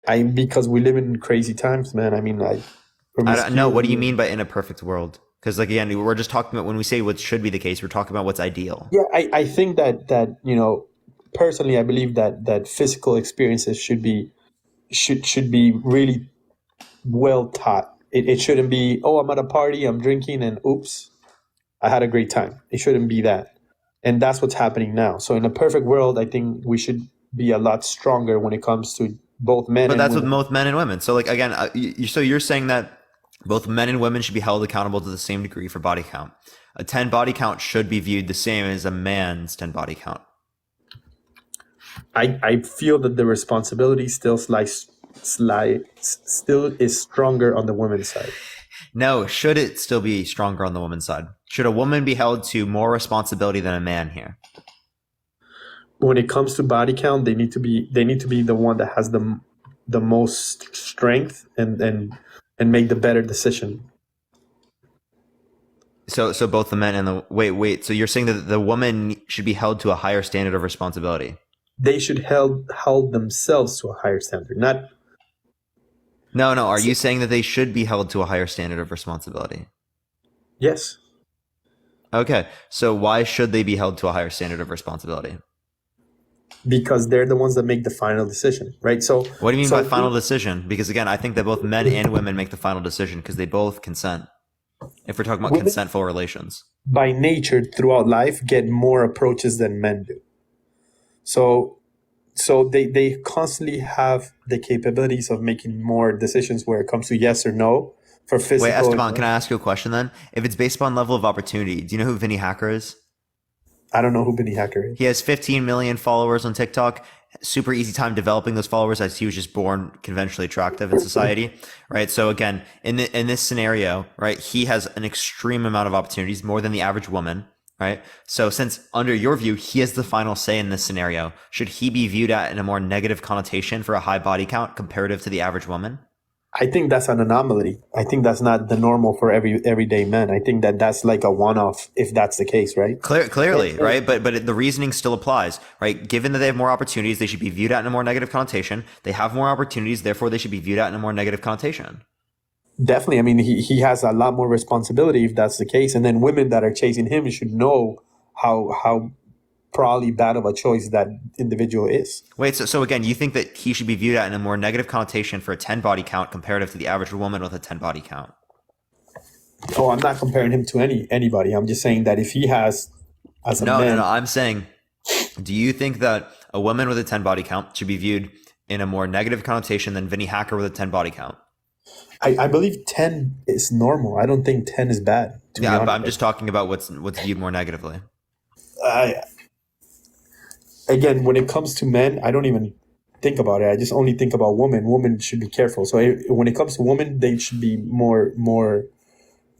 Because we live in crazy times, man. I mean, like I don't know. What do you promiscuity. mean by in a perfect world? Because like again, we're just talking about when we say what should be the case, we're talking about what's ideal. Yeah, I think that personally, I believe that physical experiences should be really well taught. It shouldn't be, oh, I'm at a party, I'm drinking, and oops, I had a great time. It shouldn't be that. And that's what's happening now. So in a perfect world, I think we should be a lot stronger when it comes to both men But and that's with women. both men and women. So like again, so you're saying that both men and women should be held accountable to the same degree for body count. A 10 body count should be viewed the same as a man's 10 body count. I feel that the responsibility still is stronger on the women's side. No, should it still be stronger on the woman's side? Should a woman be held to more responsibility than a man here? When it comes to body count, they need to be the one that has the most strength and make the better decision. So both the men and the wait. So you're saying that the woman should be held to a higher standard of responsibility? They should hold themselves to a higher standard. Not No, no. Are you saying that they should be held to a higher standard of responsibility? yes, Okay. So why should they be held to a higher standard of responsibility? because they're the ones that make the final decision, right? So What do you mean by so final decision? Because again, I think that both men and women make the final decision because they both consent. If we're talking about women consentful relations. by nature throughout life get more approaches than men do. So they constantly have the capabilities of making more decisions where it comes to yes or no for Wait, physical. Esteban, can I ask you a question then? If it's based upon level of opportunity, do you know who Vinny Hacker is? I don't know who Benny Hacker is. He has 15 million followers on TikTok. Super easy time developing those followers as he was just born conventionally attractive in society, right? So again, in this scenario, right, he has an extreme amount of opportunities, more than the average woman, right? So since under your view, he has the final say in this scenario, should he be viewed at in a more negative connotation for a high body count comparative to the average woman? I think that's an anomaly. I think that's not the normal for everyday men. I think that's like a one-off if that's the case, right? Clearly, right? But the reasoning still applies, right? Given that they have more opportunities, they should be viewed at in a more negative connotation. They have more opportunities, therefore they should be viewed at in a more negative connotation. Definitely. I mean, he has a lot more responsibility if that's the case. And then women that are chasing him should know how probably bad of a choice that individual is. Wait, so again, you think that he should be viewed at in a more negative connotation for a 10 body count comparative to the average woman with a 10 body count? Oh, I'm not comparing him to anybody. I'm just saying that if he has, as a No, no, no. man, I'm saying, do you think that a woman with a 10 body count should be viewed in a more negative connotation than Vinny Hacker with a 10 body count? I believe 10 is normal. I don't think 10 is bad, to be Yeah, but honest. I'm just talking about what's viewed more negatively. I, Again, when it comes to men, I don't even think about it. I just only think about women. Women should be careful. So when it comes to women, they should be more.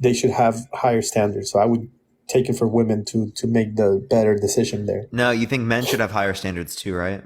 They should have higher standards. So I would take it for women to make the better decision there, No, you think men should have higher standards too, right?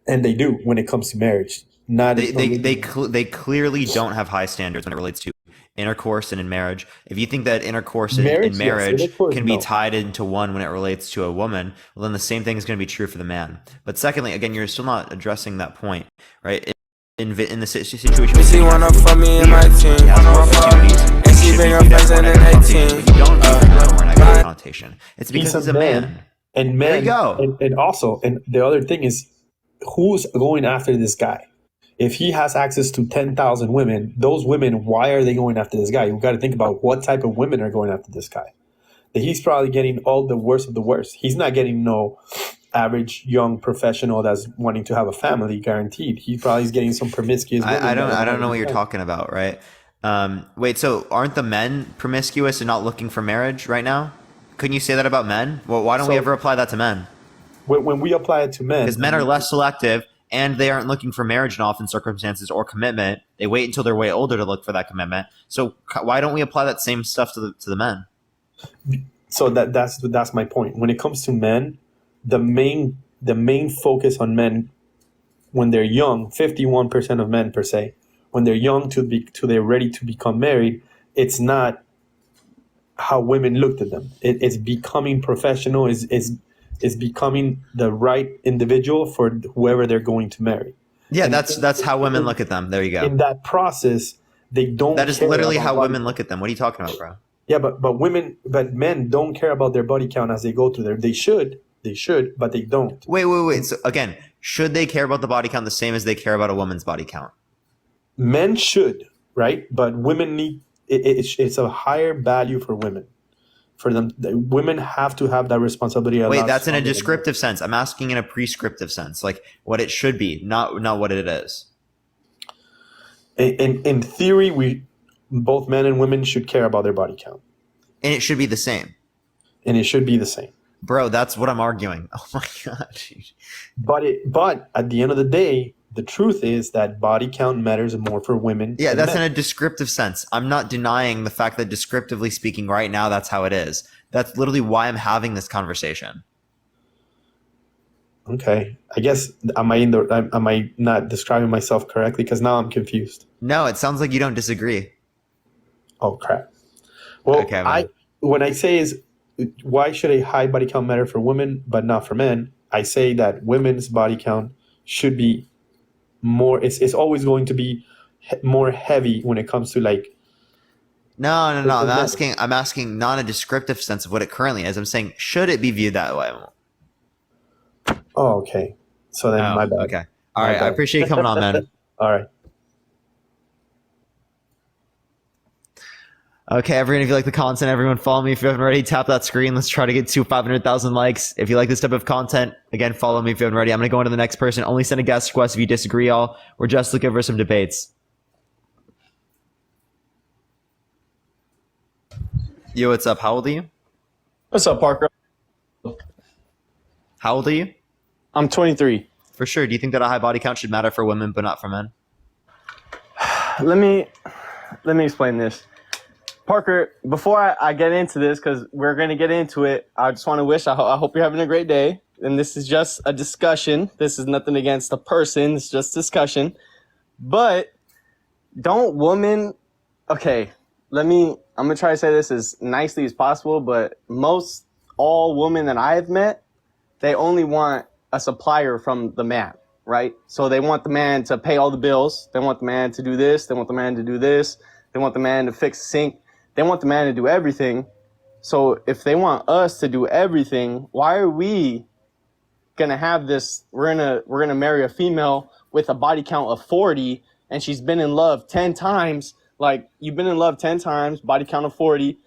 and they do when it comes to marriage. Not They clearly don't have high standards when it relates to intercourse and in marriage. If you think that intercourse in marriage, yes. marriage Intercourse, can be no. tied into one when it relates to a woman, well, then the same thing is going to be true for the man. But secondly, again, you're still not addressing that point, right? In the situation, She wanna fuck me in my team. he has more opportunities. And He she should be bring her viewed as friends more in negative an connotation, 18. but you don't view him as more negative connotation. It's because he's a man. And There men, you go. and also, and the other thing is, who's going after this guy? If he has access to 10,000 women, those women, why are they going after this guy? You've got to think about what type of women are going after this guy. He's probably getting all the worst of the worst. He's not getting no average young professional that's wanting to have a family guaranteed. He probably is getting some promiscuous women. I don't know what you're talking about, right? Wait, so aren't the men promiscuous and not looking for marriage right now? Couldn't you say that about men? Well, why don't we So ever apply that to men? when we apply it to men, Because men are less selective and they aren't looking for marriage in often circumstances or commitment. They wait until they're way older to look for that commitment. So why don't we apply that same stuff to the men? so that's my point. When it comes to men, the main focus on men when they're young, 51% of men per se, when they're young to they're ready to become married, it's not how women looked at them. It's becoming professional, is becoming the right individual for whoever they're going to marry. Yeah, And that's how women look at them. There you go. in that process, they don't. That is care literally about how body women count. look at them. What are you talking about, bro? Yeah, but men don't care about their body count as they go through there. They should, but they don't. Wait. So again, should they care about the body count the same as they care about a woman's body count? Men should, right? But women need it's a higher value for women. For them, women have to have that responsibility. Wait, that's in a descriptive sense. I'm asking in a prescriptive sense, like what it should be, not what it is. In theory, both men and women should care about their body count, And it should be the same. and it should be the same. Bro, that's what I'm arguing. Oh my god. But at the end of the day, the truth is that body count matters more for women. Yeah, than that's men. in a descriptive sense. I'm not denying the fact that descriptively speaking right now, that's how it is. That's literally why I'm having this conversation. Okay, I guess am I not describing myself correctly? Because now I'm confused. No, it sounds like you don't disagree. Oh crap! Well, Okay, man. when I say is why should a high body count matter for women but not for men? I say that women's body count should be more. It's always going to be more heavy when it comes to like. No. I'm asking not a descriptive sense of what it currently is. I'm saying, should it be viewed that way? Oh, okay. So then my bad. Okay. All My right. I bad. appreciate you coming on, man. All right. Okay, everyone, if you like the content, everyone follow me. If you haven't already, tap that screen. Let's try to get to 500,000 likes. If you like this type of content, again, follow me if you haven't already. I'm going to go on to the next person. Only send a guest request if you disagree, all. We're just looking for some debates. Yo, what's up? How old are you? What's up, Parker? How old are you? I'm 23. For sure. Do you think that a high body count should matter for women but not for men? Let me explain this. Parker, before I get into this, because we're going to get into it, I just want to wish, I hope you're having a great day. And this is just a discussion. This is nothing against the person. It's just discussion. But don't women, okay, I'm going to try to say this as nicely as possible, but all women that I've met, they only want a supplier from the man, right? So they want the man to pay all the bills. They want the man to do this. They want the man to do this. They want the man to fix the sink. They want the man to do everything. So if they want us to do everything, why are we gonna have this? We're gonna marry a female with a body count of 40, and she's been in love 10 times. Like, you've been in love 10 times, body count of 40.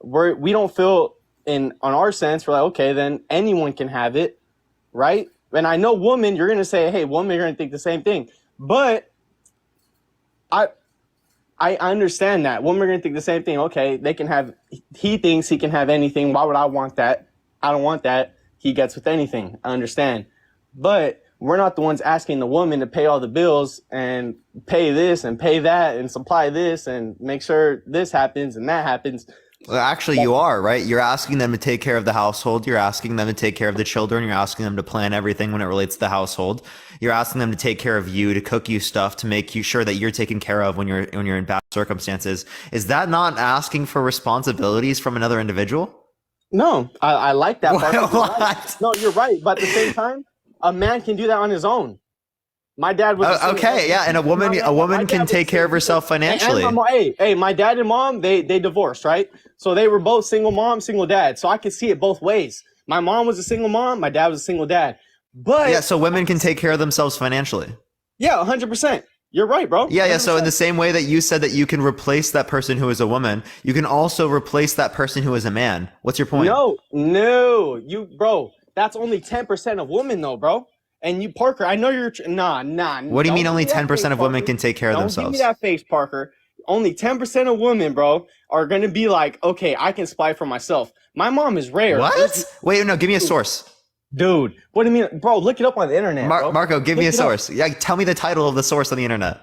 We don't feel on our sense. We're like, okay, then anyone can have it, right? And I know woman, you're gonna say, hey, woman, you're gonna think the same thing, but I understand that. Women are going to think the same thing. Okay, they can have, he thinks he can have anything. Why would I want that? I don't want that. He gets with anything. I understand. But we're not the ones asking the woman to pay all the bills and pay this and pay that and supply this and make sure this happens and that happens. Well, actually, you are, right? You're asking them to take care of the household. You're asking them to take care of the children. You're asking them to plan everything when it relates to the household. You're asking them to take care of you, to cook you stuff, to make you sure that you're taken care of when you're in bad circumstances. Is that not asking for responsibilities from another individual? No, I like that part. What? Right. No, you're right. But at the same time, a man can do that on his own. My dad was okay, yeah, and a woman can take care of herself financially. Hey, my dad and mom, they divorced, right? So they were both single mom, single dad. So I could see it both ways. My mom was a single mom, my dad was a single dad. But yeah, so women can take care of themselves financially. Yeah, 100%. You're right, bro. Yeah, 100%. So in the same way that you said that you can replace that person who is a woman, you can also replace that person who is a man. What's your point? No, bro. That's only 10% of women, though, bro. And you, Parker, I know you're nah. What do you mean only 10% of women can take care of themselves? Don't give me that face, Parker. Only 10% of women, bro, are gonna be like, okay, I can spy for myself. My mom is rare. What? Wait, no, give me a source. Dude, what do you mean? Bro, look it up on the internet, bro. Marco, give me a source. Yeah, tell me the title of the source on the internet.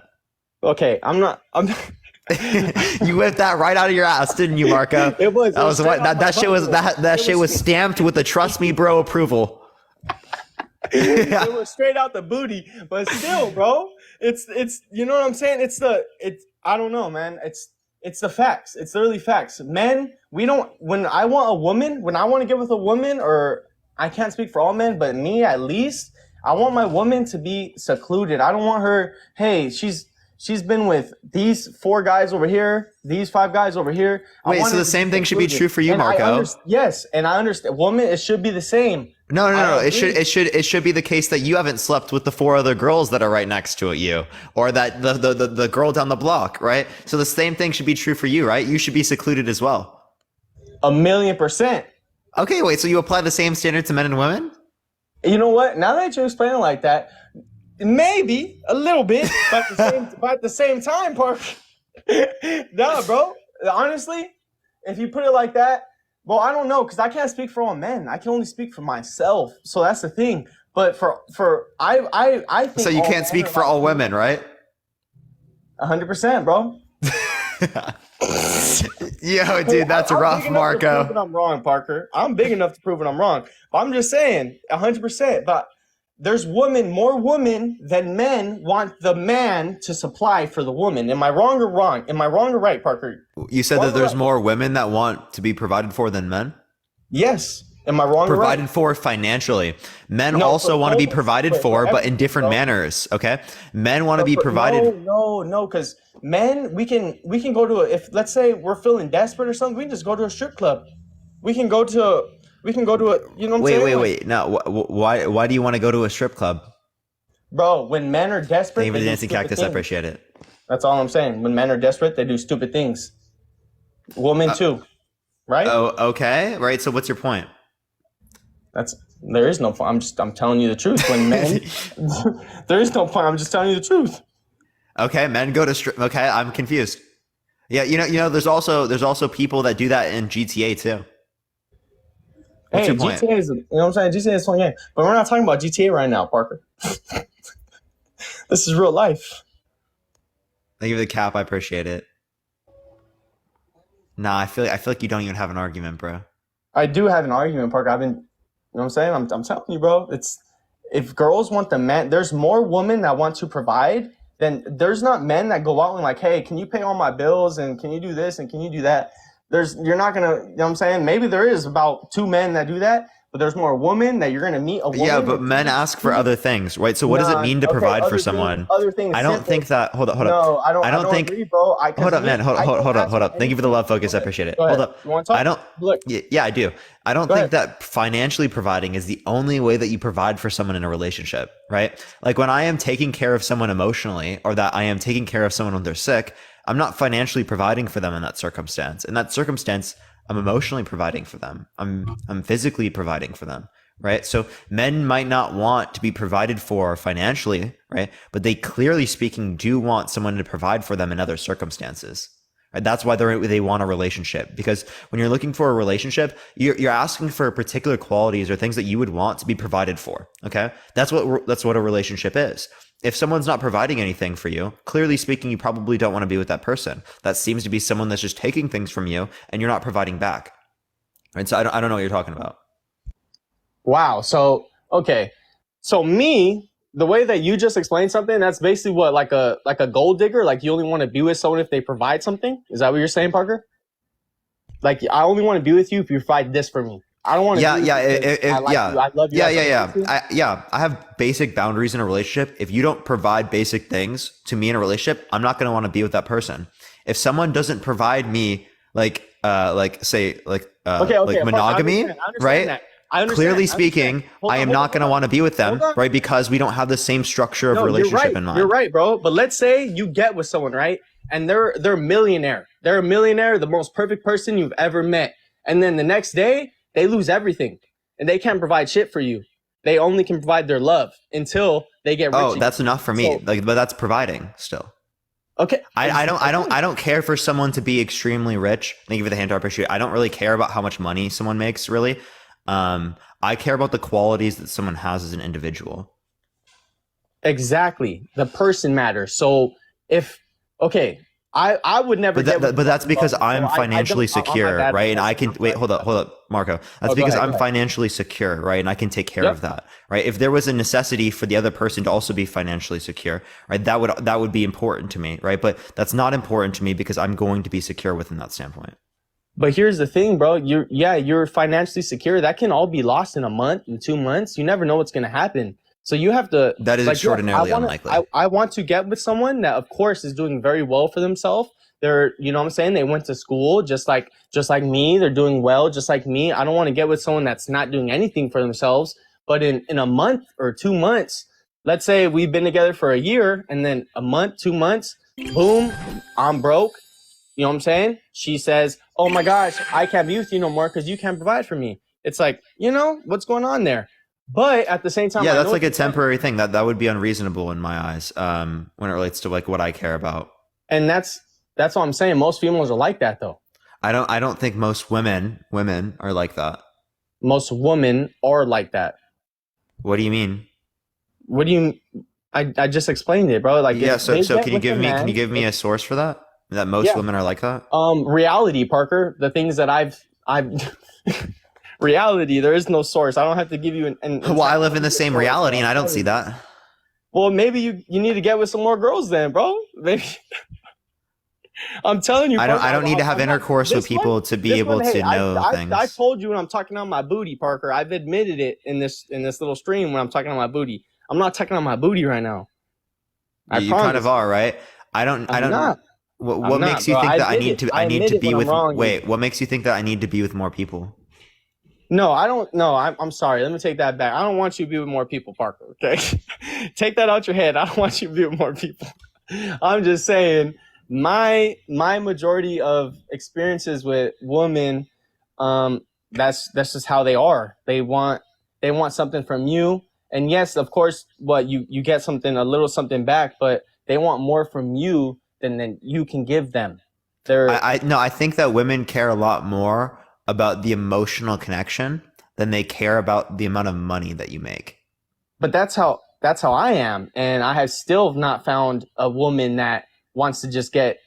Okay, I'm You whipped that right out of your ass, didn't you, Marco? It was. That shit was stamped with the trust me bro approval. It was straight out the booty, but still, bro, it's you know what I'm saying? It's I don't know, man. It's the facts. It's literally facts. Men, when I want to get with a woman, or I can't speak for all men, but me at least, I want my woman to be secluded. I don't want her, hey, she's been with these 4 guys over here, these 5 guys over here. Wait, so the same thing should be true for you, Marco? Yes, and I understand. Woman, it should be the same. No. It should be the case that you haven't slept with the 4 other girls that are right next to you, or that the girl down the block, right? So the same thing should be true for you, right? You should be secluded as well. 1,000,000%. Okay, wait. So you apply the same standard to men and women? You know what? Now that you explain it like that, maybe a little bit, but at the same time, Parker. Nah, bro. Honestly, if you put it like that, well, I don't know, because I can't speak for all men. I can only speak for myself. So that's the thing. But I think so you can't speak for all women, right? 100%, bro. Yo, dude, that's rough, Marco. I'm wrong, Parker. I'm big enough to prove that I'm wrong. But I'm just saying, 100%. But there's more women than men want the man to supply for the woman. Am I wrong or wrong? Am I wrong or right, Parker? You said that there's more women that want to be provided for than men? Yes. Am I wrong or right? Provided for financially. Men also want to be provided for, but in different manners, okay? Men want to be provided. No, because men, we can go to if let's say we're feeling desperate or something, we can just go to a strip club. We can go to a, you know what I'm saying? Wait. Now, why do you want to go to a strip club? Bro, when men are desperate, Thank you for the dancing cactus. I appreciate it. That's all I'm saying. When men are desperate, they do stupid things. Women too, right? Oh, okay. Right. So what's your point? There is no point. I'm telling you the truth. When men, there is no point. I'm just telling you the truth. Okay, men go to strip. Okay, I'm confused. Yeah, you know, there's also people that do that in GTA too. What's your point? GTA is, you know what I'm saying? GTA is a fun game, but we're not talking about GTA right now, Parker. This is real life. Thank you for the cap. I appreciate it. Nah, I feel like you don't even have an argument, bro. I do have an argument, Parker. You know what I'm saying? I'm telling you, bro. It's if girls want the man, there's more women that want to provide than there's not men that go out and like, hey, can you pay all my bills and can you do this and can you do that? You're not gonna, you know what I'm saying? Maybe there is about 2 men that do that, but there's more women that you're gonna meet a woman. Yeah, but men ask for other things, right? So what does it mean to provide for someone? Other things. I don't think that. Hold up. No, I don't think. Agree, bro. Hold up, man. Hold up. Thank you for the love focus. I appreciate it. Hold up. You want to talk? I don't. Look. Yeah, I do. I don't think that financially providing is the only way that you provide for someone in a relationship, right? Like when I am taking care of someone emotionally, or that I am taking care of someone when they're sick, I'm not financially providing for them in that circumstance. In that circumstance, I'm emotionally providing for them. I'm physically providing for them. Right. So men might not want to be provided for financially, right? But they clearly speaking do want someone to provide for them in other circumstances. Right? That's why they want a relationship, because when you're looking for a relationship, you're asking for particular qualities or things that you would want to be provided for. Okay. That's what a relationship is. If someone's not providing anything for you, clearly speaking, you probably don't want to be with that person. That seems to be someone that's just taking things from you and you're not providing back. Right. So I don't know what you're talking about. Wow. So, okay. So the way that you just explained something, that's basically what, like a gold digger? Like you only want to be with someone if they provide something? Is that what you're saying, Parker? Like I only want to be with you if you provide this for me. I don't want to. I love you. I have basic boundaries in a relationship. If you don't provide basic things to me in a relationship, I'm not going to want to be with that person. If someone doesn't provide me like monogamy, right? Clearly speaking, I am not going to want to be with them, right? Because we don't have the same structure of relationship in mind. You're right, bro. But let's say you get with someone, right? And they're a millionaire. They're a millionaire, the most perfect person you've ever met. And then the next day, they lose everything. And they can't provide shit for you. They only can provide their love until they get rich. Oh, that's enough for me. But that's providing still. Okay. I don't care for someone to be extremely rich. Thank you for the hand. I appreciate it. I don't really care about how much money someone makes, really. I care about the qualities that someone has as an individual. Exactly. The person matters. So I would never but that's because I'm financially secure, right? And I can wait, hold up, Marco. That's because I'm financially secure, right? And I can take care of that, right? If there was a necessity for the other person to also be financially secure, right? That would be important to me, right? But that's not important to me because I'm going to be secure within that standpoint. But here's the thing, bro. You're financially secure. That can all be lost in a month, in 2 months. You never know what's going to happen. So you have to. That is like, extraordinarily unlikely. I want to get with someone that, of course, is doing very well for themselves. They're, you know what I'm saying? They went to school just like me. They're doing well just like me. I don't want to get with someone that's not doing anything for themselves. But in a month or 2 months, let's say we've been together for a year, and then a month, 2 months, boom, I'm broke. You know what I'm saying? She says, oh my gosh, I can't be with you no more because you can't provide for me. It's like, what's going on there? But at the same time, yeah, that's like a temporary thing. That would be unreasonable in my eyes when it relates to like what I care about. And that's what I'm saying. Most females are like that, though. I don't think most women are like that. Most women are like that. What do you mean? What do you? I just explained it, bro. Like, yeah. So can you give me a source for that? That most women are like that? Reality, Parker. The things that I've reality. There is no source. I don't have to give you an well, I live in the same reality, and I don't see that. Well, maybe you need to get with some more girls, then, bro. Maybe. I'm telling you, Parker, I don't need to have intercourse with people to be able to know things. I told you when I'm talking on my booty, Parker. I've admitted it in this little stream when I'm talking on my booty. I'm not talking on my booty right now. You kind of are, right? I don't. What makes you think that I need to be with? Wait, what makes you think that I need to be with more people? No, I don't. No, I'm sorry. Let me take that back. I don't want you to be with more people, Parker. Okay, take that out your head. I don't want you to be with more people. I'm just saying. My majority of experiences with women, that's just how they are. They want something from you, and yes, of course, you get a little something back, but they want more from you than you can give them. I think that women care a lot more about the emotional connection than they care about the amount of money that you make. But that's how I am, and I have still not found a woman that wants to just get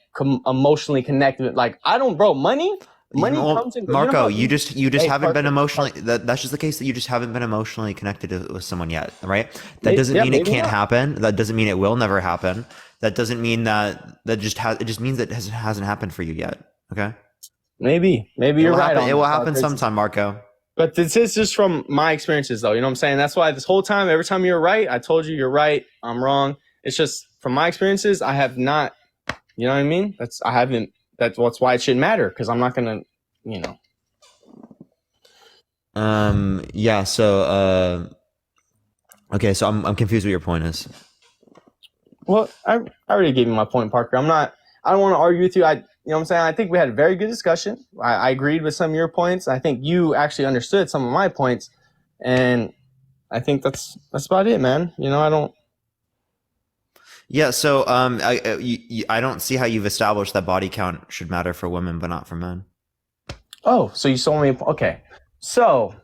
emotionally connected. Like, I don't, bro, money comes in. Marco, you just haven't been emotionally, that's just the case that you just haven't been emotionally connected with someone yet, right? That doesn't mean it can't happen. That doesn't mean it will never happen. That doesn't mean it just means that it hasn't happened for you yet. Okay? Maybe you're right. It will happen sometime, Marco. But this is just from my experiences, though. You know what I'm saying? That's why this whole time, every time you're right, I told you you're right, I'm wrong. It's just from my experiences, I have not, you know what I mean? That's why it shouldn't matter, because I'm not going to, Yeah, so, okay, so I'm confused what your point is. Well, I already gave you my point, Parker. I don't want to argue with you. You know what I'm saying? I think we had a very good discussion. I agreed with some of your points. I think you actually understood some of my points. And I think that's about it, man. I don't. Yeah, so I don't see how you've established that body count should matter for women, but not for men. Oh, so you saw me. Okay. So,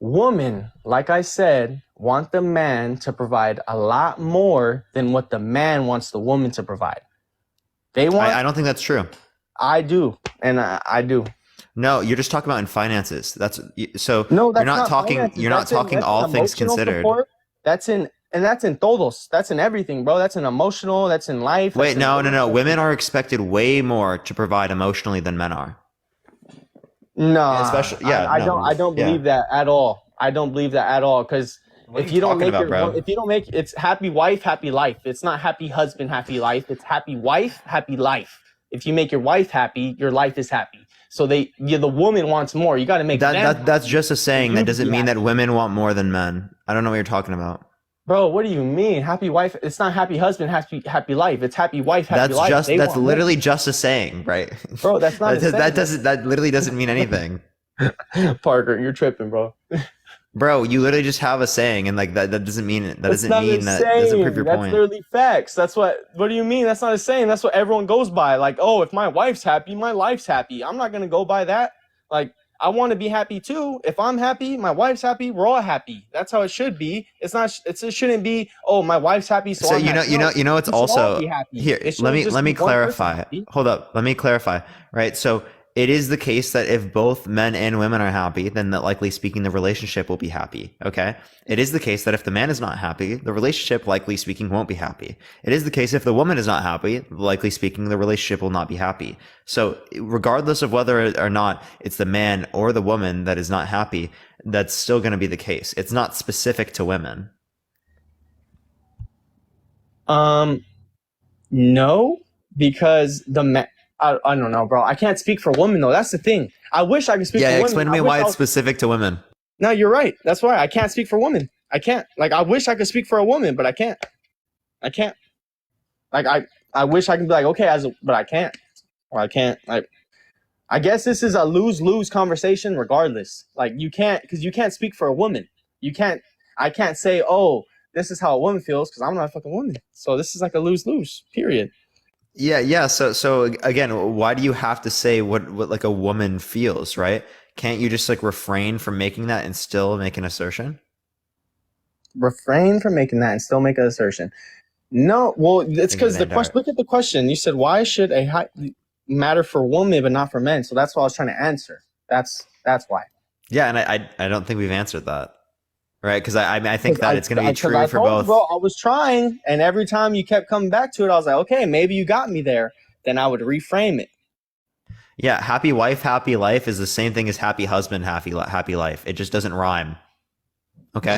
women, like I said, want the man to provide a lot more than what the man wants the woman to provide. They want. I don't think that's true. I do, and I do. No, you're just talking about in finances. That's so. No, that's you're not talking. Finances. You're not talking all things considered. Support. That's in todos. That's in everything, bro. That's in emotional. That's in life. Wait, no. Women are expected way more to provide emotionally than men are. No, especially I don't believe that at all. I don't believe that at all, because if you don't make it's happy wife, happy life. It's not happy husband, happy life. It's happy wife, happy life. If you make your wife happy, your life is happy. So the woman wants more. You got to make that. That's just a saying. That doesn't mean that women want more than men. I don't know what you're talking about. Bro, what do you mean? Happy wife? It's not happy husband, happy life. It's happy wife, happy life. That's literally just a saying, right? Bro, that's not. That literally doesn't mean anything. Parker, you're tripping, bro. Bro, you literally just have a saying, and like that doesn't mean it. That doesn't prove your point. That's literally facts. That's what do you mean? That's not a saying. That's what everyone goes by. Like, oh, if my wife's happy, my life's happy. I'm not gonna go by that. Like, I want to be happy too. If I'm happy, my wife's happy, we're all happy. That's how it should be. It shouldn't be, oh, my wife's happy, so I'm happy. It's also here. Let me clarify. Hold up. Let me clarify. Right. So it is the case that if both men and women are happy, then that likely speaking, the relationship will be happy. Okay. It is the case that if the man is not happy, the relationship likely speaking won't be happy. It is the case if the woman is not happy, likely speaking, the relationship will not be happy. So regardless of whether or not it's the man or the woman that is not happy, that's still going to be the case. It's not specific to women. No, because I don't know, bro. I can't speak for women though. That's the thing. I wish I could speak for women. Yeah, explain to me why it's specific to women. No, you're right. That's why I can't speak for women. I can't. Like, I wish I could speak for a woman, but I can't. I can't. Like, I wish I could be like, okay, but I can't. Or I can't. Like, I guess this is a lose-lose conversation regardless. Like, you can't speak for a woman. I can't say, oh, this is how a woman feels because I'm not a fucking woman. So this is like a lose-lose, period. Yeah. So again, why do you have to say what like a woman feels, right? Can't you just like refrain from making that and still make an assertion? Refrain from making that and still make an assertion. No, well, it's because the question. Look at the question. You said, why should a height matter for women but not for men? So that's what I was trying to answer. That's why. Yeah, and I don't think we've answered that. Right, because I think that it's going to be true for both. Bro, I was trying, and every time you kept coming back to it, I was like, okay, maybe you got me there. Then I would reframe it. Yeah, happy wife, happy life is the same thing as happy husband, happy life. It just doesn't rhyme. Okay,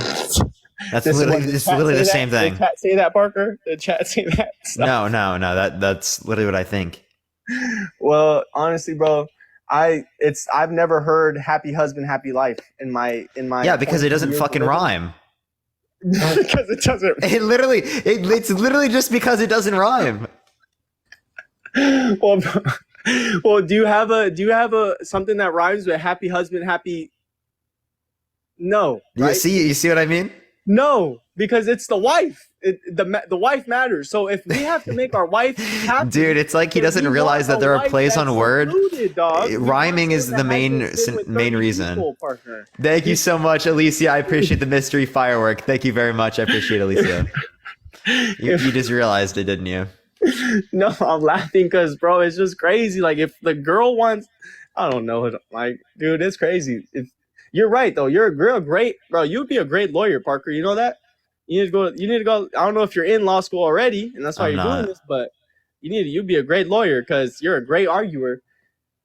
that's literally the same thing. Did the chat say that, Parker? Did the chat say that? No. That's literally what I think. Well, honestly, bro. I've never heard happy husband, happy life in my yeah, because it doesn't fucking rhyme. Because it doesn't. It's literally just because it doesn't rhyme. Well, do you have a something that rhymes with happy husband, happy? No. Right? You see what I mean? No, because it's the wife. The wife matters. So if we have to make our wife happy, dude, it's like he doesn't realize that there are plays on word. Secluded, rhyming is the main reason. People, Thank you so much, Alicia. I appreciate the mystery firework. Thank you very much. I appreciate it, Alicia. You just realized it, didn't you? No, I'm laughing because, bro, it's just crazy. Like, if the girl wants, I don't know, like, dude, it's crazy. If you're right though, you're a great, bro. You'd be a great lawyer, Parker. You know that. You need to go. I don't know if you're in law school already, and that's why you're doing this, but you'd be a great lawyer because you're a great arguer.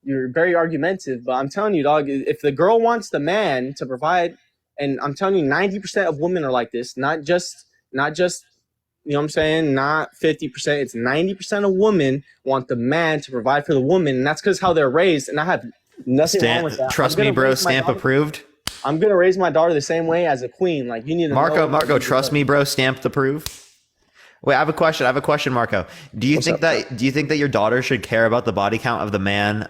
You're very argumentative. But I'm telling you, dog, if the girl wants the man to provide, and I'm telling you, 90% of women are like this. Not just, you know what I'm saying? Not 50%. It's 90% of women want the man to provide for the woman, and that's because how they're raised. And I have nothing wrong with that. Trust me, bro. Stamp approved. I'm gonna raise my daughter the same way as a queen. Like, you need to Marco, trust me, bro. Stamped approved. Wait, I have a question, Marco. Do you think that your daughter should care about the body count of the man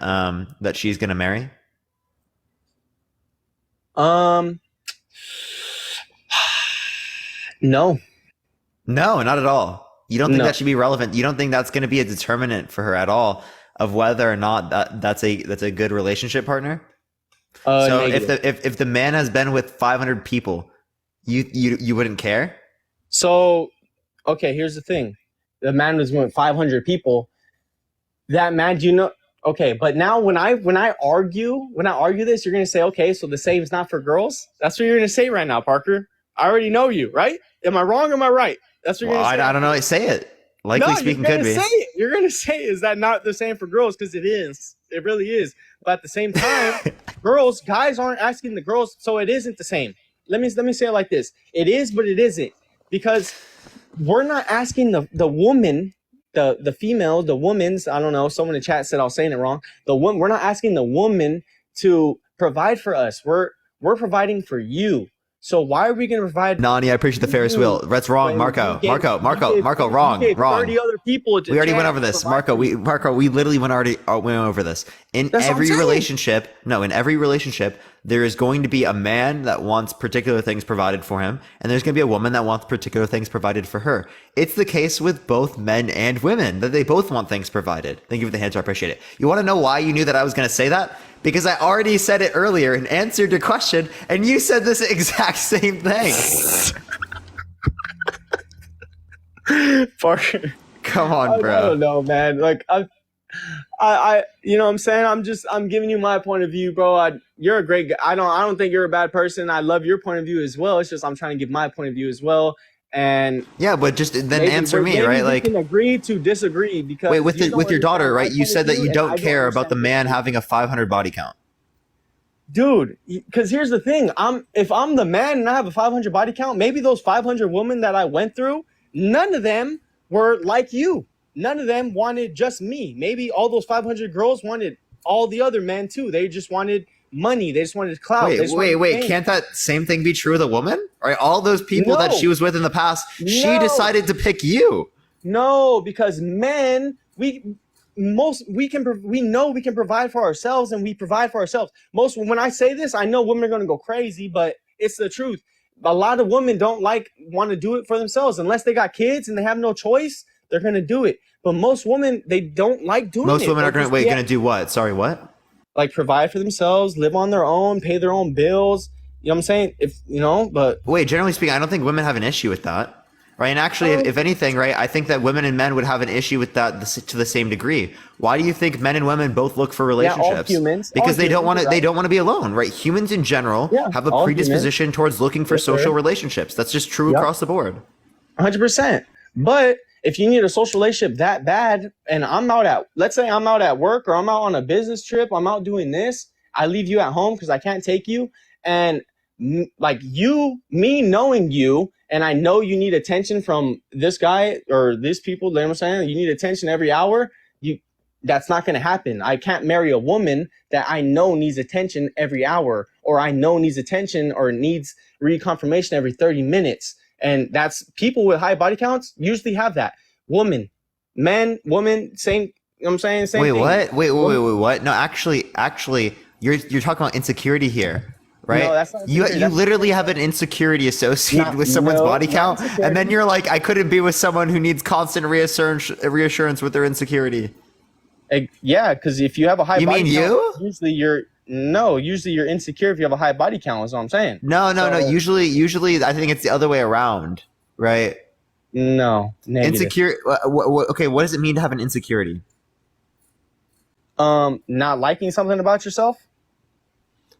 that she's gonna marry? No. No, not at all. You don't think that should be relevant? You don't think that's going to be a determinant for her at all of whether or not that's a good relationship partner? So if the man has been with 500 people, you wouldn't care? So, okay, here's the thing. The man was with 500 people. That man, do you know? Okay, but now when I argue this, you're gonna say, okay, so the same is not for girls. That's what you're gonna say right now, Parker. I already know you, right? Am I wrong or am I right? That's what you're gonna say. I don't know. Say it. Likely speaking, could be. You're gonna say, is that not the same for girls? Because it is. It really is. But at the same time, guys aren't asking the girls, so it isn't the same. Let me say it like this: it is, but it isn't, because we're not asking the woman, the female, the woman's. I don't know. Someone in the chat said I was saying it wrong. We're not asking the woman to provide for us. We're providing for you. So why are we going to provide? Nani, I appreciate the Ferris wheel. That's wrong, Marco. Marco, wrong. 30 other people. We already went over this, Marco. We literally went over this. In every relationship, there is going to be a man that wants particular things provided for him, and there's going to be a woman that wants particular things provided for her. It's the case with both men and women that they both want things provided. Thank you for the answer. I appreciate it. You want to know why you knew that I was going to say that? Because I already said it earlier and answered your question, and you said this exact same thing. Parker, come on, bro. I don't know, man. Like, you know what I'm saying? I'm giving you my point of view, bro. You're a great guy. I don't think you're a bad person. I love your point of view as well. It's just I'm trying to give my point of view as well. And Yeah, but just then answer me, right? We Like, can agree to disagree because wait, with your daughter, right? You said that you don't care about the man having. having a 500 body count. Dude, because here's the thing. If I'm the man and I have a 500 body count, maybe those 500 women that I went through, none of them were like you. None of them wanted just me. Maybe all those 500 girls wanted all the other men too. They just wanted money. They just wanted clout. Wait. Can't that same thing be true of the woman? Right? All those people that she was with in the past, she decided to pick you. No, because men, we know we can provide for ourselves, and we provide for ourselves. When I say this, I know women are going to go crazy, but it's the truth. A lot of women want to do it for themselves unless they got kids and they have no choice. They're going to do it. But most women, they don't like doing it. Most women are going to do what? Sorry, what? Like provide for themselves, live on their own, pay their own bills. You know what I'm saying? But wait, generally speaking, I don't think women have an issue with that. Right. And actually, if anything, right, I think that women and men would have an issue with that to the same degree. Why do you think men and women both look for relationships? Yeah, all humans. Because they don't want to. They don't want to be alone, right? Humans in general have a predisposition towards looking for social relationships. That's just true across the board. 100%. But if you need a social relationship that bad, and let's say I'm out at work or I'm out on a business trip, I'm out doing this, I leave you at home because I can't take you, and me knowing you. And I know you need attention from this guy or these people. You know what I'm saying? You need attention every hour. That's not going to happen. I can't marry a woman that I know needs attention every hour, or I know needs attention or needs reconfirmation every 30 minutes. And that's people with high body counts usually have that. Woman, same. You know what I'm saying? Same thing. Wait, what? No, actually, you're talking about insecurity here. Right? No, that's not you literally have an insecurity associated with someone's body count, and then you're like, I couldn't be with someone who needs constant reassurance with their insecurity. Yeah, because if you have a high body count, usually you're insecure if you have a high body count, is what I'm saying. No. Usually I think it's the other way around, right? No. Negative. Insecure. Okay, what does it mean to have an insecurity? Not liking something about yourself.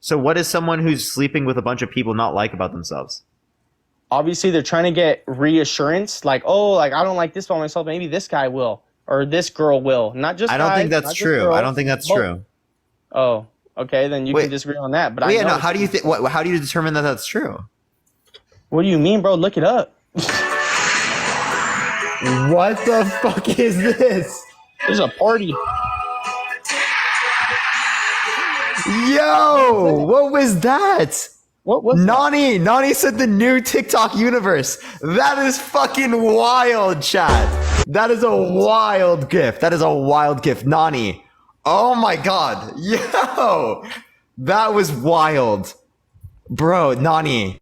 So what does someone who's sleeping with a bunch of people not like about themselves? Obviously, they're trying to get reassurance. I don't like this about myself. Maybe this guy will, or this girl will. Not just. I don't think that's true. I don't think that's true. Oh, okay. Then you can disagree on that. But how do you think? How do you determine that that's true? What do you mean, bro? Look it up. What the fuck is this? There's a party. Yo, what was that? What was Nani? That? Nani said the new TikTok universe. That is fucking wild, chat. That is a wild gift. Nani. Oh my god. Yo. That was wild. Bro, Nani.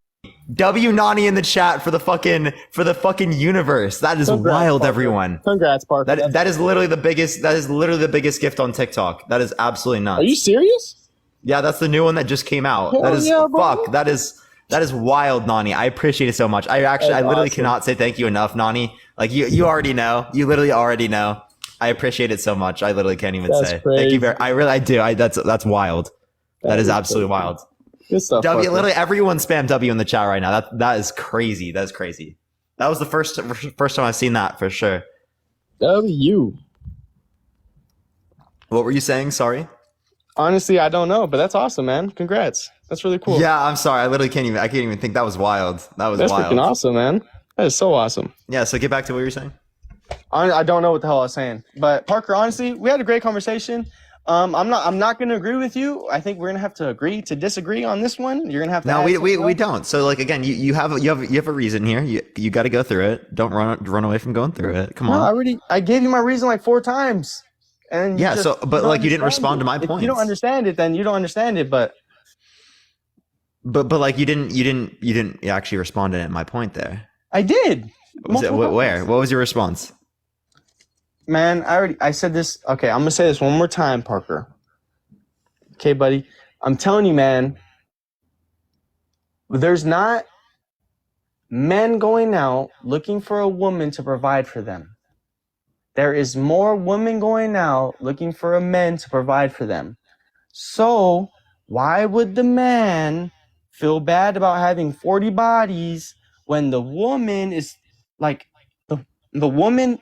Nani in the chat for the fucking universe. That is wild, Parker. Everyone. Congrats, Parker. That is literally the biggest gift on TikTok. That is absolutely nuts. Are you serious? Yeah, that's the new one that just came out. That is fuck. That is wild, Nani. I appreciate it so much. I literally cannot say thank you enough, Nani. Like you already know. You literally already know. I appreciate it so much. I literally can't even say. Crazy. Thank you I do. That's wild. That is absolutely wild. Good stuff. Literally everyone spam W in the chat right now. That is crazy. That is crazy. That was the first time I've seen that for sure. W. What were you saying? Sorry. Honestly, I don't know, but that's awesome, man. Congrats. That's really cool. Yeah, I'm sorry. I can't even think. That was wild. That's wild. Freaking awesome, man. That is so awesome. Yeah, so get back to what you were saying. I don't know what the hell I was saying. But Parker, honestly, we had a great conversation. I'm not gonna agree with you. I think we're gonna have to agree to disagree on this one. You're gonna have to. No, we don't. So like again, you have a reason here. You got to go through it. Don't run away from going through it. Come on. I gave you my reason like 4 times. And yeah, you didn't respond to my point. If you don't understand it, then you don't understand it. But like you didn't actually respond to my point there. I did. Where? What was your response? Man, I said this. Okay, I'm gonna say this one more time, Parker. Okay, buddy. I'm telling you, man. There's not men going out looking for a woman to provide for them. there is more women going out looking for a man to provide for them. So why would the man feel bad about having 40 bodies when the woman is like the woman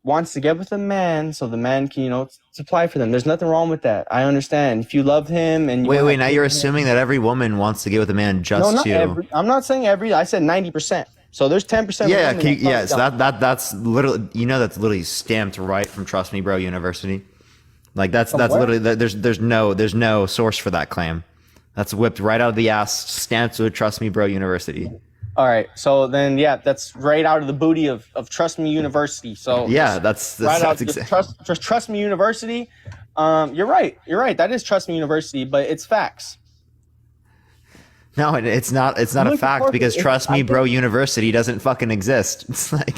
wants to get with a man so the man can, supply for them. There's nothing wrong with that. I understand. If you love him and you Wait, now you're assuming that every woman wants to get with a man just every. I'm not saying every. I said 90%. So there's 10%. Yeah, so that's literally, that's literally stamped right from Trust Me Bro University. Like that's literally, there's no source for that claim. That's whipped right out of the ass, stamped with Trust Me Bro University. All right, so then that's right out of the booty of Trust Me University. So yeah, that's right out. exactly. Trust Me University. You're right. That is Trust Me University, but it's facts. No, it's not. It's not a fact because Trust Me Bro University doesn't fucking exist. It's like,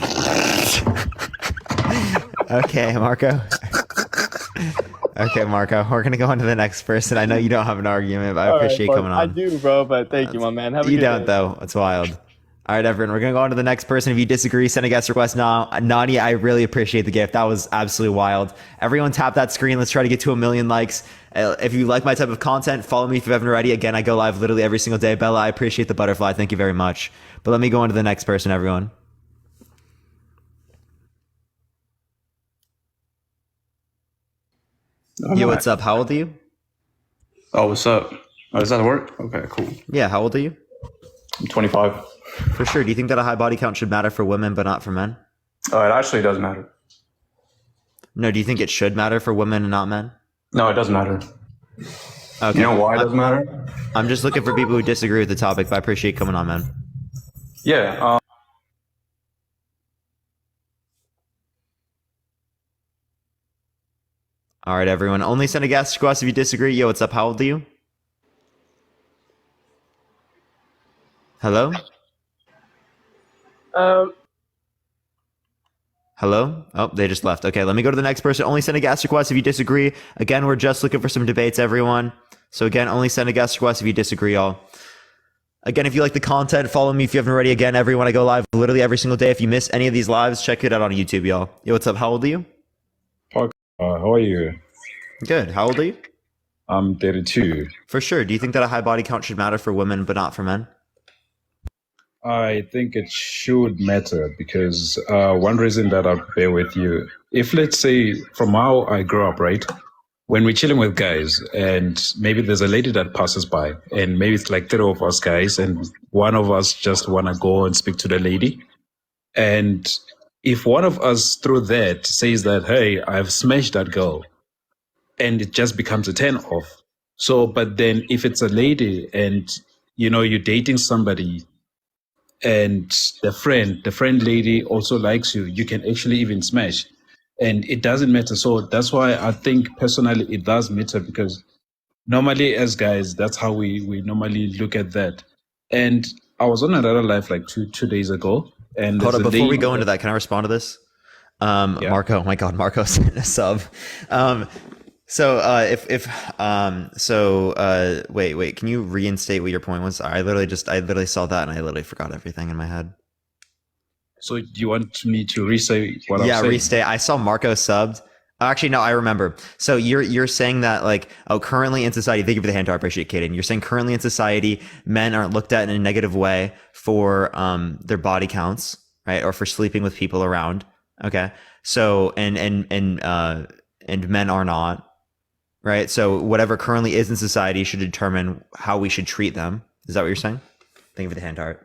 okay, Marco. Okay, Marco. We're gonna go on to the next person. I know you don't have an argument, but I appreciate you coming on. I do, bro. But thank you, my man. Have a good day. You don't though. It's wild. All right, everyone. We're gonna go on to the next person. If you disagree, send a guest request now. Nadia, I really appreciate the gift. That was absolutely wild. Everyone, tap that screen. Let's try to get to 1 million likes. If you like my type of content, follow me if you haven't already. Again, I go live literally every single day. Bella, I appreciate the butterfly. Thank you very much. But let me go on to the next person, everyone. Yo, what's up? How old are you? Oh, what's up? Oh, is that work? Okay, cool. Yeah, how old are you? I'm 25. For sure. Do you think that a high body count should matter for women but not for men? Oh, it actually does matter. No, do you think it should matter for women and not men? No, it doesn't matter. Okay. You know why it doesn't matter? I'm just looking for people who disagree with the topic, but I appreciate you coming on, man. Yeah. All right, everyone. Only send a guest request if you disagree. Yo, what's up? How old are you? Hello? Hello? Oh, they just left. Okay, let me go to the next person. Only send a guest request if you disagree. Again, we're just looking for some debates, everyone. So again, only send a guest request if you disagree, y'all. Again, if you like the content, follow me if you haven't already. Again, everyone, I go live literally every single day. If you miss any of these lives, check it out on YouTube, y'all. Yo, what's up? How old are you? How are you? Good. How old are you? I'm 32. For sure. Do you think that a high body count should matter for women but not for men? I think it should matter because one reason that I'll bear with you, if let's say from how I grew up, right? When we're chilling with guys and maybe there's a lady that passes by and maybe it's like 3 of us guys and one of us just want to go and speak to the lady. And if one of us through that says that, hey, I've smashed that girl, and it just becomes a turn off. So, but then if it's a lady and, you're dating somebody and the friend lady also likes you, you can actually even smash. And it doesn't matter. So that's why I think personally it does matter because normally as guys, that's how we normally look at that. And I was on another live like two days ago. And hold on, before we go into that, can I respond to this? Yeah. Marco, oh my God, Marco sent a sub. Wait, can you reinstate what your point was? I literally saw that and I literally forgot everything in my head. So do you want me to restate what I'm saying? Yeah, restate. I saw Marco subbed. Actually, no, I remember. So you're saying that currently in society, thank you for the hand, I appreciate it, Kaden. You're saying currently in society, men aren't looked at in a negative way for their body counts, right? Or for sleeping with people around. Okay. So and men are not, right? So whatever currently is in society should determine how we should treat them. Is that what you're saying? Thank you for the hand heart.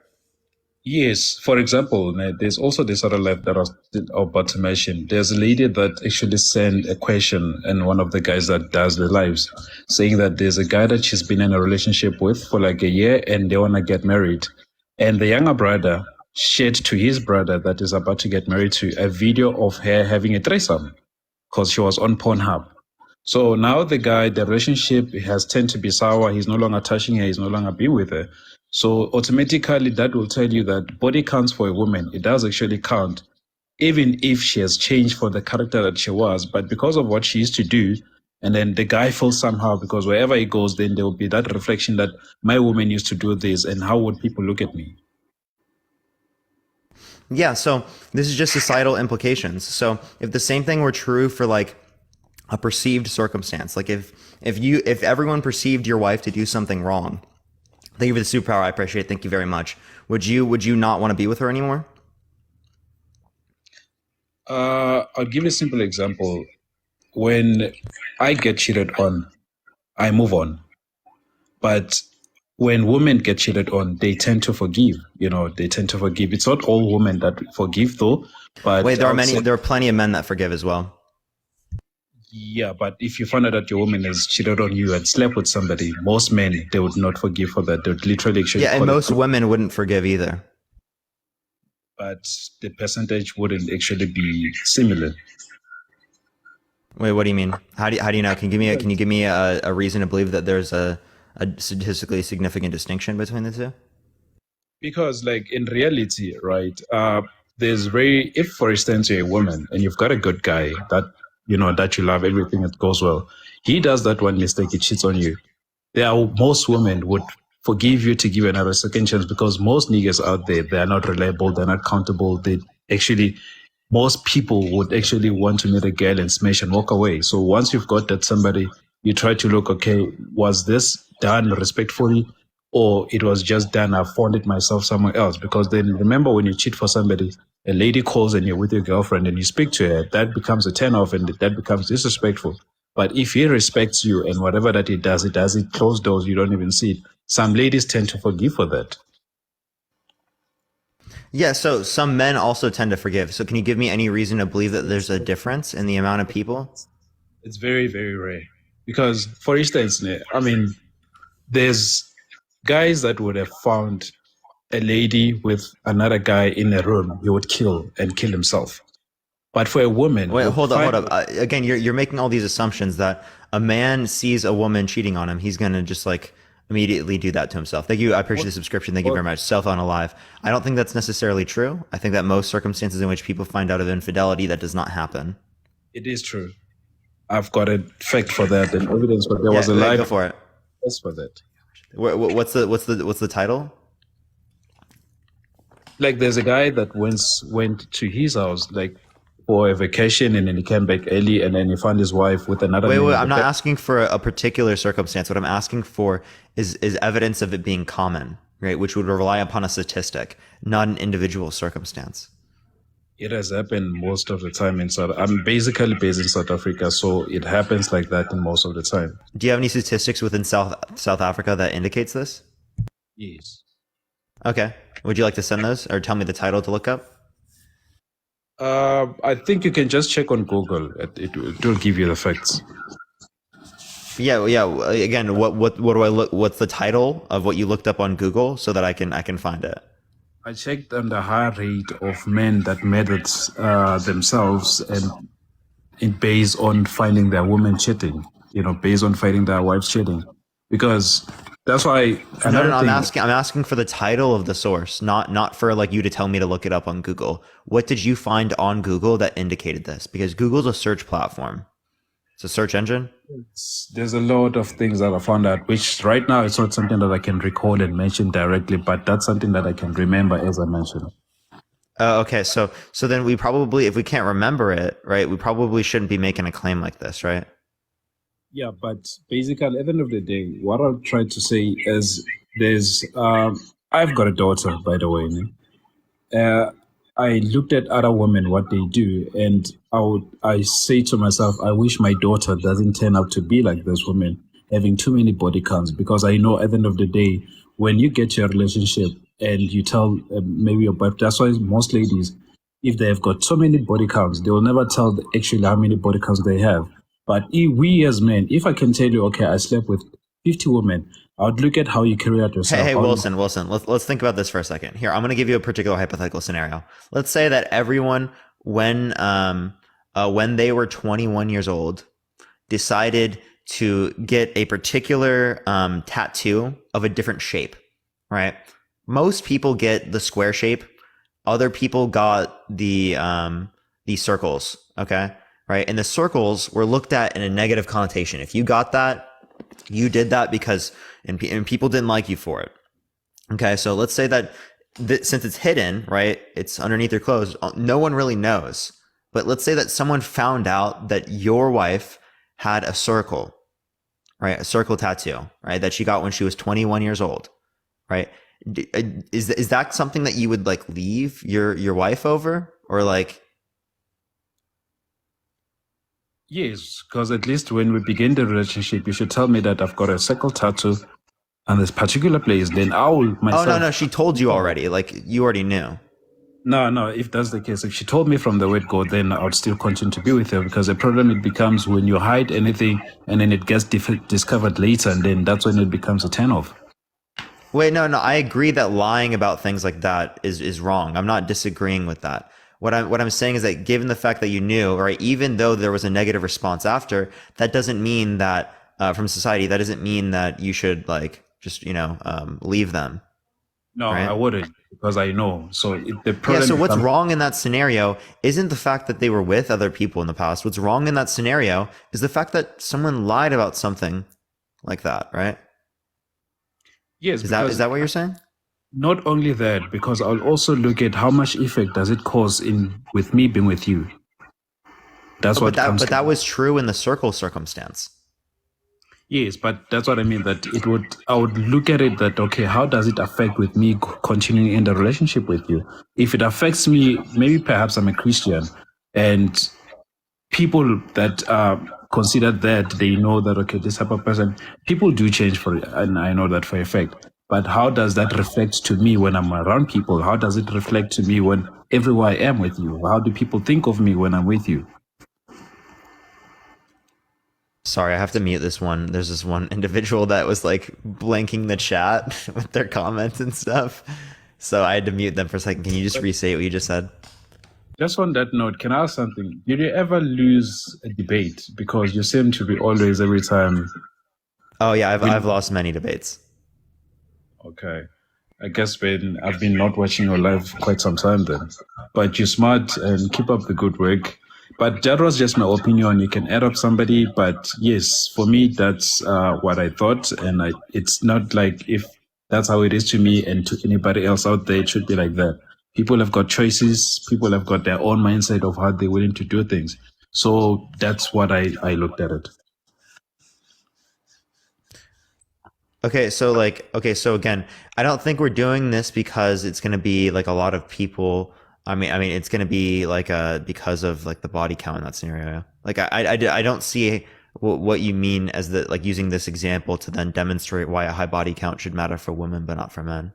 Yes. For example, there's also this other live that I was about to mention. There's a lady that actually sent a question and one of the guys that does the lives saying that there's a guy that she's been in a relationship with for like a year and they want to get married. And the younger brother shared to his brother that is about to get married to a video of her having a threesome because she was on Pornhub. So now the guy, the relationship has tended to be sour. He's no longer touching her. He's no longer being with her. So automatically that will tell you that body counts for a woman. It does actually count, even if she has changed for the character that she was. But because of what she used to do, and then the guy feels somehow because wherever he goes, then there will be that reflection that my woman used to do this and how would people look at me? Yeah, so this is just societal implications. So if the same thing were true for like a perceived circumstance, like if everyone perceived your wife to do something wrong, thank you for the superpower. I appreciate it. Thank you very much. Would you not want to be with her anymore? I'll give you a simple example. When I get cheated on, I move on. But when women get cheated on, they tend to forgive. They tend to forgive. It's not all women that forgive, though. But Wait, there are plenty of men that forgive as well. Yeah, but if you find out that your woman has cheated on you and slept with somebody, most men, they would not forgive for that. They would literally actually Yeah, and most women wouldn't forgive either. But the percentage wouldn't actually be similar. Wait, what do you mean? How do you know? Can you give me a reason to believe that there's a statistically significant distinction between the two? Because like in reality, right, if for instance you're a woman and you've got a good guy that that you love, everything that goes well, he does that one mistake, he cheats on you. Most women would forgive you to give you another second chance, because most niggas out there, they are not reliable, they're not countable. Most people would actually want to meet a girl and smash and walk away. So once you've got that somebody, you try to look, okay, was this done respectfully, or it was just done, I found it myself somewhere else? Because then remember, when you cheat for somebody, a lady calls and you're with your girlfriend and you speak to her, that becomes a turn off and that becomes disrespectful. But if he respects you and whatever that he does it closed doors, you don't even see it. Some ladies tend to forgive for that. Yeah, so some men also tend to forgive. So can you give me any reason to believe that there's a difference in the amount of people? It's very, very rare. Because, for instance, I mean, there's guys that would have found a lady with another guy in a room, he would kill himself. But for a woman... Wait, hold up. Again, you're making all these assumptions that a man sees a woman cheating on him, he's going to just like immediately do that to himself. Thank you. I appreciate the subscription. Thank you very much. Cell phone alive. I don't think that's necessarily true. I think that most circumstances in which people find out of infidelity, that does not happen. It is true. I've got a fact for that and evidence, but there was a lie. Go for it. Yes, for that. What's the title? Like, there's a guy that went to his house, like, for a vacation, and then he came back early, and then he found his wife with another man. Wait, I'm not asking for a particular circumstance. What I'm asking for is evidence of it being common, right? Which would rely upon a statistic, not an individual circumstance. It has happened most of the time I'm basically based in South Africa, so it happens like that in most of the time. Do you have any statistics within South Africa that indicates this? Yes. Okay. Would you like to send those or tell me the title to look up? I think you can just check on Google. It will give you the facts. Yeah. Again, what do I look? What's the title of what you looked up on Google so that I can find it? I checked on the high rate of men that murdered themselves and based on finding their women cheating. Based on finding their wives cheating, because that's why. No. I'm asking for the title of the source, not for like you to tell me to look it up on Google. What did you find on Google that indicated this? Because Google's a search platform. It's a search engine. There's a lot of things that I found out, which right now it's not something that I can recall and mention directly, but that's something that I can remember as I mentioned. Okay, so then we probably, if we can't remember it, right, we probably shouldn't be making a claim like this, right? Yeah, but basically, at the end of the day, what I'll try to say is I've got a daughter, by the way. I looked at other women, what they do, and I say to myself, I wish my daughter doesn't turn out to be like this woman, having too many body counts, because I know at the end of the day, when you get your relationship and you tell maybe your wife, that's why most ladies, if they have got so many body counts, they will never tell actually how many body counts they have. But we as men, if I can tell you, okay, I slept with 50 women, I would look at how you carry out yourself. Hey, Wilson, let's think about this for a second. Here, I'm going to give you a particular hypothetical scenario. Let's say that everyone, when they were 21 years old, decided to get a particular tattoo of a different shape, right? Most people get the square shape. Other people got the circles, okay? Right? And the circles were looked at in a negative connotation. If you got that, you did that because, and people didn't like you for it. Okay. So let's say that since it's hidden, right? It's underneath your clothes. No one really knows. But let's say that someone found out that your wife had a circle, right? A circle tattoo, right? That she got when she was 21 years old, right? Is that something that you would like leave your wife over, or like? Yes, because at least when we begin the relationship, you should tell me that I've got a circle tattoo on this particular place. Then I will myself. Oh no, she told you already. Like you already knew. No. If that's the case, if she told me from the word go, then I would still continue to be with her, because the problem it becomes when you hide anything and then it gets discovered later, and then that's when it becomes a turn-off. Wait, no, I agree that lying about things like that is wrong. I'm not disagreeing with that. What I'm saying is that given the fact that you knew, right, even though there was a negative response after, that doesn't mean that from society, that doesn't mean that you should like just leave them. No, right? I wouldn't, because I know. So the problem. Yeah. So what's wrong in that scenario isn't the fact that they were with other people in the past. What's wrong in that scenario is the fact that someone lied about something like that, right? Yes. Is that what you're saying? Not only that, because I'll also look at how much effect does it cause with me being with you. That's what comes. But that was true in the circle circumstance. Yes, but that's what I mean. That I would look at it that, okay, how does it affect with me continuing in the relationship with you? If it affects me, maybe perhaps I'm a Christian, and people that consider that, they know that, okay, this type of person, people do change for it, and I know that for a fact. But how does that reflect to me when I'm around people? How does it reflect to me when everywhere I am with you? How do people think of me when I'm with you? Sorry, I have to mute this one. There's this one individual that was like blanking the chat with their comments and stuff. So I had to mute them for a second. Can you just restate what you just said? Just on that note, can I ask something? Did you ever lose a debate? Because you seem to be always, every time. Oh yeah, I've lost many debates. Okay. I guess I've been not watching your live for quite some time then. But you're smart and keep up the good work. But that was just my opinion. You can add up somebody, but yes, for me, that's what I thought. And it's not like if that's how it is to me and to anybody else out there, it should be like that. People have got choices. People have got their own mindset of how they're willing to do things. So that's what I looked at it. Okay, so again, I don't think we're doing this because it's going to be like a lot of people. I mean, it's going to be like because of like the body count in that scenario. Like I don't see what you mean as the like using this example to then demonstrate why a high body count should matter for women but not for men.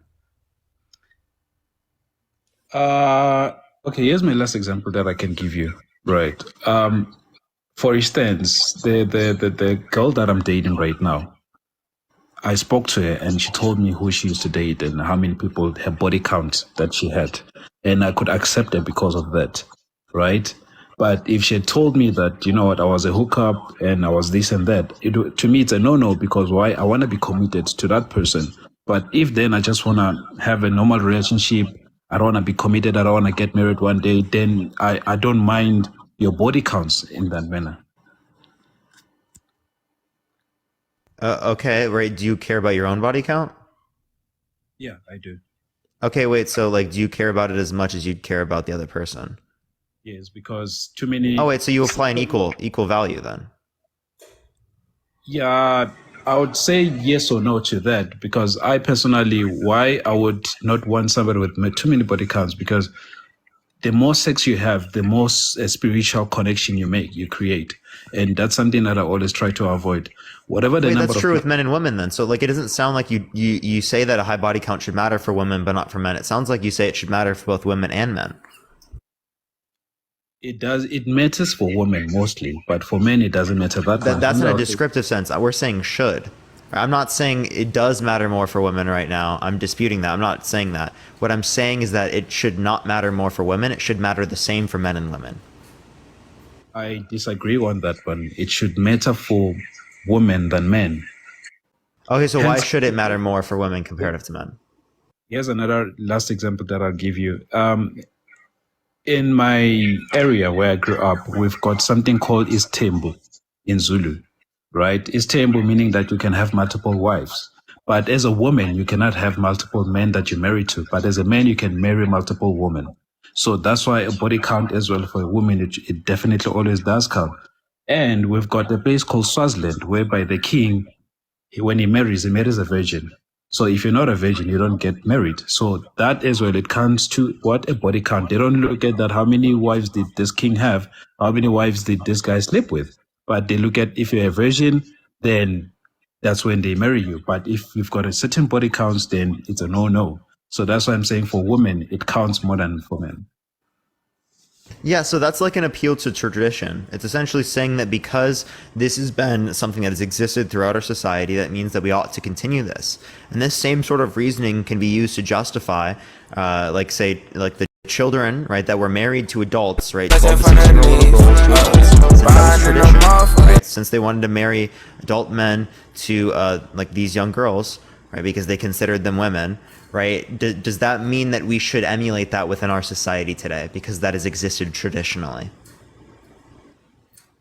Okay, here's my last example that I can give you. Right. For instance, the girl that I'm dating right now, I spoke to her and she told me who she used to date and how many people, her body count that she had. And I could accept her because of that, right? But if she had told me that, you know what, I was a hookup and I was this and that, to me it's a no-no, because why? I want to be committed to that person. But if then I just want to have a normal relationship, I don't want to be committed, I don't want to get married one day, then I don't mind your body counts in that manner. Okay, right. Do you care about your own body count? Yeah, I do. Okay, wait. So, like, do you care about it as much as you'd care about the other person? Yes, because too many. Oh, wait. So you apply an equal value then? Yeah, I would say yes or no to that, because I personally, why I would not want somebody with too many body counts, because the more sex you have, the more spiritual connection you create. And that's something that I always try to avoid. Whatever the number that's true with men and women then. So like it doesn't sound like you say that a high body count should matter for women but not for men. It sounds like you say it should matter for both women and men. It does. It matters for women mostly, but for men it doesn't matter that much. That's in a descriptive sense. We're saying should. I'm not saying it does matter more for women right now. I'm disputing that. I'm not saying that. What I'm saying is that it should not matter more for women. It should matter the same for men and women. I disagree on that one. It should matter for women than men. Okay, so why should it matter more for women comparative to men? Here's another last example that I'll give you. In my area where I grew up, we've got something called Istembu in Zulu, right? Istembu meaning that you can have multiple wives. But as a woman, you cannot have multiple men that you marry to. But as a man, you can marry multiple women. So that's why a body count as well for a woman, it definitely always does count. And we've got a place called Swaziland, whereby the king, when he marries a virgin. So if you're not a virgin, you don't get married. So that as well, it counts to what a body count. They don't look at that, how many wives did this king have? How many wives did this guy sleep with? But they look at if you're a virgin, then that's when they marry you. But if you've got a certain body counts, then it's a no-no. So that's why I'm saying for women, it counts more than for men. Yeah, so that's like an appeal to tradition. It's essentially saying that because this has been something that has existed throughout our society, that means that we ought to continue this. And this same sort of reasoning can be used to justify, like the children, right, that were married to adults, right, 12 to 16-year-old girls to adults, since that was tradition, right, since they wanted to marry adult men to like these young girls, right, because they considered them women. Right? Does that mean that we should emulate that within our society today because that has existed traditionally?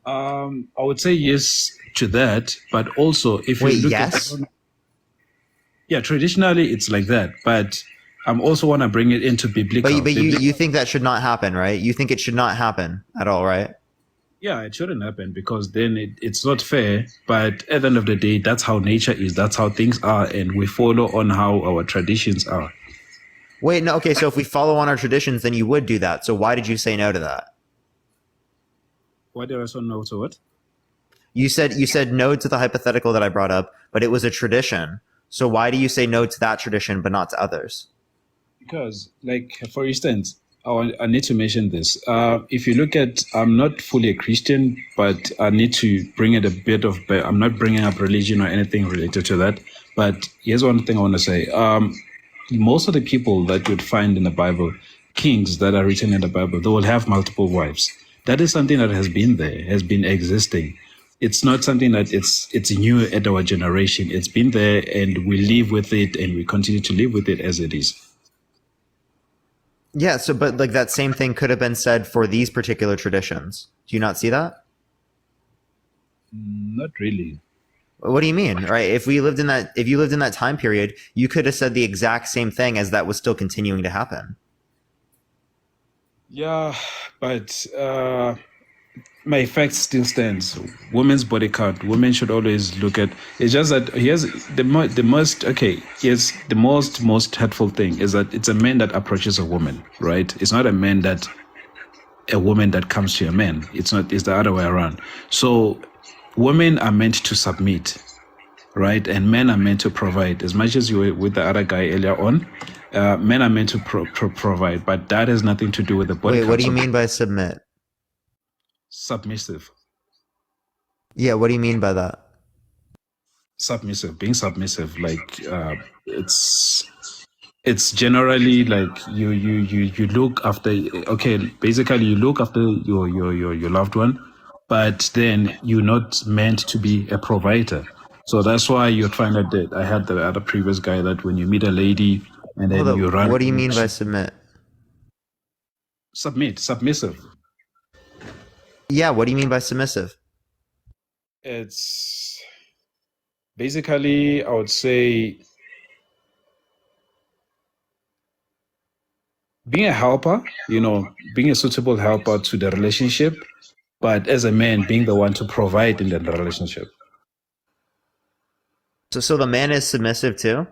I would say yes to that, but also if you look yes? at, yeah, traditionally it's like that, but I'm also want to bring it into biblical. But you think that should not happen, right? You think it should not happen at all, right? Yeah, it shouldn't happen because then it's not fair. But at the end of the day, that's how nature is. That's how things are. And we follow on how our traditions are. Wait, no. Okay, so if we follow on our traditions, then you would do that. So why did you say no to that? Why did I say no to what? You said no to the hypothetical that I brought up, but it was a tradition. So why do you say no to that tradition but not to others? Because, like, for instance, I need to mention this. If you look at, I'm not fully a Christian, but I need to bring it a bit of, I'm not bringing up religion or anything related to that. But here's one thing I want to say. Most of the people that you'd find in the Bible, kings that are written in the Bible, they will have multiple wives. That is something that has been there, has been existing. It's not something that it's new at our generation. It's been there and we live with it and we continue to live with it as it is. Yeah, so but like that same thing could have been said for these particular traditions. Do you not see that? Not really. What do you mean? Right? If you lived in that time period, you could have said the exact same thing as that was still continuing to happen. Yeah, but my fact still stands. Women's body count. Women should always look at. It's just that here's the most hurtful thing is that it's a man that approaches a woman, right? It's not a woman that comes to a man. It's the other way around. So women are meant to submit, right? And men are meant to provide. As much as you were with the other guy earlier on, men are meant to provide, but that has nothing to do with the body. Wait, what do you mean by submit? Submissive. Yeah, what do you mean by that? Submissive, being submissive, like it's generally like you look after. Okay, basically you look after your loved one, but then you're not meant to be a provider. So that's why you find that I had the other previous guy that when you meet a lady and then you run. What do you mean by submit? Submissive. Yeah, what do you mean by submissive? It's basically, I would say, being a helper, being a suitable helper to the relationship, but as a man, being the one to provide in the relationship. So the man is submissive too?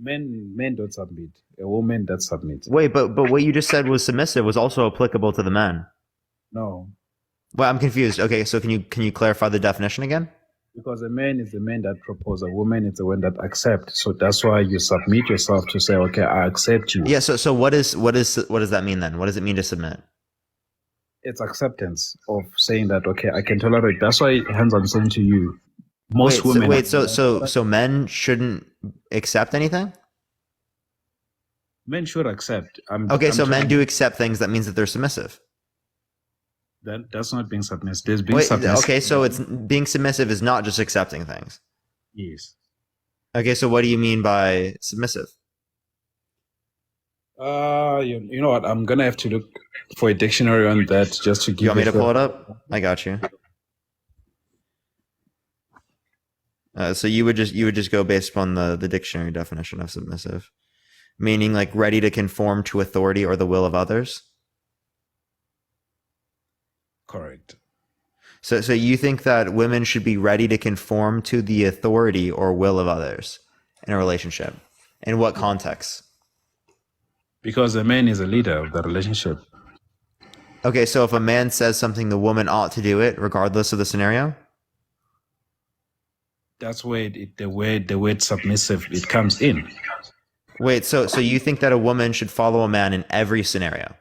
Men don't submit. A woman that submits. Wait, but what you just said was submissive was also applicable to the men. No. Well, I'm confused. Okay, so can you clarify the definition again? Because a man is the man that proposes. A woman is the one that accepts. So that's why you submit yourself to say, okay, I accept you. Yeah. So what does that mean then? What does it mean to submit? It's acceptance of saying that, okay, I can tolerate. That's why, hence, I'm saying to you, most women. So men shouldn't accept anything? Men should accept. So men do accept things. That means that they're submissive. That's not being submissive. There's being submissive. Okay, so it's being submissive is not just accepting things. Yes. Okay, so what do you mean by submissive? You know what? I'm gonna have to look for a dictionary on that just to give. You want me to pull it up? I got you. So you would just go based upon the dictionary definition of submissive, meaning like ready to conform to authority or the will of others. Correct. So you think that women should be ready to conform to the authority or will of others in a relationship? In what context? Because the man is a leader of the relationship. Okay, so if a man says something, the woman ought to do it regardless of the scenario? That's where the word submissive it comes in. Wait, so you think that a woman should follow a man in every scenario?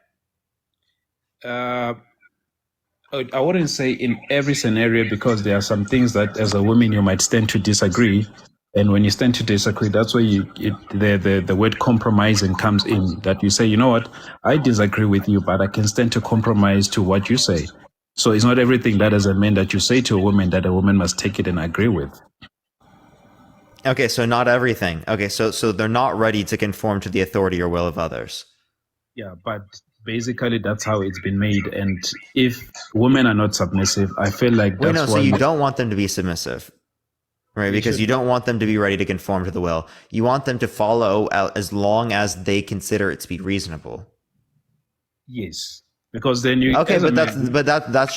I wouldn't say in every scenario, because there are some things that as a woman you might stand to disagree, and when you stand to disagree, that's where the word compromising comes in. That you say, you know what, I disagree with you, but I can stand to compromise to what you say. So it's not everything that as a man that you say to a woman that a woman must take it and agree with. Okay, so not everything. Okay, so they're not ready to conform to the authority or will of others. Yeah, but basically that's how it's been made. And if women are not submissive, I feel like Wait, that's no, why so you don't want them to be submissive, right? Because you don't want them to be ready to conform to the will. You want them to follow out as long as they consider it to be reasonable. Yes, because then you Okay, as a but man- that's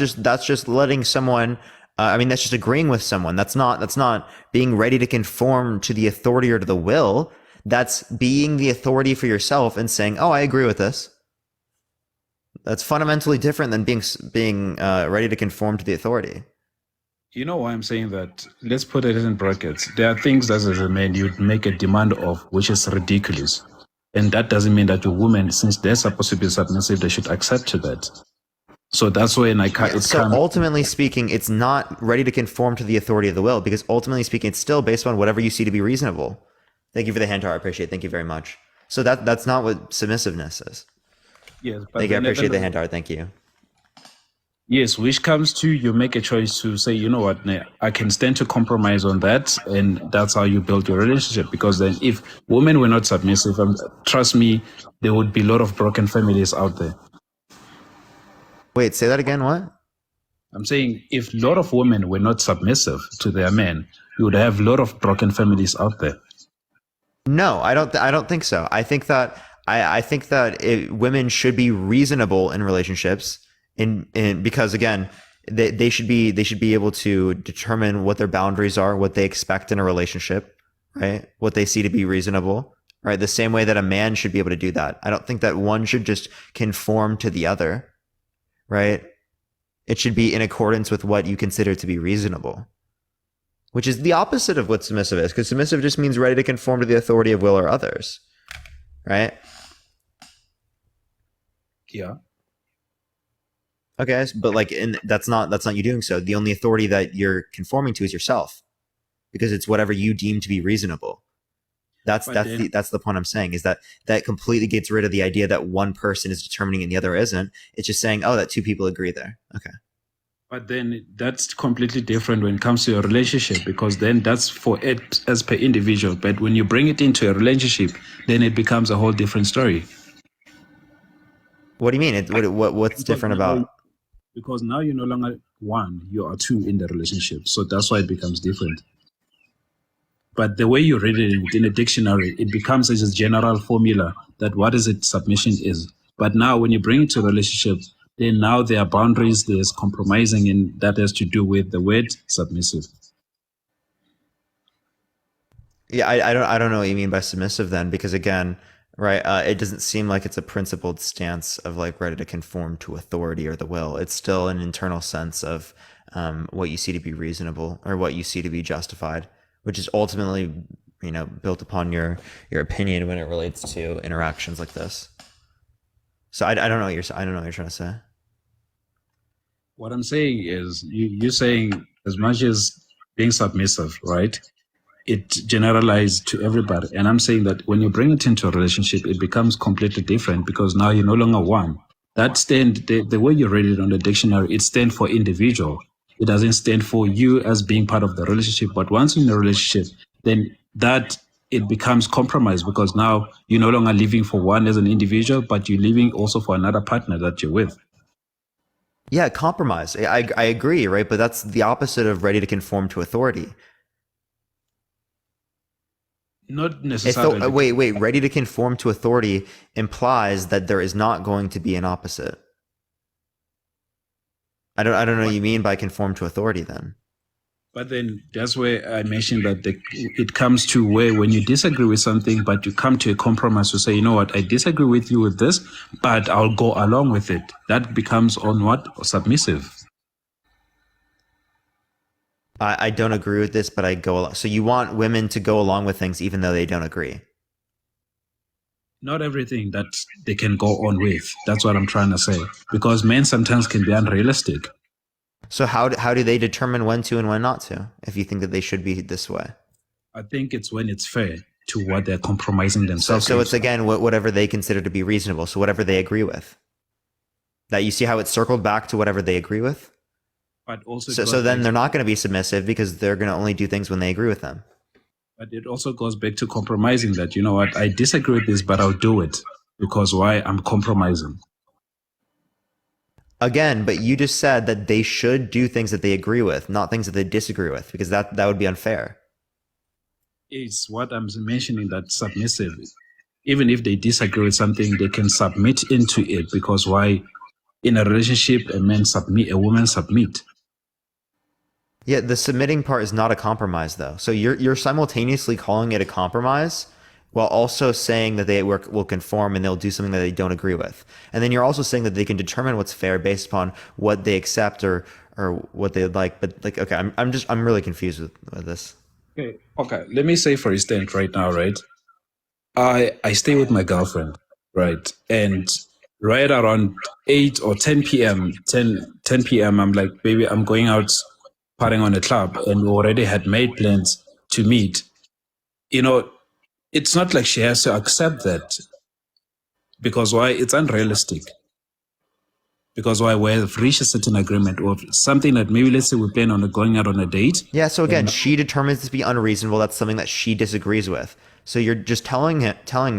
just letting someone. I mean, that's just agreeing with someone. That's not being ready to conform to the authority or to the will. That's being the authority for yourself and saying, "Oh, I agree with this." That's fundamentally different than being ready to conform to the authority. You know why I'm saying that? Let's put it in brackets. There are things that as a man you'd make a demand of, which is ridiculous. And that doesn't mean that a woman, since they're supposed to be submissive, they should accept to that. So that's when So ultimately speaking, it's not ready to conform to the authority of the will, because ultimately speaking, it's still based on whatever you see to be reasonable. Thank you for the hand tower. I appreciate it. Thank you very much. So that's not what submissiveness is. Yes, but Thank you. I then at the appreciate end the of- hand tower. Thank you. Yes, which comes to you make a choice to say, you know what, I can stand to compromise on that, and that's how you build your relationship. Because then, if women were not submissive, trust me, there would be a lot of broken families out there. Wait, say that again. What? I'm saying, if a lot of women were not submissive to their men, you would have a lot of broken families out there. No, I don't think so. I think that women should be reasonable in relationships, because again, they should be able to determine what their boundaries are, what they expect in a relationship, right? What they see to be reasonable, right? The same way that a man should be able to do that. I don't think that one should just conform to the other, right? It should be in accordance with what you consider to be reasonable, which is the opposite of what submissive is, because submissive just means ready to conform to the authority of will or others, right? Yeah. Okay, but like, that's not you doing so. The only authority that you're conforming to is yourself, because it's whatever you deem to be reasonable. That's the point I'm saying, is that completely gets rid of the idea that one person is determining and the other isn't. It's just saying, oh, that two people agree there. Okay. But then that's completely different when it comes to a relationship, because then that's for it as per individual. But when you bring it into a relationship, then it becomes a whole different story. What do you mean? What's different about? Because now you're no longer one, you are two in the relationship. So that's why it becomes different. But the way you read it in a dictionary, it becomes as a general formula that what is it submission is. But now when you bring it to a relationship, then now there are boundaries, there's compromising, and that has to do with the word submissive. Yeah, I don't know what you mean by submissive then, because again, right, it doesn't seem like it's a principled stance of like ready to conform to authority or the will. It's still an internal sense of what you see to be reasonable or what you see to be justified, which is ultimately, built upon your opinion when it relates to interactions like this. So I don't know what you're trying to say. What I'm saying is you're saying as much as being submissive, right? It generalized to everybody. And I'm saying that when you bring it into a relationship, it becomes completely different, because now you're no longer one. That the way you read it on the dictionary, it stands for individual. It doesn't stand for you as being part of the relationship. But once you're in a relationship, then that it becomes compromise, because now you're no longer living for one as an individual, but you're living also for another partner that you're with. Yeah, compromise. I agree, right? But that's the opposite of ready to conform to authority. Not If necessarily. wait, ready to conform to authority implies that there is not going to be an opposite. I don't know what you mean by conform to authority then. But then that's where I mentioned that it comes to where when you disagree with something, but you come to a compromise to say, you know what, I disagree with you with this, but I'll go along with it. That becomes on what? Submissive. I don't agree with this, but I go along. So you want women to go along with things even though they don't agree. Not everything that they can go on with. That's what I'm trying to say. Because men sometimes can be unrealistic. So how do they determine when to and when not to? If you think that they should be this way, I think it's when it's fair to what they're compromising themselves. so it's again whatever they consider to be reasonable. So whatever they agree with. That you see how it's circled back to whatever they agree with. But also, So then they're not going to be submissive because they're going to only do things when they agree with them. But it also goes back to compromising. That, you know what, I disagree with this, but I'll do it because why? I'm compromising. Again, but you just said that they should do things that they agree with, not things that they disagree with, because that would be unfair. It's what I'm mentioning, that submissive. Even if they disagree with something, they can submit into it because why? In a relationship, a man submit, a woman submit. Yeah, the submitting part is not a compromise, though. So you're simultaneously calling it a compromise while also saying that they will conform and they'll do something that they don't agree with. And then you're also saying that they can determine what's fair based upon what they accept or what they like. But like, okay, I'm really confused with this. Okay. Let me say, for instance, right now, right? I stay with my girlfriend, right? And right around 8 or 10 p.m., 10 p.m., I'm like, baby, I'm going out partying on a club, and we already had made plans to meet. You know, it's not like she has to accept that because why? It's unrealistic. Because why? We have reached a certain agreement or something that maybe, let's say, we plan on going out on a date. Yeah, so again, she determines this to be unreasonable. That's something that she disagrees with. So you're just telling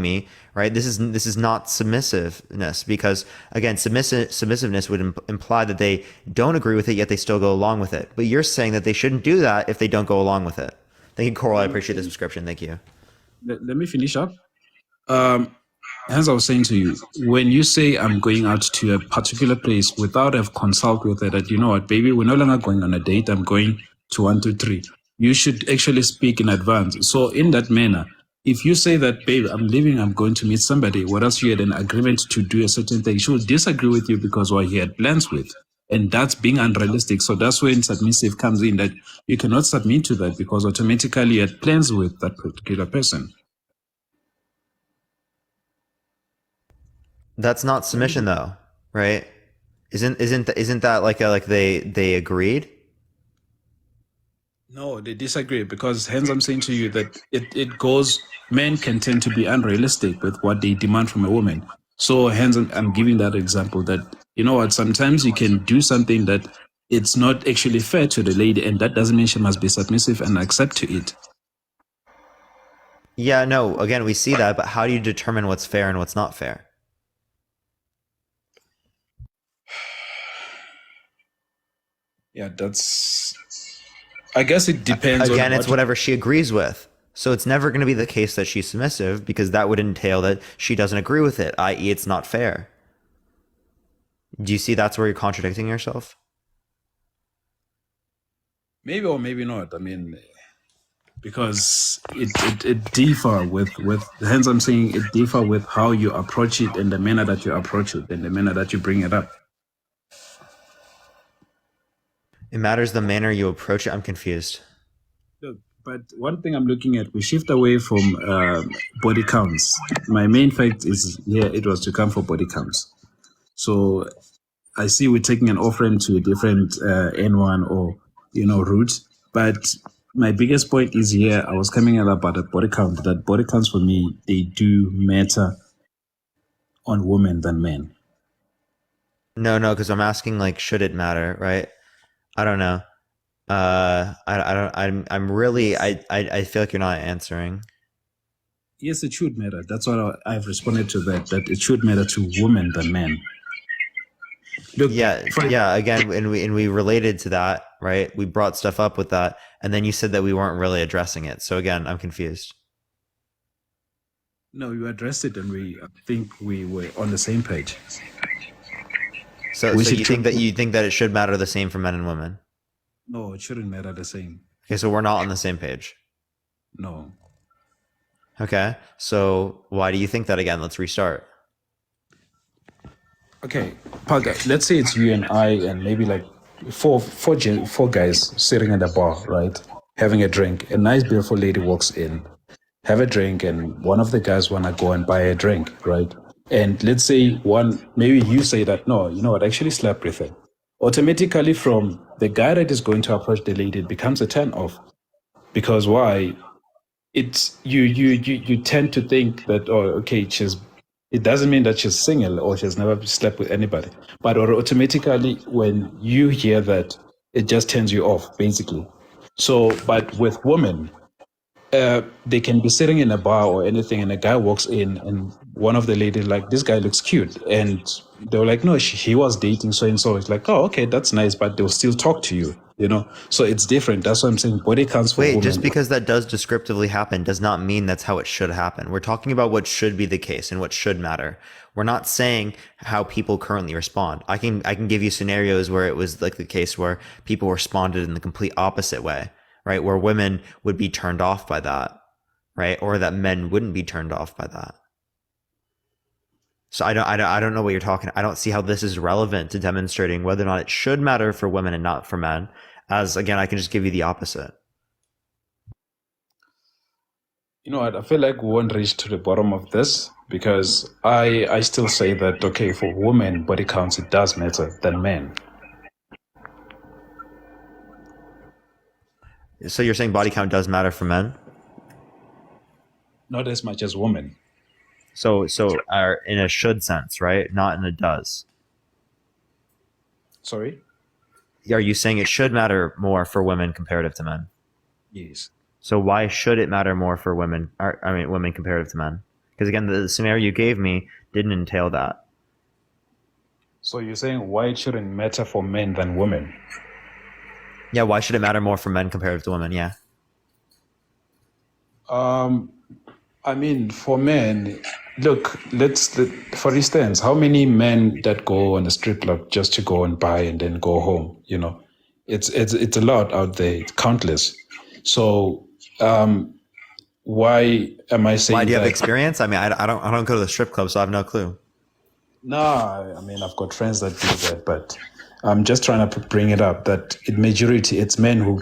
me, right? This is not submissiveness because again, submissiveness would imply that they don't agree with it yet they still go along with it. But you're saying that they shouldn't do that if they don't go along with it. Thank you, Coral. I appreciate the subscription. Thank you. Let me finish up. As I was saying to you, when you say I'm going out to a particular place without a consult with it, that you know what, baby, we're no longer going on a date. I'm going to 1, 2, 3. You should actually speak in advance. So in that manner, if you say that, babe, I'm leaving, I'm going to meet somebody, whereas you had an agreement to do a certain thing, she will disagree with you because what he had plans with. And that's being unrealistic. So that's when submissive comes in, that you cannot submit to that because automatically you had plans with that particular person. That's not submission though, right? Isn't that like they agreed? No, they disagree because hence I'm saying to you that it goes, men can tend to be unrealistic with what they demand from a woman. So hence I'm giving that example that, you know what, sometimes you can do something that it's not actually fair to the lady, and that doesn't mean she must be submissive and accept to it. Yeah, no, again, we see that, but how do you determine what's fair and what's not fair? Yeah, that's, I guess it depends. Again, on it's whatever she agrees with. So it's never going to be the case that she's submissive because that would entail that she doesn't agree with it, i.e. it's not fair. Do you see that's where you're contradicting yourself? Maybe or maybe not. I mean, because it differ with hence I'm saying it differ with how you approach it and the manner that you approach it and the manner that you bring it up. It matters the manner you approach it. I'm confused. Look, but one thing I'm looking at, we shift away from body counts. My main fact is it was to come for body counts. So I see we're taking an offering to a different N1 or route, but my biggest point is here. I was coming at about the body count. That body counts for me, they do matter on women than men. No, because I'm asking like, should it matter, right? I don't know. I'm really, I feel like you're not answering. Yes, it should matter. That's what I've responded to that it should matter to women than men. Look, Again, and we related to that, right? We brought stuff up with that, and then you said that we weren't really addressing it. So again, I'm confused. No, you addressed it, and I think we were on the same page. So We so should you think that try- it should matter the same for men and women? No, it shouldn't matter the same. Okay, so we're not on the same page. No. Okay, so why do you think that again? Let's restart. Okay, Parker, let's say it's you and I and maybe like four guys sitting at a bar, right? Having a drink. A nice, beautiful lady walks in, have a drink, and one of the guys want to go and buy a drink, right? And let's say maybe you say that, no, you know what, I actually slept with her. Automatically from the guy that is going to approach the lady, it becomes a turn off. Because why? It's you tend to think that, oh, okay, it doesn't mean that she's single or she's never slept with anybody, but automatically when you hear that, it just turns you off basically. So but with women, they can be sitting in a bar or anything, and a guy walks in, and one of the ladies like, this guy looks cute, and they were like, no, he was dating so and so. It's like, oh, okay, that's nice, but they'll still talk to you, you know. So it's different. That's what I'm saying. Body counts for Wait, women. just because that does descriptively happen does not mean that's how it should happen. We're talking about what should be the case and what should matter. We're not saying how people currently respond. I can give you scenarios where it was like the case where people responded in the complete opposite way, right? Where women would be turned off by that, right? Or that men wouldn't be turned off by that. So I don't know what you're talking. I don't see how this is relevant to demonstrating whether or not it should matter for women and not for men. As again, I can just give you the opposite. You know what? I feel like we won't reach to the bottom of this because I still say that, okay, for women, body counts, it does matter than men. So you're saying body count does matter for men? Not as much as women. So in a should sense, right? Not in a does. Sorry? Are you saying it should matter more for women comparative to men? Yes. So why should it matter more for women? Women comparative to men? Because again, the scenario you gave me didn't entail that. So you're saying why it shouldn't matter for men than women? Yeah, why should it matter more for men comparative to women? Yeah. I mean, for men, look, for instance, how many men that go on a strip club just to go and buy and then go home? You know, it's a lot out there. It's countless. So, why am I saying? Why do you have that? experience? I mean, I don't go to the strip club, so I have no clue. No, I mean, I've got friends that do that, but I'm just trying to bring it up that in majority, it's men who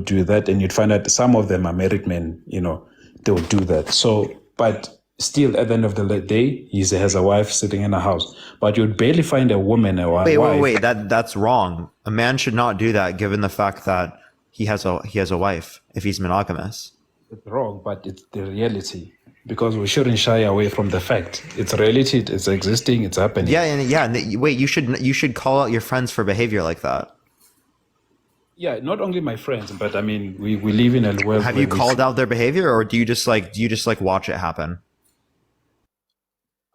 do that, and you'd find out some of them are married men. You know, they will do that. So, but still, at the end of the day, he has a wife sitting in a house. But you'd barely find a woman or a wife. Wait. That's wrong. A man should not do that, given the fact that he has a wife if he's monogamous. It's wrong, but it's the reality. Because we shouldn't shy away from the fact. It's reality. It's existing. It's happening. Wait, you should call out your friends for behavior like that. Yeah, not only my friends, but I mean, we live in a world. Have you called out their behavior, or do you just watch it happen?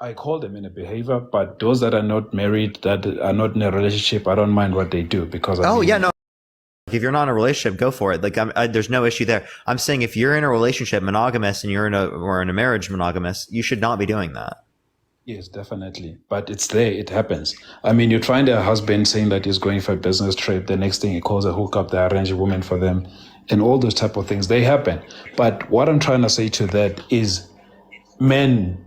I call them in a behavior, but those that are not married, that are not in a relationship, I don't mind what they do because. If you're not in a relationship, go for it. Like, there's no issue there. I'm saying if you're in a relationship monogamous and you're in a marriage monogamous, you should not be doing that. Yes, definitely. But it's there. It happens. I mean, you'd find a husband saying that he's going for a business trip. The next thing he calls a hookup, they arrange a woman for them, and all those type of things. They happen. But what I'm trying to say to that is, men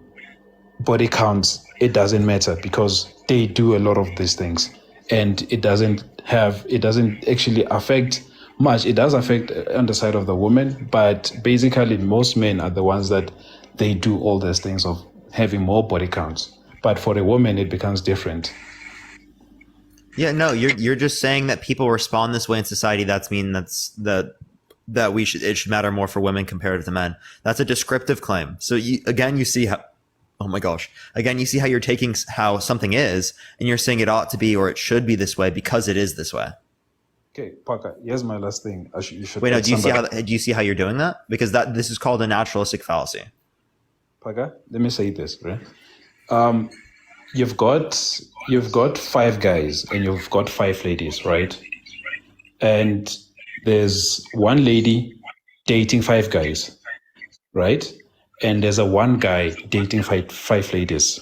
body counts, it doesn't matter because they do a lot of these things, and it doesn't actually affect much. It does affect on the side of the woman, but basically most men are the ones that they do all these things of having more body counts. But for a woman, it becomes different. Yeah, no, you're just saying that people respond this way in society. It should matter more for women comparative to men. That's a descriptive claim. So you see how. Oh my gosh. Again, you see how you're taking how something is and you're saying it ought to be or it should be this way because it is this way. Okay, Parker, here's my last thing. You should Wait, no, do you see how you're doing that? Because this is called a naturalistic fallacy. Parker, let me say this, right? You've got 5 guys and you've got 5 ladies, right? And there's one lady dating 5 guys, right? and there's a one guy dating five ladies,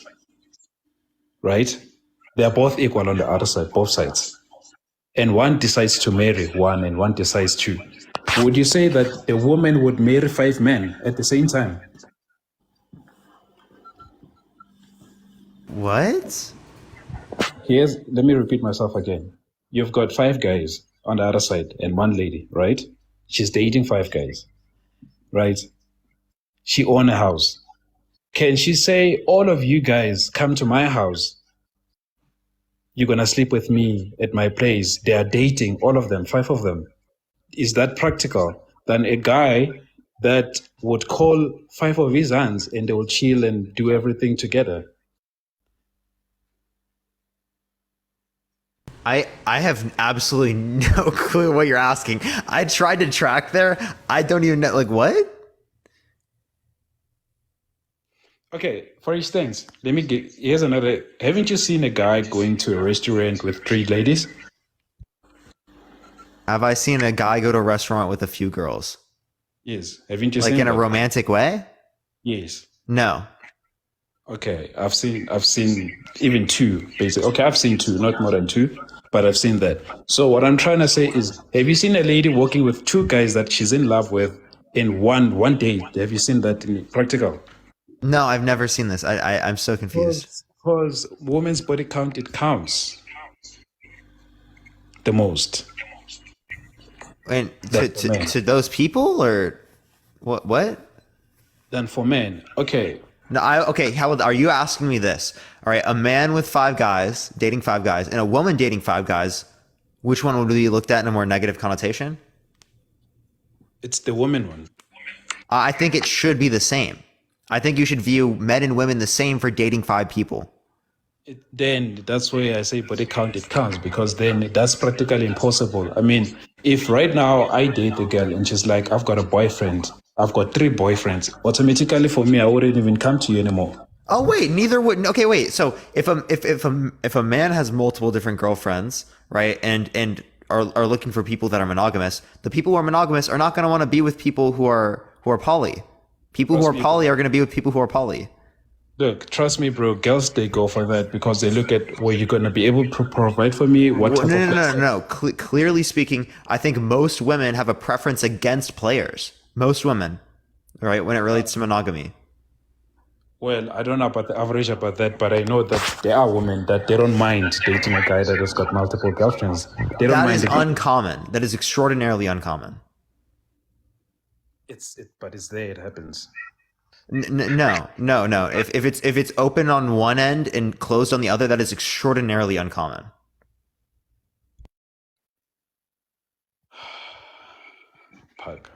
right? They're both equal on the other side, both sides. And one decides to marry one and one decides to. Would you say that a woman would marry 5 men at the same time? What? Let me repeat myself again. You've got 5 guys on the other side and one lady, right? She's dating 5 guys, right? She owns a house. Can she say, all of you guys come to my house? You're going to sleep with me at my place. They are dating, all of them, 5 of them. Is that practical? Than a guy that would call 5 of his aunts and they will chill and do everything together. I have absolutely no clue what you're asking. I tried to track there. I don't even know. Like, what? Okay, for instance, here's another. Haven't you seen a guy going to a restaurant with 3 ladies? Have I seen a guy go to a restaurant with a few girls? Yes. Haven't you Like seen in a that? romantic way? Yes. No. Okay, I've seen even 2 basically. Okay, I've seen 2, not more than 2, but I've seen that. So what I'm trying to say is, have you seen a lady walking with 2 guys that she's in love with in one date? Have you seen that in practical? No, I've never seen this. I'm so confused. Because women's body count, it counts the most. And That's for men. to those people or what? Than for men. Okay. No, okay. How are you asking me this? All right, a man with 5 guys dating 5 guys, and a woman dating 5 guys. Which one would be looked at in a more negative connotation? It's the woman one. I think it should be the same. I think you should view men and women the same for dating 5 people. Then that's where I say body count, it counts, because then that's practically impossible. I mean, if right now I date a girl and she's like, I've got a boyfriend, I've got 3 boyfriends, automatically for me, I wouldn't even come to you anymore. Oh wait, neither would. Okay, wait. So if a man has multiple different girlfriends, right, and are looking for people that are monogamous, the people who are monogamous are not going to want to be with people who are poly. People who are poly are going to be with people who are poly. Look, trust me, bro. Girls, they go for that because they look at where you're going to be able to provide for me. What type of No. Clearly speaking, I think most women have a preference against players. Most women, right, when it relates to monogamy. Well, I don't know about the average about that, but I know that there are women that they don't mind dating a guy that has got multiple girlfriends. They don't That mind. is uncommon. That is extraordinarily uncommon. But it's there. It happens. No. If it's open on one end and closed on the other, that is extraordinarily uncommon. Pug.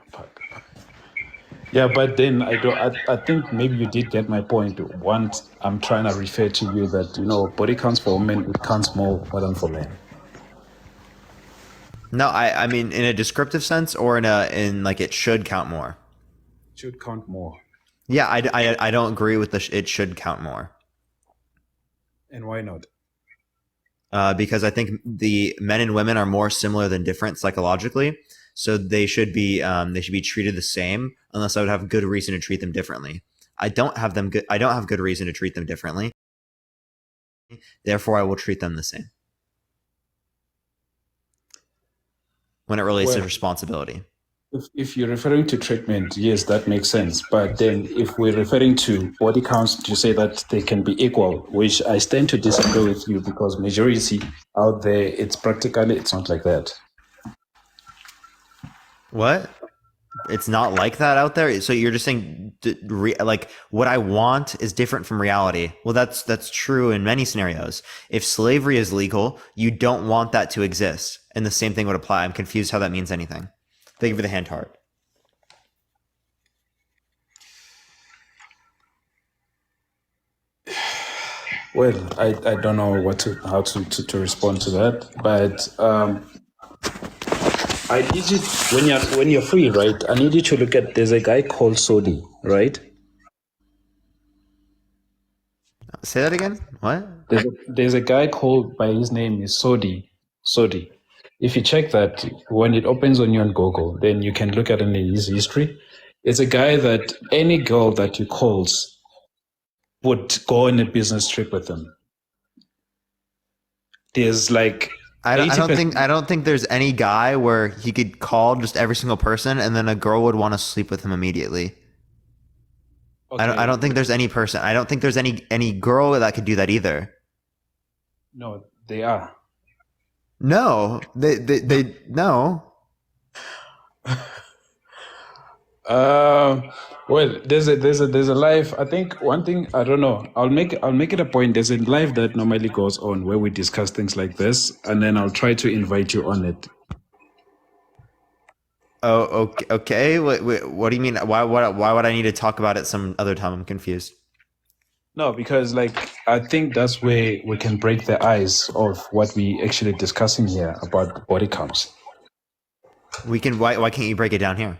Yeah, but then I think maybe you did get my point. Once I'm trying to refer to you that body counts for women, it counts more than for men. No, I mean in a descriptive sense, or in like it should count more. Should count more. Yeah, I don't agree with it should count more. And why not? Because I think the men and women are more similar than different psychologically, so they should be treated the same, unless I would have good reason to treat them differently. I don't have good reason to treat them differently. Therefore, I will treat them the same when it relates to responsibility. If you're referring to treatment, yes, that makes sense. But then if we're referring to body counts, you say that they can be equal, which I stand to disagree with you, because majority out there, it's not like that. What? It's not like that out there? So you're just saying like what I want is different from reality. Well, that's true in many scenarios. If slavery is legal, you don't want that to exist. And the same thing would apply. I'm confused how that means anything. Thank you for the hand heart. Well, I don't know how to respond to that, but I need you when you're free, right? I need you to look at. There's a guy called Sodi, right? Say that again. What? There's a guy called by his name is Sodi. Sodi. If you check that, when it opens on you on Google, then you can look at his history. It's a guy that any girl that he calls would go on a business trip with him. There's like I 80%. don't think there's any guy where he could call just every single person and then a girl would want to sleep with him immediately. Okay, I don't think there's any person. I don't think there's any girl that could do that either. no, they are. No, they no. Well, there's a live. I think one thing, I don't know. I'll make it a point. There's a live that normally goes on where we discuss things like this, and then I'll try to invite you on it. Oh, okay. Okay. What do you mean? Why would I need to talk about it some other time? I'm confused. No, because like I think that's where we can break the ice of what we actually discussing here about body counts. We can. Why can't you break it down here?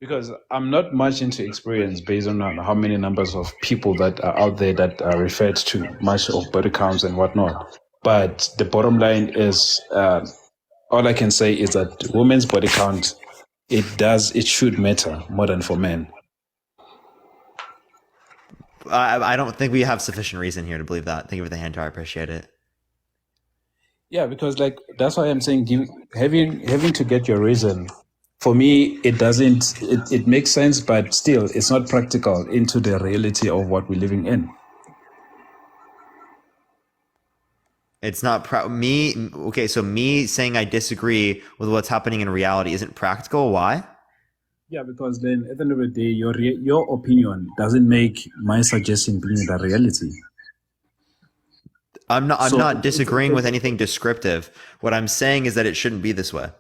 Because I'm not much into experience based on how many numbers of people that are out there that are referred to much of body counts and whatnot. But the bottom line is, all I can say is that women's body count, it should matter more than for men. I don't think we have sufficient reason here to believe that. Thank you for the hand, I appreciate it. Yeah, because like that's why I'm saying having to get your reason. For me, it doesn't. It makes sense, but still, it's not practical into the reality of what we're living in. It's not me. Okay, so me saying I disagree with what's happening in reality isn't practical. Why? Yeah, because then at the end of the day, your opinion doesn't make my suggestion being the reality. I'm not disagreeing with anything descriptive. What I'm saying is that it shouldn't be this way.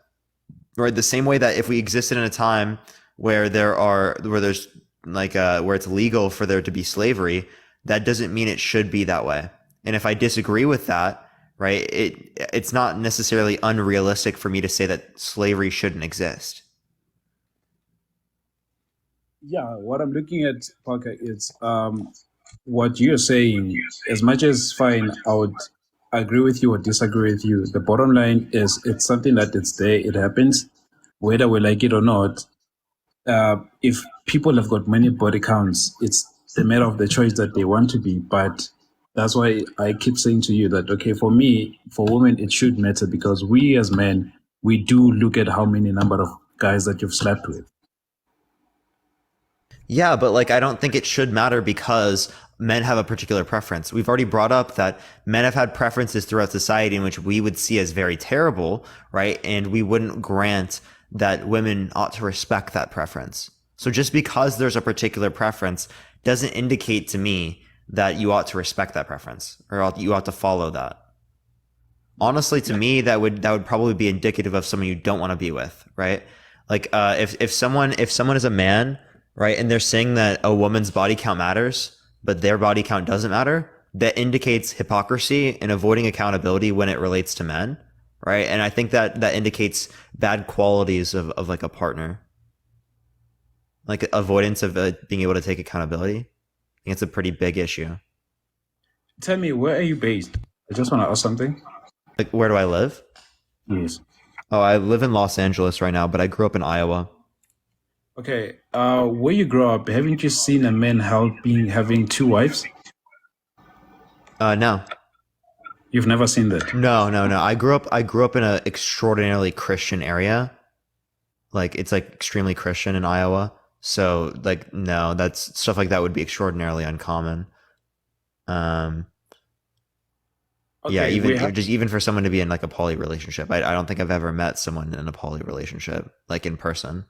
Right, the same way that if we existed in a time where there's like where it's legal for there to be slavery, that doesn't mean it should be that way. And if I disagree with that, right, it's not necessarily unrealistic for me to say that slavery shouldn't exist. Yeah, what I'm looking at, Parker, is what you're saying. As much as fine, I would agree with you or disagree with you. The bottom line is it's something that it's there, it happens, whether we like it or not. If people have got many body counts, it's a matter of the choice that they want to be. But that's why I keep saying to you that, okay, for me, for women, it should matter because we as men, we do look at how many number of guys that you've slept with. Yeah, but like I don't think it should matter because men have a particular preference. We've already brought up that men have had preferences throughout society in which we would see as very terrible, right? And we wouldn't grant that women ought to respect that preference. So just because there's a particular preference doesn't indicate to me that you ought to respect that preference or you ought to follow that. Honestly, to me, that would probably be indicative of someone you don't want to be with, right? Like if someone is a man, right, and they're saying that a woman's body count matters, but their body count doesn't matter, that indicates hypocrisy and avoiding accountability when it relates to men, right? And I think that indicates bad qualities of like a partner, like avoidance of being able to take accountability. I think it's a pretty big issue. Tell me, where are you based? I just want to ask something. Like, where do I live? Yes. Oh, I live in Los Angeles right now, but I grew up in Iowa. Okay, where you grow up, haven't you seen a man having two wives? No. You've never seen that? No. I grew up in an extraordinarily Christian area. Like it's like extremely Christian in Iowa. So like no, that's stuff like that would be extraordinarily uncommon. Okay, yeah, even for someone to be in like a poly relationship. I don't think I've ever met someone in a poly relationship, like in person.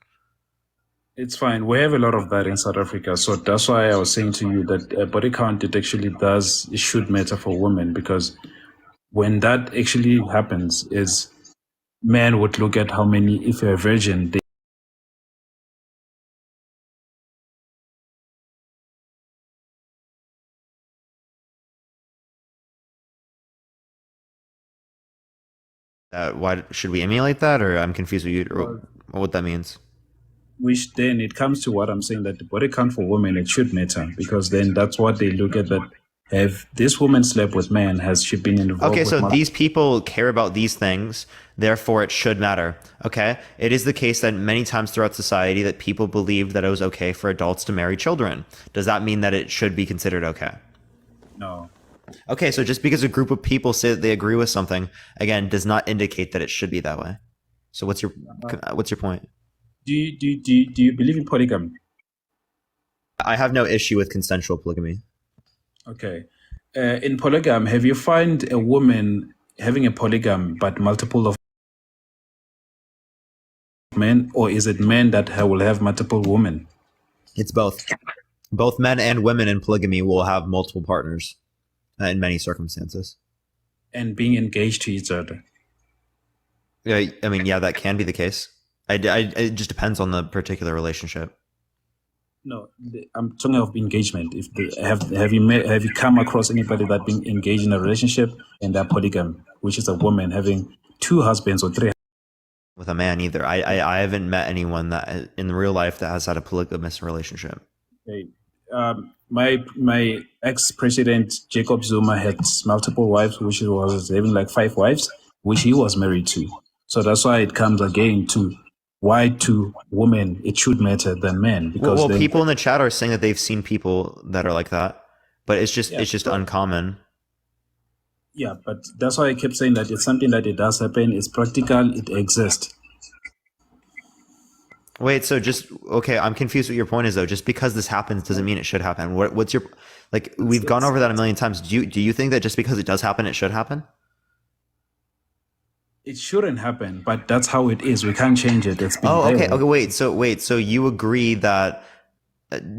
It's fine. We have a lot of that in South Africa. So that's why I was saying to you that body count, it should matter for women, because when that actually happens is men would look at how many, if you're a virgin, Why should we emulate that? Or I'm confused with you, or what that means. which then it comes to what I'm saying, that the body count for women, it should matter, because then that's what they look at, that Have this woman slept with men? Has she been involved Okay, with so these people care about these things, therefore it should matter. Okay? It is the case that many times throughout society that people believed that it was okay for adults to marry children. Does that mean that it should be considered okay? No. Okay, so just because a group of people say that they agree with something, again, does not indicate that it should be that way. So what's your point? Do you believe in polygamy? I have no issue with consensual polygamy. Okay. In polygamy, have you find a woman having a polygamy but multiple of men, or is it men that will have multiple women? It's both. Both men and women in polygamy will have multiple partners in many circumstances. And being engaged to each other? Yeah, I mean, yeah, that can be the case. It just depends on the particular relationship. No, I'm talking of engagement. If have you come across anybody that been engaged in a relationship and they're polygamy, which is a woman having 2 husbands or 3? With a man either. I haven't met anyone that in real life that has had a polygamous relationship. Okay. My ex-president Jacob Zuma had multiple wives, which he was having like 5 wives, which he was married to. So that's why it comes again to why to women it should matter than men, because well people in the chat are saying that they've seen people that are like that, but it's just uncommon. Yeah, but that's why I kept saying that it's something that it does happen. It's practical. It exists. Wait, so okay, I'm confused what your point is though. Just because this happens doesn't mean it should happen. What's your, like, we've gone over that a million times. Do you think that just because it does happen, it should happen? It shouldn't happen, but that's how it is. We can't change it. It's been okay. Wait, so you agree that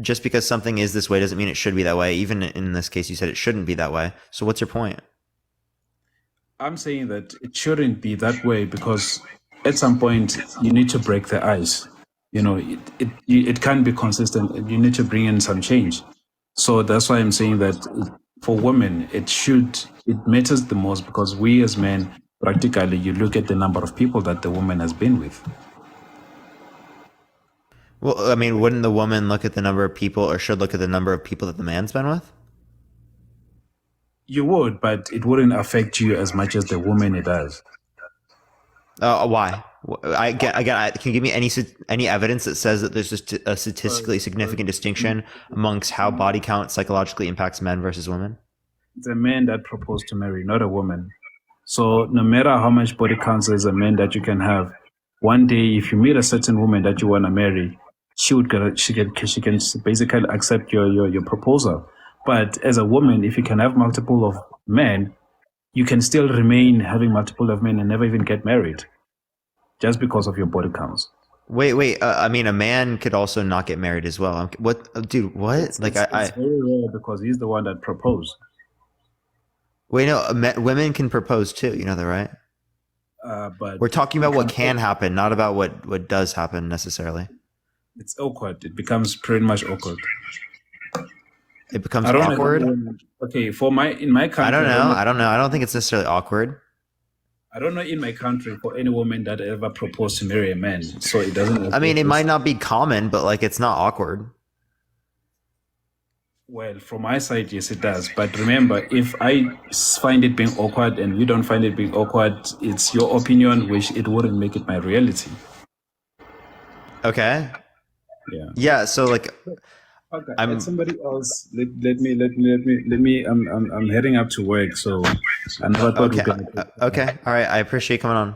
just because something is this way doesn't mean it should be that way. Even in this case, you said it shouldn't be that way. So what's your point? I'm saying that it shouldn't be that way because at some point you need to break the ice. You know, it can't be consistent. You need to bring in some change. So that's why I'm saying that for women, it matters the most because we as men, practically, you look at the number of people that the woman has been with. Well, I mean, wouldn't the woman look at the number of people, or should look at the number of people that the man's been with? You would, but it wouldn't affect you as much as the woman it does. Why? Can you give me any evidence that says that there's just a statistically significant distinction amongst how body count psychologically impacts men versus women? It's a man that proposed to marry, not a woman. So no matter how much body count as a man that you can have, one day if you meet a certain woman that you want to marry, she can basically accept your proposal. But as a woman, if you can have multiple of men, you can still remain having multiple of men and never even get married, just because of your body counts. Wait. I mean, a man could also not get married as well. What, dude? What? It's very rare because he's the one that proposed. Wait, no, women can propose too. You know that, right? But we're talking about what can happen, not about what does happen necessarily. It's awkward. It becomes pretty much awkward. It becomes awkward. Okay, in my country, I don't know. I don't think it's necessarily awkward. I don't know in my country for any woman that ever proposed to marry a man, so it doesn't. I mean, it might not be common, but like it's not awkward. Well, from my side, yes, it does. But remember, if I find it being awkward and you don't find it being awkward, it's your opinion, which it wouldn't make it my reality. Okay. Yeah. Yeah. So like, okay. Somebody else. Let me. I'm heading up to work, so I never thought. Okay. All right. I appreciate coming on.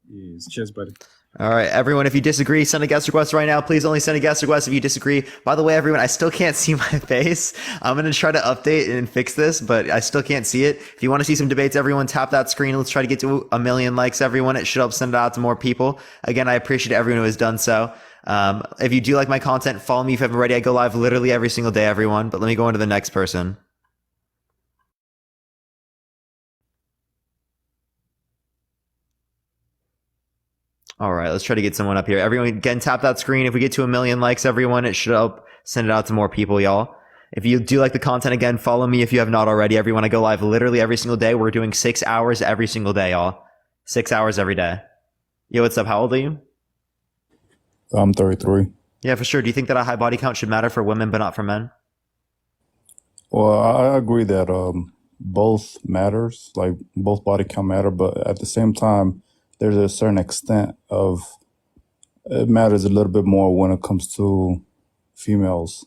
Yes. Cheers, buddy. All right, everyone, if you disagree, send a guest request right now. Please only send a guest request if you disagree. By the way, everyone, I still can't see my face. I'm going to try to update and fix this, but I still can't see it. If you want to see some debates, everyone, tap that screen. Let's try to get to 1 million likes, everyone. It should help send it out to more people. Again, I appreciate everyone who has done so. If you do like my content, follow me if you haven't already. I go live literally every single day, everyone. But let me go on to the next person. All right, let's try to get someone up here. Everyone, again, tap that screen. If we get to 1 million likes, everyone, it should help send it out to more people, y'all. If you do like the content, again, follow me if you have not already. Everyone, I go live literally every single day. We're doing 6 hours every single day, y'all. 6 hours every day. Yo, what's up? How old are you? I'm 33. Yeah, for sure. Do you think that a high body count should matter for women but not for men? Well, I agree that both matters, like both body count matter, but at the same time, there's a certain extent of it matters a little bit more when it comes to females,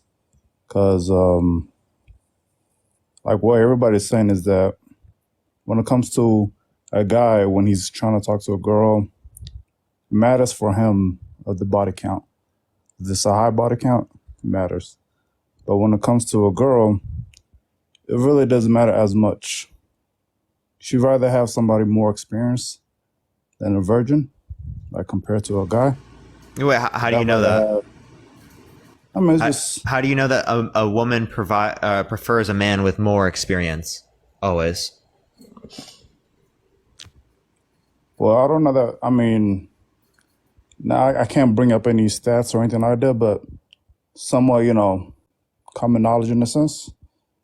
because like what everybody's saying is that when it comes to a guy when he's trying to talk to a girl, it matters for him of the body count. If it's a high body count, it matters. But when it comes to a girl, it really doesn't matter as much. She'd rather have somebody more experienced than a virgin, like compared to a guy. Wait, how do you know that? I mean, it's just How do you know that a woman prefers a man with more experience? Always. well, I don't know that. I mean, now I can't bring up any stats or anything like that, but somewhat, common knowledge in a sense,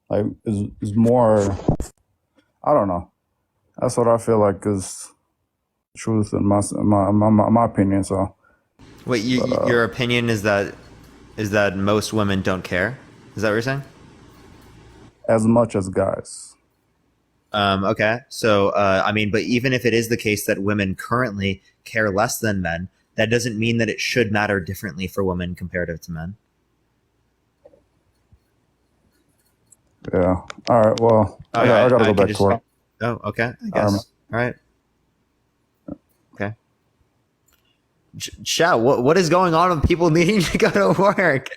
like is more. I don't know. That's what I feel like is truth in my opinion. So Wait, your opinion is that most women don't care? Is that what you're saying? as much as guys, Okay. So, I mean, but even if it is the case that women currently care less than men, that doesn't mean that it should matter differently for women comparative to men. yeah. All right. Well, I got to go back to work. Oh, okay. I All right, man. guess. All right. Okay. Chat, what is going on with people needing to go to work?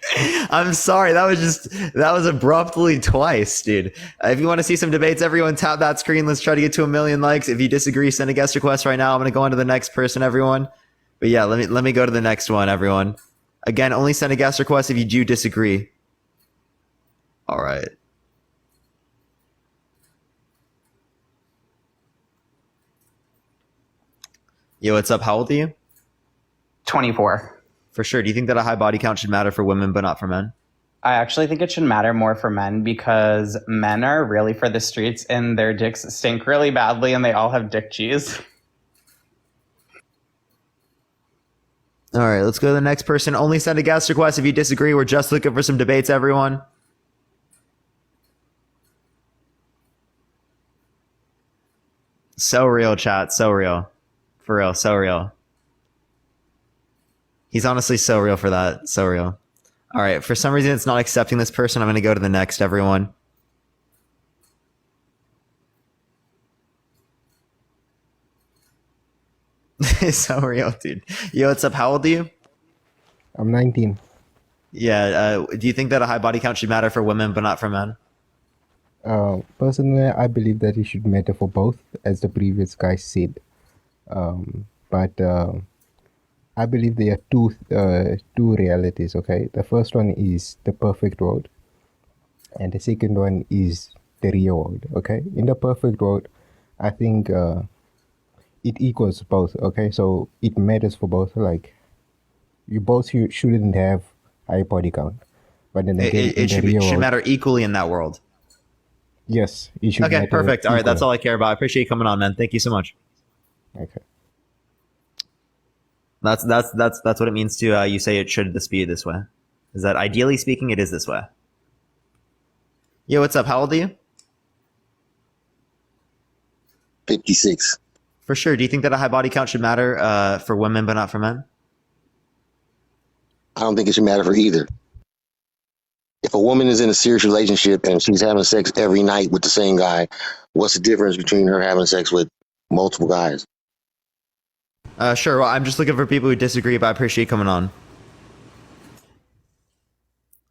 I'm sorry, that was abruptly twice, dude. If you want to see some debates, everyone tap that screen. Let's try to get to 1 million likes. If you disagree, send a guest request right now. I'm gonna go on to the next person, everyone. But yeah, let me go to the next one, everyone. Again, only send a guest request if you do disagree. All right. Yo, what's up? How old are you? 24. For sure. Do you think that a high body count should matter for women but not for men? I actually think it should matter more for men because men are really for the streets and their dicks stink really badly and they all have dick cheese. All right, let's go to the next person. Only send a guest request if you disagree. We're just looking for some debates, everyone. So real, chat. So real. For real. So real. He's honestly so real for that. So real. All right. For some reason, it's not accepting this person. I'm going to go to the next, everyone. So real, dude. Yo, what's up? How old are you? I'm 19. Yeah. Do you think that a high body count should matter for women but not for men? Personally, I believe that it should matter for both, as the previous guy said. But I believe there are two realities. Okay, the first one is the perfect world, and the second one is the real world. Okay, in the perfect world, I think it equals both. Okay, so it matters for both. Like you both shouldn't have high body count, but then again, It should world, matter equally in that world. yes, it should. Okay, matter perfect. All right, that's equal. all I care about. I appreciate you coming on, man. Thank you so much. Okay. That's what it means to you say it should this be this way. Is that ideally speaking, it is this way. Yo, what's up? How old are you? 56. For sure. Do you think that a high body count should matter for women but not for men? I don't think it should matter for either. If a woman is in a serious relationship and she's having sex every night with the same guy, what's the difference between her having sex with multiple guys? Sure. Well, I'm just looking for people who disagree, but I appreciate you coming on.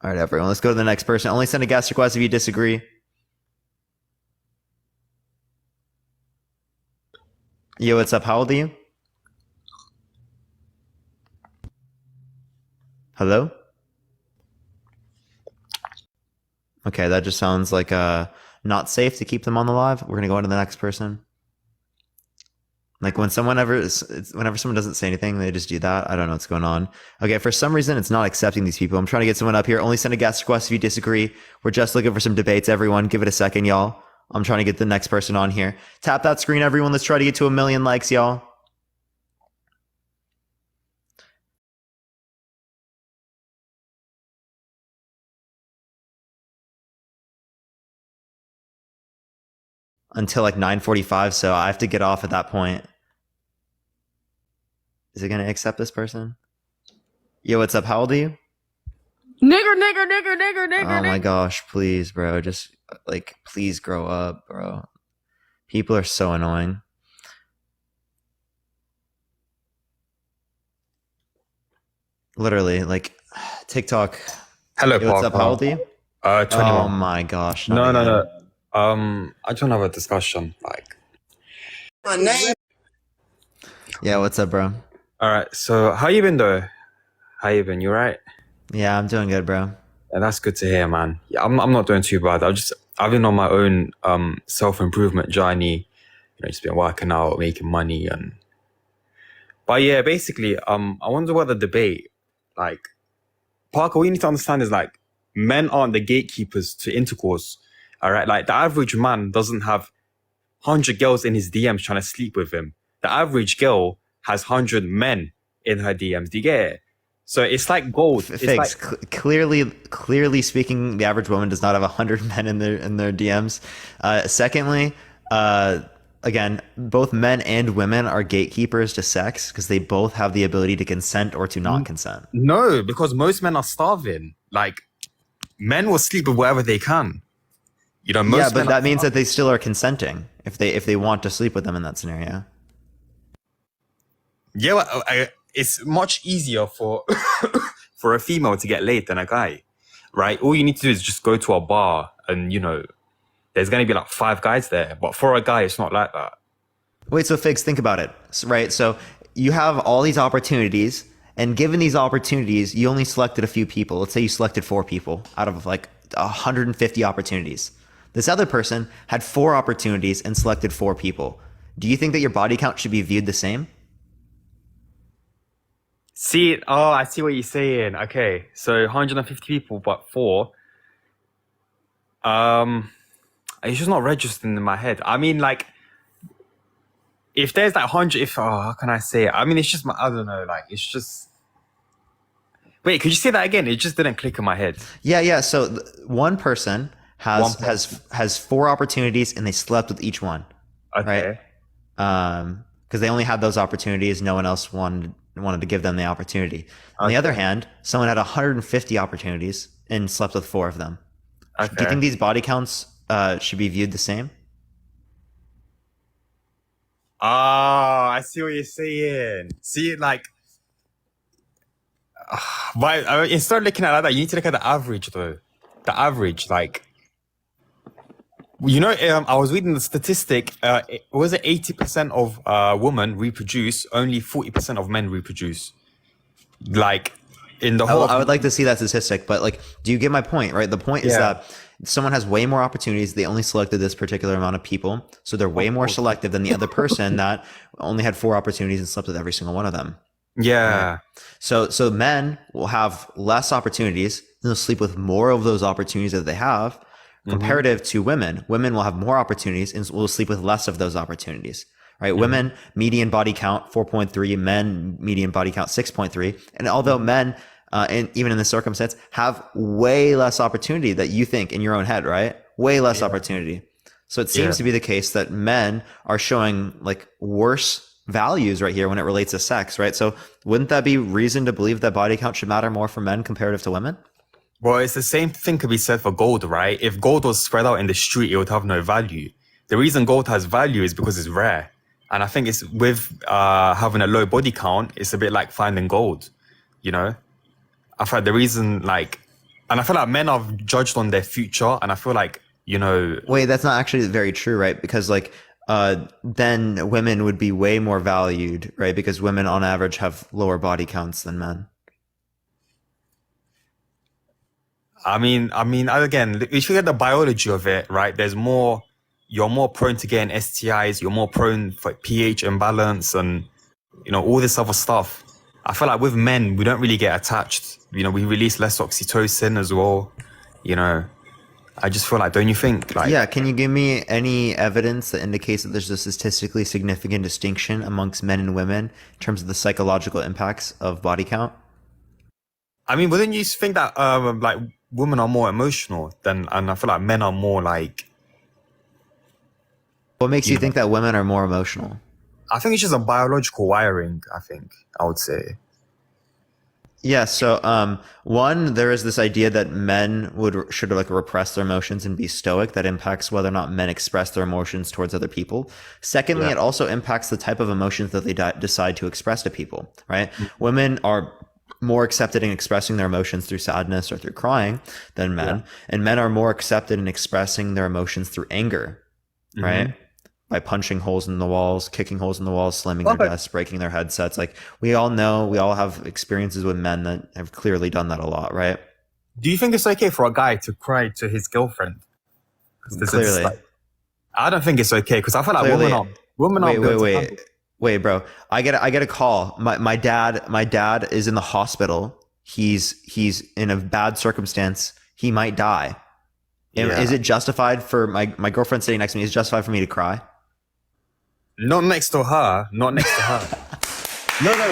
All right, everyone. Let's go to the next person. Only send a guest request if you disagree. Yo, what's up? How old are you? Hello? Okay, that just sounds like not safe to keep them on the live. We're gonna go on to the next person. Like whenever someone doesn't say anything, they just do that. I don't know what's going on. Okay, for some reason, it's not accepting these people. I'm trying to get someone up here. Only send a guest request if you disagree. We're just looking for some debates, everyone. Give it a second, y'all. I'm trying to get the next person on here. Tap that screen, everyone. Let's try to get to 1 million likes, y'all. until like 9:45, so I have to get off at that point. Is it gonna accept this person? Yo, what's up? How old are you? Nigger. Oh my gosh, please, bro. Just like, please grow up, bro. People are so annoying. Literally, like, TikTok. Hello, Yo, what's up? How Parker. old are you? 21. Oh my gosh. not No. again. I just want to have a discussion. Like, My name. Yeah, what's up, bro? all right. So, how you been, though? How you been? You right? Yeah, I'm doing good, bro. Yeah, that's good to hear, man. Yeah, I'm not doing too bad. I've been on my own self-improvement journey. Just been working out, making money, but yeah, basically, I wonder what the debate, like, Parker, what you need to understand is, like, men aren't the gatekeepers to intercourse. All right, like, the average man doesn't have 100 girls in his DMs trying to sleep with him. The average girl has 100 men in her DMs. Do you get it? So it's like gold. It's Figs, like, clearly speaking, the average woman does not have 100 men in their DMs. Secondly, again, both men and women are gatekeepers to sex because they both have the ability to consent or to not consent. no, because most men are starving. Like, men will sleep with whatever they can. Most Yeah, but men that means that they still are consenting if they want to sleep with them in that scenario. Yeah, well, it's much easier for for a female to get laid than a guy, right? All you need to do is just go to a bar and, there's going to be like 5 guys there. But for a guy, it's not like that. Wait, so Figs, think about it, right? So you have all these opportunities, and given these opportunities, you only selected a few people. Let's say you selected 4 people out of like 150 opportunities. This other person had 4 opportunities and selected 4 people. Do you think that your body count should be viewed the same? I see what you're saying. Okay, so 150 people, but 4. It's just not registering in my head. I mean, like, if there's like 100, how can I say it? I mean, it's just, I don't know, like, it's just... Wait, could you say that again? It just didn't click in my head. Yeah. So one person has 4 opportunities and they slept with each one. Okay. Right? Because they only had those opportunities. No one else wanted to give them the opportunity. On the other hand, someone had 150 opportunities and slept with 4 of them. Okay. Do you think these body counts should be viewed the same? I see what you're saying. See, like, but instead of looking at that, you need to look at the average, though. The average, like, I was reading the statistic. Was it 80% of women reproduce? Only 40% of men reproduce. Like, in the whole. I would like to see that statistic, but like, do you get my point? Right. The point is that someone has way more opportunities. They only selected this particular amount of people, so they're way more selective than the other person that only had 4 opportunities and slept with every single one of them. Yeah. Right? So men will have less opportunities. They'll sleep with more of those opportunities that they have, comparative to women. Women will have more opportunities and will sleep with less of those opportunities. Right? Women median body count 4.3, men median body count 6.3, and although men, and even in this circumstance, have way less opportunity that you think in your own head, right? Way less opportunity. So it seems to be the case that men are showing like worse values right here when it relates to sex, right? So wouldn't that be reason to believe that body count should matter more for men comparative to women? Well, it's the same thing could be said for gold, right? If gold was spread out in the street, it would have no value. The reason gold has value is because it's rare. And I think it's with having a low body count, it's a bit like finding gold, I feel like the reason, like, and I feel like men are judged on their future, and I feel like, Wait, that's not actually very true, right? Because like, then women would be way more valued, right? Because women on average have lower body counts than men. I mean, again, if you get the biology of it, right, you're more prone to getting STIs, you're more prone for pH imbalance and, all this other stuff. I feel like with men, we don't really get attached. We release less oxytocin as well. I just feel like, don't you think? Like, yeah, can you give me any evidence that indicates that there's a statistically significant distinction amongst men and women in terms of the psychological impacts of body count? I mean, wouldn't you think that like women are more emotional and I feel like men are more like What makes you think that women are more emotional? I think it's just a biological wiring, I would say. Yeah, so one, there is this idea that men should like repress their emotions and be stoic. That impacts whether or not men express their emotions towards other people. Secondly, it also impacts the type of emotions that they decide to express to people, right? Women are more accepted in expressing their emotions through sadness or through crying than men, and men are more accepted in expressing their emotions through anger, right? By punching holes in the walls, kicking holes in the walls, slamming their desks, breaking their headsets. Like we all know, we all have experiences with men that have clearly done that a lot, right? Do you think it's okay for a guy to cry to his girlfriend? Clearly. I don't think it's okay because I feel like women are. Wait, bro. I get a call. My dad is in the hospital. He's in a bad circumstance. He might die. Is it justified for my girlfriend sitting next to me? Is it justified for me to cry? Not next to her. No.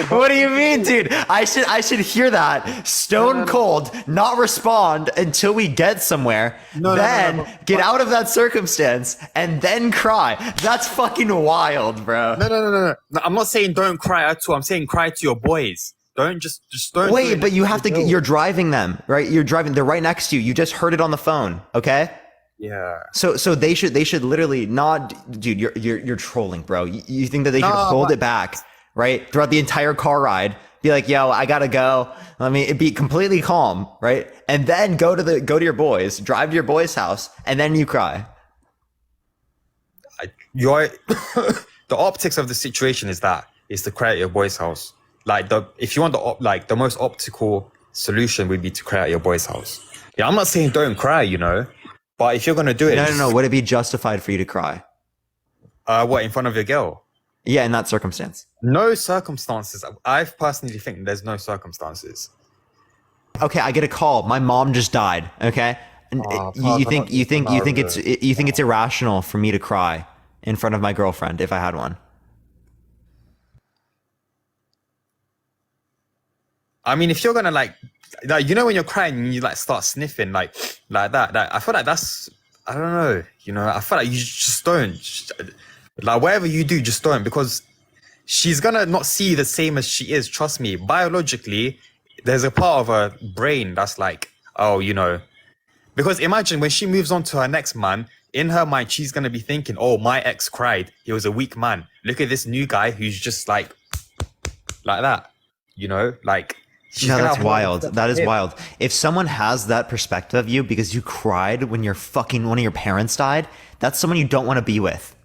What do you mean, dude? I should hear that stone cold, not respond until we get somewhere, get out of that circumstance, and then cry. That's fucking wild, bro. No. I'm not saying don't cry at all. I'm saying cry to your boys. Don't just don't. Wait, but you have to. You're driving them, right? You're driving. They're right next to you. You just heard it on the phone, okay? Yeah. So they should literally not, dude. You're trolling, bro. You think that they should hold it back, right? Throughout the entire car ride, be like, yo, I gotta go. Let me be completely calm, right? And then go to your boys, drive to your boys' house, and then you cry. The optics of the situation is to cry at your boys' house. Like if you want the most optical solution would be to cry at your boys' house. Yeah, I'm not saying don't cry, but if you're gonna do it, no. Would it be justified for you to cry? What, in front of your girl? Yeah, in that circumstance. No circumstances. I personally think there's no circumstances. Okay, I get a call. My mom just died. Okay, and you think it's irrational for me to cry in front of my girlfriend if I had one? I mean, if you're gonna like when you're crying and you start sniffing like that, I feel like that's, I don't know, I feel like you just don't, whatever you do, just don't, because she's gonna not see you the same as she is. Trust me, biologically, there's a part of her brain that's like, because imagine when she moves on to her next man, in her mind, she's gonna be thinking, oh, my ex cried. He was a weak man. Look at this new guy who's just like that, No, that's wild. That is wild. If someone has that perspective of you because you cried when one of your parents died, that's someone you don't want to be with.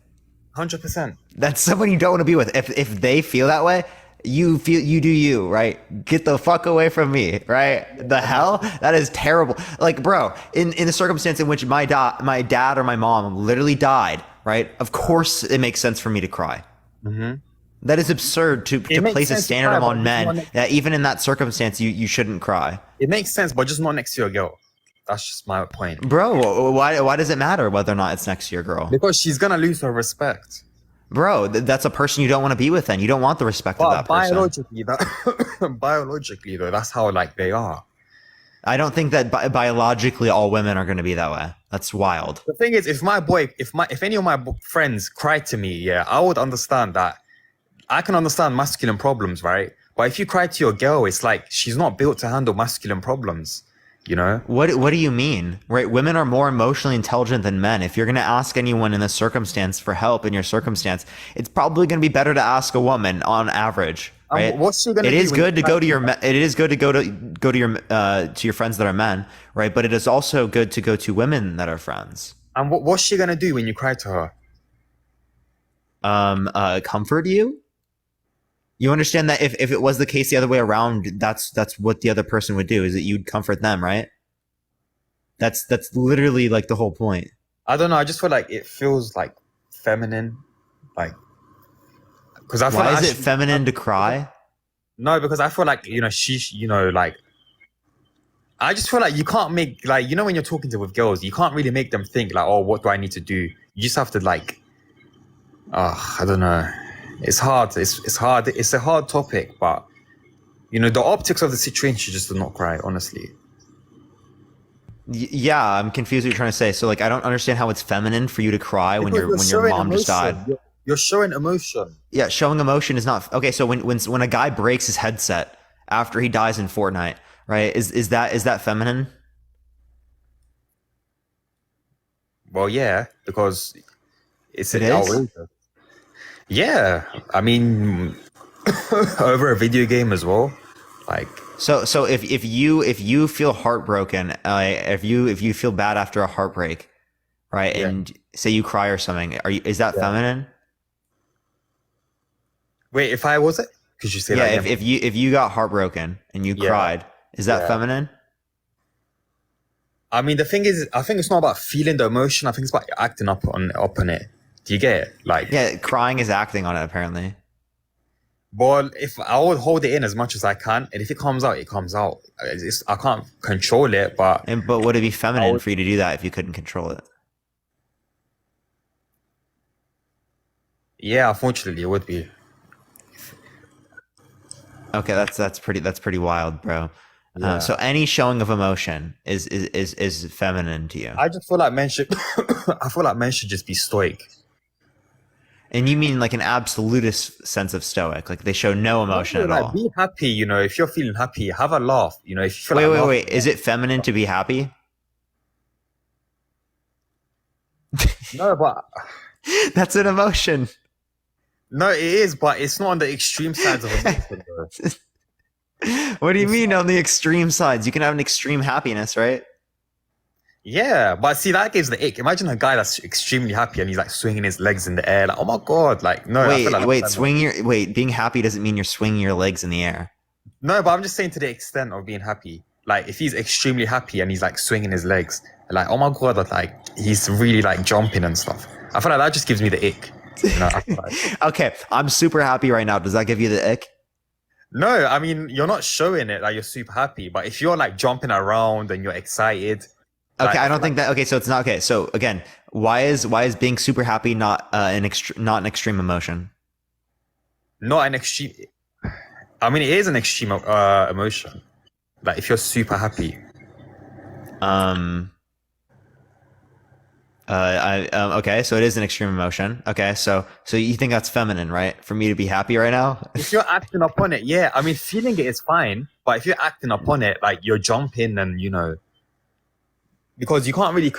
100%. That's someone you don't want to be with. If they feel that way, you do you, right? Get the fuck away from me, right? The hell? That is terrible. Like, bro, in the circumstance in which my dad or my mom literally died, right? Of course it makes sense for me to cry. Mm-hmm. That is absurd to place a standard on men that even in that circumstance, you shouldn't cry. It makes sense, but just not next to your girl. That's just my point. Bro, why does it matter whether or not it's next to your girl? Because she's going to lose her respect. Bro, that's a person you don't want to be with then. You don't want the respect of that person. Biologically, though, that's how they are. I don't think that biologically all women are going to be that way. That's wild. The thing is, if any of my friends cried to me, I would understand that. I can understand masculine problems, right? But if you cry to your girl, it's like she's not built to handle masculine problems, What do you mean? Right? Women are more emotionally intelligent than men. If you're going to ask anyone in this circumstance for help in your circumstance, it's probably going to be better to ask a woman on average, right? What's she gonna It do is when good to you go cry to to your her? it is good to go to your friends that are men, right? But it is also good to go to women that are friends. And what's she going to do when you cry to her? Comfort you. You understand that if it was the case the other way around, that's what the other person would do, is that you'd comfort them, right? That's literally like the whole point. I don't know. I just feel like it feels like feminine, because I feel Why like is it feminine to cry? No, because I feel like I just feel like you can't make when you're talking with girls, you can't really make them think oh, what do I need to do? You just have to I don't know. It's hard. It's hard. It's a hard topic, but the optics of the situation just do not cry, honestly. Yeah, I'm confused what you're trying to say. So like, I don't understand how it's feminine for you to cry when Because when your showing mom just emotion. died. You're showing emotion. Yeah, showing emotion is not okay. So when a guy breaks his headset after he dies in Fortnite, right? Is that feminine? Well, yeah, because it's It is? outrageous. Yeah, I mean, over a video game as well. Like, So if you feel heartbroken, if you feel bad after a heartbreak, right, Yeah. and say you cry or something, is that feminine? wait, if I was it, could you say Yeah, that again? if you got heartbroken and you Yeah. cried, is that Yeah. feminine? I mean, the thing is, I think it's not about feeling the emotion. I think it's about acting up on it. Do you get it? Like, Yeah, crying is acting on it apparently. well, if I would hold it in as much as I can, and if it comes out, it comes out. I can't control it, but But would it be feminine for you to do that if you couldn't control it? yeah, unfortunately, it would be. Okay, that's pretty wild, bro. Yeah. So any showing of emotion is feminine to you. I just feel like men should. I feel like men should just be stoic. And you mean like an absolutist sense of stoic, like they show no emotion at Like, all. be happy, you know. If you're feeling happy, have a laugh. You know, if you feel like Wait. Is it feminine to be happy? No, but That's an emotion. no, it is, but it's not on the extreme sides of emotion. Though. What do you mean on the extreme sides? You can have an extreme happiness, right? Yeah, but see, that gives the ick. Imagine a guy that's extremely happy and he's like swinging his legs in the air, like, oh my god, like no. I feel like Being happy doesn't mean you're swinging your legs in the air. No, but I'm just saying to the extent of being happy. Like if he's extremely happy and he's like swinging his legs, like oh my god, like he's really like jumping and stuff. I feel like that just gives me the ick. You know, I feel like. Okay, I'm super happy right now. Does that give you the ick? No, I mean you're not showing it like you're super happy, but if you're like jumping around and you're excited. Okay, like, I don't think that. Okay, so it's not okay. So again, why is being super happy not an extreme emotion? Not an extreme. I mean, it is an extreme emotion. Like if you're super happy. Okay, so it is an extreme emotion. Okay, so you think that's feminine, right? For me to be happy right now? If you're acting upon it, yeah. I mean, feeling it is fine, but if you're acting upon it, like you're jumping and you know, because you can't really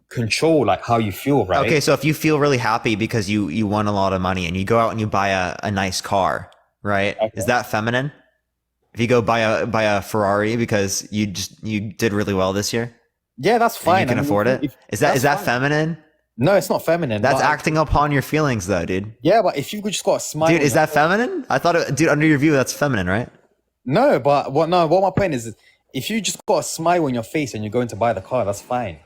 control like how you feel, right? Okay, so if you feel really happy because you won a lot of money and you go out and you buy a nice car, right? Okay. Is that feminine? If you go buy a Ferrari because you did really well this year, Yeah, that's fine. and you can afford it. Is that feminine? No, it's not feminine. That's but- acting upon your feelings, though, dude. Yeah, but if you could just got a smile, Dude, is that feminine? I thought, dude, under your view, that's feminine, right? No, but what my point is, if you just got a smile on your face and you're going to buy the car, that's fine.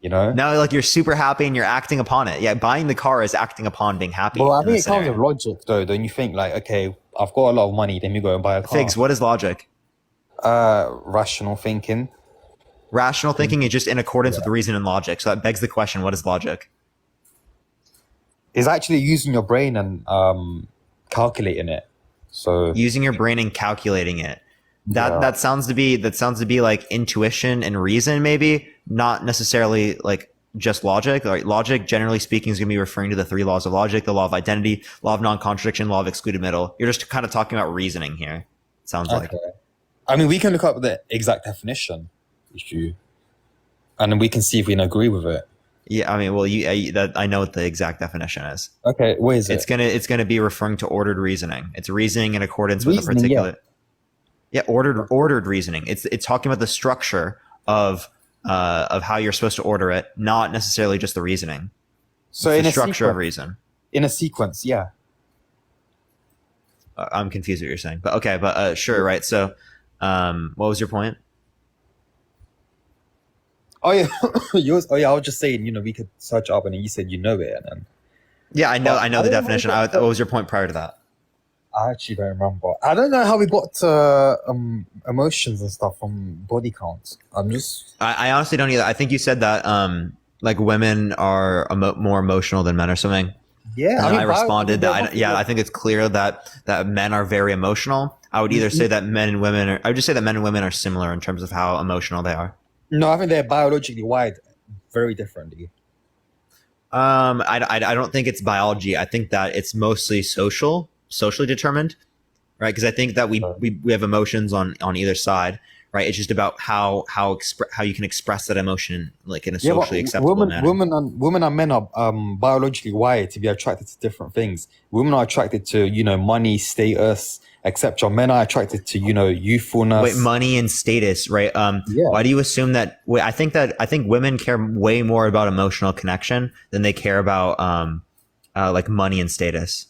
You know. Now, like you're super happy and you're acting upon it. Yeah, buying the car is acting upon being happy. Well, I in think this it comes scenario. with logic, though. Don't you think, like, okay, I've got a lot of money, then you go and buy a car. Figs, what is logic? Rational thinking. Rational thinking is just in accordance with reason and logic. So that begs the question: what is logic? Is actually using your brain and calculating it. So Using your brain and calculating it. That sounds to be like intuition and reason, maybe not necessarily like just logic. Like logic, generally speaking, is going to be referring to the three laws of logic: the law of identity, law of non-contradiction, law of excluded middle. You're just kind of talking about reasoning here. It sounds like. I mean, we can look up the exact definition, and then we can see if we can agree with it. Yeah, I mean, well, I know what the exact definition is. Okay, what is it? It's gonna be referring to ordered reasoning. It's reasoning in accordance with a Reasoning, particular. Yeah, ordered reasoning. It's talking about the structure of how you're supposed to order it, not necessarily just the reasoning. So It's in the a structure of sequence. reason. In a sequence, yeah. I'm confused what you're saying, but okay, but sure, right? So, what was your point? Oh yeah, yours. Oh yeah, I was just saying, we could search up, and then you said you know it, and then Yeah, I know the I don't know definition. what What was your point prior to that? I actually don't remember. I don't know how we got to emotions and stuff from body counts. I'm just. I honestly don't either. I think you said that like women are more emotional than men or something. Yeah, And I but responded that I think it's clear that men are very emotional. I would either say that men and women are. I would just say that men and women are similar in terms of how emotional they are. No, I think they're biologically wired very differently. I don't think it's biology. I think that it's mostly socially determined, right? Because I think that we have emotions on either side, right? It's just about how you can express that emotion like in a socially acceptable manner. Women and men are biologically wired to be attracted to different things. Women are attracted to money, status, etc. Men are attracted to youthfulness. Wait, money and status, right? Why do you assume that? Wait, I think women care way more about emotional connection than they care about like money and status.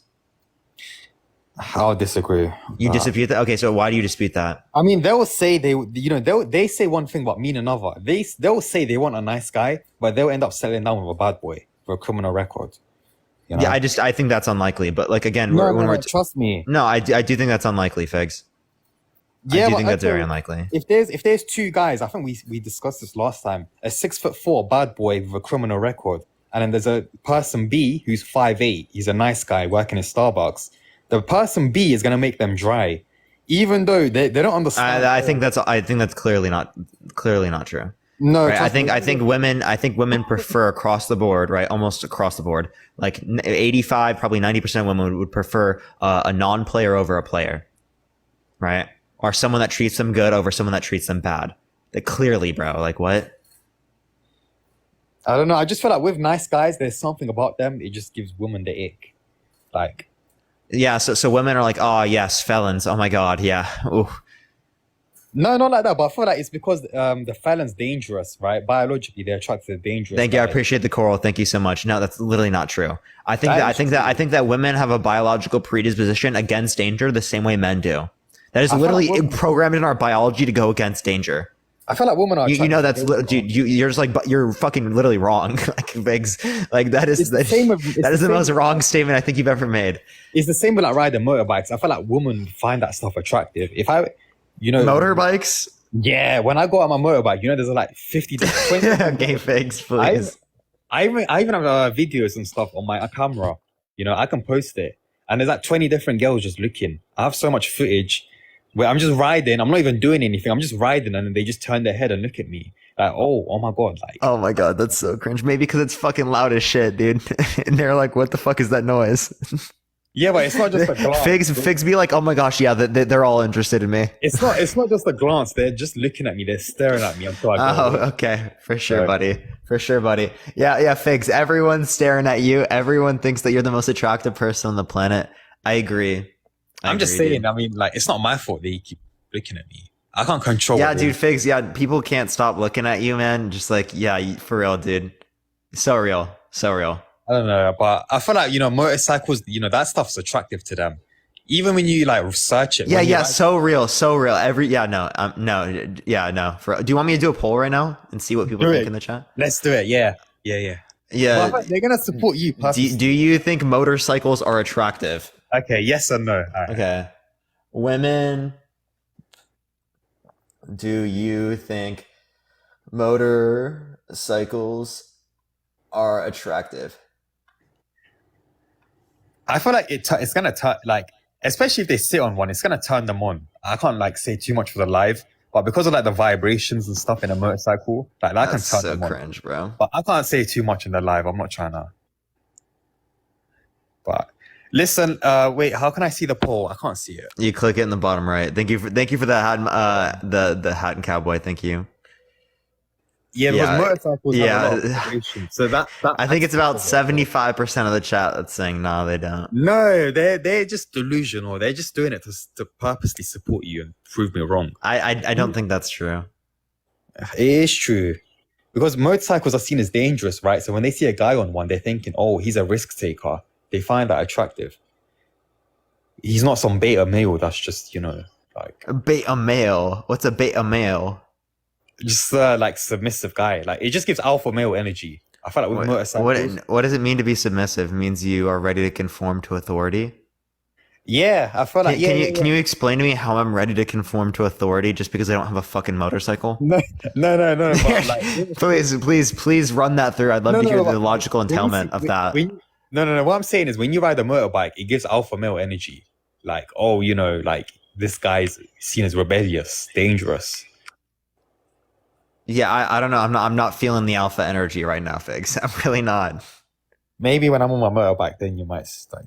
I'll disagree. You dispute that? Okay, so why do you dispute that? I mean, they will say they say one thing but mean another. They'll say they want a nice guy, but they'll end up settling down with a bad boy for a criminal record. Yeah, I think that's unlikely. But like again, trust me. No, I do think that's unlikely, Figs. Yeah, I do think that's very unlikely. If there's two guys, I think we discussed this last time. A 6'4" bad boy with a criminal record, and then there's a person B who's 5'8". He's a nice guy working in Starbucks. The person B is gonna make them dry, even though they don't understand. I think that's clearly not true. No, right? I think women prefer across the board, right? Almost across the board, like 85, probably 90% of women would prefer a non-player over a player, right? Or someone that treats them good over someone that treats them bad. That clearly, bro. Like what? I don't know. I just feel like with nice guys, there's something about them. It just gives women the ick, like. Yeah, so women are like, oh yes, felons. Oh my god, yeah. Ooh. No, not like that. But I feel like it's because the felon's dangerous, right? Biologically, they're attracted to dangerous. Thank you. I appreciate the coral. Thank you so much. No, that's literally not true. I think that women have a biological predisposition against danger the same way men do. That is literally programmed in our biology to go against danger. I feel like women are. You know that's dude. You're just like, but you're fucking literally wrong. Like Biggs, like that is the most wrong statement I think you've ever made. It's the same with like riding motorbikes. I feel like women find that stuff attractive. If I, motorbikes. Yeah, when I go on my motorbike, there's like 50 to 20. Okay, Biggs, please. I even have videos and stuff on my camera. I can post it, and there's like 20 different girls just looking. I have so much footage. Where I'm just riding, I'm not even doing anything. I'm just riding, and then they just turn their head and look at me like, "Oh my god!" Like, oh my god, that's so cringe. Maybe because it's fucking loud as shit, dude. And they're like, "What the fuck is that noise?" Yeah, but it's not just a glance. Figs be like, "Oh my gosh, yeah, they're all interested in me." It's not just a glance. They're just looking at me. They're staring at me. Okay, for sure, buddy. For sure, buddy. Yeah, Figs. Everyone's staring at you. Everyone thinks that you're the most attractive person on the planet. I agree. I'm just saying, dude. I mean, like, it's not my fault they keep looking at me. I can't control it. Yeah, dude, Figs, yeah, people can't stop looking at you, man. Just like, yeah, for real, dude. So real. I don't know, but I feel like, motorcycles, that stuff's attractive to them. Even when you, like, search it. Yeah, so real. No. Do you want me to do a poll right now and see what people think in the chat? Let's do it, yeah. Well, they're going to support you. Do you think motorcycles are attractive? Okay, yes or no? Right. Okay. Women, do you think motorcycles are attractive? I feel like it's going to turn, like, especially if they sit on one, it's going to turn them on. I can't, like, say too much for the live, but because of, like, the vibrations and stuff in a motorcycle, like, that can turn them on. That's so cringe, bro. But I can't say too much in the live. I'm not trying to. But... Listen, wait, how can I see the poll? I can't see it. You click it in the bottom right. Thank you for that hat, the hat and cowboy. Thank you. Yeah, because motorcycles have a lot of vibration. So that I think it's about 75% of the chat that's saying no, they don't. No, they're just delusional. They're just doing it to purposely support you and prove me wrong. I don't think that's true. It is true. Because motorcycles are seen as dangerous, right? So when they see a guy on one, they're thinking, oh, he's a risk taker. They find that attractive. He's not some beta male that's just, like... A beta male? What's a beta male? Just like submissive guy. Like, it just gives alpha male energy. I feel like with motorcycles... What does it mean to be submissive? It means you are ready to conform to authority? Yeah, I feel like... Can you explain to me how I'm ready to conform to authority just because I don't have a fucking motorcycle? No. But like, please run that through. I'd love to hear the logical entailment of that. No. What I'm saying is when you ride a motorbike, it gives alpha male energy. Like, oh, like this guy's seen as rebellious, dangerous. Yeah, I don't know. I'm not feeling the alpha energy right now, Figs. I'm really not. Maybe when I'm on my motorbike, then you might like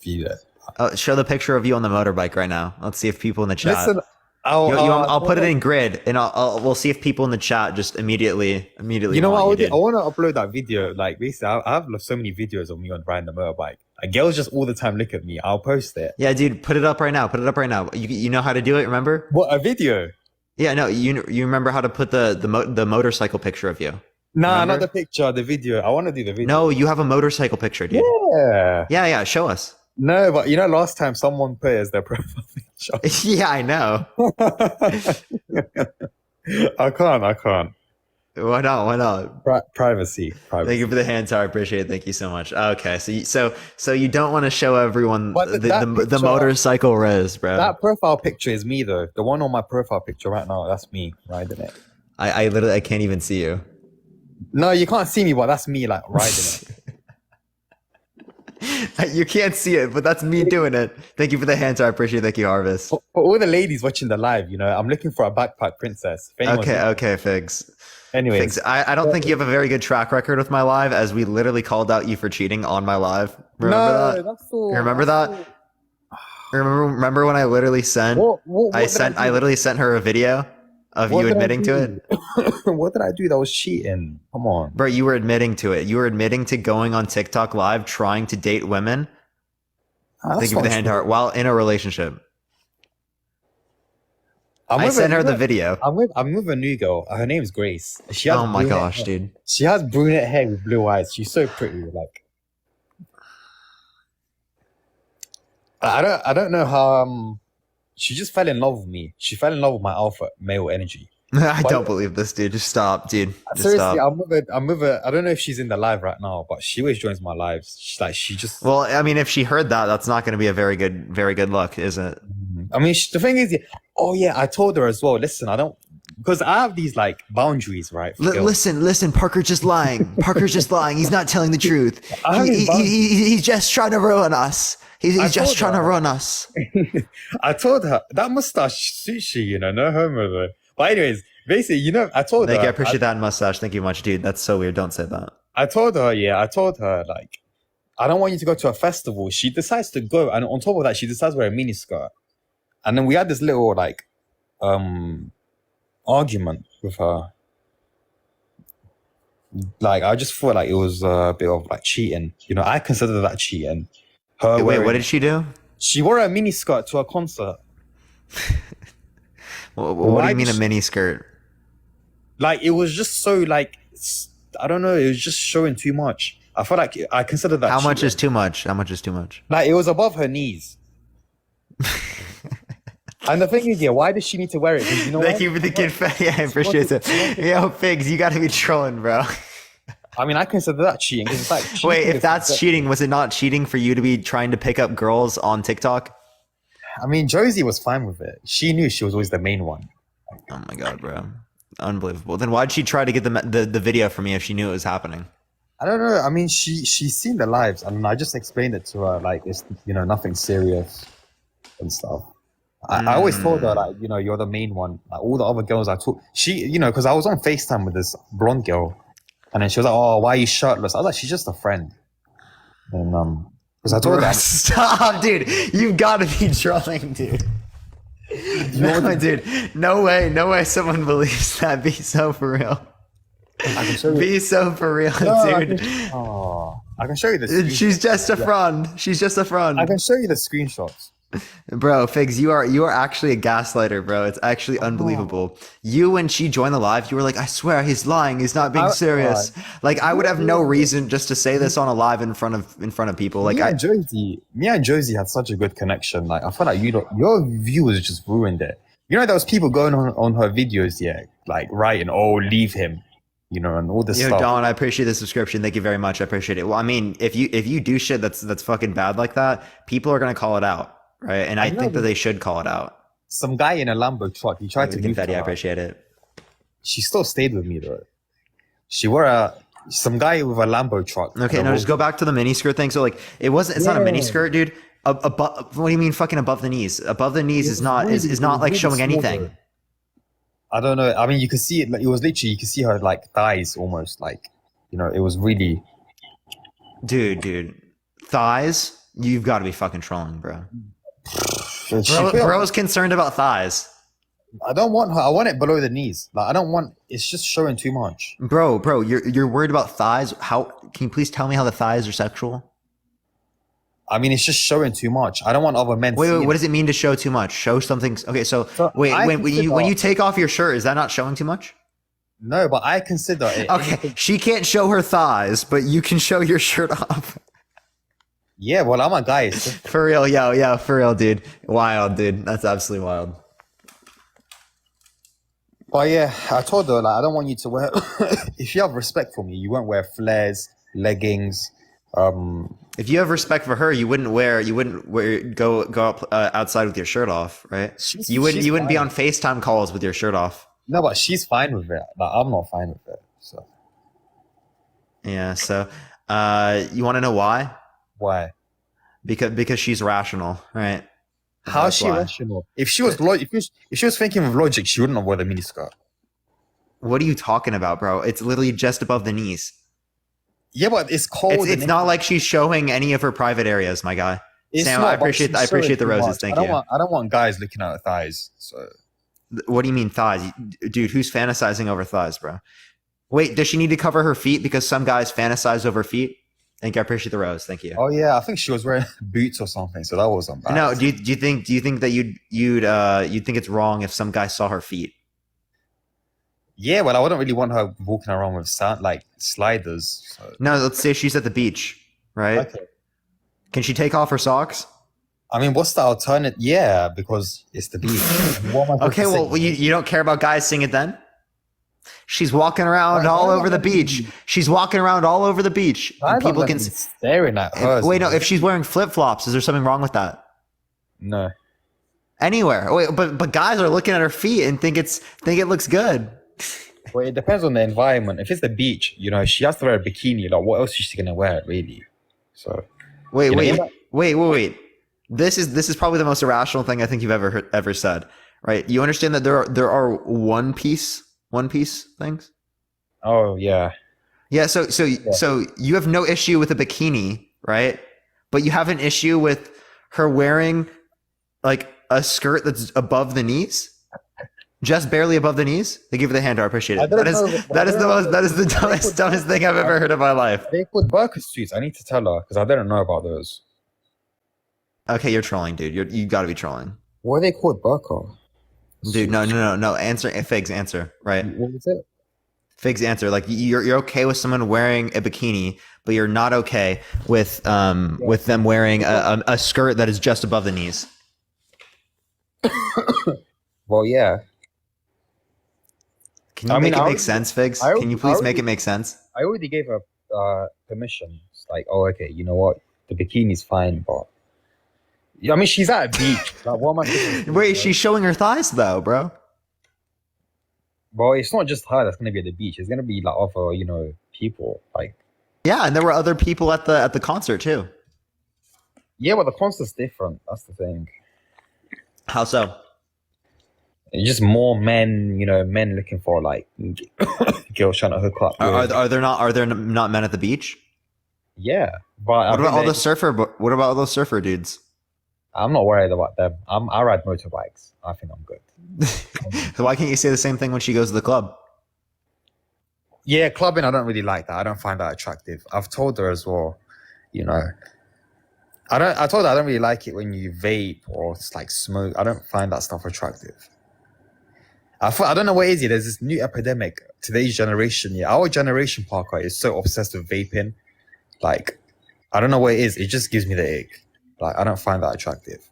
feel it. Show the picture of you on the motorbike right now. Let's see if people in the chat. Listen, I'll put it in grid, and we'll see if people in the chat just immediately. You know what I did? I want to upload that video. Like basically, I have so many videos of me on riding the motorbike. Like, girls just all the time look at me. I'll post it. Yeah, dude, put it up right now. Put it up right now. You know how to do it? Remember? What, a video? Yeah, no. You remember how to put the motorcycle picture of you? Nah, not the picture. The video. I want to do the video. No, you have a motorcycle picture, dude. Yeah. Yeah. Show us. No, but you know, last time someone put it as their profile picture. Yeah, I know. I can't. Why not? Privacy. Thank you for the hand tower. I appreciate it. Thank you so much. Okay, so you don't want to show everyone the motorcycle res, bro. That profile picture is me though. The one on my profile picture right now, that's me riding it. I literally can't even see you. No, you can't see me, but that's me like riding it. You can't see it, but that's me doing it. Thank you for the hand tower. I appreciate it. Thank you, Harvest. For all the ladies watching the live, you know, I'm looking for a backpack princess. Okay, Figs. Anyways, Figs, I don't think you have a very good track record with my live, as we literally called out you for cheating on my live. Remember that? You remember that? Remember when I literally sent? I literally sent her a video of you admitting to it. What did I do that was cheating? Come on, bro. You were admitting to it. You were admitting to going on TikTok live trying to date women. Thank you for the hand heart while in a relationship. I sent her the video. I'm with a new girl. Her name's Grace. She has oh my gosh, dude. She has brunette hair with blue eyes. She's so pretty. Like, I don't know how. She just fell in love with me. She fell in love with my alpha male energy. I don't believe this, dude. Just stop, dude. Seriously, stop. I'm with her. I don't know if she's in the live right now, but she always joins my lives. She just. Well, I mean, if she heard that, that's not going to be a very good look, is it? I mean, the thing is, I told her as well. Listen, I don't, because I have these like boundaries, right? Listen, Parker's just lying. Parker's just lying. He's not telling the truth. He's just trying to ruin us. He's just trying to run us. I told her that mustache suits you, you know, no homo though. But anyways, basically, you know, I told her. Thank you, I appreciate that mustache. Thank you much, dude. That's so weird. Don't say that. I told her, like, I don't want you to go to a festival. She decides to go, and on top of that, she decides to wear a mini skirt. And then we had this little like argument with her. Like, I just thought like it was a bit of like cheating. You know, I consider that cheating. Wait, what did she do? She wore a mini skirt to a concert. What do you mean a mini skirt? Like, it was just so like, I don't know. It was just showing too much. I felt like I consider that. How much is too much? How much is too much? Like, it was above her knees. And the thing is, why does she need to wear it? You know Thank you for the gift. Yeah, I appreciate it. Yo, Figs, you gotta be trolling, bro. I mean, I consider that cheating. It's like cheating. Wait, if that's cheating, was it not cheating for you to be trying to pick up girls on TikTok? I mean, Josie was fine with it. She knew she was always the main one. Oh my god, bro. Unbelievable. Then why'd she try to get the video from me if she knew it was happening? I don't know. I mean, she's seen the lives, and I just explained it to her like it's, you know, nothing serious and stuff. I always told her like, you know, you're the main one. Like all the other girls I talk, you know, because I was on FaceTime with this blonde girl, and then she was like, "Oh, why are you shirtless?" I was like, "She's just a friend." And because I told her, stop, dude. You've got to be trolling, dude. No, dude. No way someone believes that. Be so for real. I can show you. Be so for real, dude. I can show you this. She's just a front. She's just a front. I can show you the screenshots. Bro, Figs, you are actually a gaslighter, bro. It's actually unbelievable. You, when she joined the live, you were like, I swear he's lying. He's not being serious. Like, I would have no reason just to say this on a live in front of people. Like, me and Josie had such a good connection. Like, I feel like your viewers just ruined it. You know, there was people going on her videos, like writing, "Oh, leave him," you know, and all this stuff. Don, I appreciate the subscription. Thank you very much. I appreciate it. Well, I mean, if you do shit that's fucking bad like that, people are gonna call it out. Right, and I think that they should call it out. Some guy in a Lambo truck, he tried to move her. I appreciate it. She still stayed with me though. She wore some guy with a Lambo truck. Okay, now just go back to the miniskirt thing. So like, it's not a miniskirt, dude. What do you mean fucking above the knees? Above the knees is not like showing anything. I don't know. I mean, you could see it. Like, it was literally you could see her like thighs almost. Like, you know, it was really. Dude, thighs. You've got to be fucking trolling, bro. She Bro's concerned about thighs. I don't want her. I want it below the knees. Like I don't want. It's just showing too much. Bro, you're worried about thighs. How can you please tell me how the thighs are sexual? I mean, it's just showing too much. I don't want other men. Wait, seeing what it. does it mean to show too much? Show something. Okay, so wait, I when you consider- take off your shirt, is that not showing too much? No, but I consider it. Okay, she can't show her thighs, but you can show your shirt off. Yeah, well, I'm a guy. For real, yeah, for real, dude. Wild, dude. That's absolutely wild. But yeah, I told her like I don't want you to wear. If you have respect for me, you won't wear flares, leggings. If you have respect for her, you wouldn't go up outside with your shirt off, right? You wouldn't be on FaceTime calls with your shirt off. No, but she's fine with it. Like I'm not fine with it. So yeah. So you want to know why? Why? Because she's rational, right? How is she rational? If she was if she was thinking with logic, she wouldn't have worn a miniskirt. What are you talking about, bro? It's literally just above the knees. Yeah, but it's cold. It's not like she's showing any of her private areas, my guy. Sam, not, I appreciate the roses. Thank you. I don't want guys looking at her thighs. So what do you mean thighs? Dude, who's fantasizing over thighs, bro? Wait, does she need to cover her feet because some guys fantasize over feet? Thank you. I appreciate the rose. Thank you. Oh yeah, I think she was wearing boots or something, so that wasn't bad. No, do you think that you'd think it's wrong if some guy saw her feet? Yeah, well, I wouldn't really want her walking around with like sliders. So. No, let's say she's at the beach, right? Okay. Can she take off her socks? I mean, what's the alternative? Yeah, because it's the beach. Okay, well, you don't care about guys seeing it then? She's walking around all over the beach. She's walking around all over the beach. People can staring at her. Wait, no. If she's wearing flip flops, is there something wrong with that? No. Anywhere. Wait, but guys are looking at her feet and think it looks good. Well, it depends on the environment. If it's the beach, you know, she has to wear a bikini. Like, what else is she gonna wear, really? So. Wait. This is probably the most irrational thing I think you've ever said. Right? You understand that there are one piece things? Oh yeah. Yeah, so you have no issue with a bikini, right? But you have an issue with her wearing like a skirt that's above the knees? Just barely above the knees? They give you the hand. I appreciate it. That is the dumbest thing I've ever heard in my life. They called burqa suits. I need to tell her because I didn't know about those. Okay, you're trolling, dude. You got to be trolling. What are they called burqa? Dude, no. Answer, Figs, answer, right? What is it? Figs, answer. Like you're okay with someone wearing a bikini, but you're not okay with them wearing a skirt that is just above the knees. Well, yeah. Can you make it make sense, Figs? Can you please make it make sense? I already gave her permission. It's like, oh, okay, you know what? The bikini's fine, but I mean, she's at a beach. Like, what am I doing? Wait, she's showing her thighs though, bro. Well, it's not just her that's gonna be at the beach. It's gonna be like other, you know, people. Like, yeah, and there were other people at the concert too. Yeah, but the concert's different. That's the thing. How so? It's just more men, you know, men looking for like girls trying to hook up. Are there not men at the beach? Yeah, but what about all those surfer dudes? I'm not worried about them. I ride motorbikes. I think I'm good. So why can't you say the same thing when she goes to the club? Yeah, clubbing, I don't really like that. I don't find that attractive. I've told her as well, you know. I told her I don't really like it when you vape or it's like smoke. I don't find that stuff attractive. I don't know what it is. There's this new epidemic. Today's generation, yeah. Our generation, Parker, is so obsessed with vaping. Like, I don't know what it is. It just gives me the ick. Like, I don't find that attractive.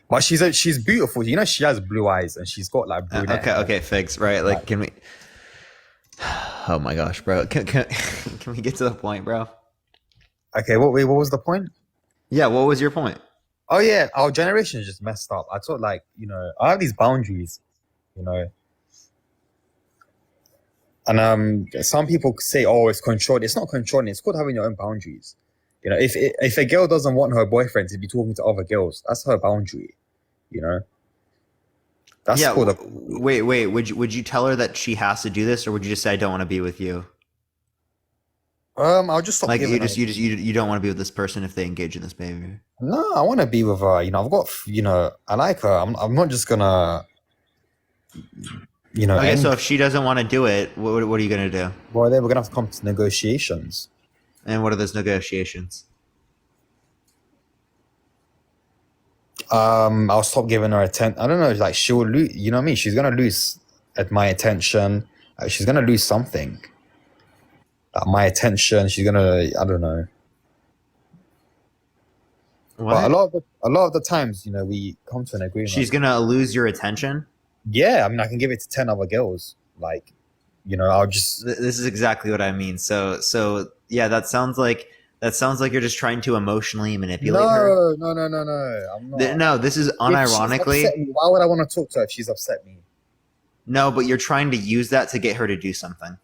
But she's beautiful. You know, she has blue eyes and she's got like brunette. Okay, Figs. Right, like, can we? Oh my gosh, bro. Can we get to the point, bro? Okay, what was the point? Yeah, what was your point? Oh yeah, our generation is just messed up. I thought like, you know, I have these boundaries, you know. And some people say, oh, it's controlled. It's not controlling. It's called having your own boundaries. You know, if a girl doesn't want her boyfriend to be talking to other girls, that's her boundary, you know. That's Yeah. called a. Wait. Would you tell her that she has to do this, or would you just say I don't want to be with you? I'll just stop Like giving you don't want to be with this person if they engage in this behavior. No, I want to be with her. You know, I've got. You know, I like her. I'm not just gonna. You know. Okay, so if she doesn't want to do it, what are you gonna do? Well, then we're gonna have to come to negotiations. And what are those negotiations? I'll stop giving her attention. I don't know. Like she'll lose. You know what I mean? She's gonna lose at my attention. She's gonna lose something. My attention. She's gonna. I don't know. What? But a lot of the times, you know, we come to an agreement. She's gonna lose your attention. Yeah, I mean, I can give it to 10 other girls. Like, you know, I'll just. This is exactly what I mean. So yeah, that sounds like you're just trying to emotionally manipulate her. No. I'm not. No, this is unironically. Why would I want to talk to her if she's upset me? No, but you're trying to use that to get her to do something.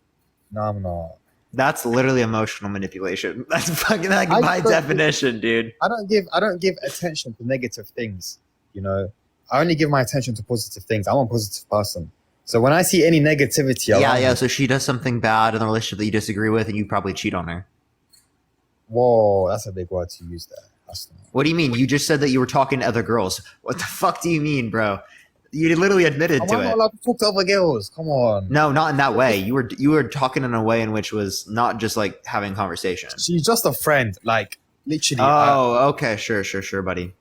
No, I'm not. That's literally emotional manipulation. That's fucking like by definition, dude. I don't give attention to negative things. You know, I only give my attention to positive things. I'm a positive person. So when I see any negativity, Yeah. So she does something bad in the relationship that you disagree with, and you probably cheat on her. Whoa, that's a big word to use there. What do you mean? You just said that you were talking to other girls. What the fuck do you mean, bro? You literally admitted to I'm it. not allowed to talk to other girls. Come on. No, not in that way. You were talking in a way in which was not just like having conversation. She's just a friend, like literally. Oh, okay, sure, buddy.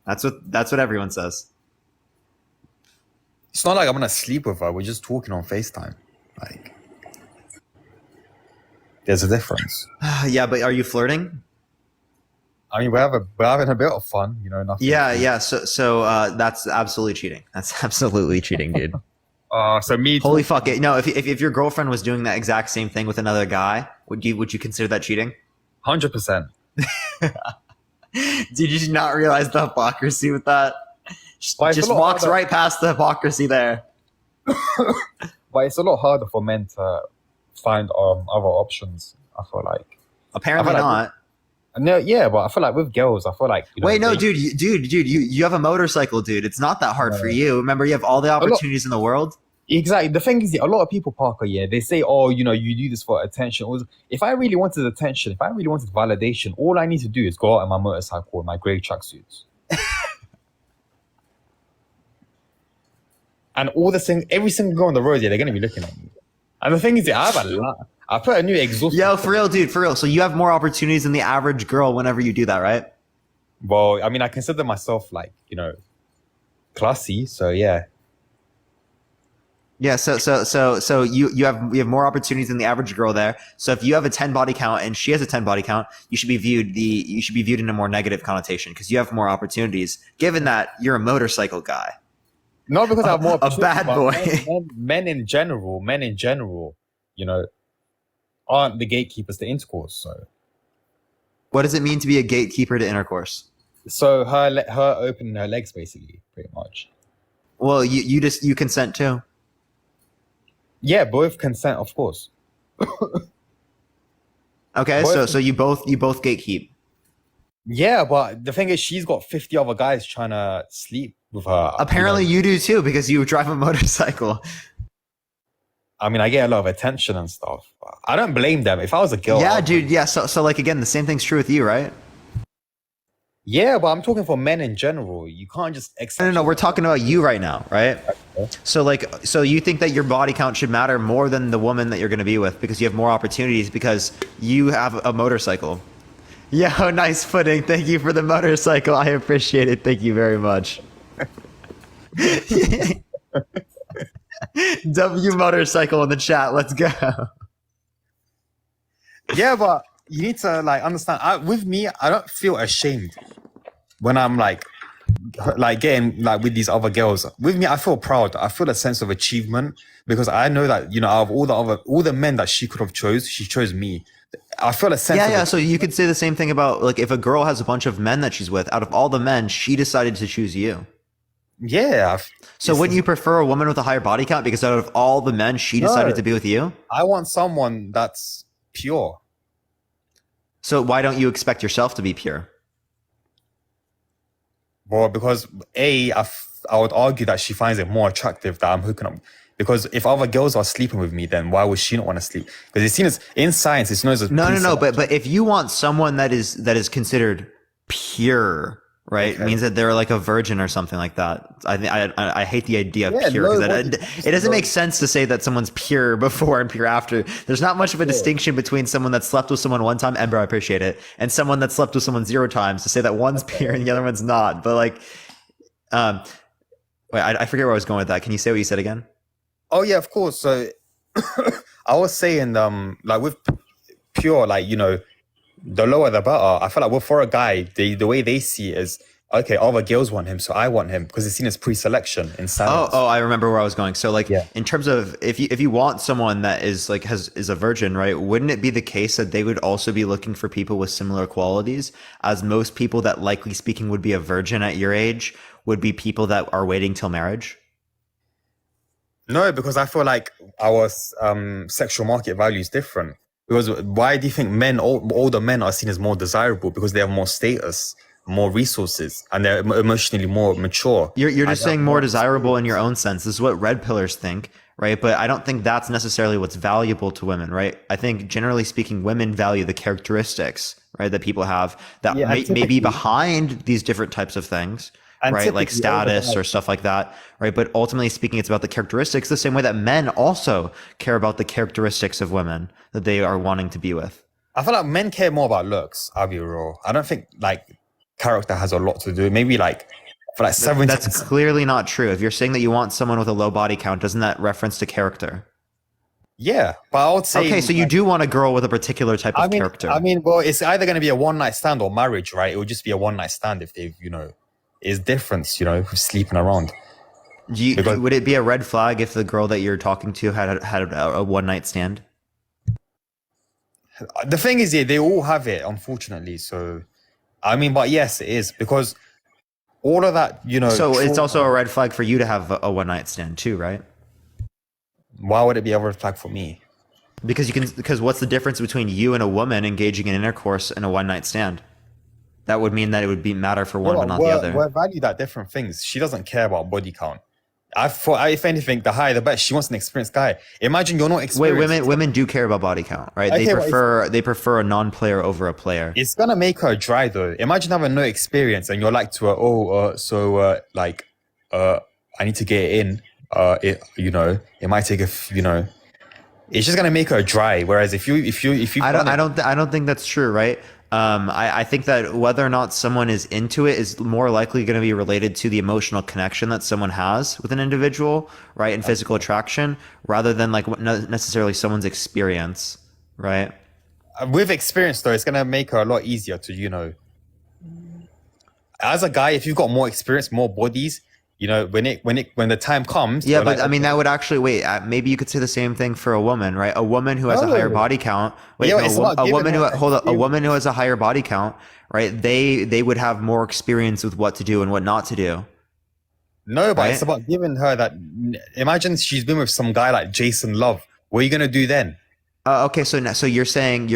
That's what everyone says. It's not like I'm gonna sleep with her. We're just talking on FaceTime. Like, there's a difference. Yeah, but are you flirting? I mean, we're having a bit of fun, you know. Nothing. Yeah. So that's absolutely cheating. That's absolutely cheating, dude. So me. Holy fuck it! No, if your girlfriend was doing that exact same thing with another guy, would you consider that cheating? 100%. Did you not realize the hypocrisy with that? Just walks right past the hypocrisy there. But it's a lot harder for men to find other options. I feel like. Apparently not. No, yeah, but I feel like with girls, I feel like. You know, wait, no, dude, you have a motorcycle, dude. It's not that hard for you. Remember, you have all the opportunities in the world. Exactly. The thing is, a lot of people, Parker, they say, oh, you know, you do this for attention. If I really wanted attention, if I really wanted validation, all I need to do is go out on my motorcycle in my grey tracksuits. And every single girl on the road, they're going to be looking at me. And the thing is, I have a lot. I put a new exhaust. Yo, for real, dude, for real. So you have more opportunities than the average girl whenever you do that, right? Well, I mean, I consider myself like, you know, classy. So yeah. Yeah. So you have more opportunities than the average girl there. So if you have a 10 body count and she has a 10 body count, you should be viewed in a more negative connotation because you have more opportunities. Given that you're a motorcycle guy. Not because I have more a bad boy. Men in general, you know, aren't the gatekeepers to intercourse. So, what does it mean to be a gatekeeper to intercourse? So her opening her legs, basically, pretty much. Well, you consent too. Yeah, both consent, of course. Okay, so you both gatekeep. Yeah, but the thing is, she's got 50 other guys trying to sleep with her. Apparently, you do too because you drive a motorcycle. I mean, I get a lot of attention and stuff. I don't blame them. If I was a girl, yeah, dude, yeah. So like again, the same thing's true with you, right? Yeah, but I'm talking for men in general. You can't just accept. No, we're talking about you right now, right? Okay. So you think that your body count should matter more than the woman that you're going to be with because you have more opportunities because you have a motorcycle. Yo, nice footing. Thank you for the motorcycle. I appreciate it. Thank you very much. W motorcycle in the chat. Let's go. Yeah, but you need to like understand. With me, I don't feel ashamed when I'm like getting like with these other girls. With me, I feel proud. I feel a sense of achievement because I know that, you know, out of all the men that she could have she chose me. I feel a sense. Yeah. So you could say the same thing about like if a girl has a bunch of men that she's with. Out of all the men, she decided to choose you. Yeah. So wouldn't you prefer a woman with a higher body count because out of all the men, she decided to be with you? I want someone that's pure. So why don't you expect yourself to be pure? Well, because I I would argue that she finds it more attractive that I'm hooking up. Because if other girls are sleeping with me, then why would she not want to sleep? Because it's seen as in science, it's known as No. But if you want someone that is considered pure, right, Okay. means that they're like a virgin or something like that. I hate the idea of Yeah, pure no, because it doesn't make sense to say that someone's pure before and pure after. There's not much of a distinction between someone that slept with someone one time, Ember, I appreciate it, and someone that slept with someone 0 times to say that one's pure and the other one's not. But like, wait, I forget where I was going with that. Can you say what you said again? Oh yeah, of course. So I was saying, like with pure, like, you know, the lower the better. I feel like, well, for a guy, the way they see it is, okay, other girls want him, so I want him, because it's seen as pre-selection in science. Oh, I remember where I was going. So like, Yeah. in terms of if you want someone that is like is a virgin, right? Wouldn't it be the case that they would also be looking for people with similar qualities, as most people that likely speaking would be a virgin at your age would be people that are waiting till marriage? No, because I feel like our sexual market value is different. Because why do you think older men are seen as more desirable? Because they have more status, more resources, and they're emotionally more mature. You're just saying more desirable in your own sense. This is what red pillars think, right? But I don't think that's necessarily what's valuable to women, right? I think generally speaking, women value the characteristics, right, that people have that may be behind these different types of things. Right, like status or stuff like that, right? But ultimately speaking, it's about the characteristics, the same way that men also care about the characteristics of women that they are wanting to be with. I feel like men care more about looks, I'll be real. I don't think like character has a lot to do. Maybe like for like 70%. That's clearly not true. If you're saying that you want someone with a low body count, doesn't that reference to character? Yeah, but I would say... Okay, so you do want a girl with a particular type of character. I mean, well, it's either going to be a one-night stand or marriage, right? It would just be a one-night stand if they've, you know... is difference, you know, sleeping around. Would it be a red flag if the girl that you're talking to had a one night stand? The thing is, yeah, they all have it, unfortunately. So, I mean, but yes, it is, because all of that, you know. So it's also a red flag for you to have a one night stand too, right? Why would it be a red flag for me? Because what's the difference between you and a woman engaging in intercourse and a one night stand? That would mean that it would be matter for one, but not the other. We're valued at different things. She doesn't care about body count. If anything, the higher the better. She wants an experienced guy. Imagine you're not experienced. Wait, women do care about body count, right? Okay, they prefer a non-player over a player. It's gonna make her dry though. Imagine having no experience and you're like to her, I need to get it in. It might take it's just gonna make her dry. Whereas if you, I don't think that's true, right? I think that whether or not someone is into it is more likely going to be related to the emotional connection that someone has with an individual, right, and physical attraction, rather than like necessarily someone's experience, right? With experience, though, it's going to make her a lot easier to, you know. As a guy, if you've got more experience, more bodies, you know, when the time comes. Yeah, but I mean, that would actually maybe you could say the same thing for a woman, right? A woman who has a higher body count. A woman who has a higher body count, right? They would have more experience with what to do and what not to do. No, but it's about giving her that. Imagine she's been with some guy like Jason Love. What are you gonna do then? Okay, so you're saying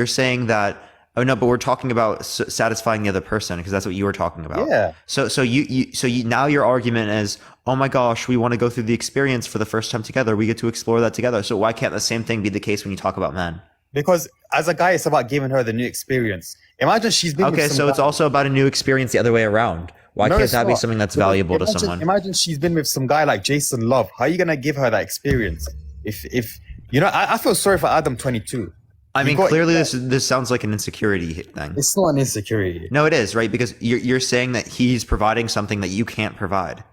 that. Oh no, but we're talking about satisfying the other person because that's what you were talking about. Yeah. So you now your argument is, oh my gosh, we want to go through the experience for the first time together. We get to explore that together. So why can't the same thing be the case when you talk about men? Because as a guy, it's about giving her the new experience. Imagine she's been. Okay, so it's also about a new experience the other way around. Why can't that be something that's valuable to someone? Imagine she's been with some guy like Jason Love. How are you gonna give her that experience? If you know, I feel sorry for Adam 22. I mean, clearly this sounds like an insecurity thing. It's not an insecurity. No, it is, right? Because you're saying that he's providing something that you can't provide.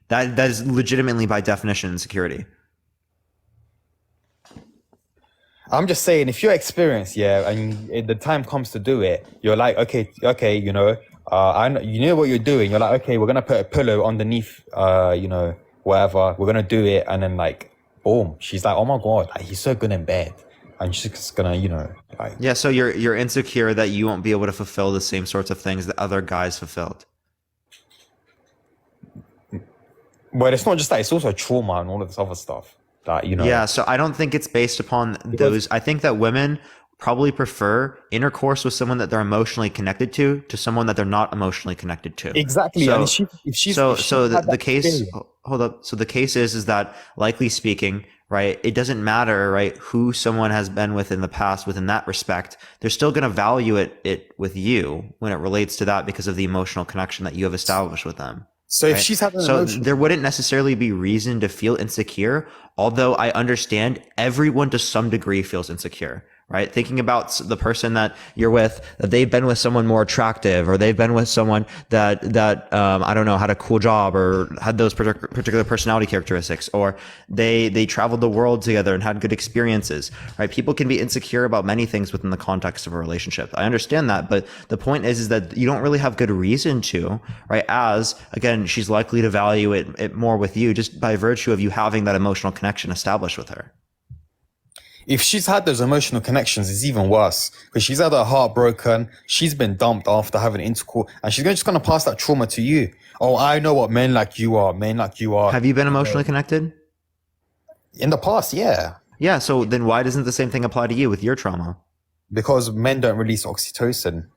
That is legitimately by definition insecurity. I'm just saying, if you're experienced, and the time comes to do it, you're like, okay, you know, you know what you're doing. You're like, okay, we're gonna put a pillow underneath, whatever. We're gonna do it, and then like, boom, she's like, oh my god, like, he's so good in bed. And she's just gonna, you know, like... Yeah, so you're insecure that you won't be able to fulfill the same sorts of things that other guys fulfilled. Well, it's not just that, it's also trauma and all of this other stuff that, you know... Yeah, so I don't think it's based upon those... I think that women probably prefer intercourse with someone that they're emotionally connected to someone that they're not emotionally connected to. Exactly. So, and if she's the case... hold up. So the case is that, likely speaking, right, it doesn't matter, right, who someone has been with in the past within that respect. They're still going to value it with you when it relates to that because of the emotional connection that you have established with them. So if Right? she's having So emotions, there wouldn't necessarily be reason to feel insecure, although I understand everyone to some degree feels insecure, right? Thinking about the person that you're with, that they've been with someone more attractive, or they've been with someone that I don't know, had a cool job or had those particular personality characteristics, or they traveled the world together and had good experiences, right? People can be insecure about many things within the context of a relationship. I understand that, but the point is that you don't really have good reason to, right? As again, she's likely to value it more with you just by virtue of you having that emotional connection established with her. if she's had those emotional connections, it's even worse because she's had her heart broken. She's been dumped after having intercourse, and she's just going to pass that trauma to you. Oh, I know what men like you are. Men like you are. Have you been emotionally connected? In the past, yeah. Yeah. So then why doesn't the same thing apply to you with your trauma? Because men don't release oxytocin.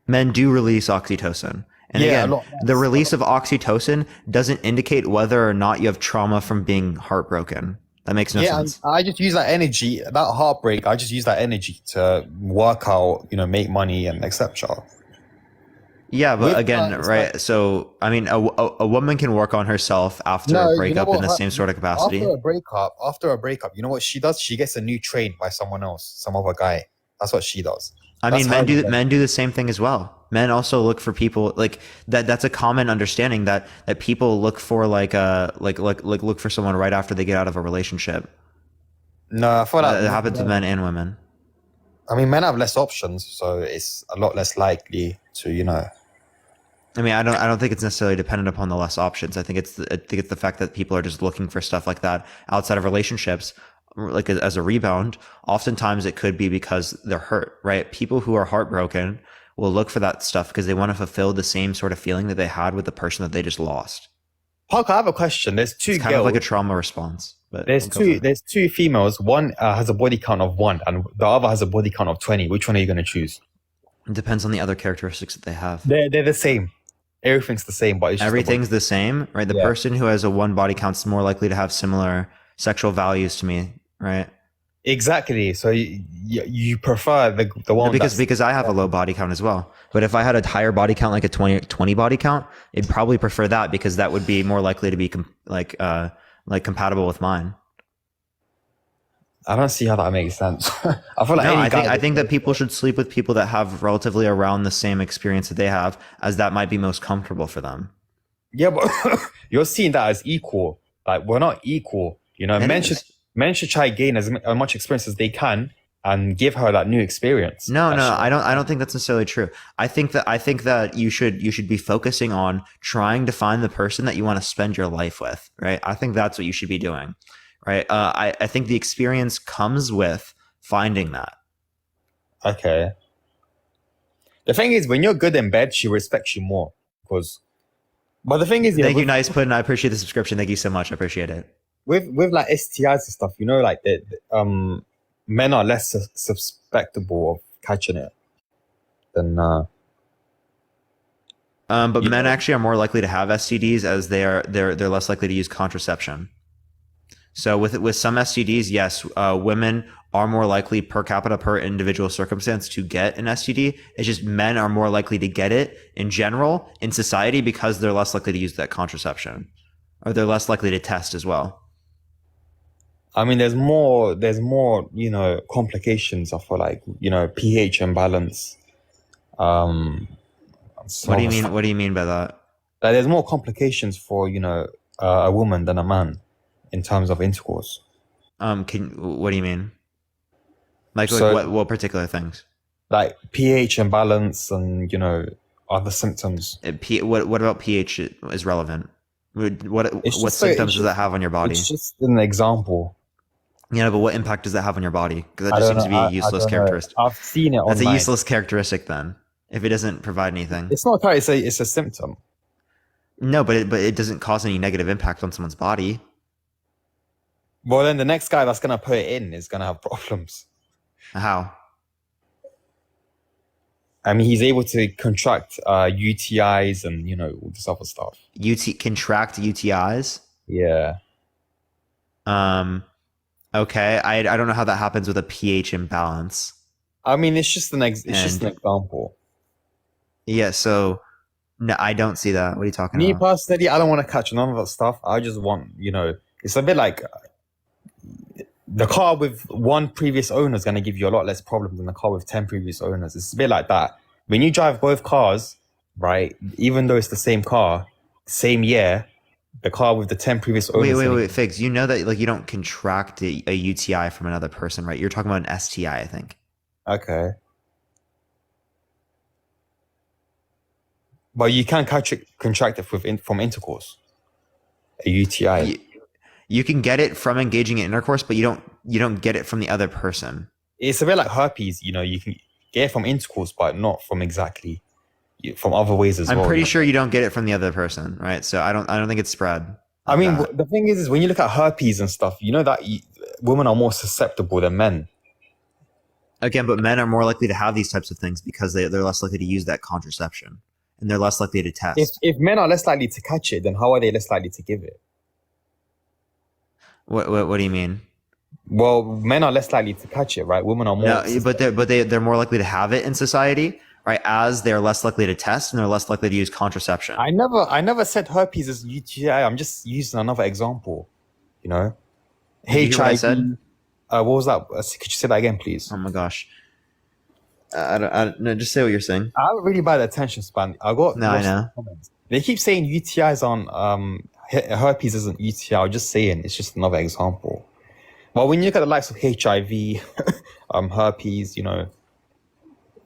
Men do release oxytocin. And Yeah, a again, lot. the release of oxytocin doesn't indicate whether or not you have trauma from being heartbroken. That makes no Yeah, sense. and I just use that energy, that heartbreak. I just use that energy to work out, make money and etc. Yeah, but With again, it's right? like- So, I mean, a woman can work on herself after a breakup in the same sort of capacity. After a breakup, you know what she does? She gets a new train by someone else, some other guy. That's what she does. I That's mean, how men do the same thing as well. Men also look for people like that. That's a common understanding that people look for like look for someone right after they get out of a relationship. No, I feel like It happens to men and women. I mean, men have less options, so it's a lot less likely to. I mean, I don't think it's necessarily dependent upon the less options. I think it's the fact that people are just looking for stuff like that outside of relationships, like as a rebound. Oftentimes, it could be because they're hurt, right? People who are heartbroken will look for that stuff because they want to fulfill the same sort of feeling that they had with the person that they just lost. Parker, I have a question. There's two It's kind girls. of like a trauma response. But There's two females. One has a body count of 1, and the other has a body count of 20. Which one are you going to choose? It depends on the other characteristics that they have. They're the same. Everything's the same, but it's just Everything's the same, right? The person who has a 1 body count is more likely to have similar sexual values to me, right? Exactly. So you prefer the one because I have a low body count as well. But if I had a higher body count, like a 20 body count, I'd probably prefer that because that would be more likely to be compatible with mine. I don't see how that makes sense. I feel like I think that people should sleep with people that have relatively around the same experience that they have, as that might be most comfortable for them. Yeah, but you're seeing that as equal. Like, we're not equal. Men should try to gain as much experience as they can and give her that new experience. No, I don't think that's necessarily true. I think that you should be focusing on trying to find the person that you want to spend your life with, right? I think that's what you should be doing. Right. I think the experience comes with finding that. Okay. The thing is, when you're good in bed, she respects you more. But the thing is, thank you, Nice Puddin'. I appreciate the subscription. Thank you so much. I appreciate it. With like STIs and stuff, like men are less susceptible of catching it than. But men actually are more likely to have STDs as they're less likely to use contraception. So with some STDs, yes, women are more likely per capita, per individual circumstance, to get an STD. It's just men are more likely to get it in general in society because they're less likely to use that contraception, or they're less likely to test as well. I mean, there's more, complications. I feel like, pH imbalance. What do you mean? What do you mean by that? Like, there's more complications for, a woman than a man in terms of intercourse. What do you mean? Like what particular things? Like pH imbalance and, other symptoms. What about pH is relevant? What symptoms does that have on your body? It's just an example. Yeah, but what impact does that have on your body? Because that just seems to be a useless characteristic. I've seen it. That's a useless characteristic then, if it doesn't provide anything. It's not a it's a symptom. No, but it doesn't cause any negative impact on someone's body. Well, then the next guy that's gonna put it in is gonna have problems. How? I mean, he's able to contract UTIs and all this other stuff. Contract UTIs? Yeah. Okay, I don't know how that happens with a pH imbalance. I mean, it's just an example. Yeah, so no, I don't see that. What are you talking Me about? personally, I don't want to catch none of that stuff. I just want, it's a bit like the car with one previous owner is going to give you a lot less problems than the car with 10 previous owners. It's a bit like that. When you drive both cars, right, even though it's the same car, same year, the car with the 10 previous owners. Wait, Figs. You know that like you don't contract a UTI from another person, right? You're talking about an STI, I think. Okay. But you can contract it from intercourse. A UTI. You can get it from engaging in intercourse, but you don't get it from the other person. It's a bit like herpes, you can get it from intercourse, but not from from other ways as well. I'm pretty sure you don't get it from the other person, right? So I don't think it's spread. I mean, the thing is when you look at herpes and stuff, you know that women are more susceptible than men. Again, but men are more likely to have these types of things because they're less likely to use that contraception, and they're less likely to test. If men are less likely to catch it, then how are they less likely to give it? What do you mean? Well, men are less likely to catch it, right? Women are more. No, but they're more likely to have it in society, right? As they're less likely to test and they're less likely to use contraception. I never said herpes is UTI. I'm just using another example. HIV. I said? What was that? Could you say that again, please? Oh my gosh. No, just say what you're saying. I have a really bad attention span. I know. Comments. They keep saying UTIs on herpes isn't UTI. I'm just saying it's just another example. Well, when you look at the likes of HIV, herpes,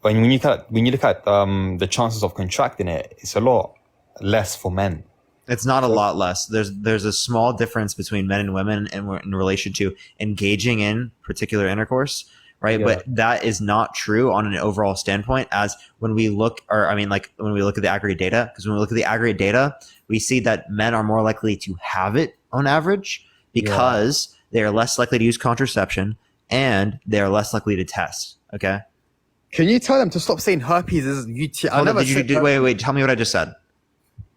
when you look at the chances of contracting it, it's a lot less for men. It's not a lot less. There's a small difference between men and women in relation to engaging in particular intercourse, right? Yeah. But that is not true on an overall standpoint. As when we look, when we look at the aggregate data, because when we look at the aggregate data, we see that men are more likely to have it on average because they are less likely to use contraception and they are less likely to test. Okay. Can you tell them to stop saying herpes is UTI? Wait. Tell me what I just said.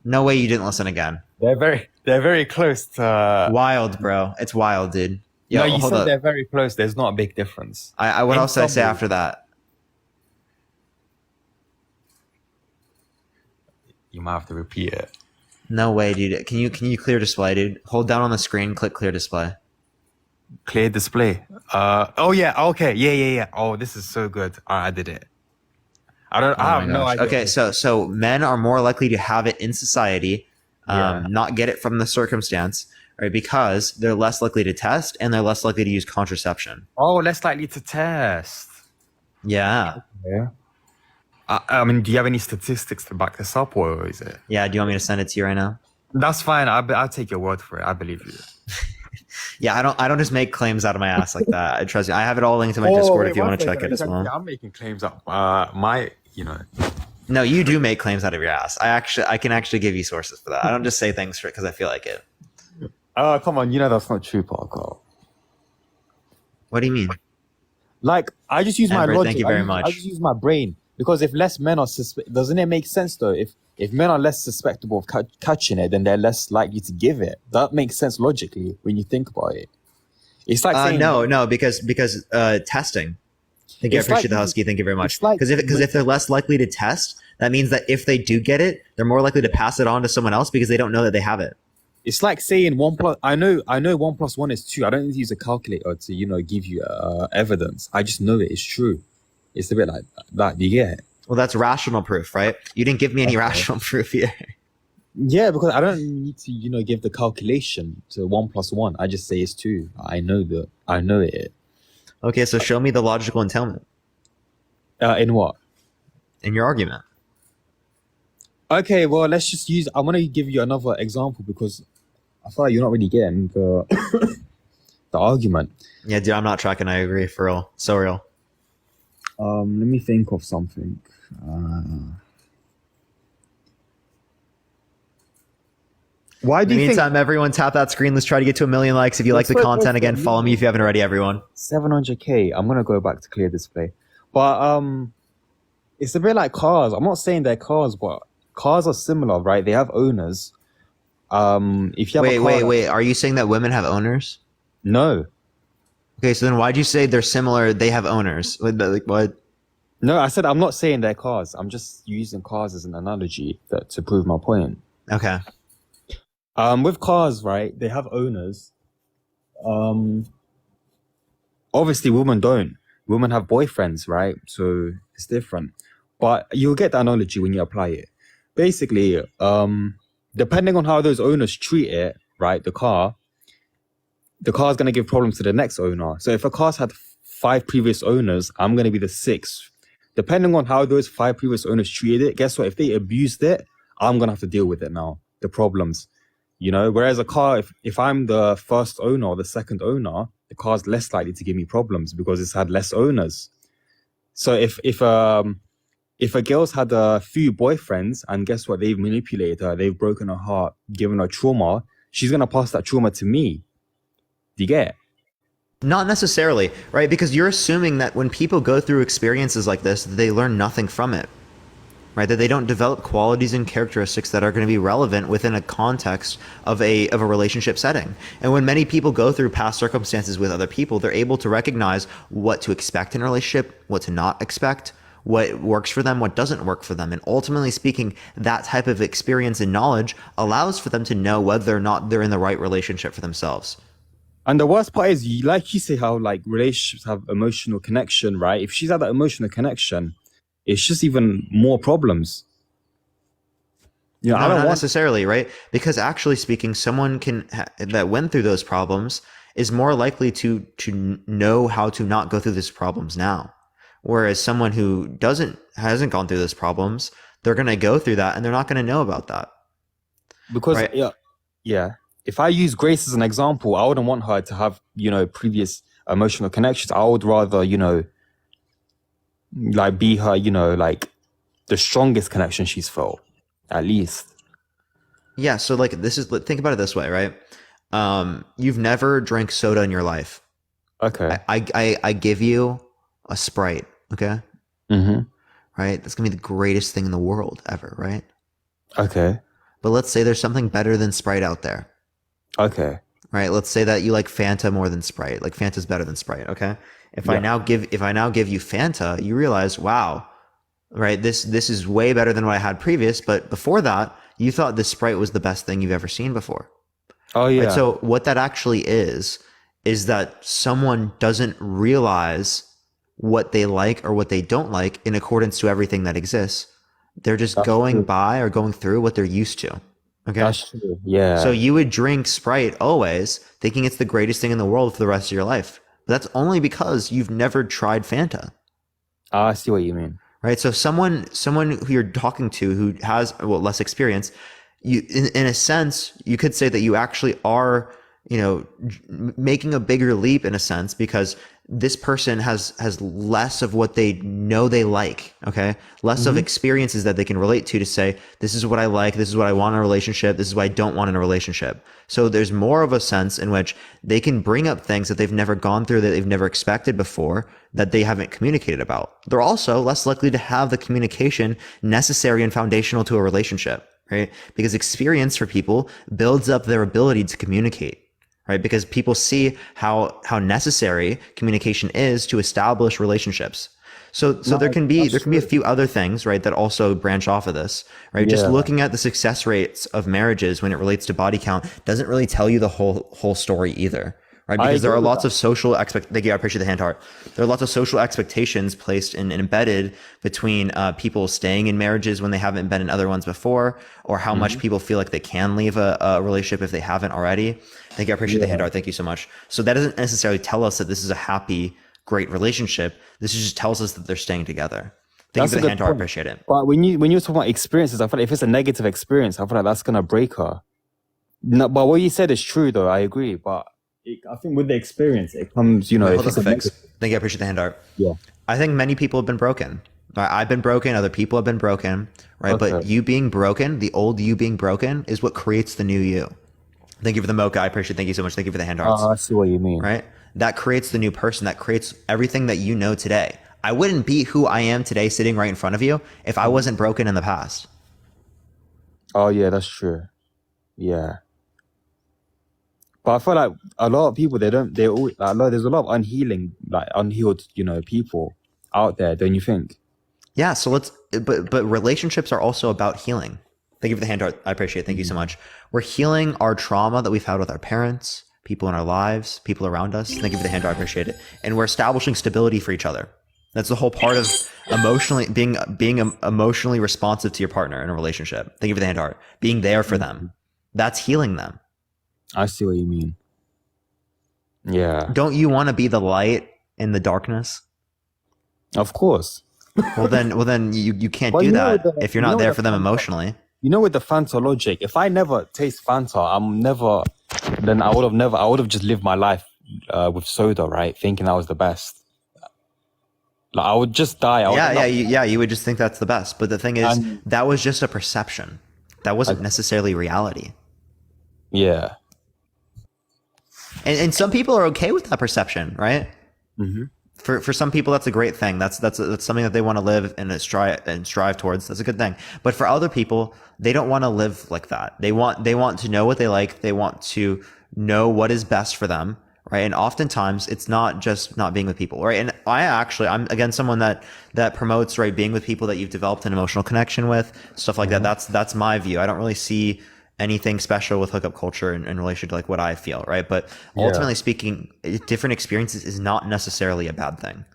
No way you didn't listen again. They're very close to wild, bro. It's wild, dude. Yo, no, you said they're very close. There's not a big difference. What else did I say after that? You might have to repeat it. No way, dude. Can you clear display, dude? Hold down on the screen, click clear display. Clear display. Oh yeah. Okay. Yeah. Oh, this is so good. I did it. I have no idea. Okay, so men are more likely to have it in society, not get it from the circumstance, right? Because they're less likely to test and they're less likely to use contraception. Oh, less likely to test. Yeah. Yeah. I mean, do you have any statistics to back this up, or is it? Yeah. Do you want me to send it to you right now? That's fine. I'll take your word for it. I believe you. Yeah, I don't just make claims out of my ass like that. I trust you. I have it all linked to my Discord if you want to check it as well. I'm making claims up. No, you do make claims out of your ass. I can actually give you sources for that. I don't just say things because I feel like it. Oh, come on. That's not true, Parker. What do you mean? Like, I just use my logic. Thank you very much. I just use my brain. Because if less men are doesn't it make sense though? If men are less susceptible of catching it, then they're less likely to give it. That makes sense logically when you think about it. It's like saying, no, because testing. Thank you, I appreciate the husky. Thank you very much. Because if they're less likely to test, that means that if they do get it, they're more likely to pass it on to someone else because they don't know that they have it. It's like saying I know 1 + 1 is 2. I don't need to use a calculator to give you evidence. I just know it is true. It's a bit like that. Do you get it? Well, that's rational proof, right? You didn't give me any rational proof here. Yeah, because I don't need to, give the calculation to 1 + 1. I just say it's 2. I know it. Okay, so show me the logical entailment. In what? In your argument. Okay, well, let's just use. I want to give you another example because I feel like you're not really getting the argument. Yeah, dude, I'm not tracking. I agree. For real, so real. Let me think of something. Why do In the you meantime, everyone tap that screen. Let's try to get to 1 million likes. If you like the content, again, follow me if you haven't already, everyone. 700K. I'm going to go back to clear display. But it's a bit like cars. I'm not saying they're cars, but cars are similar, right? They have owners. If you have a car, Wait. Are you saying that women have owners? No. Okay, so then why'd you say they're similar? They have owners. Like what? No, I said I'm not saying they're cars. I'm just using cars as an analogy to prove my point. Okay. With cars, right? They have owners. Obviously, women don't. Women have boyfriends, right? So it's different. But you'll get the analogy when you apply it. Basically, depending on how those owners treat it, right? The car's going to give problems to the next owner. So if a car's had 5 previous owners, I'm going to be the 6th. Depending on how those 5 previous owners treated it, guess what? If they abused it, I'm going to have to deal with it now. The problems, whereas a car, if I'm the first owner or the second owner, the car's less likely to give me problems because it's had less owners. So if a girl's had a few boyfriends and guess what? They've manipulated her, they've broken her heart, given her trauma, she's going to pass that trauma to me. Do you get it? Not necessarily, right? Because you're assuming that when people go through experiences like this, they learn nothing from it, right? That they don't develop qualities and characteristics that are going to be relevant within a context of a relationship setting. And when many people go through past circumstances with other people, they're able to recognize what to expect in a relationship, what to not expect, what works for them, what doesn't work for them. And ultimately speaking, that type of experience and knowledge allows for them to know whether or not they're in the right relationship for themselves. And the worst part is, like you say, how like relationships have emotional connection, right? If she's had that emotional connection, it's just even more problems. No, not necessarily, right? Because actually speaking, someone that went through those problems is more likely to know how to not go through these problems now. Whereas someone who hasn't gone through those problems, they're going to go through that and they're not going to know about that. Because right? Yeah. If I use Grace as an example, I wouldn't want her to have, previous emotional connections. I would rather, like be her, like the strongest connection she's felt, at least. Yeah. So like think about it this way, right? You've never drank soda in your life. Okay. I give you a Sprite. Okay. Mm-hmm. Right. That's gonna be the greatest thing in the world ever. Right. Okay. But let's say there's something better than Sprite out there. Okay. Right. Let's say that you like Fanta more than Sprite. Like Fanta's better than Sprite. Okay. If I now give you Fanta, you realize, wow, right? This is way better than what I had previous. But before that, you thought this Sprite was the best thing you've ever seen before. Oh yeah. Right? So what that actually is that someone doesn't realize what they like or what they don't like in accordance to everything that exists. They're just going by or going through what they're used to. Okay. That's true. Yeah. So you would drink Sprite always thinking it's the greatest thing in the world for the rest of your life. But that's only because you've never tried Fanta. I see what you mean. Right. So someone who you're talking to who has less experience, you in a sense, you could say that you actually are, making a bigger leap in a sense because this person has less of what they know they like, okay? Less of experiences that they can relate to say, this is what I like, this is what I want in a relationship, this is what I don't want in a relationship. So there's more of a sense in which they can bring up things that they've never gone through, that they've never expected before, that they haven't communicated about. They're also less likely to have the communication necessary and foundational to a relationship, right? Because experience for people builds up their ability to communicate. Right? Because people see how necessary communication is to establish relationships. So there can be a few other things, right, that also branch off of this, right? Yeah. Just looking at the success rates of marriages when it relates to body count doesn't really tell you the whole story either. Right, because there are lots of social thank you, I appreciate the hand heart. There are lots of social expectations placed and embedded between people staying in marriages when they haven't been in other ones before, or how much people feel like they can leave a relationship if they haven't already. Thank you, I appreciate the hand heart. Thank you so much. So that doesn't necessarily tell us that this is a happy, great relationship. This just tells us that they're staying together. Thank you for the hand heart. I appreciate it. But when you're talking about experiences, I feel like if it's a negative experience, I feel like that's gonna break her. No, but what you said is true, though. I agree, but I think with the experience, it comes, Hold on, fix. Thank you. I appreciate the hand art. Yeah. I think many people have been broken. I've been broken. Other people have been broken. Right. Okay. But you being broken, the old you being broken is what creates the new you. Thank you for the mocha. I appreciate it. Thank you so much. Thank you for the hand hearts. I see what you mean. Right. That creates the new person. That creates everything that you know today. I wouldn't be who I am today sitting right in front of you if I wasn't broken in the past. Oh, yeah, that's true. Yeah. But I feel like a lot of people, there's a lot of unhealed, people out there, don't you think? Yeah, so but relationships are also about healing. Thank you for the hand art. I appreciate it. Thank you so much. We're healing our trauma that we've had with our parents, people in our lives, people around us. Thank you for the hand art. I appreciate it. And we're establishing stability for each other. That's the whole part of being emotionally responsive to your partner in a relationship. Thank you for the hand art. Being there for them. That's healing them. I see what you mean. Yeah. Don't you want to be the light in the darkness? Of course. Well then you can't But do you know that the- if you're you not know there the for them Fanta- emotionally. With the Fanta logic, if I never taste Fanta, then I would have just lived my life with soda, right? Thinking that was the best. Like I would just die. You would just think that's the best. But the thing is, that was just a perception. That wasn't necessarily reality. Yeah. And some people are okay with that perception, right? Mm-hmm. For some people, that's a great thing. That's something that they want to live and strive towards. That's a good thing. But for other people, they don't want to live like that. They want to know what they like. They want to know what is best for them, right? And oftentimes, it's not just not being with people, right? And I'm again someone that promotes, right, being with people that you've developed an emotional connection with, stuff like that. That's my view. I don't really see anything special with hookup culture in relation to like what I feel, right? But ultimately speaking, different experiences is not necessarily a bad thing,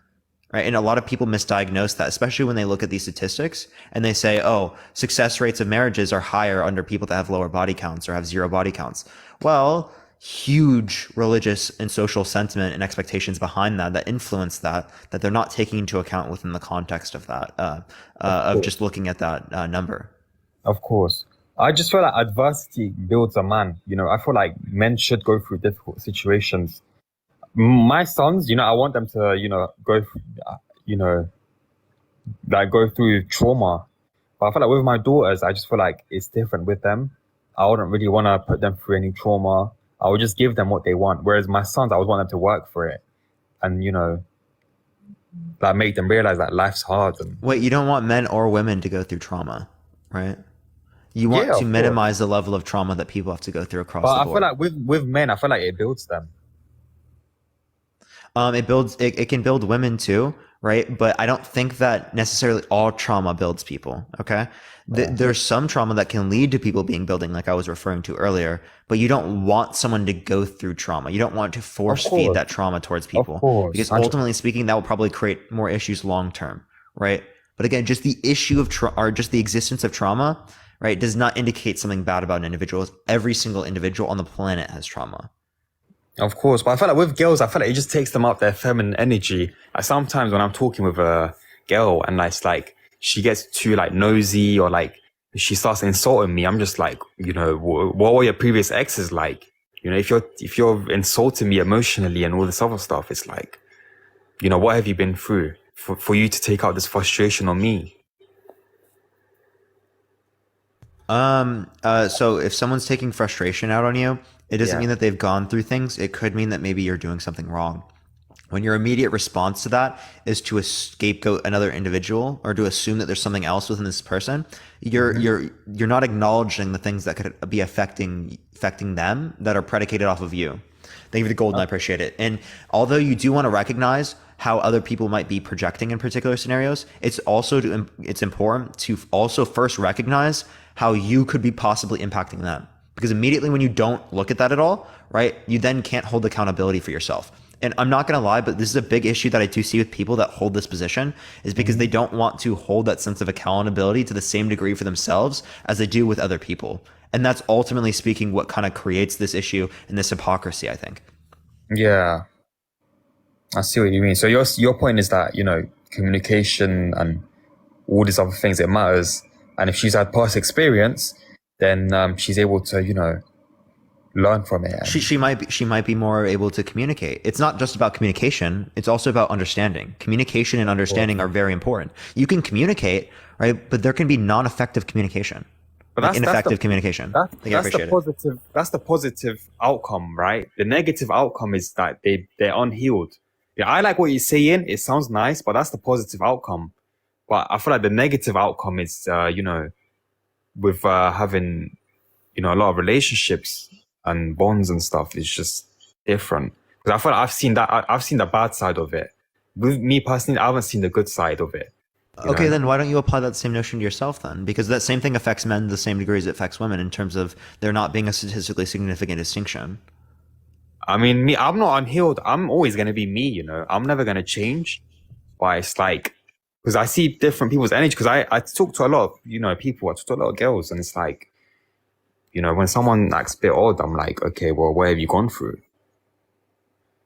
right? And a lot of people misdiagnose that, especially when they look at these statistics and they say, oh, success rates of marriages are higher under people that have lower body counts or have zero body counts. Well, huge religious and social sentiment and expectations behind that influence that they're not taking into account within the context of that, of just looking at that number. Of course. I just feel like adversity builds a man. I feel like men should go through difficult situations. My sons, I want them to, go through trauma. But I feel like with my daughters, I just feel like it's different with them. I wouldn't really want to put them through any trauma. I would just give them what they want. Whereas my sons, I would want them to work for it. And, make them realize that life's hard. Wait, you don't want men or women to go through trauma, right? You want to minimize the level of trauma that people have to go through across the board. But I feel like with men, I feel like it builds them. It can build women too, right? But I don't think that necessarily all trauma builds people. Okay. There's some trauma that can lead to people being building, like I was referring to earlier, but you don't want someone to go through trauma. You don't want to force feed that trauma towards people, because ultimately speaking, that will probably create more issues long term, right? But again, just the issue of or just the existence of trauma, right, does not indicate something bad about an individual. Every single individual on the planet has trauma. Of course, but I feel like with girls, it just takes them out their feminine energy. Like sometimes when I'm talking with a girl and it's like she gets too like nosy or like she starts insulting me, I'm just like, what were your previous exes like? If you're insulting me emotionally and all this other stuff, it's like, what have you been through for you to take out this frustration on me? So if someone's taking frustration out on you, it doesn't mean that they've gone through things. It could mean that maybe you're doing something wrong. When your immediate response to that is to scapegoat another individual or to assume that there's something else within this person, you're not acknowledging the things that could be affecting them that are predicated off of you. Thank you for the gold, and I appreciate it. And although you do want to recognize how other people might be projecting in particular scenarios, it's important to also first recognize how you could be possibly impacting them. Because immediately when you don't look at that at all, right, you then can't hold accountability for yourself. And I'm not going to lie, but this is a big issue that I do see with people that hold this position, is because they don't want to hold that sense of accountability to the same degree for themselves as they do with other people. And that's ultimately speaking what kind of creates this issue and this hypocrisy, I think. Yeah. I see what you mean. So your point is that, communication and all these other things, it matters. And if she's had past experience, then she's able to, learn from it. She might be more able to communicate. It's not just about communication. It's also about understanding. Communication and understanding are very important. You can communicate, right? But there can be non-effective communication. But that's ineffective communication. That's the positive outcome, right? The negative outcome is that they're unhealed. Yeah, I like what you're saying. It sounds nice, but that's the positive outcome. But I feel like the negative outcome is, with having you know, a lot of relationships and bonds and stuff is just different. Because I feel like I've seen the bad side of it. With me personally, I haven't seen the good side of it. Okay, then why don't you apply that same notion to yourself then? Because that same thing affects men the same degree as it affects women in terms of there not being a statistically significant distinction. I mean, me, I'm not unhealed. I'm always going to be me, you know. I'm never going to change. But it's like, because I see different people's energy. Because I talk to a lot of, you know, people. I talk to a lot of girls. And it's like, you know, when someone acts a bit odd, I'm like, okay, well, where have you gone through?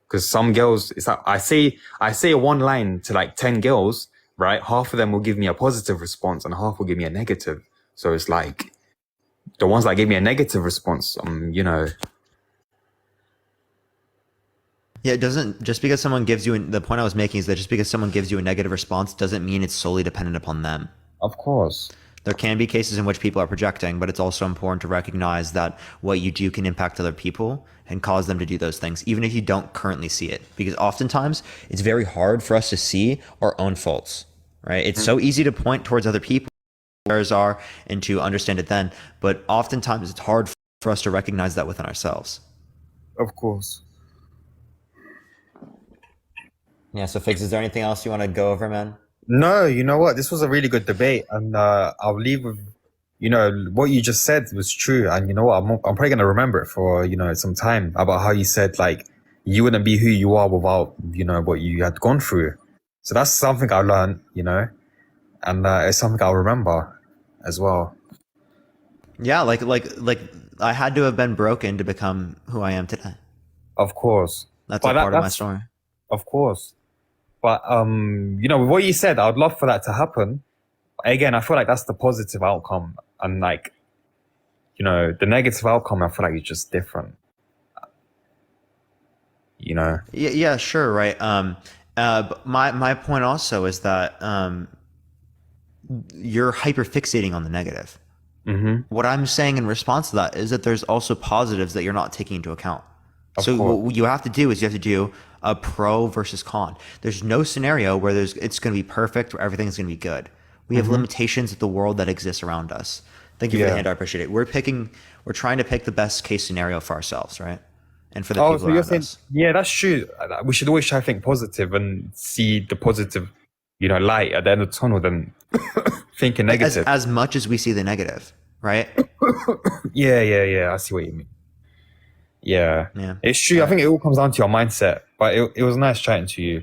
Because some girls, it's like, I say one line to like 10 girls, right? Half of them will give me a positive response and half will give me a negative. So it's like, the ones that gave me a negative response, you know. Yeah, it doesn't, just because someone gives you, the point I was making is that just because someone gives you a negative response doesn't mean it's solely dependent upon them. Of course. There can be cases in which people are projecting, but it's also important to recognize that what you do can impact other people and cause them to do those things, even if you don't currently see it. Because oftentimes it's very hard for us to see our own faults, right? It's so easy to point towards other people, errors are, and to understand it then. But oftentimes it's hard for us to recognize that within ourselves. Of course. Yeah, so Figs, is there anything else you want to go over, man? No, you know what? This was a really good debate, and I'll leave with, you know, what you just said was true, and you know what? I'm probably gonna remember it for, you know, some time, about how you said like you wouldn't be who you are without, you know, what you had gone through. So that's something I learned, you know, and it's something I'll remember as well. Yeah, like I had to have been broken to become who I am today. Of course, That's a part of my story. Of course. But, you know, with what you said, I would love for that to happen. Again, I feel like that's the positive outcome. And like, you know, the negative outcome, I feel like it's just different. You know? Yeah, sure, right. But my point also is that you're hyperfixating on the negative. Mm-hmm. What I'm saying in response to that is that there's also positives that you're not taking into account. Of So course. what you have to do is you have to do a pro versus con. There's no scenario where it's going to be perfect, where everything's going to be good. We have limitations of the world that exists around us. Thank you for the hand. I appreciate it. We're trying to pick the best case scenario for ourselves, right? And for the people around us. Yeah, that's true. We should always try to think positive and see the positive, you know, light at the end of the tunnel than thinking negative. As much as we see the negative, right? Yeah. I see what you mean. Yeah. It's true. I think it all comes down to your mindset. But it was nice chatting to you.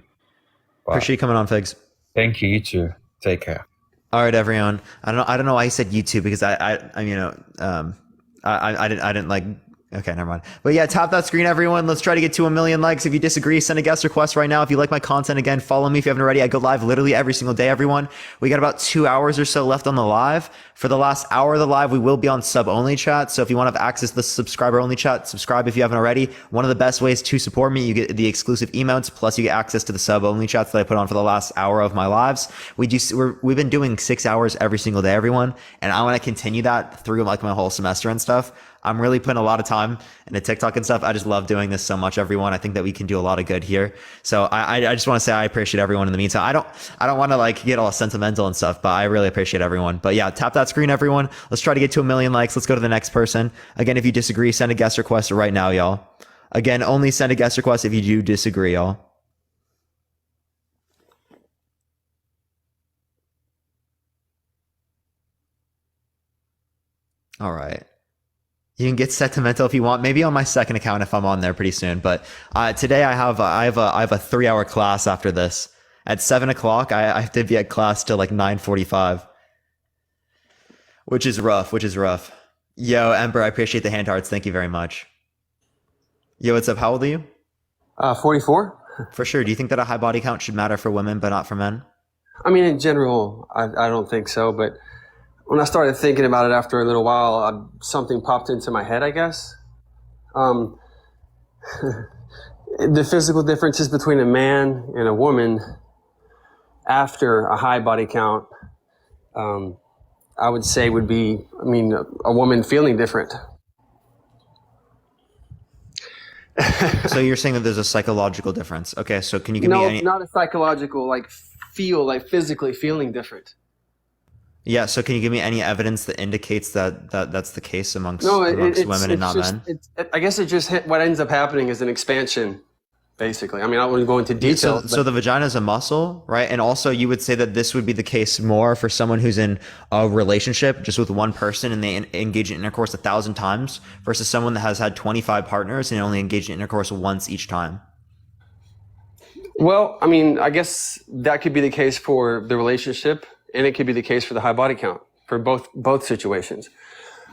Appreciate you coming on, Figs. Thank you. You too. Take care. All right, everyone. I don't know why I said you too, because I didn't like. Okay, never mind. But yeah, tap that screen, everyone. Let's try to get to 1 million likes. If you disagree, send a guest request right now. If you like my content, again, follow me if you haven't already. I go live literally every single day, everyone. We got about 2 hours or so left on the live. For the last hour of the live, we will be on sub-only chat. So if you want to have access to the subscriber-only chat, subscribe if you haven't already. One of the best ways to support me, you get the exclusive emotes, plus you get access to the sub-only chats that I put on for the last hour of my lives. We've been doing 6 hours every single day, everyone. And I want to continue that through like my whole semester and stuff. I'm really putting a lot of time into TikTok and stuff. I just love doing this so much, everyone. I think that we can do a lot of good here. So I just want to say I appreciate everyone in the meantime. I don't want to like get all sentimental and stuff, but I really appreciate everyone. But yeah, tap that screen, everyone. Let's try to get to 1 million likes. Let's go to the next person. Again, if you disagree, send a guest request right now, y'all. Again, only send a guest request if you do disagree, y'all. All right. You can get sentimental if you want. Maybe on my second account if I'm on there pretty soon. But today I have a 3-hour class after this. At 7 o'clock, I have to be at class till like 9:45, which is rough. Yo, Ember, I appreciate the hand hearts. Thank you very much. Yo, what's up? How old are you? 44. For sure. Do you think that a high body count should matter for women but not for men? I mean, in general, I don't think so, but when I started thinking about it after a little while, something popped into my head, I guess. The physical differences between a man and a woman after a high body count, I would say would be, a woman feeling different. So you're saying that there's a psychological difference. Okay, so can you give me any... No, not a psychological, like physically feeling different. Yeah. So can you give me any evidence that indicates that that's the case amongst No, women and not just, men? I guess it just what ends up happening is an expansion, basically. I mean, I wouldn't go into Yeah, detail. so the vagina is a muscle, right? And also you would say that this would be the case more for someone who's in a relationship just with one person and they engage in intercourse 1,000 times versus someone that has had 25 partners and only engaged in intercourse once each time. Well, I mean, I guess that could be the case for the relationship, and it could be the case for the high body count for both situations.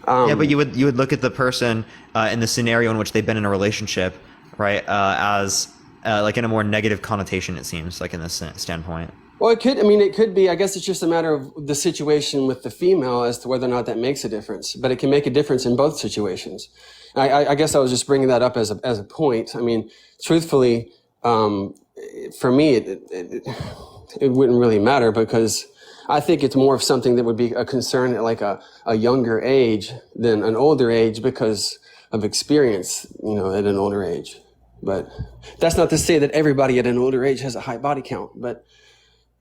Yeah, but you would look at the person in the scenario in which they've been in a relationship, right? As like in a more negative connotation, it seems like in this standpoint. Well, it could be. I guess it's just a matter of the situation with the female as to whether or not that makes a difference. But it can make a difference in both situations. I guess I was just bringing that up as a point. I mean, truthfully, for me, it wouldn't really matter because I think it's more of something that would be a concern at like a younger age than an older age because of experience, at an older age. But that's not to say that everybody at an older age has a high body count, but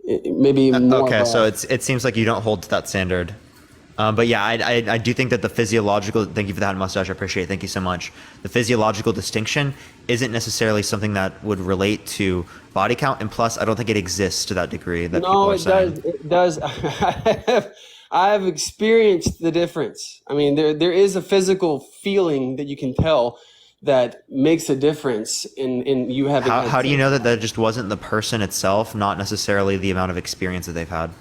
maybe more. Okay, so it seems like you don't hold to that standard. But yeah, I do think that the physiological, thank you for that mustache, I appreciate it, thank you so much. The physiological distinction isn't necessarily something that would relate to body count, and plus I don't think it exists to that degree that people are saying. It does. I've experienced the difference. I mean, there is a physical feeling that you can tell that makes a difference in you having. How do you know that just wasn't the person itself, not necessarily the amount of experience that they've had?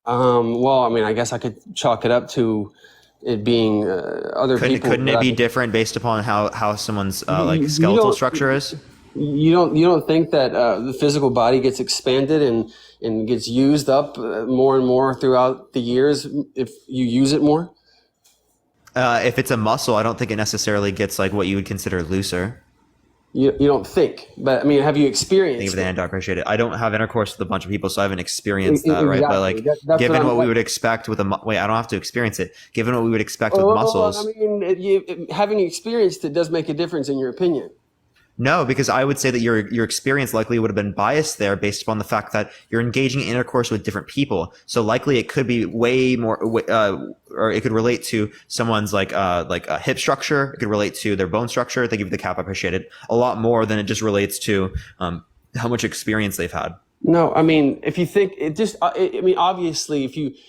Well, I mean, I guess I could chalk it up to it being other people. Couldn't it be different based upon how someone's like skeletal structure is? You don't think that the physical body gets expanded and gets used up more and more throughout the years if you use it more? If it's a muscle, I don't think it necessarily gets like what you would consider looser. You don't think, but I mean, have you experienced? Thank you for the hand, I appreciate it. I don't have intercourse with a bunch of people, so I haven't experienced that, right? But like, that's given what we would expect with wait, I don't have to experience it. Given what we would expect with muscles. I mean, having experienced it does make a difference in your opinion. No, because I would say that your experience likely would have been biased there based upon the fact that you're engaging in intercourse with different people. So likely it could be way more, or it could relate to someone's like a hip structure. It could relate to their bone structure. Thank you for the cap. I appreciate it a lot more than it just relates to how much experience they've had. No, I mean, if you think it just, I mean, obviously,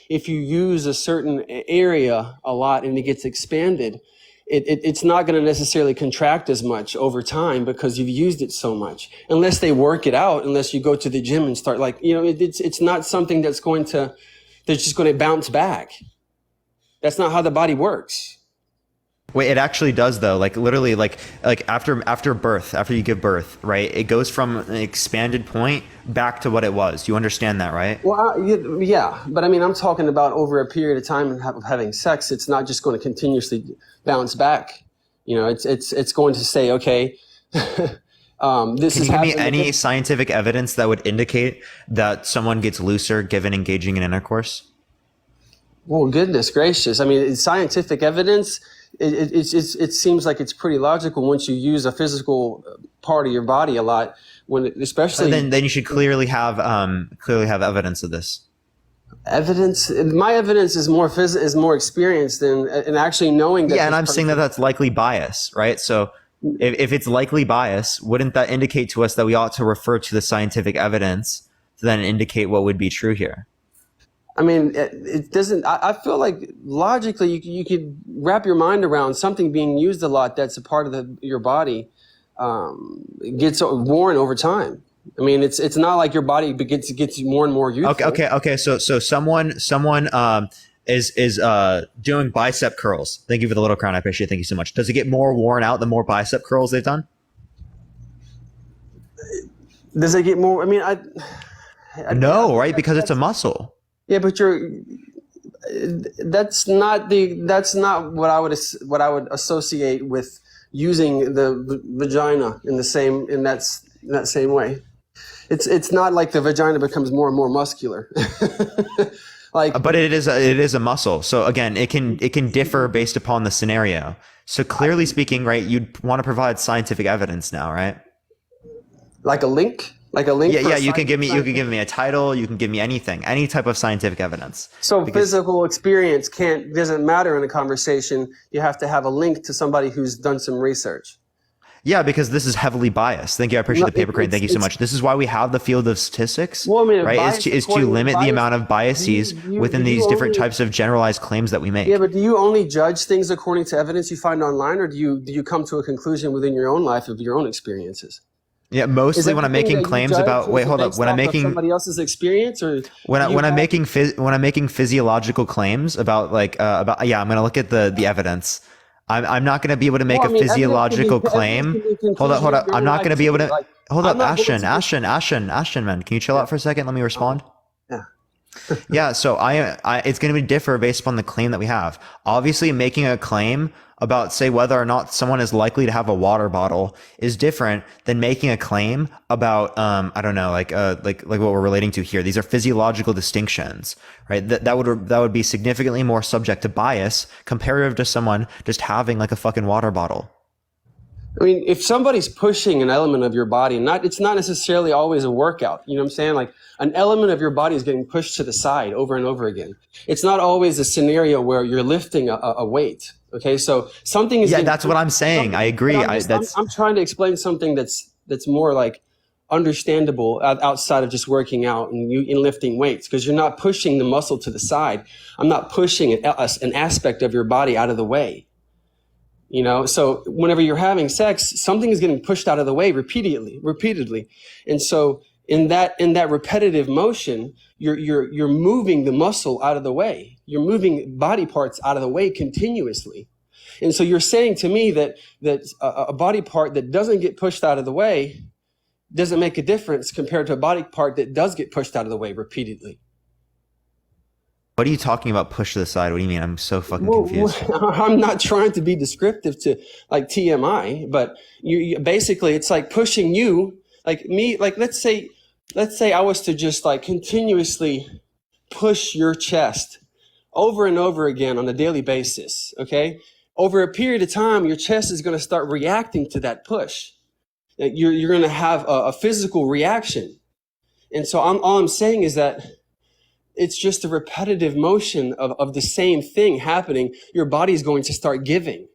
if you use a certain area a lot and it gets expanded, it's not going to necessarily contract as much over time because you've used it so much. Unless they work it out, unless you go to the gym and start it's not something that's just going to bounce back. That's not how the body works. Wait, it actually does though. Like literally, like after birth, after you give birth, right? It goes from an expanded point back to what it was. You understand that, right? Well, yeah, but I mean, I'm talking about over a period of time of having sex. It's not just going to continuously bounce back. It's going to say, okay, this Can is you give me happening. any scientific evidence that would indicate that someone gets looser given engaging in intercourse? Well, goodness gracious! I mean, scientific evidence. It seems like it's pretty logical once you use a physical part of your body a lot. Especially then you should clearly have evidence of this. Evidence. My evidence is more experienced and actually knowing that. Yeah, and I'm saying that that's likely bias, right? So if it's likely bias, wouldn't that indicate to us that we ought to refer to the scientific evidence to then indicate what would be true here? I mean, it doesn't. I feel like logically you could wrap your mind around something being used a lot that's a part of your body gets worn over time. I mean, it's not like your body gets more and more useful. Okay. So someone is doing bicep curls. Thank you for the little crown. I appreciate it. Thank you so much. Does it get more worn out the more bicep curls they've done? Does it get more? I mean, no, right? Because it's a muscle. Yeah, but that's not what I would associate with using the vagina in that same way. It's not like the vagina becomes more and more muscular. But it is a muscle. So again, it can differ based upon the scenario. So clearly speaking, right, you'd want to provide scientific evidence now, right? Like a link, Like a link. Yeah, for yeah. a You can give me scientific- a title. You can give me anything, any type of scientific evidence. So Because- physical experience doesn't matter in a conversation. You have to have a link to somebody who's done some research. Yeah, because this is heavily biased. Thank you. I appreciate the paper crane. Thank you so much. This is why we have the field of statistics, Well, I mean, right? bias Is to according to limit the bias- amount of biases within do you these different only- types of generalized claims that we make. Yeah, but do you only judge things according to evidence you find online, or do you come to a conclusion within your own life of your own experiences? Yeah, mostly when I'm making claims about. Wait, hold up. When I'm making somebody else's experience, or when I'm making physiological claims about I'm going to look at the evidence. I'm not going to be able to make a physiological claim. Hold up. I'm not going to be able to. Hold up, Ashton, man. Can you chill out for a second? Let me respond. Yeah. Yeah. So it's going to differ based upon the claim that we have. Obviously, making a claim about, say, whether or not someone is likely to have a water bottle is different than making a claim about, I don't know, like what we're relating to here. These are physiological distinctions, right? That would be significantly more subject to bias comparative to someone just having like a fucking water bottle. I mean, if somebody's pushing an element of your body, it's not necessarily always a workout. You know what I'm saying? Like an element of your body is getting pushed to the side over and over again. It's not always a scenario where you're lifting a weight. Okay, so something is. Yeah, that's what I'm saying. I agree. I'm trying to explain something that's more like understandable outside of just working out and lifting weights, because you're not pushing the muscle to the side. I'm not pushing an aspect of your body out of the way. You know, so whenever you're having sex, something is getting pushed out of the way repeatedly, and so in that repetitive motion, you're moving the muscle out of the way. You're moving body parts out of the way continuously, and so you're saying to me that a body part that doesn't get pushed out of the way doesn't make a difference compared to a body part that does get pushed out of the way repeatedly. What are you talking about? Push to the side? What do you mean? I'm so fucking confused. I'm not trying to be descriptive to like TMI, but you basically it's like pushing you, like me, like let's say I was to just like continuously push your chest over and over again on a daily basis. Okay, over a period of time, your chest is going to start reacting to that push. You're going to have a physical reaction, and so all I'm saying is that. It's just a repetitive motion of the same thing happening. Your body's going to start giving.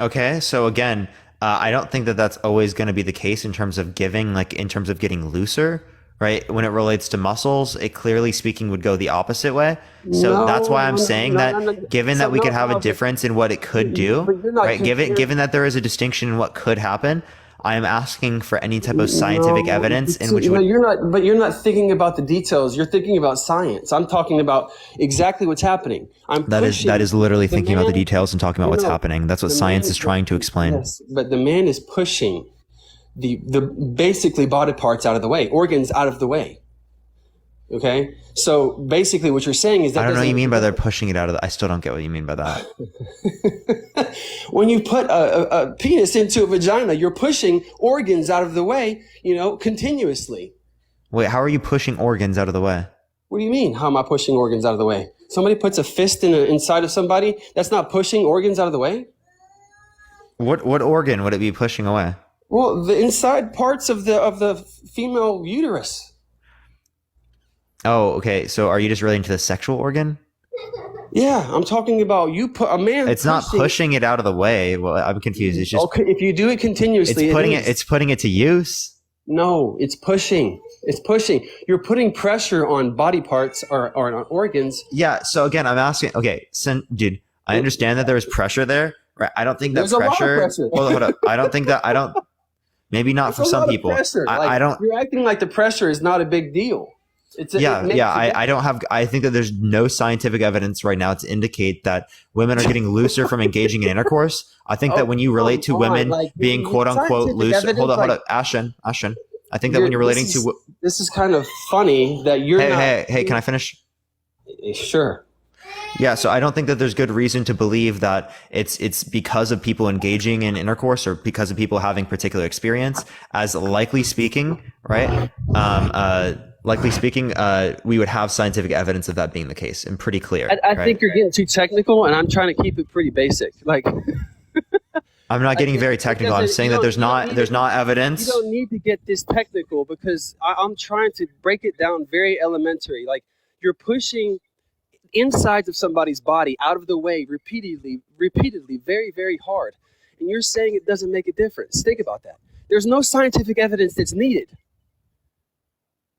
Okay, so again, I don't think that that's always going to be the case in terms of giving, like in terms of getting looser, right? When it relates to muscles, it clearly speaking would go the opposite way. So that's why I'm saying that given that we could have a difference in what it could do, right? Given that there is a distinction in what could happen, I am asking for any type of scientific evidence in which you're not thinking about the details. You're thinking about science. I'm talking about exactly what's happening. That is literally thinking about the details and talking about what's happening. That's what science is trying to explain. Yes, but the man is pushing the basically body parts out of the way, organs out of the way. Okay, so basically what you're saying is that I don't know what you mean by they're pushing it out of the. I still don't get what you mean by that. When you put a penis into a vagina, you're pushing organs out of the way, continuously. Wait, how are you pushing organs out of the way? What do you mean? How am I pushing organs out of the way? Somebody puts a fist inside of somebody, that's not pushing organs out of the way? What organ would it be pushing away? Well, the inside parts of the female uterus. Oh, okay. So are you just relating to the sexual organ? Yeah, I'm talking about you put a man. It's not pushing it out of the way. Well, I'm confused. It's just okay. If you do it continuously, it's putting it to use. No, it's pushing. It's pushing. You're putting pressure on body parts or on organs. Yeah. So again, I'm asking. Okay, dude, I understand that there is pressure there. Right. I don't think that There's a lot of pressure. Hold up. I don't think that. Maybe not for some people. I don't. You're acting like the pressure is not a big deal. I think that there's no scientific evidence right now to indicate that women are getting looser from engaging in intercourse. I think that when you relate to women being quote unquote loose, hold up, Ashton. I think that when you're relating to this is kind of funny that you're Hey, can I finish? Sure. Yeah, so I don't think that there's good reason to believe that it's because of people engaging in intercourse or because of people having particular experience. As likely speaking, right? We would have scientific evidence of that being the case and pretty clear. I think you're getting too technical, and I'm trying to keep it pretty basic. Like, I'm not getting very technical. I'm saying that there's not evidence. You don't need to get this technical because I'm trying to break it down very elementary. Like you're pushing insides of somebody's body out of the way repeatedly, very, very hard. And you're saying it doesn't make a difference. Think about that. There's no scientific evidence that's needed.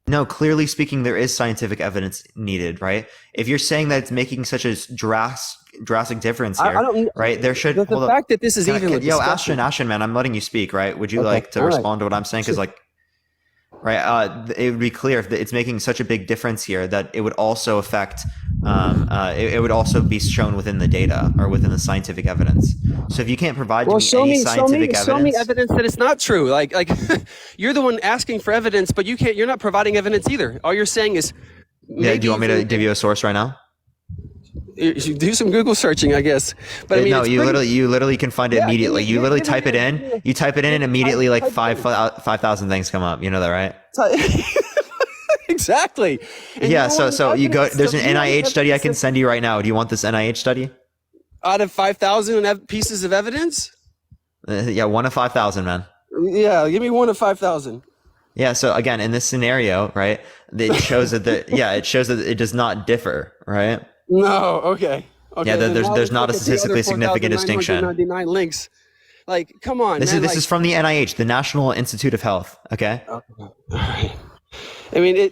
No, clearly speaking, there is scientific evidence needed, right? If you're saying that it's making such a drastic difference here, right? There should the fact that this is even a discussion. Ashton, man, I'm letting you speak, right? Would you like to respond to what I'm saying? Because right, it would be clear if it's making such a big difference here that it would also affect. It would also be shown within the data or within the scientific evidence. So if you can't provide scientific evidence, show me evidence that it's not true. Like you're the one asking for evidence, but you're not providing evidence either. All you're saying is, do you want me to give you a source right now? You should do some Google searching, I guess. But I mean, no, you literally can find it immediately. You literally type it in. You type it in, and immediately like 5,000 things come up. You know that, right? Exactly. And yeah. So you go. There's an NIH study I can send you right now. Do you want this NIH study? Out of 5,000 pieces of evidence? Yeah, 1 of 5,000, man. Yeah, give me 1 of 5,000. Yeah. So again, in this scenario, right, it shows that it shows that it does not differ, right? No. Okay. Yeah. There's not a statistically significant distinction. 99 links. Like, come on. This is from the NIH, the National Institute of Health. Okay. All right. I mean,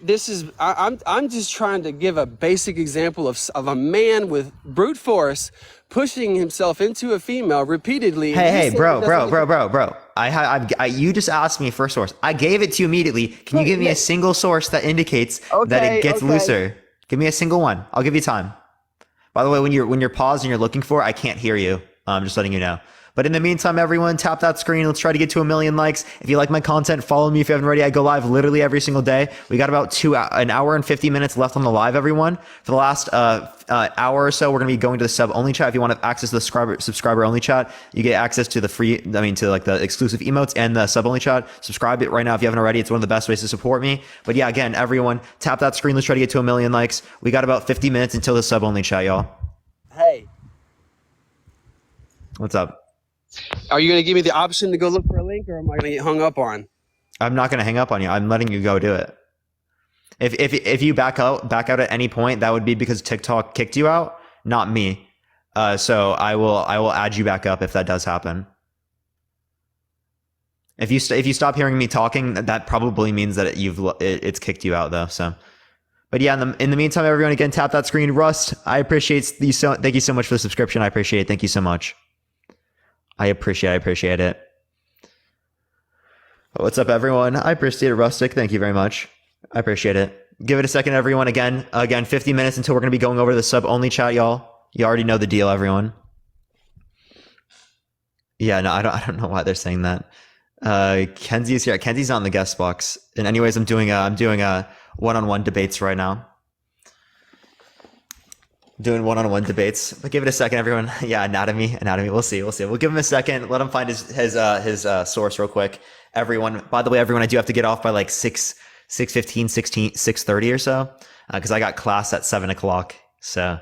I'm just trying to give a basic example of a man with brute force pushing himself into a female repeatedly. Hey, bro. You just asked me for a source. I gave it to you immediately. Can you give me a single source that indicates that it gets looser? Give me a single one. I'll give you time. By the way, when you're paused and you're looking for it, I can't hear you. I'm just letting you know. But in the meantime, everyone, tap that screen. Let's try to get to 1 million likes. If you like my content, follow me if you haven't already. I go live literally every single day. We got about an hour and 50 minutes left on the live, everyone. For the last hour or so, we're going to be going to the sub-only chat. If you want to access the subscriber-only chat, you get access to the exclusive emotes and the sub-only chat. Subscribe it right now if you haven't already. It's one of the best ways to support me. But yeah, again, everyone, tap that screen. Let's try to get to 1 million likes. We got about 50 minutes until the sub-only chat, y'all. Hey. What's up? Are you going to give me the option to go look for a link, or am I going to get hung up on? I'm not going to hang up on you. I'm letting you go do it. If you back out at any point, that would be because TikTok kicked you out, not me. So I will add you back up if that does happen. If you stop hearing me talking, that probably means that it's kicked you out though. So, but yeah, in the meantime, everyone, again, tap that screen. Rust, I appreciate you so. Thank you so much for the subscription. I appreciate it. Thank you so much. I appreciate it. What's up, everyone? I appreciate it, Rustic. Thank you very much. I appreciate it. Give it a second, everyone. Again, 50 minutes until we're going to be going over to the sub-only chat, y'all. You already know the deal, everyone. Yeah, no, I don't know why they're saying that. Kenzie is here. Kenzie's not in the guest box. And anyways, I'm doing one-on-one debates right now. Doing one-on-one debates. But give it a second, everyone. Yeah, anatomy. We'll see. We'll give him a second. Let him find his source real quick. Everyone. By the way, everyone, I do have to get off by like 6:15, 6:30 or so, because I got class at 7:00. So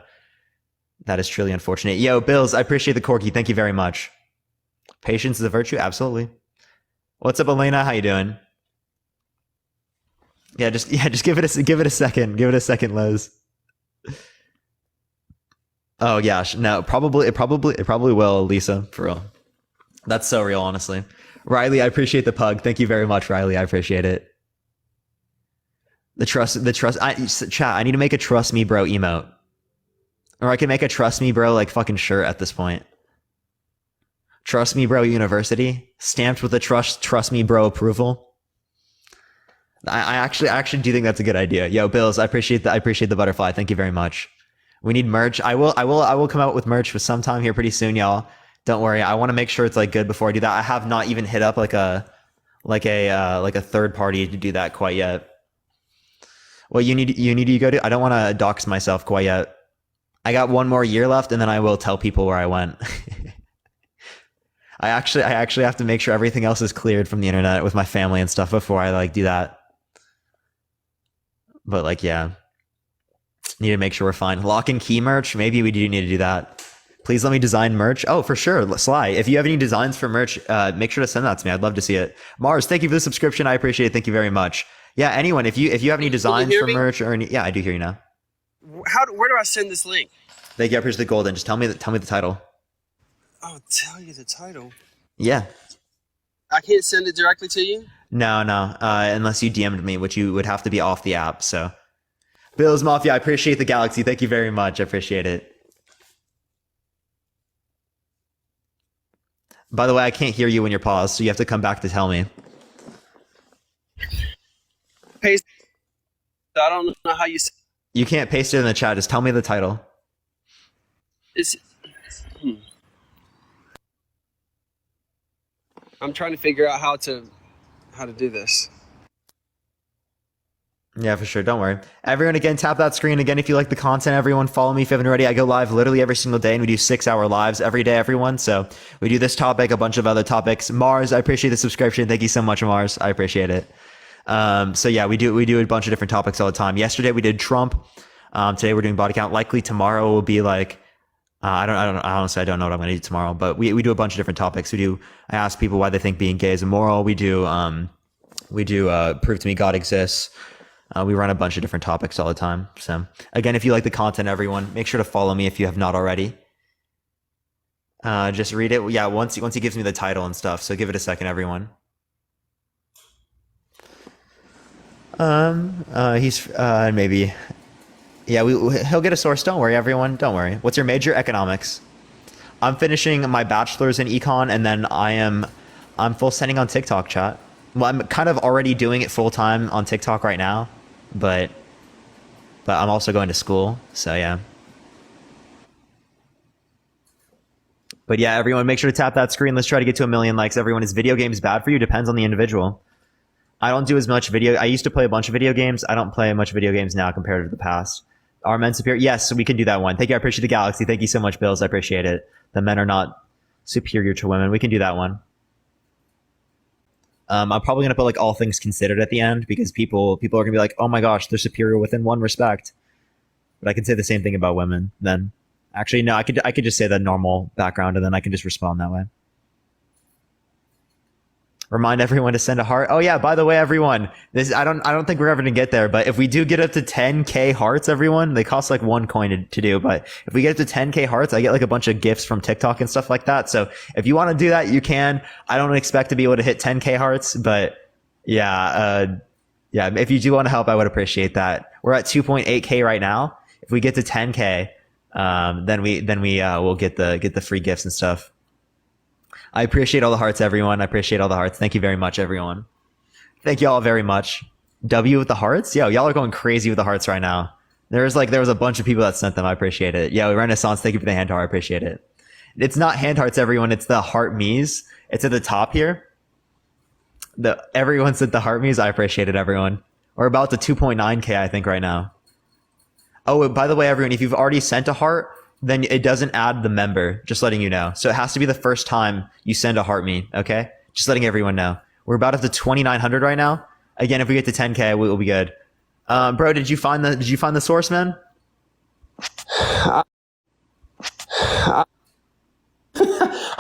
that is truly unfortunate. Yo, Bills, I appreciate the corky. Thank you very much. Patience is a virtue. Absolutely. What's up, Elena? How you doing? Yeah, just give it a second. Give it a second, Liz. Oh yeah, no, it probably will, Lisa, for real. That's so real, honestly. Riley, I appreciate the pug. Thank you very much, Riley. I appreciate it. The trust. Chat, I need to make a trust me bro emote. Or I can make a trust me bro like fucking shirt at this point. Trust me bro university, stamped with a trust me bro approval. I actually do think that's a good idea. Yo, Bills, I appreciate the butterfly. Thank you very much. We need merch. I will come out with merch with sometime here pretty soon, y'all. Don't worry. I want to make sure it's like good before I do that. I have not even hit up like a third party to do that quite yet. Well, you need to go to. I don't want to dox myself quite yet. I got one more year left, and then I will tell people where I went. I actually have to make sure everything else is cleared from the internet with my family and stuff before I like do that. But like, yeah. Need to make sure we're fine. Lock and key merch. Maybe we do need to do that. Please let me design merch. Oh, for sure. Sly, if you have any designs for merch, make sure to send that to me. I'd love to see it. Mars, thank you for the subscription. I appreciate it. Thank you very much. Yeah, anyone, if you have any designs hear for me? merch or any, yeah, I do hear you now. Where do I send this link? Thank you. I appreciate the golden. Just tell me the title. I'll tell you the title. Yeah. I can't send it directly to you? No, unless you DM'd me, which you would have to be off the app. So, Bills Mafia, I appreciate the galaxy. Thank you very much. I appreciate it. By the way, I can't hear you when you're paused, so you have to come back to tell me. Paste. I don't know how you. You can't paste it in the chat. Just tell me the title. It's. I'm trying to figure out how to do this. Yeah, for sure. Don't worry. Everyone, again, tap that screen. Again, if you like the content, everyone, follow me if you haven't already. I go live literally every single day, and we do 6-hour lives every day, everyone. So we do this topic, a bunch of other topics. Mars, I appreciate the subscription. Thank you so much, Mars. I appreciate it. So yeah, we do a bunch of different topics all the time. Yesterday we did Trump. Today we're doing body count. Likely tomorrow will be like, honestly, I don't know what I'm going to do tomorrow, but we do a bunch of different topics. I ask people why they think being gay is immoral. We do prove to me God exists. We run a bunch of different topics all the time. So again, if you like the content, everyone, make sure to follow me if you have not already. Just read it. Yeah, once he gives me the title and stuff. So give it a second, everyone. He's maybe. Yeah, he'll get a source. Don't worry, everyone. Don't worry. What's your major? Economics. I'm finishing my bachelor's in econ, and then I'm full sending on TikTok, chat. Well, I'm kind of already doing it full time on TikTok right now, but I'm also going to school. So yeah. But yeah, everyone, make sure to tap that screen. Let's try to get to 1 million likes. Everyone, is video games bad for you? Depends on the individual. I don't do as much video. I used to play a bunch of video games. I don't play much video games now compared to the past. Are men superior? Yes, we can do that one. Thank you. I appreciate the galaxy. Thank you so much, Bills. I appreciate it. The men are not superior to women. We can do that one. I'm probably going to put like all things considered at the end because people are going to be like, oh my gosh, they're superior within one respect. But I can say the same thing about women then. Actually, no, I could just say the normal background and then I can just respond that way. Remind everyone to send a heart. Oh yeah, by the way, everyone, I don't think we're ever gonna get there, but if we do get up to 10K hearts, everyone, they cost like 1 coin to do, but if we get up to 10K hearts, I get like a bunch of gifts from TikTok and stuff like that. So if you want to do that, you can. I don't expect to be able to hit 10K hearts, but yeah, if you do want to help, I would appreciate that. We're at 2.8K right now. If we get to 10K, then we will get the free gifts and stuff. I appreciate all the hearts, everyone. I appreciate all the hearts. Thank you very much, everyone. Thank you all very much. W with the hearts? Yo, y'all are going crazy with the hearts right now. There was a bunch of people that sent them. I appreciate it. Yeah, Renaissance, thank you for the hand heart. I appreciate it. It's not hand hearts, everyone. It's the heart me's. It's at the top here. Everyone sent the heart me's. I appreciate it, everyone. We're about to 2.9K, I think, right now. Oh, by the way, everyone, if you've already sent a heart, then it doesn't add the member, just letting you know. So it has to be the first time you send a heart me, okay? Just letting everyone know. We're about up to 2,900 right now. Again, if we get to 10K, we'll be good. Bro, did you find the source, man? How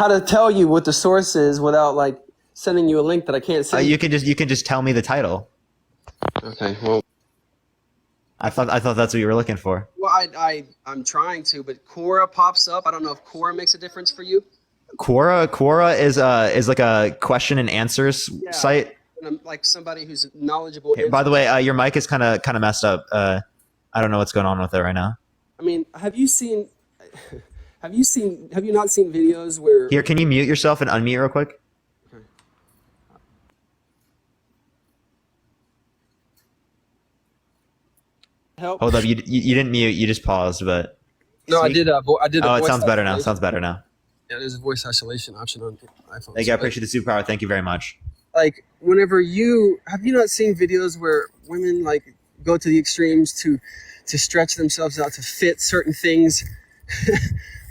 to tell you what the source is without like sending you a link that I can't send? You can just tell me the title. Okay, well. I thought that's what you were looking for. Well, I'm trying to, but Quora pops up. I don't know if Quora makes a difference for you. Quora is like a question and answers site. And I'm like somebody who's knowledgeable. Hey, by the way, your mic is kind of messed up. I don't know what's going on with it right now. I mean, have you not seen videos where? Here, can you mute yourself and unmute real quick? Help. Hold up, you didn't mute, you just paused, but no, I did. I did. Oh, it sounds better now. Sounds better now. Yeah, there's a voice isolation option on iPhone. Thank you. I appreciate the superpower. Thank you very much. Like, whenever have you not seen videos where women like go to the extremes to stretch themselves out to fit certain things,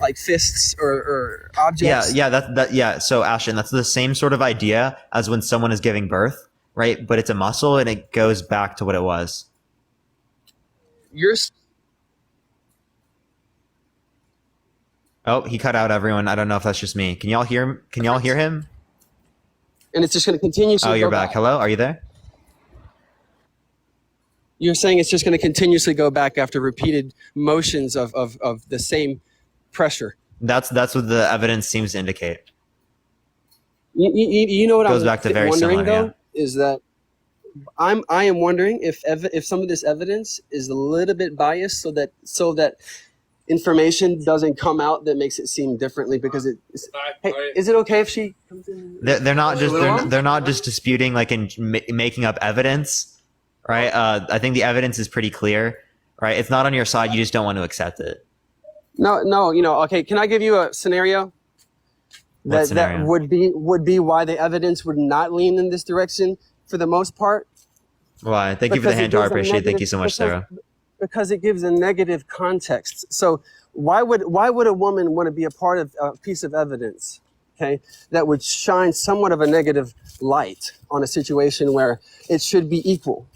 like fists or objects? Yeah. So Ashton, that's the same sort of idea as when someone is giving birth, right? But it's a muscle and it goes back to what it was. Oh, he cut out, everyone. I don't know if that's just me. Can y'all hear him? Can y'all hear him? And it's just going to continuously. Oh, you're go back. Hello, are you there? You're saying it's just going to continuously go back after repeated motions of the same pressure. That's what the evidence seems to indicate. You know what Goes I'm back to very wondering similar, though yeah. is that I am wondering if some of this evidence is a little bit biased, so that information doesn't come out that makes it seem differently. Because hey, is it okay if she comes in? They're not just disputing like in making up evidence, right? I think the evidence is pretty clear, right? It's not on your side. You just don't want to accept it. No. Okay. Can I give you a scenario? That would be why the evidence would not lean in this direction for the most part. Why? Thank you for the hand. I appreciate it. Thank you so much, Sarah. Because it gives a negative context. So why would a woman want to be a part of a piece of evidence, okay, that would shine somewhat of a negative light on a situation where it should be equal?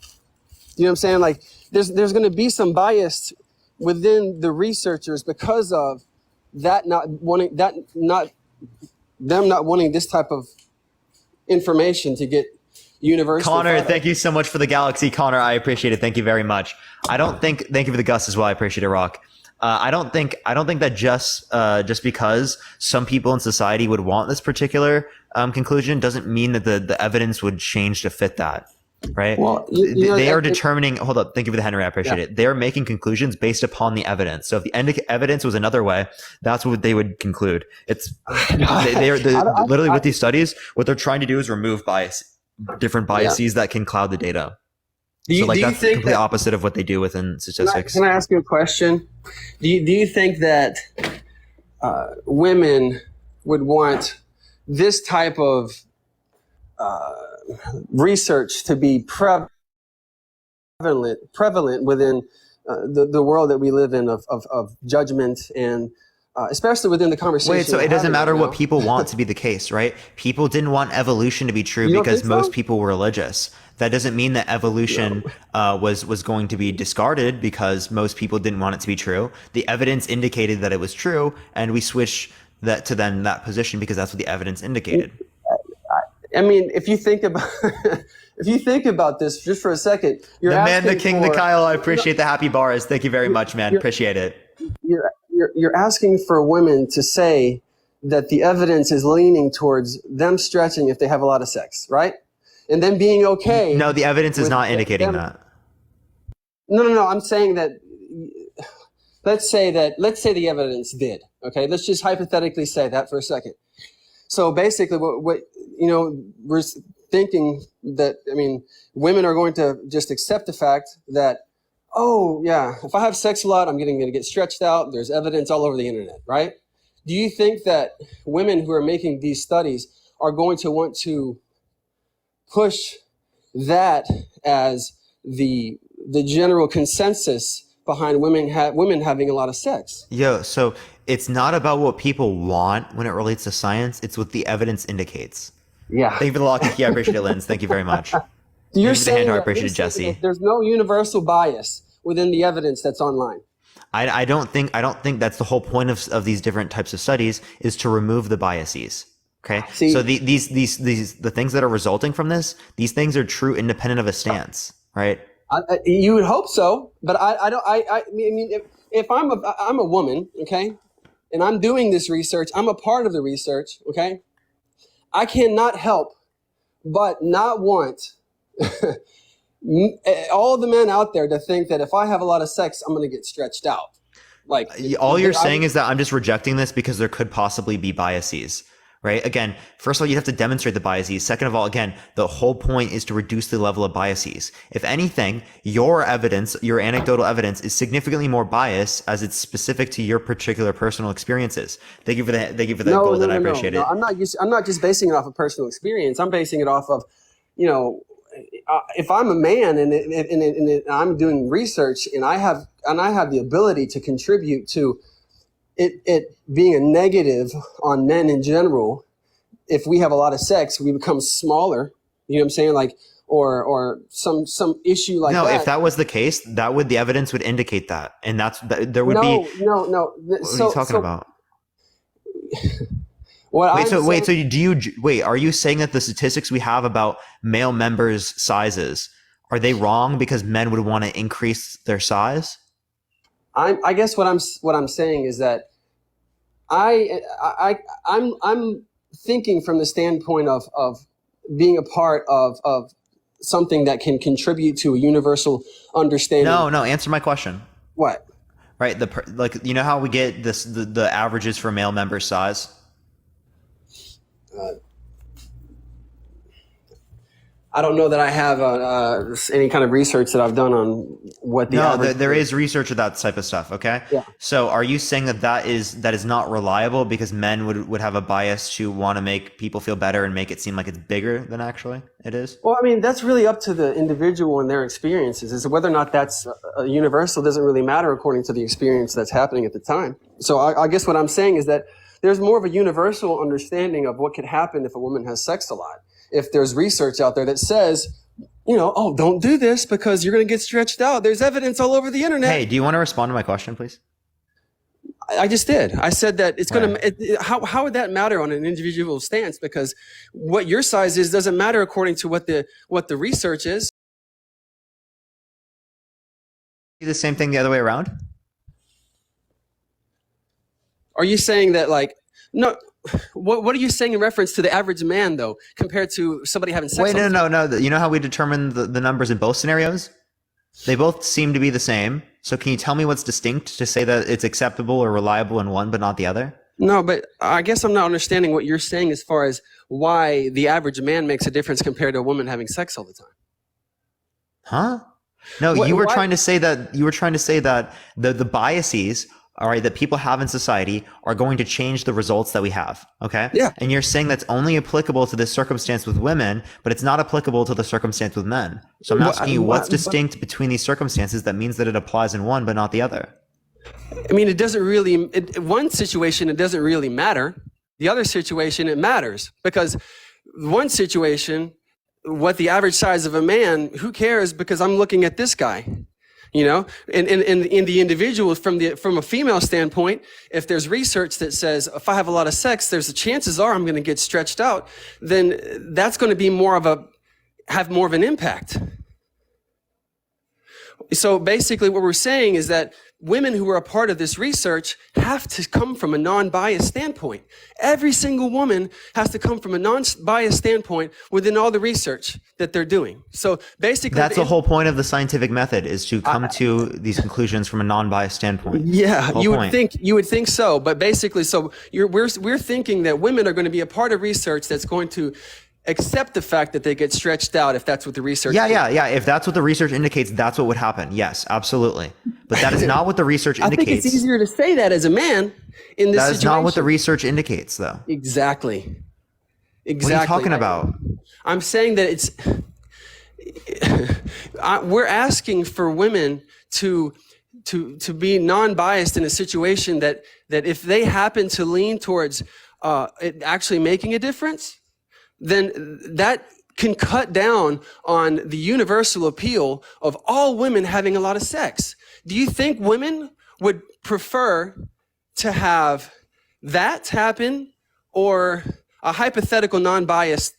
You know what I'm saying? Like there's going to be some bias within the researchers because of them not wanting this type of information to get universal. Connor, thank you so much for the galaxy. Connor, I appreciate it. Thank you very much. Thank you for the Gus as well. I appreciate it, Rock. I don't think that just because some people in society would want this particular conclusion doesn't mean that the evidence would change to fit that. Right? Well, they are determining. Hold up. Thank you for the Henry. I appreciate it. They're making conclusions based upon the evidence. So if the evidence was another way, that's what they would conclude. It's they're literally with these studies, what they're trying to do is remove different biases that can cloud the data. That's the complete opposite of what they do within statistics. Can I ask you a question? Do you think that women would want this type of research to be prevalent within the world that we live in of judgment and especially within the conversation? Wait, so it doesn't matter what people want to be the case, right? People didn't want evolution to be true because most people were religious. That doesn't mean that evolution was going to be discarded because most people didn't want it to be true. The evidence indicated that it was true, and we switched that to then that position because that's what the evidence indicated. I mean, if you think about this just for a second, you're the man, the asking king, for, the Kyle. I appreciate the happy bars. Thank you very much, man. Appreciate it. You're asking for women to say that the evidence is leaning towards them stretching if they have a lot of sex, right? And then being okay. No, the evidence is not indicating that. No. I'm saying that. Let's say the evidence did. Okay, let's just hypothetically say that for a second. So basically, what we're thinking that, I mean, women are going to just accept the fact that, oh yeah, if I have sex a lot, I'm going to get stretched out. There's evidence all over the internet, right? Do you think that women who are making these studies are going to want to push that as the general consensus behind women having a lot of sex? So it's not about what people want when it relates to science. It's what the evidence indicates. Yeah. Thank you for the lock key. I appreciate it, Lens. Thank you very much. You're saying I appreciate it, Jesse. There's no universal bias within the evidence that's online. I don't think that's the whole point of these different types of studies, is to remove the biases. Okay. So these the things that are resulting from this, these things are true independent of a stance, right? You would hope so, but I don't. I mean, if I'm a woman, okay, and I'm doing this research, I'm a part of the research, okay. I cannot help but not want all the men out there to think that if I have a lot of sex, I'm going to get stretched out. Like all you're saying is that I'm just rejecting this because there could possibly be biases. Right? Again, first of all, you have to demonstrate the biases. Second of all, again, the whole point is to reduce the level of biases. If anything, your evidence, your anecdotal evidence, is significantly more biased as it's specific to your particular personal experiences. Thank you for that. Thank you for that, Golden. I appreciate it. I'm not just basing it off of personal experience. I'm basing it off of, if I'm a man and I'm doing research and I have the ability to contribute to it being a negative on men in general. If we have a lot of sex, we become smaller. You know what I'm saying? Like, or some issue like that. No, if that was the case, the evidence would indicate that, and there would be. No. What are you talking about? Are you saying that the statistics we have about male members' sizes, are they wrong because men would want to increase their size? I guess what I'm saying is that I'm thinking from the standpoint of being a part of something that can contribute to a universal understanding. No, answer my question. What? Right, you know how we get the averages for male member size? I don't know that I have any kind of research that I've done on what the average. There is research of that type of stuff. Okay. Yeah. So are you saying that is not reliable because men would have a bias to want to make people feel better and make it seem like it's bigger than actually it is? Well, I mean, that's really up to the individual and their experiences. Is whether or not that's universal doesn't really matter according to the experience that's happening at the time. So I guess what I'm saying is that there's more of a universal understanding of what could happen if a woman has sex a lot. If there's research out there that says, oh, don't do this because you're going to get stretched out. There's evidence all over the internet. Hey, do you want to respond to my question, please? I just did. I said that it's going to. How would that matter on an individual stance? Because what your size is doesn't matter according to what the research is. The same thing the other way around? Are you saying that no? What are you saying in reference to the average man, though, compared to somebody having sex? Wait, no. You know how we determine the numbers in both scenarios? They both seem to be the same. So can you tell me what's distinct to say that it's acceptable or reliable in one but not the other? No, but I guess I'm not understanding what you're saying as far as why the average man makes a difference compared to a woman having sex all the time. Huh? No, you were trying to say that the biases, all right, that people have in society are going to change the results that we have. Okay. Yeah. And you're saying that's only applicable to this circumstance with women, but it's not applicable to the circumstance with men. So I'm asking you what's distinct between these circumstances that means that it applies in one, but not the other. I mean, it doesn't really, one situation, it doesn't really matter. The other situation, it matters because one situation, what the average size of a man, who cares because I'm looking at this guy. And in the individual, from a female standpoint, if there's research that says if I have a lot of sex, there's the chances are I'm going to get stretched out, then that's going to be have more of an impact. So basically what we're saying is that women who are a part of this research have to come from a non-biased standpoint. Every single woman has to come from a non-biased standpoint within all the research that they're doing. So basically, that's the whole point of the scientific method, is to come to these conclusions from a non-biased standpoint. Yeah, you would think so, but basically, so we're thinking that women are going to be a part of research that's going to accept the fact that they get stretched out if that's what the research Yeah. If that's what the research indicates, that's what would happen. Yes, absolutely. But that is not what the research indicates. I think it's easier to say that as a man in this situation. That is not what the research indicates, though. Exactly. What are you talking about? I'm saying that we're asking for women to be non-biased in a situation that if they happen to lean towards it actually making a difference, then that can cut down on the universal appeal of all women having a lot of sex. Do you think women would prefer to have that happen or a hypothetical non-biased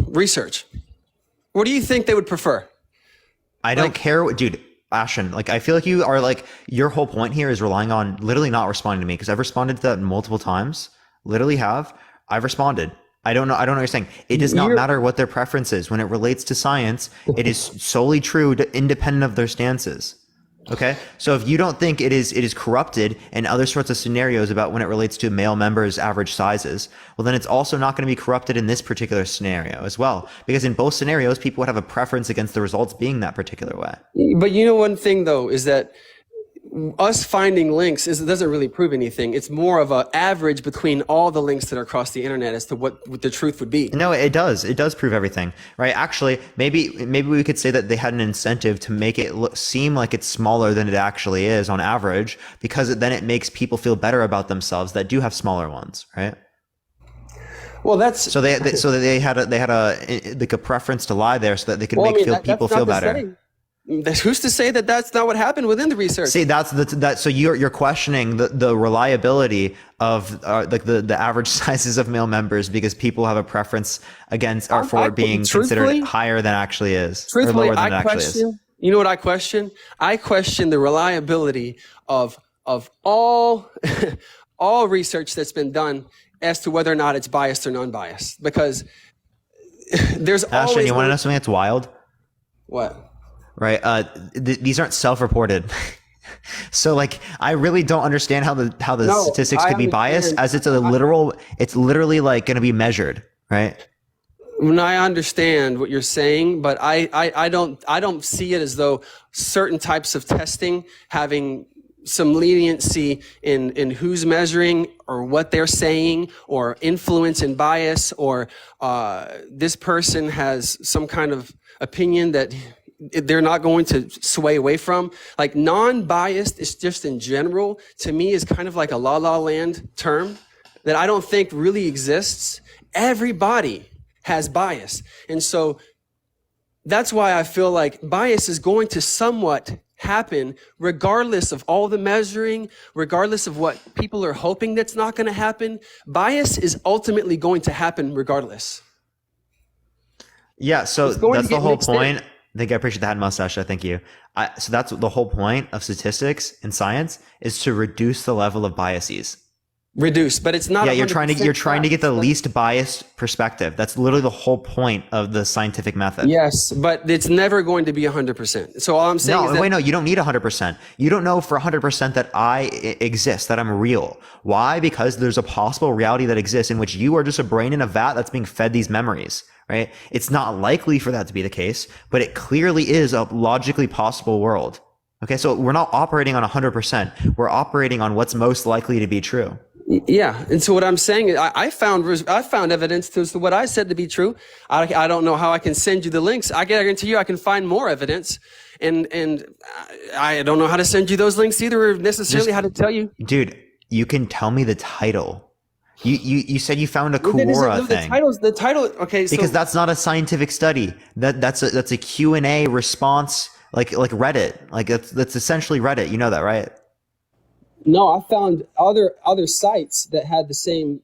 research? What do you think they would prefer? I don't care what, dude. Ashton, I feel like you are your whole point here is relying on literally not responding to me, because I've responded to that multiple times. Literally have. I've responded. I don't know what you're saying. It does not matter what their preference is. When it relates to science, it is solely true, independent of their stances. Okay? So if you don't think it is corrupted in other sorts of scenarios about when it relates to male members' average sizes, well, then it's also not going to be corrupted in this particular scenario as well. Because in both scenarios, people would have a preference against the results being that particular way. But one thing, though, is that us finding links doesn't really prove anything. It's more of an average between all the links that are across the internet as to what the truth would be. No, it does. It does prove everything, right? Actually, maybe we could say that they had an incentive to make it seem like it's smaller than it actually is on average, because then it makes people feel better about themselves that do have smaller ones, right? Well, that's so they had a preference to lie there so that they could make people feel better. Who's to say that that's not what happened within the research? See, so you're questioning the reliability of the average sizes of male members because people have a preference against or for being considered higher than actually is, or Truthfully, lower than I it actually is. question. You know what I question? I question the reliability of all all research that's been done as to whether or not it's biased or non-biased, because there's Ashton, always. you want to know something that's wild? What? Right. These aren't self-reported. So like, I really don't understand how the No, statistics could be biased, as it's literally like going to be measured, right? I understand what you're saying, but I don't see it as though certain types of testing having some leniency in who's measuring or what they're saying, or influence and bias, or this person has some kind of opinion that they're not going to sway away from. Like, non-biased is just in general, to me, is kind of like a la la land term that I don't think really exists. Everybody has bias. And so that's why I feel like bias is going to somewhat happen regardless of all the measuring, regardless of what people are hoping that's not going to happen. Bias is ultimately going to happen regardless. Yeah, so that's the whole point. I think I appreciate the hat mustache. Thank you. So that's the whole point of statistics and science, is to reduce the level of biases. Reduce, but it's not. Yeah, you're trying to get the least biased perspective. That's literally the whole point of the scientific method. Yes, but it's never going to be 100%. So all I'm saying is that, no, you don't need 100%. You don't know for 100% that I exist, that I'm real. Why? Because there's a possible reality that exists in which you are just a brain in a vat that's being fed these memories. Right? It's not likely for that to be the case, but it clearly is a logically possible world. Okay, so we're not operating on 100%. We're operating on what's most likely to be true. Yeah, and so what I'm saying is, I found evidence to what I said to be true. I don't know how I can send you the links. I guarantee you I can find more evidence, and I don't know how to send you those links either, or necessarily how to tell you. Dude, you can tell me the title. You said you found a Quora thing. The title. Okay, so because that's not a scientific study. That's a Q&A response, like Reddit. Like that's essentially Reddit. You know that, right? No, I found other sites that had the same.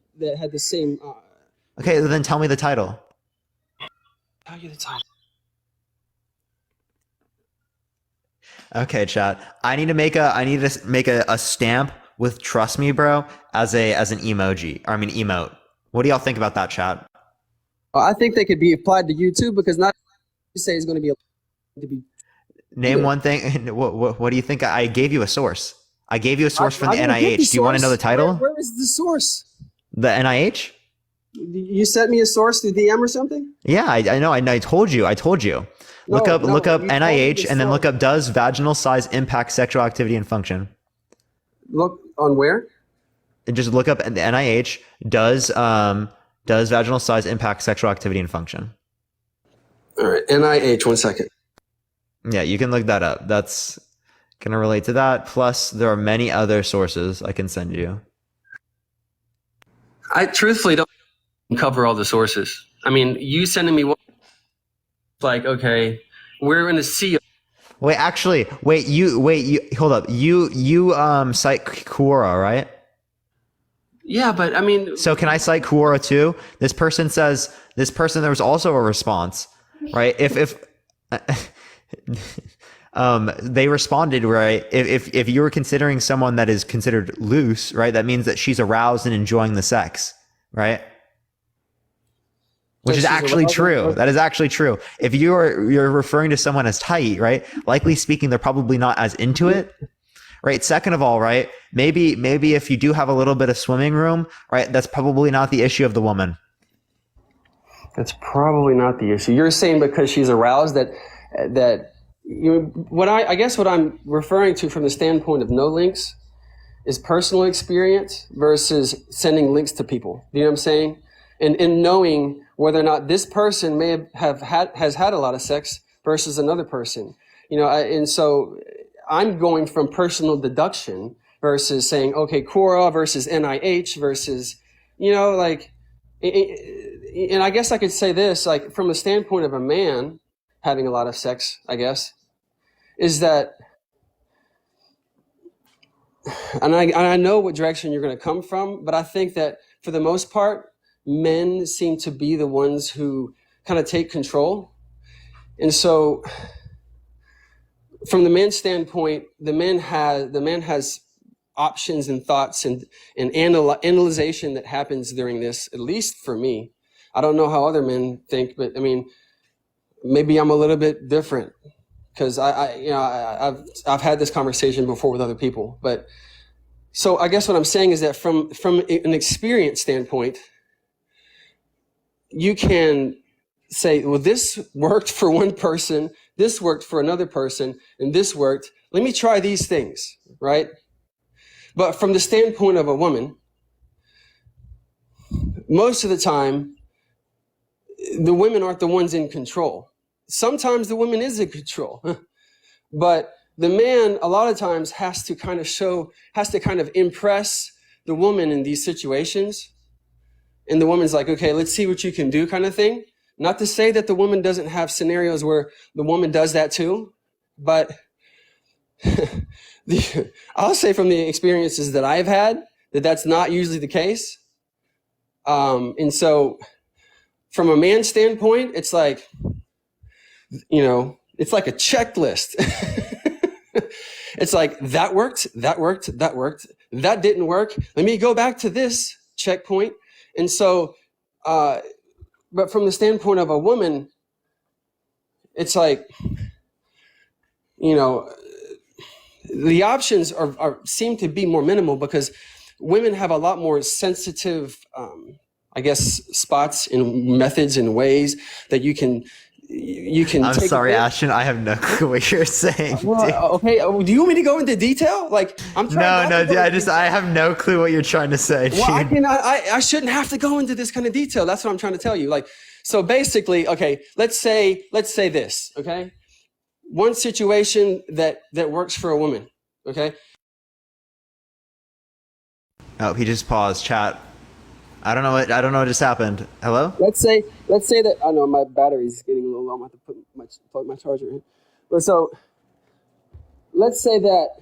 Okay, then tell me the title. Tell you the title. Okay, chat. I need to make a stamp with "trust me, bro" as an emoji. Or I mean emote. What do y'all think about that, chat? I think they could be applied to YouTube, because not you say is going to be. Name one thing. What do you think? I gave you a source. I gave you a source from the NIH. Do you want to know the title? Where is the source? The NIH? You sent me a source through DM or something? Yeah, I know. I told you. Look up NIH and then look up, does vaginal size impact sexual activity and function? Look on where? And just look up the NIH, does vaginal size impact sexual activity and function? All right, NIH, 1 second. Yeah, you can look that up. That's going to relate to that. Plus, there are many other sources I can send you. I truthfully don't cover all the sources. I mean, you sending me one, like, okay, we're in the sea. Wait, you hold up. You cite Quora, right? Yeah, but I mean, so can I cite Quora too? This person there was also a response, right? If they responded, right? If you were considering someone that is considered loose, right? That means that she's aroused and enjoying the sex, right? Which is actually true. That is actually true. If you're referring to someone as tight, right? Likely speaking, they're probably not as into it, right? Second of all, right? Maybe if you do have a little bit of swimming room, right? That's probably not the issue of the woman. That's probably not the issue. You're saying because she's aroused that I guess what I'm referring to from the standpoint of no links is personal experience versus sending links to people. Do you know what I'm saying? And knowing whether or not this person has had a lot of sex versus another person, and so I'm going from personal deduction versus saying, okay, Quora versus NIH versus, and I guess I could say this, like from the standpoint of a man having a lot of sex, I guess, is that, and I know what direction you're going to come from, but I think that for the most part, men seem to be the ones who kind of take control. And so from the man's standpoint, the man has options and thoughts and analyzation that happens during this, at least for me. I don't know how other men think, but I mean, maybe I'm a little bit different because I've had this conversation before with other people. But so I guess what I'm saying is that from an experience standpoint, you can say, well, this worked for one person, this worked for another person, and this worked. Let me try these things, right? But from the standpoint of a woman, most of the time, the women aren't the ones in control. Sometimes the woman is in control, but the man a lot of times has to kind of impress the woman in these situations. And the woman's like, okay, let's see what you can do kind of thing. Not to say that the woman doesn't have scenarios where the woman does that too, but I'll say from the experiences that I've had that that's not usually the case. And so from a man's standpoint, it's like, it's like a checklist. It's like, that worked, that worked, that worked, that didn't work. Let me go back to this checkpoint. And so, but from the standpoint of a woman, it's like, the options seem to be more minimal because women have a lot more sensitive, spots and methods and ways that you can. I'm sorry, Ashton. I have no clue what you're saying. Well, okay. Do you want me to go into detail? Like, I'm trying. I have no clue what you're trying to say. Well, I shouldn't have to go into this kind of detail. That's what I'm trying to tell you. Like, so basically, okay. Let's say this. Okay, one situation that works for a woman. Okay. Oh, he just paused. Chat. I don't know what just happened. Hello? Let's say that I know my battery's getting a little low. I'm going to have to plug my charger in. But so let's say that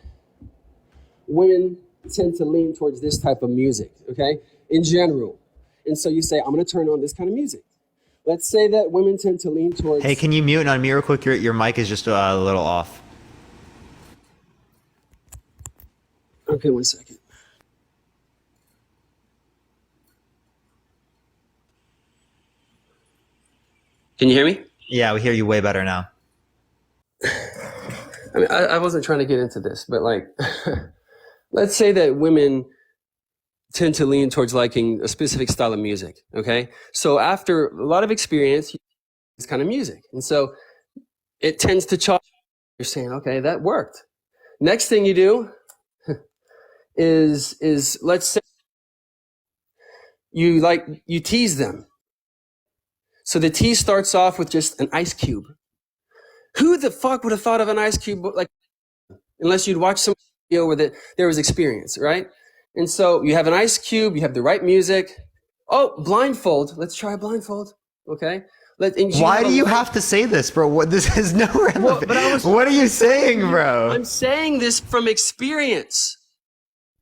women tend to lean towards this type of music, okay? In general. And so you say, I'm going to turn on this kind of music. Let's say that women tend to lean towards... Hey, can you mute and unmute real quick? Your mic is just a little off. Okay, 1 second. Can you hear me? Yeah, we hear you way better now. I mean, I wasn't trying to get into this, but like, let's say that women tend to lean towards liking a specific style of music, okay? So after a lot of experience, this kind of music. And so it tends to charge. You're saying, okay, that worked. Next thing you do is let's say you tease them. So the tease starts off with just an ice cube. Who the fuck would have thought of an ice cube like, unless you'd watch some video where there was experience, right? And so you have an ice cube, you have the right music. Oh, blindfold. Let's try a blindfold. Okay. Why do you have to say this, bro? This is no relevant. What are you saying, bro? I'm saying this from experience.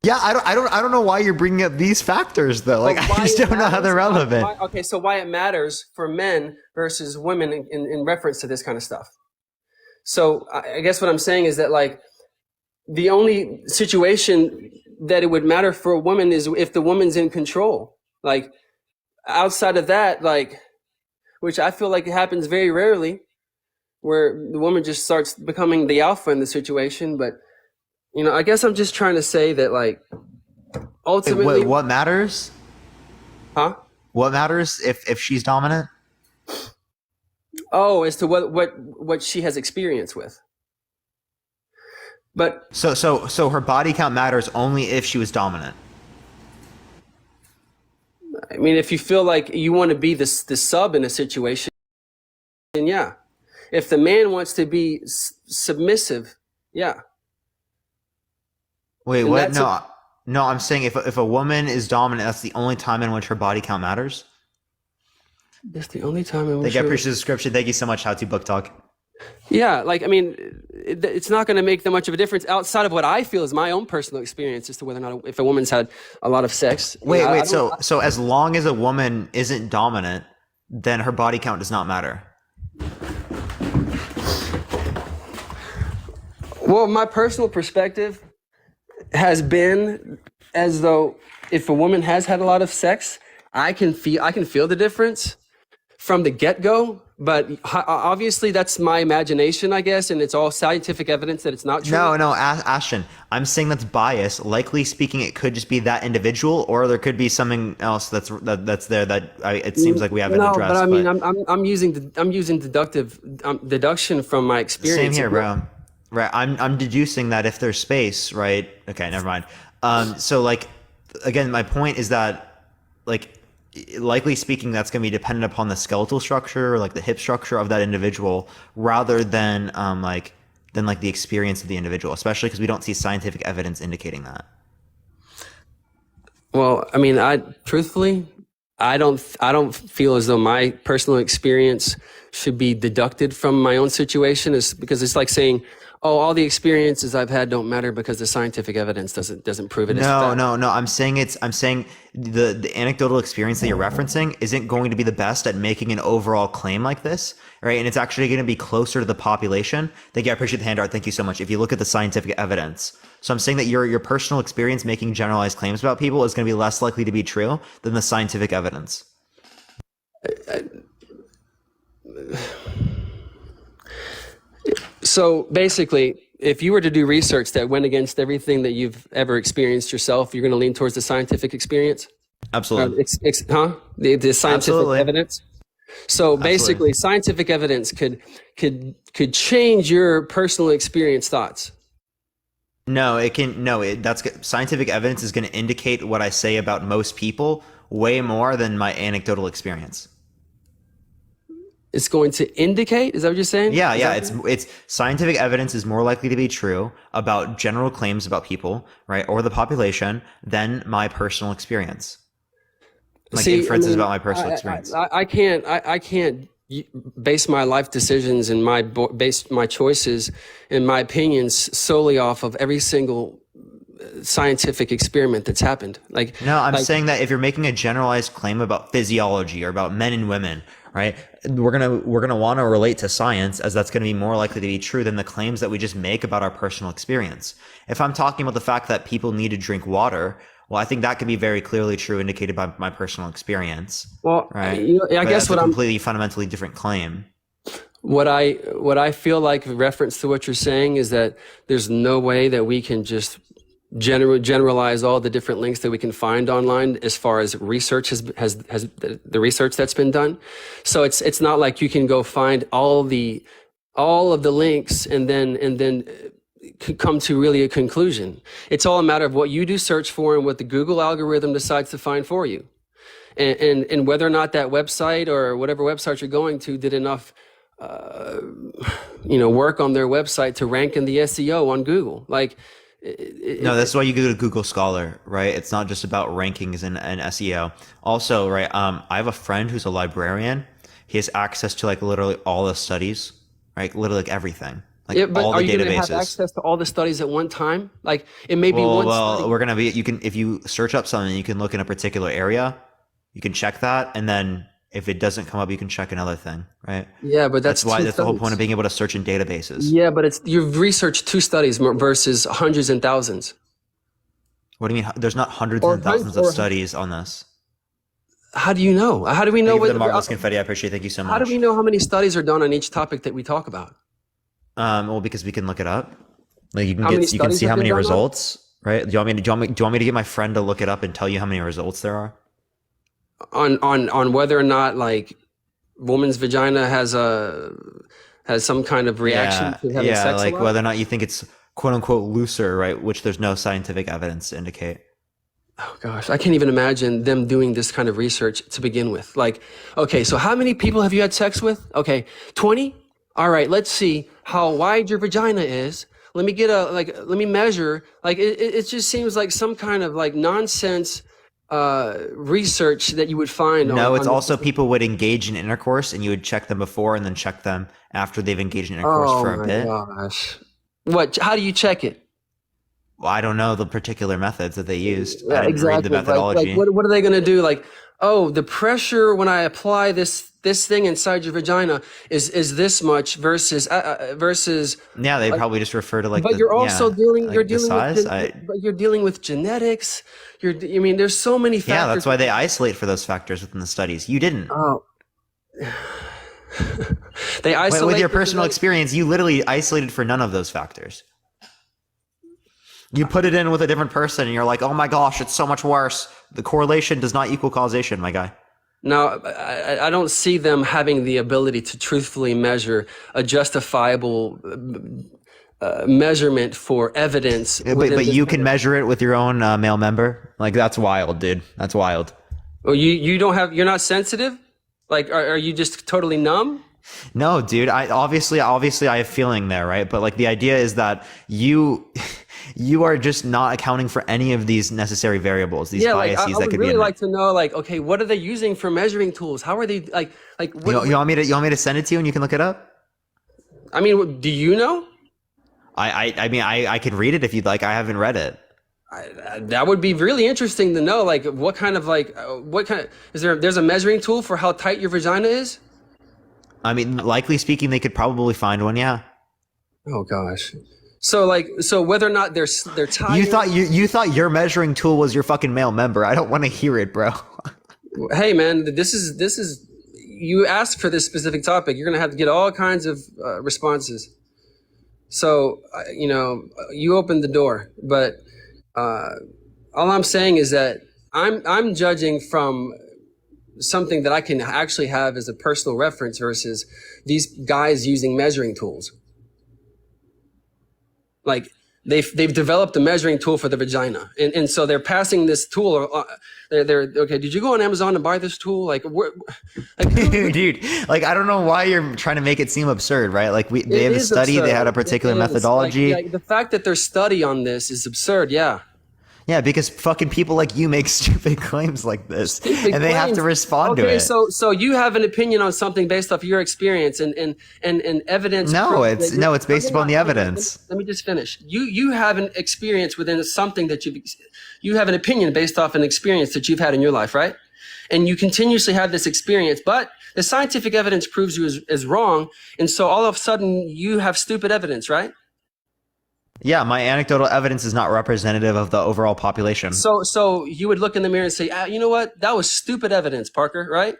Yeah, I don't know why you're bringing up these factors though. Like, I just don't know how they're relevant. Okay, so why it matters for men versus women in reference to this kind of stuff. So I guess what I'm saying is that like the only situation that it would matter for a woman is if the woman's in control. Like outside of that, like, which I feel like it happens very rarely, where the woman just starts becoming the alpha in the situation, but I guess I'm just trying to say that, like, ultimately... What matters? Huh? What matters if she's dominant? Oh, as to what she has experience with. But... So her body count matters only if she was dominant. I mean, if you feel like you want to be the sub in a situation, then yeah. If the man wants to be submissive, yeah. Wait, what? No, I'm saying if a woman is dominant, that's the only time in which her body count matters. That's the only time in which. I appreciate the description. Thank you so much, How to Book Talk. Yeah, like I mean, it's not going to make that much of a difference outside of what I feel is my own personal experience as to whether or not if a woman's had a lot of sex. Wait. So as long as a woman isn't dominant, then her body count does not matter. Well, my personal perspective has been as though if a woman has had a lot of sex, I can feel the difference from the get-go, but obviously that's my imagination, I guess, and it's all scientific evidence that it's not true. No, Ashton, I'm saying that's bias. Likely speaking, it could just be that individual, or there could be something else that's there that it seems like we haven't addressed. But I mean, I'm using deduction from my experience. Same here, bro. Right, I'm deducing that if there's space, right? Okay, never mind. So like, again, my point is that, like, likely speaking, that's going to be dependent upon the skeletal structure or like the hip structure of that individual, rather than the experience of the individual, especially because we don't see scientific evidence indicating that. Well, I mean, truthfully, I don't feel as though my personal experience should be deducted from my own situation, because it's like saying, oh, all the experiences I've had don't matter because the scientific evidence doesn't prove it. No. I'm saying the anecdotal experience that you're referencing isn't going to be the best at making an overall claim like this, right? And it's actually going to be closer to the population. Thank you. I appreciate the handout. Thank you so much. If you look at the scientific evidence. So I'm saying that your personal experience making generalized claims about people is going to be less likely to be true than the scientific evidence. So basically, if you were to do research that went against everything that you've ever experienced yourself, you're going to lean towards the scientific experience? Absolutely. The scientific Absolutely. Evidence? So basically, scientific evidence could change your personal experience thoughts. No, it can. No, scientific evidence is going to indicate what I say about most people way more than my anecdotal experience. It's going to indicate? Is that what you're saying? Yeah. It's scientific evidence is more likely to be true about general claims about people, right, or the population than my personal experience. Like inferences about my personal experience. I can't base my life decisions and base my choices and my opinions solely off of every single scientific experiment that's happened. No, I'm saying that if you're making a generalized claim about physiology or about men and women, right, we're gonna want to relate to science, as that's going to be more likely to be true than the claims that we just make about our personal experience. If I'm talking about the fact that people need to drink water, well, I think that could be very clearly true, indicated by my personal experience. Well, right. I guess what I'm completely fundamentally different claim. What I feel like in reference to what you're saying is that there's no way that we can just generalize all the different links that we can find online as far as research has the research that's been done. So it's not like you can go find all of the links and then come to really a conclusion. It's all a matter of what you do search for and what the Google algorithm decides to find for you, and whether or not that website or whatever website you're going to did enough work on their website to rank in the SEO on Google. No, that's why you go to Google Scholar, right? It's not just about rankings and SEO. Also, right, I have a friend who's a librarian. He has access to literally all the studies, right? Literally everything. But all are the you databases. going to have access to all the studies at one time? It may be one study. We're gonna be. You can, if you search up something, you can look in a particular area. You can check that, and then if it doesn't come up, you can check another thing, right? Yeah, but that's the whole point of being able to search in databases. Yeah, but you've researched 2 studies versus hundreds and thousands. What do you mean? There's not hundreds and thousands of studies on this. How do you know? How do we know? Thank you for the marvelous confetti. I appreciate it. Thank you so much. How do we know how many studies are done on each topic that we talk about? Well, because we can look it up. You can see how many results, right? Do you want me to get my friend to look it up and tell you how many results there are? On whether or not woman's vagina has some kind of reaction to having sex. Yeah, whether or not you think it's quote unquote looser, right? Which there's no scientific evidence to indicate. Oh gosh, I can't even imagine them doing this kind of research to begin with. Okay, so how many people have you had sex with? Okay, 20? All right, let's see how wide your vagina is. Let me get let me measure. It just seems like some kind of nonsense research that you would find. No, on, it's on also people would engage in intercourse, and you would check them before and then check them after they've engaged in intercourse Oh for a my bit. gosh! What? How do you check it? Well, I don't know the particular methods that they used. Yeah, I didn't read the methodology. Like, what are they going to do? Like, oh, the pressure when I apply this thing inside your vagina is this much versus. Yeah, they like, probably just refer to like. But you're also dealing. like You're the dealing size. with. But you're dealing with genetics. I mean, there's so many factors. Yeah, that's why they isolate for those factors within the studies. You didn't. Oh. They isolate with your personal experience. You literally isolated for none of those factors. You put it in with a different person, and you're like, "Oh my gosh, it's so much worse." The correlation does not equal causation, my guy. Now, I don't see them having the ability to truthfully measure a justifiable measurement for evidence. But you can measure it with your own male member. Like, that's wild, dude. That's wild. Oh, you don't have. You're not sensitive. Like, are you just totally numb? No, dude. I obviously I have feeling there, right? But like the idea is that you are just not accounting for any of these necessary variables, these biases I that would could really be in like to know, like, okay, what are they using for measuring tools? How are they like? What, you want me to send it to you and you can look it up? I mean, do you know? I mean, I could read it if you'd like. I haven't read it. That would be really interesting to know. Like, what kind of there's a measuring tool for how tight your vagina is? I mean, likely speaking, they could probably find one. Yeah. Oh gosh. So whether or not they're tied. You thought your measuring tool was your fucking male member. I don't want to hear it, bro. Hey man, this is you asked for this specific topic. You're gonna have to get all kinds of responses. So you opened the door, but all I'm saying is that I'm judging from something that I can actually have as a personal reference versus these guys using measuring tools. Like they've developed a measuring tool for the vagina, and so they're passing this tool. They're okay. Did you go on Amazon and buy this tool? Dude, like I don't know why you're trying to make it seem absurd, right? Like they have a study, absurd. They had a particular methodology. Like, the fact that there's study on this is absurd. Yeah. Yeah, because fucking people like you make stupid claims like this, and they have to respond to it. So you have an opinion on something based off your experience and evidence. No, it's based upon the evidence. Let me just finish. You have an experience within something that you have an opinion based off an experience that you've had in your life, right? And you continuously have this experience, but the scientific evidence proves you as wrong, and so all of a sudden you have stupid evidence, right? Yeah, my anecdotal evidence is not representative of the overall population. So you would look in the mirror and say, you know what? That was stupid evidence, Parker, right?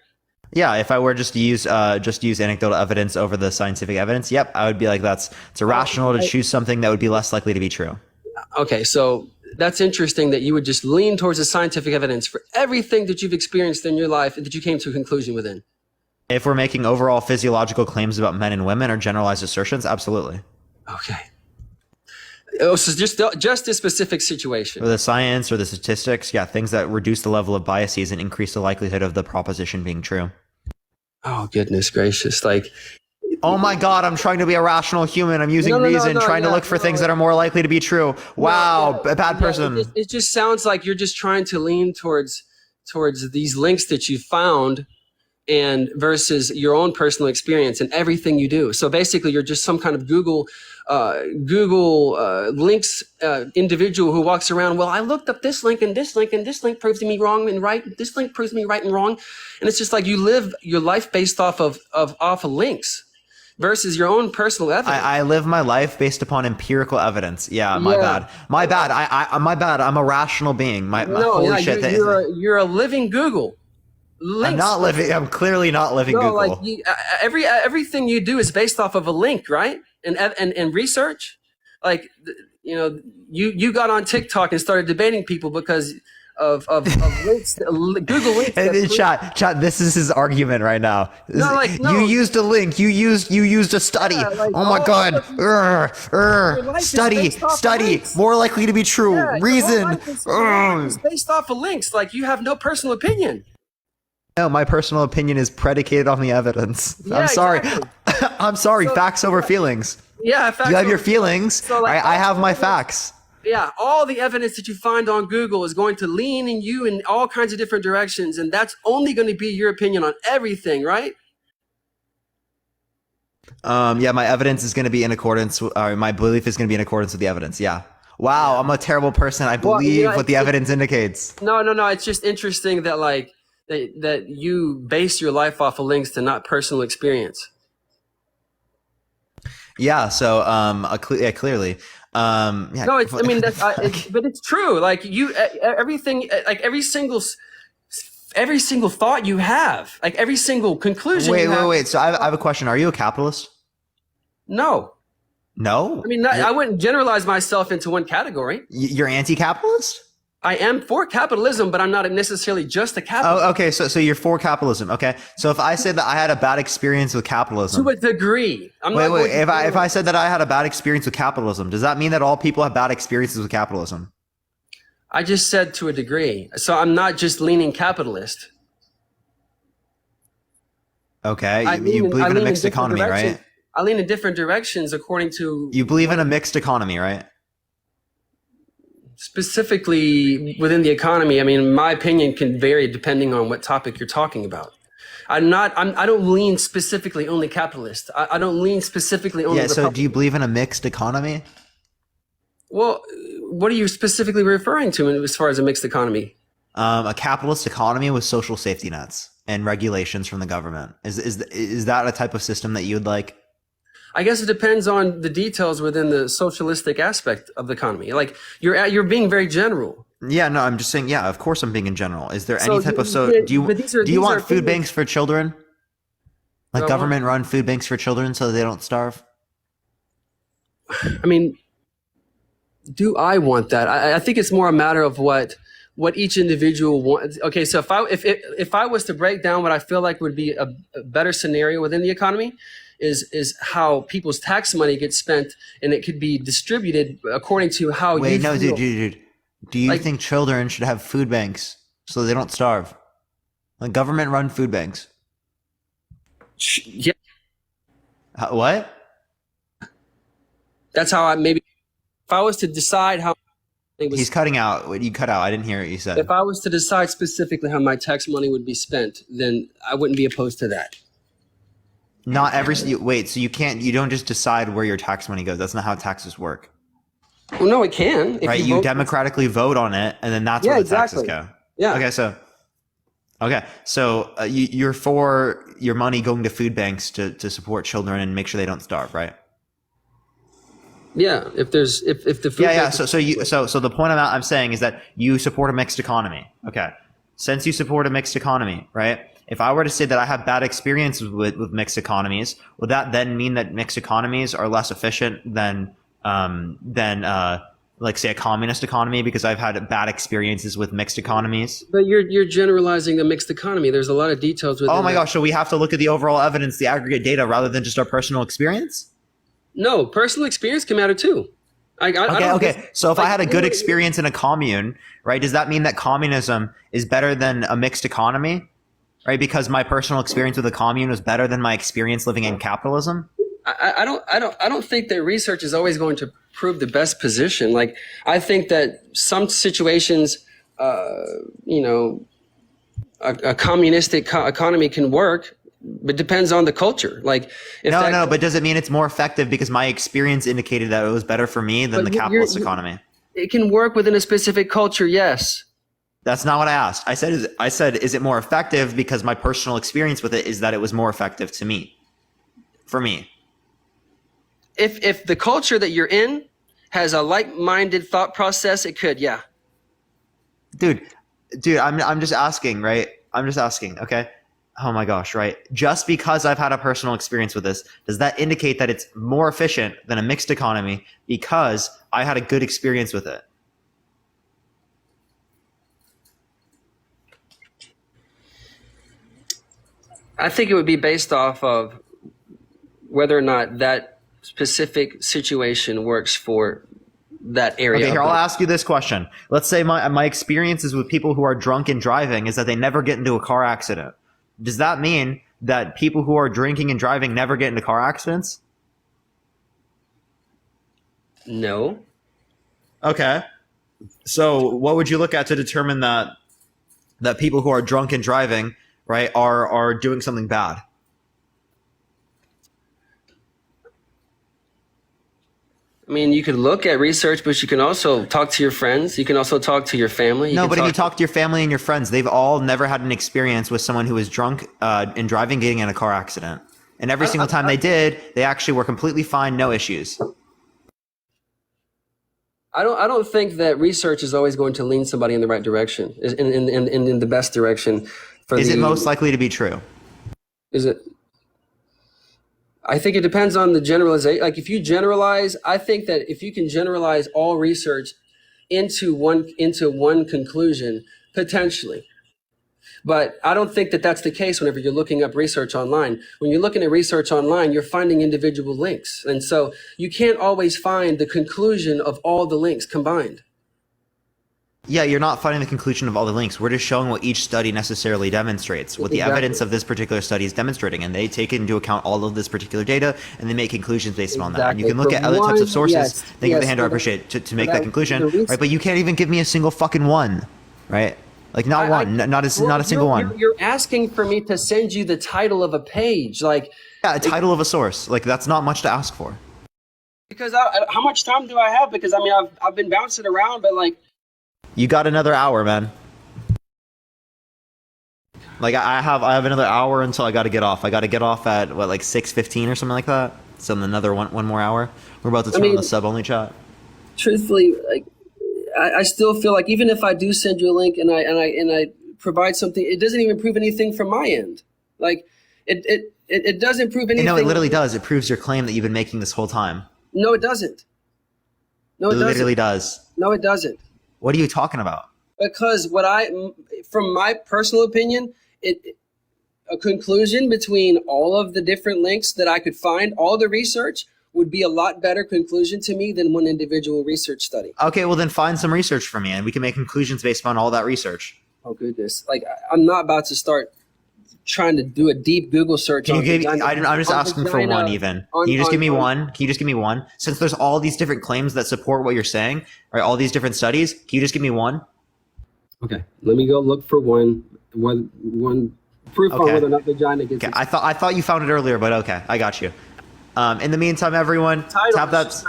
Yeah, if I were just to use anecdotal evidence over the scientific evidence, yep, I would be like, it's irrational to choose something that would be less likely to be true. Okay, so that's interesting that you would just lean towards the scientific evidence for everything that you've experienced in your life and that you came to a conclusion within. If we're making overall physiological claims about men and women or generalized assertions, absolutely. Okay. Oh, so just this specific situation. For the science or the statistics, yeah, things that reduce the level of biases and increase the likelihood of the proposition being true. Oh, goodness gracious. Like, oh my God, I'm trying to be a rational human. I'm using reason, trying to look for things that are more likely to be true. Wow, a bad person. It just sounds like you're just trying to lean towards these links that you found and versus your own personal experience and everything you do. So basically, you're just some kind of Google links individual who walks around. Well, I looked up this link and this link and this link proves me wrong and right. This link proves me right and wrong, and it's just like you live your life based off of links versus your own personal evidence. I live my life based upon empirical evidence. Yeah, my bad. My bad. My bad. I'm a rational being. Holy shit. You're a living Google. Links. I'm clearly not living Google. Like everything you do is based off of a link, right? And research. Like, you got on TikTok and started debating people because of links, Google links. And chat. This is his argument right now. You used a link. You used a study. Oh my God. Study. More likely to be true. Reason. It's based off of links. Like, you have no personal opinion. No, my personal opinion is predicated on the evidence. Yeah, I'm sorry. Exactly. I'm sorry. Facts over feelings. Yeah, facts. You have your feelings. So I have my facts. Yeah, all the evidence that you find on Google is going to lean in you in all kinds of different directions, and that's only going to be your opinion on everything, right? Yeah, my evidence is going to be in accordance with, or my belief is going to be in accordance with the evidence. Yeah. Wow, I'm a terrible person. I believe what the evidence indicates. No. It's just interesting that like that you base your life off of links to not personal experience. Yeah. So, clearly. Yeah. No, it's. I mean, but it's true. Like everything, like every single thought you have, like every single conclusion. Wait. So I have a question. Are you a capitalist? No. No. I mean, I wouldn't generalize myself into one category. You're anti-capitalist? I am for capitalism, but I'm not necessarily just a capitalist. Oh, okay. So you're for capitalism. Okay. So if I said that I had a bad experience with capitalism, to a degree, wait. If I said that I had a bad experience with capitalism, does that mean that all people have bad experiences with capitalism? I just said to a degree. So I'm not just leaning capitalist. Okay. You believe in a mixed economy, right? I lean in different directions according to... You believe in a mixed economy, right? Specifically within the economy, I mean, my opinion can vary depending on what topic you're talking about. I don't lean specifically only capitalist. I don't lean specifically only... Yeah, so do you believe in a mixed economy? Well, what are you specifically referring to as far as a mixed economy? A capitalist economy with social safety nets and regulations from the government. Is that a type of system that you would like? I guess it depends on the details within the socialistic aspect of the economy. Like you're being very general. Yeah, no, I'm just saying. Yeah, of course I'm being in general. Is there any type of do you want food banks for children? Like government-run food banks for children so they don't starve? I mean, do I want that? I think it's more a matter of what each individual wants. Okay, so if I was to break down what I feel like would be a better scenario within the economy, is how people's tax money gets spent, and it could be distributed according to how. Wait, no, dude. Do you think children should have food banks so they don't starve? Like government-run food banks. Yeah. What? That's how if I was to decide how. He's cutting out. You cut out. I didn't hear what you said. If I was to decide specifically how my tax money would be spent, then I wouldn't be opposed to that. Not every wait, so you don't just decide where your tax money goes. That's not how taxes work. Well, no, it can. Right, you democratically vote on it, and then that's where the taxes go. Yeah. Okay, so you're for your money going to food banks to support children and make sure they don't starve, right? Yeah, if the food So the point I'm saying is that you support a mixed economy. Okay, since you support a mixed economy, right? If I were to say that I have bad experiences with mixed economies, would that then mean that mixed economies are less efficient than like say a communist economy because I've had bad experiences with mixed economies? But you're generalizing a mixed economy. There's a lot of details within. Oh my gosh! So we have to look at the overall evidence, the aggregate data, rather than just our personal experience? No, personal experience can matter too. Okay. So if I had a good experience in a commune, right, does that mean that communism is better than a mixed economy? Right, because my personal experience with a commune was better than my experience living in capitalism. I don't think that research is always going to prove the best position. Like I think that some situations, a communistic economy can work, but it depends on the culture. Like but does it mean it's more effective because my experience indicated that it was better for me than the capitalist economy? It can work within a specific culture, yes. That's not what I asked. I said, is it more effective because my personal experience with it is that it was more effective for me. If the culture that you're in has a like-minded thought process, it could, yeah. Dude, I'm just asking, right? I'm just asking, okay? Oh my gosh, right? Just because I've had a personal experience with this, does that indicate that it's more efficient than a mixed economy because I had a good experience with it? I think it would be based off of whether or not that specific situation works for that area. Okay, here, I'll ask you this question. Let's say my experiences with people who are drunk and driving is that they never get into a car accident. Does that mean that people who are drinking and driving never get into car accidents? No. Okay. So what would you look at to determine that people who are drunk and driving, right, are doing something bad? I mean, you could look at research, but you can also talk to your friends. You can also talk to your family. No, but if you talk to your family and your friends, they've all never had an experience with someone who was drunk and driving, getting in a car accident. And every single time they did, they actually were completely fine, no issues. I don't think that research is always going to lean somebody in the right direction, in the best direction. Is it most likely to be true? Is it? I think it depends on the generalization. Like if you generalize, I think that if you can generalize all research into one conclusion, potentially. But I don't think that that's the case whenever you're looking up research online. When you're looking at research online, you're finding individual links. And so you can't always find the conclusion of all the links combined. Yeah, you're not finding the conclusion of all the links. We're just showing what each study necessarily demonstrates, what the evidence of this particular study is demonstrating. And they take into account all of this particular data and they make conclusions based on that. And you can look at other types of sources. Thank you for the hand, I appreciate it, to make that conclusion. Right, but you can't even give me a single fucking one, right? Like not a single one. You're asking for me to send you the title of a page, like a title of a source. Like that's not much to ask for. Because how much time do I have? Because I mean, I've been bouncing around, but like. You got another hour, man. Like I have another hour until I got to get off. I got to get off at what, like 6:15 or something like that. So another one more hour. We're about to turn on the sub only chat. Truthfully, like I still feel like even if I do send you a link and I provide something, it doesn't even prove anything from my end. Like it doesn't prove anything. No, it literally does. It proves your claim that you've been making this whole time. No, it doesn't. No, it doesn't. Literally does. No, it doesn't. What are you talking about? Because from my personal opinion, a conclusion between all of the different links that I could find, all the research would be a lot better conclusion to me than one individual research study. Okay, well then find some research for me and we can make conclusions based on all that research. Oh goodness. Like I'm not about to start trying to do a deep Google search. I'm just asking for one even. Can you just give me one? Can you just give me one? Since there's all these different claims that support what you're saying, right? All these different studies, can you just give me one? Okay, let me go look for one proof on whether or not vagina gets. Okay, I thought you found it earlier, but okay, I got you. In the meantime, everyone, tap that.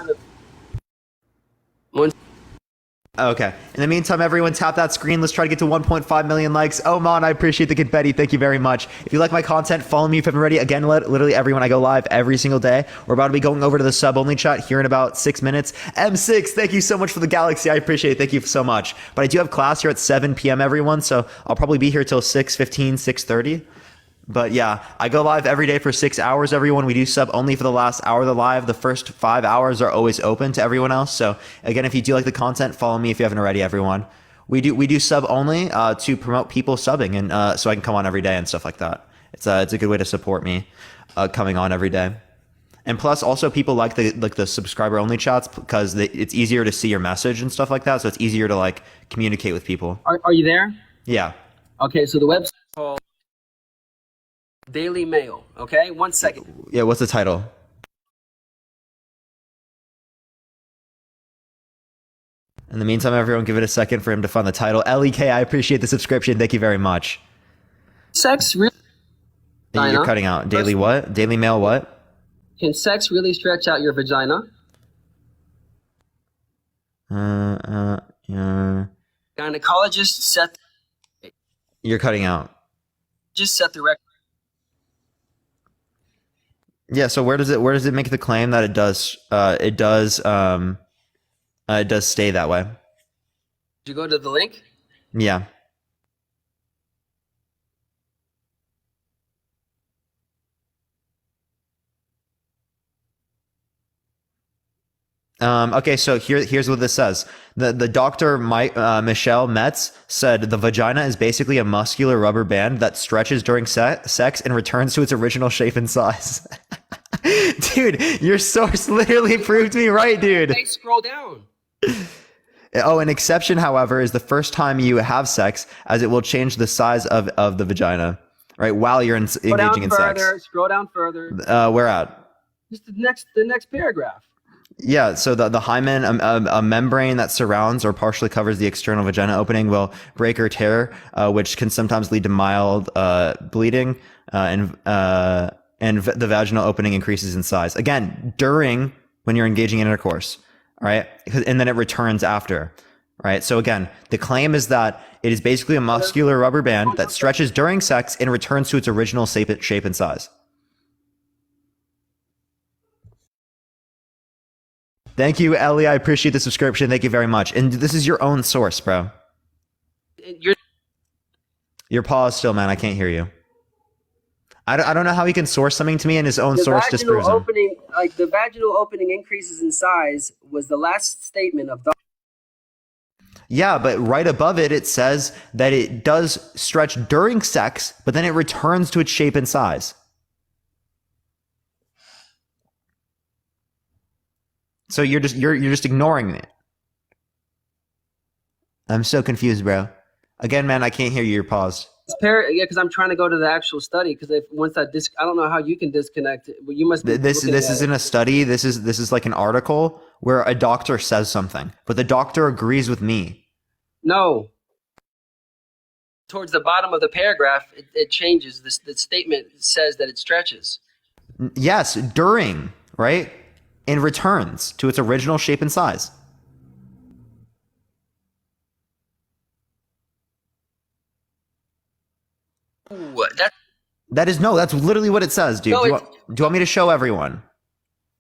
Okay. In the meantime, everyone, tap that screen. Let's try to get to 1.5 million likes. Oh, man, I appreciate the confetti. Thank you very much. If you like my content, follow me if you haven't already. Again, literally everyone, I go live every single day. We're about to be going over to the sub-only chat here in about 6 minutes. M6, thank you so much for the galaxy. I appreciate it. Thank you so much. But I do have class here at 7 p.m., everyone, so I'll probably be here till 6:15, 6:30. But yeah, I go live every day for 6 hours, everyone. We do sub only for the last hour of the live. The first 5 hours are always open to everyone else. So again, if you do like the content, follow me if you haven't already, everyone. We do sub only to promote people subbing and so I can come on every day and stuff like that. It's a good way to support me coming on every day. And plus, also people like the subscriber only chats because it's easier to see your message and stuff like that. So it's easier to like communicate with people. Are you there? Yeah. Okay, so the website called Daily Mail. Okay, 1 second. Yeah, what's the title? In the meantime, everyone, give it a second for him to find the title. LEK, I appreciate the subscription. Thank you very much. Sex really... You're cutting out. Daily what? Daily Mail what? Can sex really stretch out your vagina? Yeah. Gynecologist set... You're cutting out. Just set the record. Yeah, so where does it make the claim that it does stay that way? Did you go to the link? Yeah. Okay, so here's what this says. The Dr. Michelle Metz said the vagina is basically a muscular rubber band that stretches during sex and returns to its original shape and size. Dude, your source literally proved me right, dude. Hey, scroll down. Oh, an exception, however, is the first time you have sex, as it will change the size of the vagina, right, while you're engaging in sex. Scroll down further. Where at? Just the next paragraph. Yeah, so the hymen, a membrane that surrounds or partially covers the external vagina opening, will break or tear, which can sometimes lead to mild bleeding, and the vaginal opening increases in size. Again, when you're engaging in intercourse, all right, and then it returns after, right? So again, the claim is that it is basically a muscular rubber band that stretches during sex and returns to its original shape and size. Thank you, Ellie. I appreciate the subscription. Thank you very much. And this is your own source, bro. You're paused still, man. I can't hear you. I don't know how he can source something to me and his own source disproves him. The vaginal opening increases in size was the last statement of Dr. Yeah, but right above it, it says that it does stretch during sex, but then it returns to its shape and size. So you're just ignoring it. I'm so confused, bro. Again, man, I can't hear you. You're paused. Yeah, because I'm trying to go to the actual study. Because I don't know how you can disconnect it. But you must. This isn't a study. This is like an article where a doctor says something, but the doctor agrees with me. No. Towards the bottom of the paragraph, it changes. The statement says that it stretches. Yes, during, right? And returns to its original shape and size. Ooh, that's literally what it says, dude. No, do you want me to show everyone?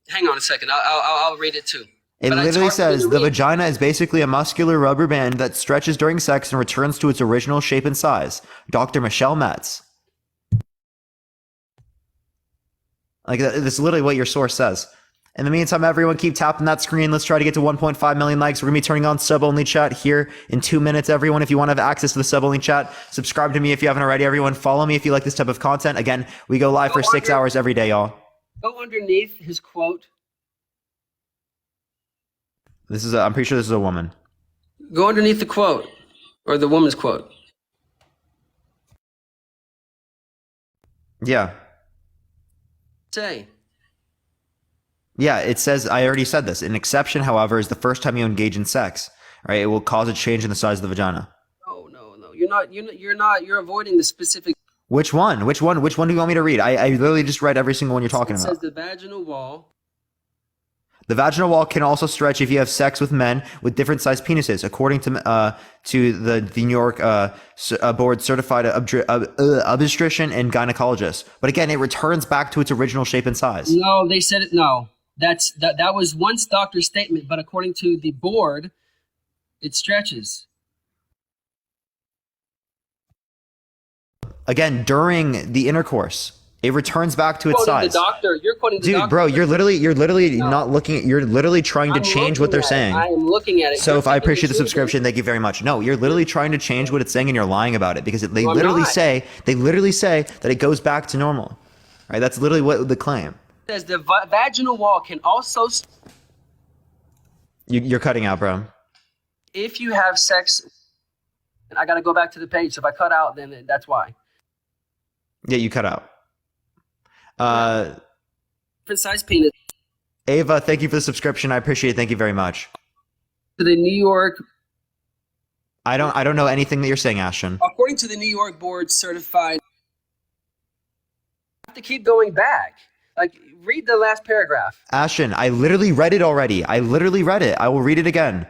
Hang on a second. I'll read it too. It literally says the vagina is basically a muscular rubber band that stretches during sex and returns to its original shape and size. Dr. Michelle Metz. Like, that's literally what your source says. In the meantime, everyone keep tapping that screen. Let's try to get to 1.5 million likes. We're going to be turning on sub-only chat here in 2 minutes, everyone. If you want to have access to the sub-only chat, subscribe to me if you haven't already, everyone. Follow me if you like this type of content. Again, we go live for 6 hours every day, y'all. Go underneath his quote. I'm pretty sure this is a woman. Go underneath the quote, or the woman's quote. Yeah. Say. Yeah, it says, I already said this. An exception, however, is the first time you engage in sex. Right? It will cause a change in the size of the vagina. No. You're avoiding the specific. Which one? Which one do you want me to read? I literally just read every single one you're talking about. It says the vaginal wall. The vaginal wall can also stretch if you have sex with men with different sized penises, according to the New York board certified obstetrician and gynecologist. But again, it returns back to its original shape and size. No, they said it. No, that was once doctor's statement, but according to the board, it stretches. Again, during the intercourse, it returns back to its size. You're quoting the doctor. Dude, bro, you're literally not looking at, you're literally trying to change what they're saying. I am looking at it. So if I appreciate the subscription, thank you very much. No, you're literally trying to change what it's saying and you're lying about it because they literally say that it goes back to normal. Right? That's literally what the claim. It says the vaginal wall can also. You're cutting out, bro. If you have sex, I got to go back to the page. So if I cut out, then that's why. Yeah, you cut out. Different size penis. Ava, thank you for the subscription. I appreciate it. Thank you very much. To the New York. I don't know anything that you're saying, Ashton. According to the New York board certified. I have to keep going back. Like, read the last paragraph. Ashton, I literally read it already. I literally read it. I will read it again.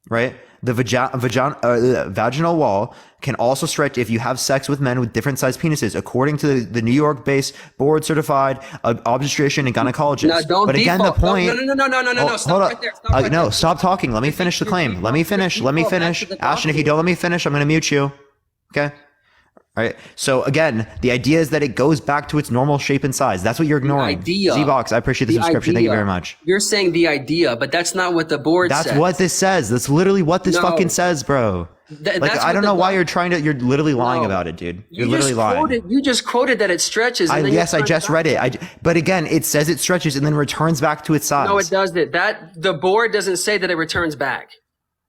Right? The vaginal wall can also stretch if you have sex with men with different sized penises, according to the New York-based board-certified obstetrician and gynecologist. Now, don't but again, default. the point. No. Stop right there. Stop right there. Stop talking. Let me finish the claim. Let me finish. Ashton, if you don't let me finish, I'm going to mute you. Okay. All right. So again, the idea is that it goes back to its normal shape and size. That's what you're ignoring. Z-Box, I appreciate the subscription. Thank you very much. You're saying the idea, but that's not what the board says. That's what this says. That's literally what this fucking says, bro. I don't know why you're literally lying about it, dude. You're literally lying. You just quoted that it stretches. And yes, I just read it. But again, it says it stretches and then returns back to its size. No, it doesn't. The board doesn't say that it returns back.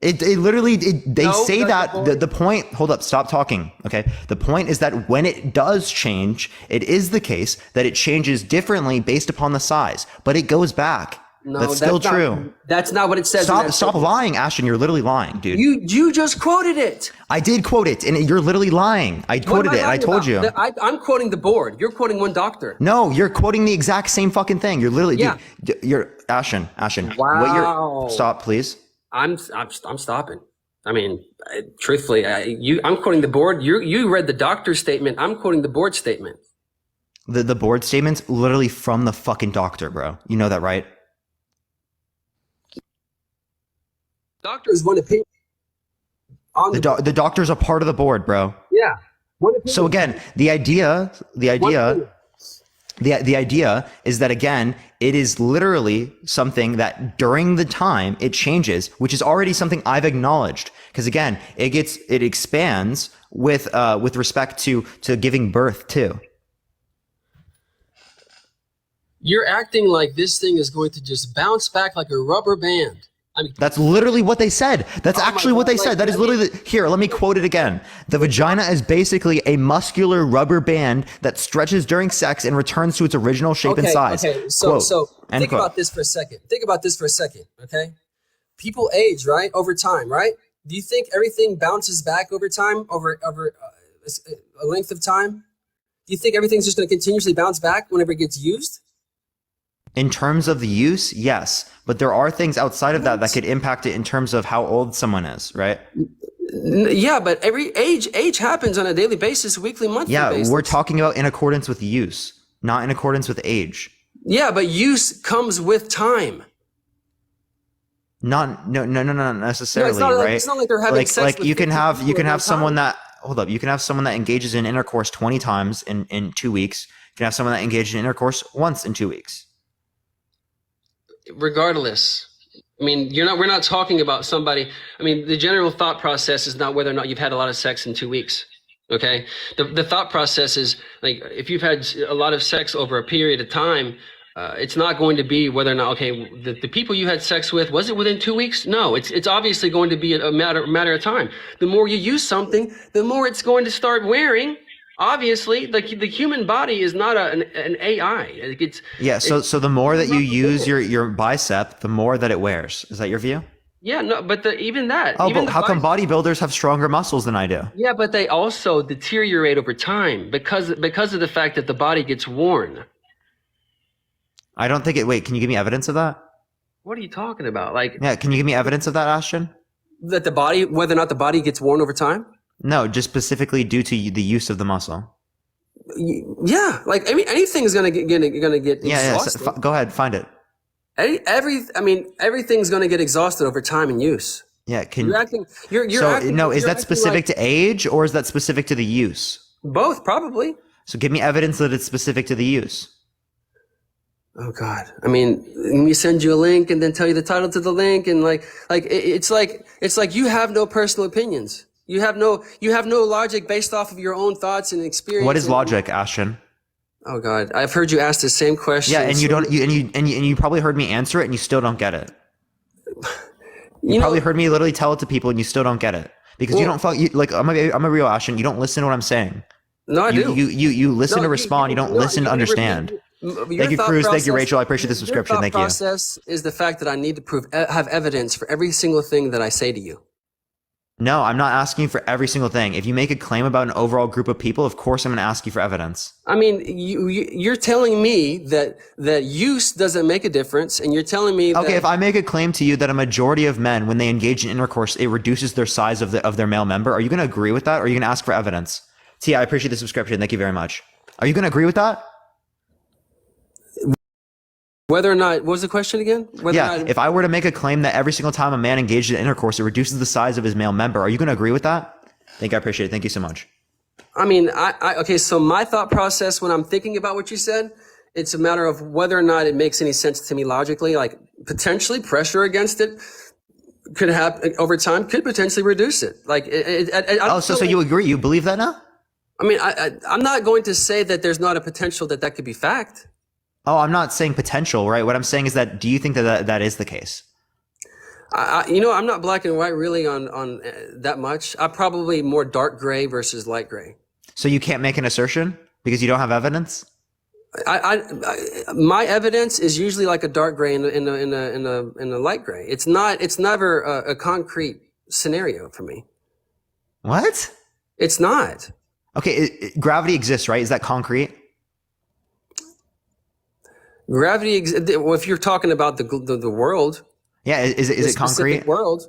They say that the point, hold up, stop talking. Okay. The point is that when it does change, it is the case that it changes differently based upon the size, but it goes back. No, That's still not, true. That's not what it says. Stop lying, Ashton. You're literally lying, dude. You just quoted it. I did quote it, and you're literally lying. I quoted it, and I told you. I'm quoting the board. You're quoting one doctor. No, you're quoting the exact same fucking thing. You're literally, Yeah. dude, you're Ashton. Wow. Stop, please. I'm stopping. I mean, truthfully, I'm quoting the board. You read the doctor's statement. I'm quoting the board statement. The board statement's literally from the fucking doctor, bro. You know that, right? Doctor is one opinion. The doctor's a part of the board, bro. Yeah. One opinion. So again, the idea is that, again, it is literally something that during the time it changes, which is already something I've acknowledged. Because again, it expands with respect to giving birth too. You're acting like this thing is going to just bounce back like a rubber band. I mean, That's literally what they said. That's actually what they said. That is literally here. Let me quote it again. The vagina is basically a muscular rubber band that stretches during sex and returns to its original shape and size. Okay, so think about this for a second. Okay? People age, right, over time, right? Do you think everything bounces back over time, over a length of time? Do you think everything's just going to continuously bounce back whenever it gets used? In terms of the use, yes. But there are things outside of that could impact it in terms of how old someone is, right? Yeah, but every age happens on a daily basis, weekly, monthly basis. Yeah, we're talking about in accordance with use, not in accordance with age. Yeah, but use comes with time. Not necessarily, No, right? it's not like they're having sex with you can 50 have people at one someone time. you can have someone that engages in intercourse 20 times in 2 weeks. You can have someone that engages in intercourse once in 2 weeks. Regardless, I mean, we're not talking about somebody. I mean, the general thought process is not whether or not you've had a lot of sex in 2 weeks. Okay. The thought process is like, if you've had a lot of sex over a period of time, it's not going to be whether or not, okay, the people you had sex with, was it within 2 weeks? No, it's obviously going to be a matter of time. The more you use something, the more it's going to start wearing. Obviously, the human body is not an AI. So the more that you use your bicep, the more that it wears. Is that your view? Yeah, no, but even that. Oh, even but how come bodybuilders have stronger muscles than I do? Yeah, but they also deteriorate over time because of the fact that the body gets worn. I don't think it. Wait, can you give me evidence of that? What are you talking about? Yeah, can you give me evidence of that, Ashton? That whether or not the body gets worn over time? No, just specifically due to the use of the muscle. Yeah, I mean, anything's gonna get exhausted. Yeah. Go ahead, find it. Everything's gonna get exhausted over time and use. Yeah, Is that specific to age or is that specific to the use? Both, probably. So give me evidence that it's specific to the use. Oh God! I mean, let me send you a link and then tell you the title to the link, and it's like you have no personal opinions. You have no logic based off of your own thoughts and experience. What is logic, Ashton? Oh God, I've heard you ask the same question. Yeah, and you probably heard me answer it, and you still don't get it. You probably heard me literally tell it to people, and you still don't get it because you don't. I'm a real Ashton. You don't listen to what I'm saying. No, I do. You listen to respond. You don't listen to understand. Thank you, Cruz. Thank you, Rachel. I appreciate the subscription. Thank you. Your thought process is the fact that I need to have evidence for every single thing that I say to you. No, I'm not asking for every single thing. If you make a claim about an overall group of people, of course I'm going to ask you for evidence. I mean, you're telling me that use doesn't make a difference, and you're telling me okay, if I make a claim to you that a majority of men, when they engage in intercourse, it reduces their size of their male member, are you going to agree with that, or are you going to ask for evidence? T, I appreciate the subscription. Thank you very much. Are you going to agree with that? Whether or not, what was the question again? If I were to make a claim that every single time a man engages in intercourse, it reduces the size of his male member, are you going to agree with that? I appreciate it. Thank you so much. I mean, okay, so my thought process when I'm thinking about what you said, it's a matter of whether or not it makes any sense to me logically. Like, potentially pressure against it could happen over time, could potentially reduce it. So you agree? You believe that now? I mean, I'm not going to say that there's not a potential that could be fact. Oh, I'm not saying potential, right? What I'm saying is that, do you think that is the case? I'm not black and white really on that much. I'm probably more dark gray versus light gray. So you can't make an assertion because you don't have evidence? My evidence is usually like a dark gray in a light gray. It's never a concrete scenario for me. What? It's not. Okay, gravity exists, right? Is that concrete? Gravity. Well, if you're talking about the world, yeah, is it concrete? World.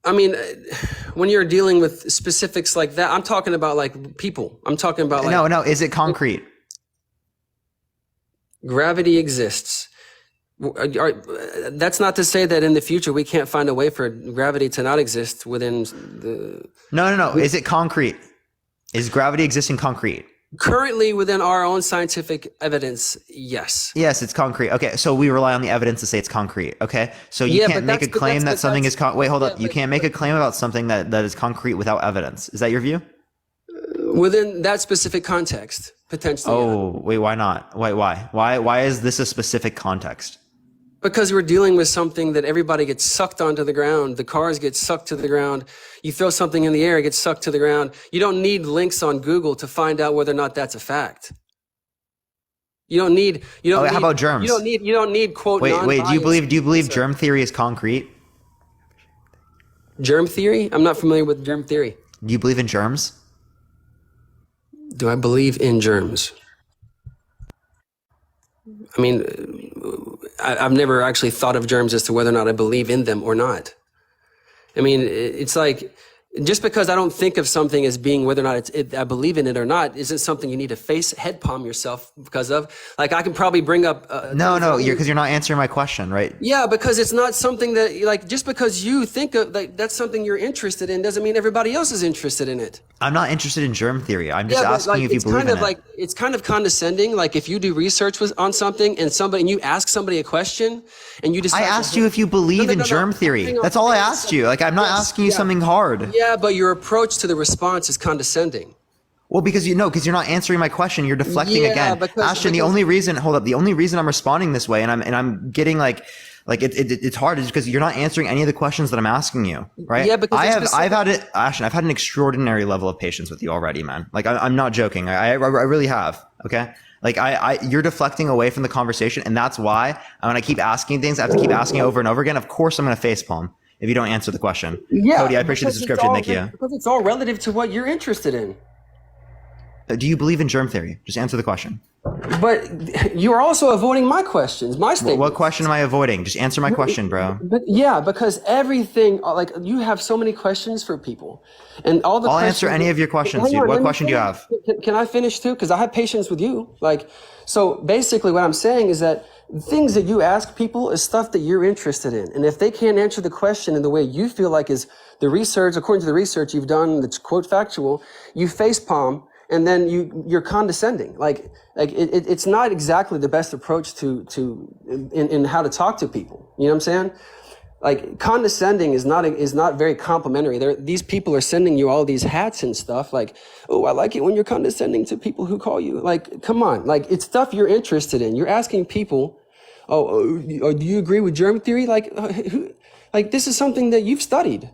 I mean, when you're dealing with specifics like that, I'm talking about like people. I'm talking about like no. Is it concrete? Gravity exists. That's not to say that in the future we can't find a way for gravity to not exist within the. No. Is it concrete? Is gravity existing concrete? Currently, within our own scientific evidence, yes. Yes, it's concrete. Okay, so we rely on the evidence to say it's concrete. Okay, so you can't make a claim that something is wait, hold up. You can't make a claim about something that is concrete without evidence. Is that your view? Within that specific context, potentially. Oh, wait, why not? Why is this a specific context? Because we're dealing with something that everybody gets sucked onto the ground. The cars get sucked to the ground. You throw something in the air, it gets sucked to the ground. You don't need links on Google to find out whether or not that's a fact. You don't need. How about germs? You don't need quote. Wait. Do you believe germ theory is concrete? Germ theory? I'm not familiar with germ theory. Do you believe in germs? Do I believe in germs? I mean, I've never actually thought of germs as to whether or not I believe in them or not. I mean, it's like, just because I don't think of something as being whether or not I believe in it or not, isn't something you need to head palm yourself because of. Like, I can probably bring up. No, because you're not answering my question, right? Yeah, because it's not something that, like, just because you think of, like, that's something you're interested in doesn't mean everybody else is interested in it. I'm not interested in germ theory. I'm just asking if you believe in it. It's kind of condescending. Like, if you do research on something and you ask somebody a question and you decide. I asked you if you believe in germ theory. That's all I asked you. Like, I'm not asking you something hard. Yeah, but your approach to the response is condescending. Well, because you're not answering my question. You're deflecting again. Ashton, the only reason I'm responding this way and I'm getting like it's hard is because you're not answering any of the questions that I'm asking you, right? Yeah, because I've had an extraordinary level of patience with you already, man. Like, I'm not joking. I really have. Okay. Like, you're deflecting away from the conversation, and that's why when I keep asking things, I have to keep asking over and over again. Of course, I'm going to facepalm if you don't answer the question. Yeah, Cody, I appreciate the subscription. Thank you. Because it's all relative to what you're interested in. Do you believe in germ theory? Just answer the question. But you are also avoiding my questions, my statements. What question am I avoiding? Just answer my question, bro. But yeah, because everything, like, you have so many questions for people, and all the. I'll answer any of your questions, dude. What question do you have? Can I finish too? Because I have patience with you. Like, so basically, what I'm saying is that things that you ask people is stuff that you're interested in, and if they can't answer the question in the way you feel like is the research, according to the research you've done, that's quote factual, you facepalm. And then you're condescending. Like it's not exactly the best approach in how to talk to people. You know what I'm saying? Like, condescending is not very complimentary. These people are sending you all these hats and stuff. Like, oh, I like it when you're condescending to people who call you. Like, come on. Like, it's stuff you're interested in. You're asking people, oh, do you agree with germ theory? Like, this is something that you've studied.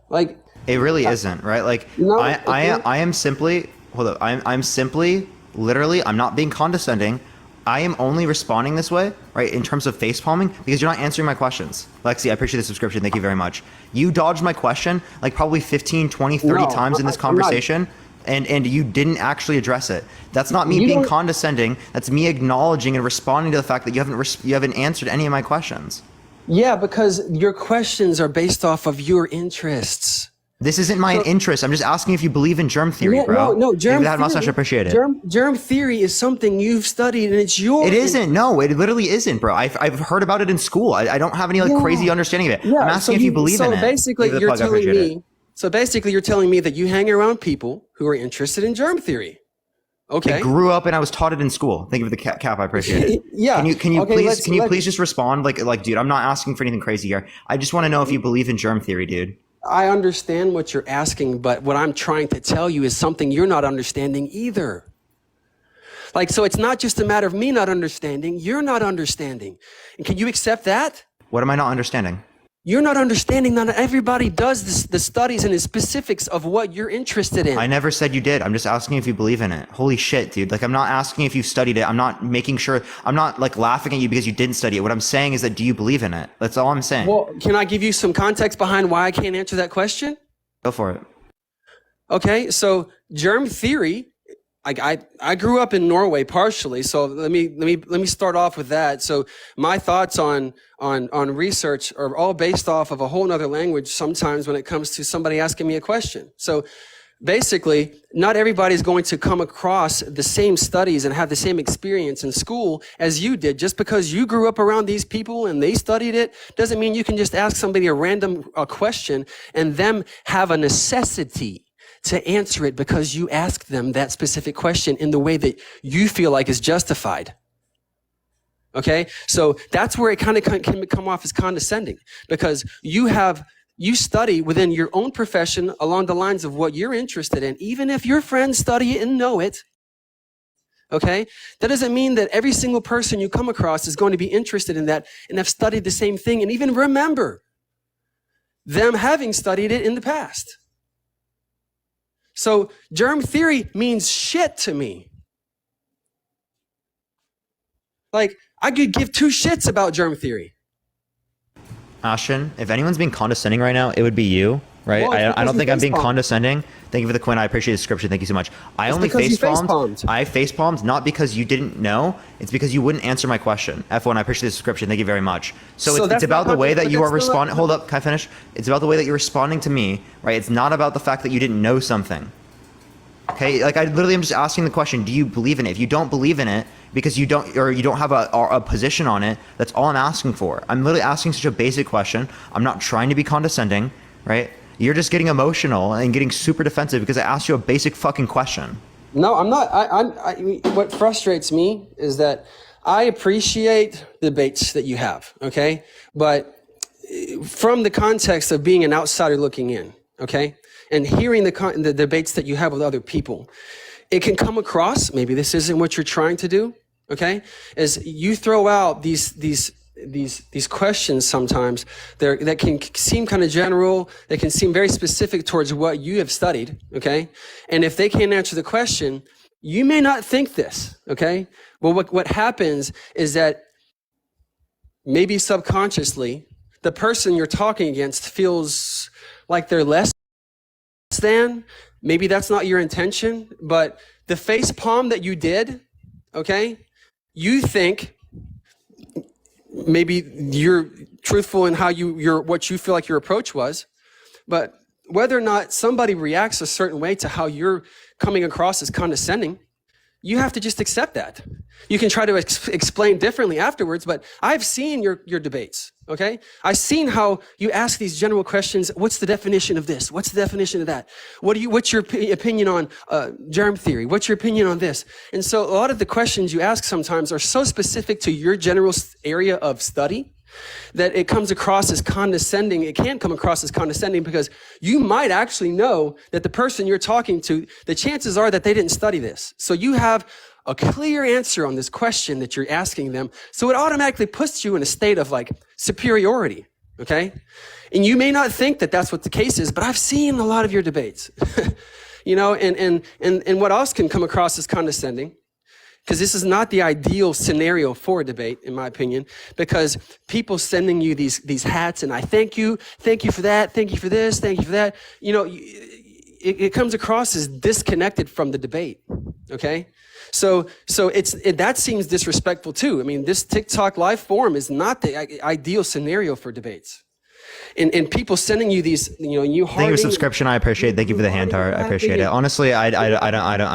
Like. It really isn't, right? Like, no, I am simply, hold up, I'm simply, literally, I'm not being condescending. I am only responding this way, right, in terms of face palming, because you're not answering my questions. Lexi, I appreciate the subscription. Thank you very much. You dodged my question like probably 15, 20, 30 times in this conversation, and you didn't actually address it. That's not me being condescending. That's me acknowledging and responding to the fact that you haven't answered any of my questions. Yeah, because your questions are based off of your interests. This isn't my interest. I'm just asking if you believe in germ theory, bro. No, germ that theory. Much appreciate it. Germ theory is something you've studied, and it's yours. It isn't. No, it literally isn't, bro. I've heard about it in school. I don't have any crazy understanding of it. I'm asking if you believe in it. So basically, you're telling me that you hang around people who are interested in germ theory. Okay. I grew up and I was taught it in school. Thank you for the cap. I appreciate it. Yeah. Can you please just respond? Like, dude, I'm not asking for anything crazy here. I just want to know if you believe in germ theory, dude. I understand what you're asking, but what I'm trying to tell you is something you're not understanding either. Like, so it's not just a matter of me not understanding, you're not understanding. And can you accept that? What am I not understanding? You're not understanding that everybody does the studies and the specifics of what you're interested in. I never said you did. I'm just asking if you believe in it. Holy shit, dude. Like, I'm not asking if you've studied it. I'm not making sure. I'm not like laughing at you because you didn't study it. What I'm saying is that do you believe in it? That's all I'm saying. Well, can I give you some context behind why I can't answer that question? Go for it. Okay, so germ theory, I grew up in Norway partially, so let me start off with that. So my thoughts on research are all based off of a whole nother language sometimes when it comes to somebody asking me a question. So basically, not everybody's going to come across the same studies and have the same experience in school as you did. Just because you grew up around these people and they studied it doesn't mean you can just ask somebody a random question and them have a necessity to answer it because you asked them that specific question in the way that you feel like is justified. Okay? So that's where it kind of can come off as condescending, because you study within your own profession along the lines of what you're interested in, even if your friends study it and know it. Okay? That doesn't mean that every single person you come across is going to be interested in that and have studied the same thing and even remember them having studied it in the past. So germ theory means shit to me. Like, I could give two shits about germ theory. Ashton, if anyone's being condescending right now, it would be you, right? Well, I don't think I'm being facepalmed. condescending. Thank you for the coin. I appreciate the description. Thank you so much. I It's only because you facepalmed. facepalmed. I facepalmed not because you didn't know. It's because you wouldn't answer my question. F1, I appreciate the description. Thank you very much. So it's that's about not the way content, that you but are that's still responding. Hold up, can I finish? It's about the way that you're responding to me, right? It's not about the fact that you didn't know something. Okay, like I literally am just asking the question, do you believe in it? If you don't believe in it because you don't have a position on it, that's all I'm asking for. I'm literally asking such a basic question. I'm not trying to be condescending, right? You're just getting emotional and getting super defensive because I asked you a basic fucking question. No, I'm not. What frustrates me is that I appreciate debates that you have, okay? But from the context of being an outsider looking in, okay? And hearing the debates that you have with other people, it can come across, maybe this isn't what you're trying to do, okay? As you throw out these questions sometimes that can seem kind of general, they can seem very specific towards what you have studied, okay? And if they can't answer the question, you may not think this, okay? Well, what happens is that maybe subconsciously, the person you're talking against feels like they're less than. Maybe that's not your intention, but the face palm that you did, okay? You think maybe you're truthful in how what you feel like your approach was, but whether or not somebody reacts a certain way to how you're coming across as condescending, you have to just accept that. You can try to explain differently afterwards, but I've seen your debates, okay? I've seen how you ask these general questions. What's the definition of this? What's the definition of that? What's your opinion on germ theory? What's your opinion on this? And so a lot of the questions you ask sometimes are so specific to your general area of study that it comes across as condescending. It can come across as condescending because you might actually know that the person you're talking to, the chances are that they didn't study this. So you have a clear answer on this question that you're asking them. So it automatically puts you in a state of like superiority, okay? And you may not think that that's what the case is, but I've seen a lot of your debates, you know, and what else can come across as condescending, because this is not the ideal scenario for a debate, in my opinion, because people sending you these hats and I thank you for that, thank you for this, thank you for that. You know, it comes across as disconnected from the debate, okay? So that seems disrespectful too. I mean, this TikTok live forum is not the ideal scenario for debates. And people sending you these, you know, you Thank you for the subscription. I appreciate it. Thank you for the hand heart. I appreciate it. Honestly, I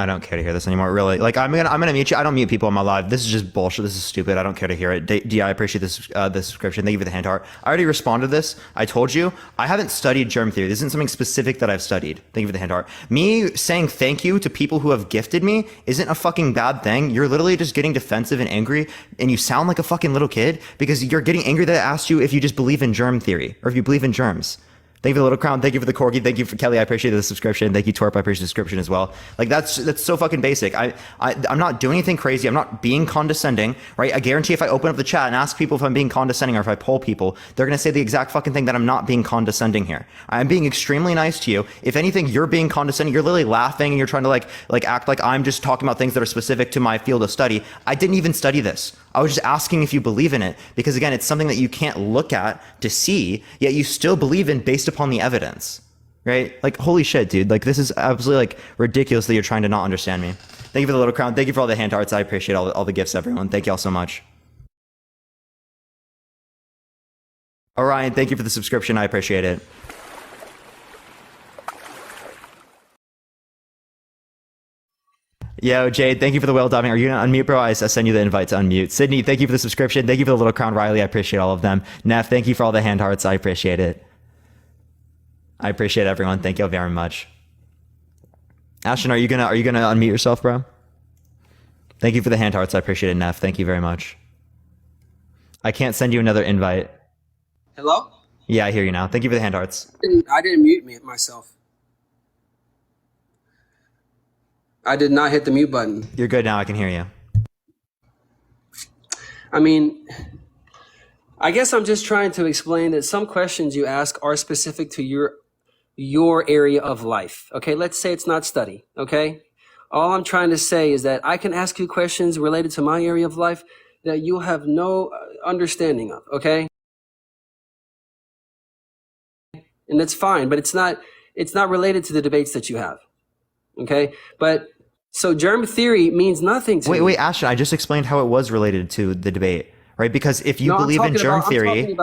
don't care to hear this anymore. Really, like I'm gonna mute you. I don't mute people on my live. This is just bullshit. This is stupid. I don't care to hear it. D, I appreciate this subscription. Thank you for the hand heart. I already responded to this. I told you I haven't studied germ theory. This isn't something specific that I've studied. Thank you for the hand heart. Me saying thank you to people who have gifted me isn't a fucking bad thing. You're literally just getting defensive and angry, and you sound like a fucking little kid because you're getting angry that I asked you if you just believe in germ theory or if you believe in germs. Thank you for the little crown. Thank you for the corgi. Thank you for Kelly. I appreciate the subscription. Thank you, Torp. I appreciate the subscription as well. Like that's so fucking basic. I'm not doing anything crazy. I'm not being condescending, right? I guarantee if I open up the chat and ask people if I'm being condescending or if I poll people, they're gonna say the exact fucking thing that I'm not being condescending here. I'm being extremely nice to you. If anything, you're being condescending. You're literally laughing and you're trying to like act like I'm just talking about things that are specific to my field of study. I didn't even study this. I was just asking if you believe in it because again, it's something that you can't look at to see, yet you still believe in based upon the evidence, right? Like, holy shit, dude. Like, this is absolutely like ridiculous that you're trying to not understand me. Thank you for the little crown. Thank you for all the hand hearts. I appreciate all the gifts, everyone. Thank you all so much. Orion, thank you for the subscription. I appreciate it. Yo, Jade, thank you for the whale diving. Are you gonna unmute, bro? I send you the invite to unmute. Sydney, thank you for the subscription. Thank you for the little crown. Riley, I appreciate all of them. Neff, thank you for all the hand hearts. I appreciate it. I appreciate everyone. Thank you very much. Ashton, are you gonna unmute yourself, bro? Thank you for the hand hearts. I appreciate it, Neff. Thank you very much. I can't send you another invite. Hello? Yeah, I hear you now. Thank you for the hand hearts. I didn't mute me myself. I did not hit the mute button. You're good now. I can hear you. I mean, I guess I'm just trying to explain that some questions you ask are specific to your area of life. Okay, let's say it's not study. Okay, all I'm trying to say is that I can ask you questions related to my area of life that you have no understanding of. Okay, and that's fine, but it's not related to the debates that you have. Okay, but so germ theory means nothing to me. Wait, Ashton, I just explained how it was related to the debate, right? Because if you believe in germ theory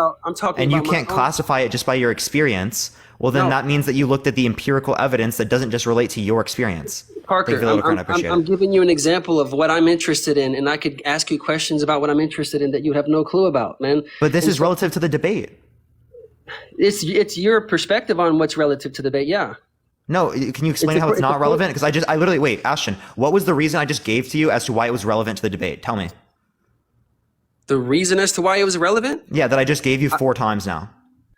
and you can't classify it just by your experience, well, then that means that you looked at the empirical evidence that doesn't just relate to your experience. Parker, I'm giving you an example of what I'm interested in, and I could ask you questions about what I'm interested in that you have no clue about, man. But this is relative to the debate. It's your perspective on what's relative to the debate, yeah. No, can you explain how it's not relevant? Because I literally, wait, Ashton, what was the reason I just gave to you as to why it was relevant to the debate? Tell me. The reason as to why it was relevant? Yeah, that I just gave you 4 times now.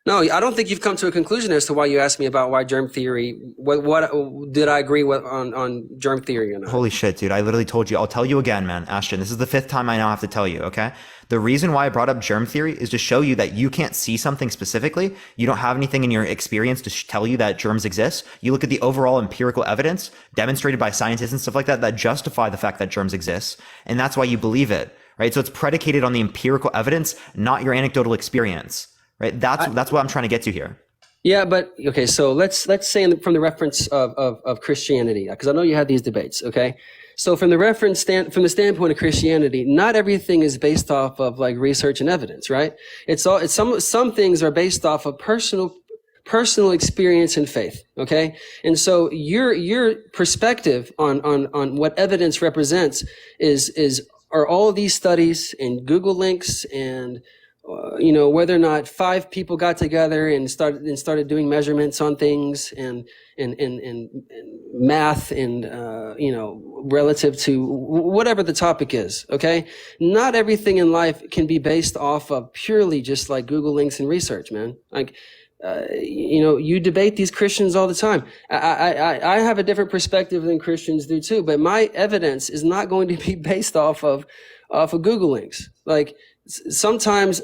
No, I don't think you've come to a conclusion as to why you asked me about why germ theory. What did I agree with on germ theory or not? Holy shit, dude! I literally told you. I'll tell you again, man. Ashton, this is the 5th time I now have to tell you. Okay. The reason why I brought up germ theory is to show you that you can't see something specifically. You don't have anything in your experience to tell you that germs exist. You look at the overall empirical evidence demonstrated by scientists and stuff like that that justify the fact that germs exist, and that's why you believe it, right? So it's predicated on the empirical evidence, not your anecdotal experience. Right, that's what I'm trying to get to here. Yeah, but okay. So let's say from the reference of Christianity, because I know you had these debates. Okay, so from the standpoint of Christianity, not everything is based off of like research and evidence, right? It's some things are based off of personal experience and faith. Okay, and so your perspective on what evidence represents are all of these studies and Google links and whether or not 5 people got together and started doing measurements on things and math and relative to whatever the topic is. Okay, not everything in life can be based off of purely just like Google links and research, man. Like you debate these Christians all the time. I have a different perspective than Christians do too, but my evidence is not going to be based off of Google links. Like sometimes,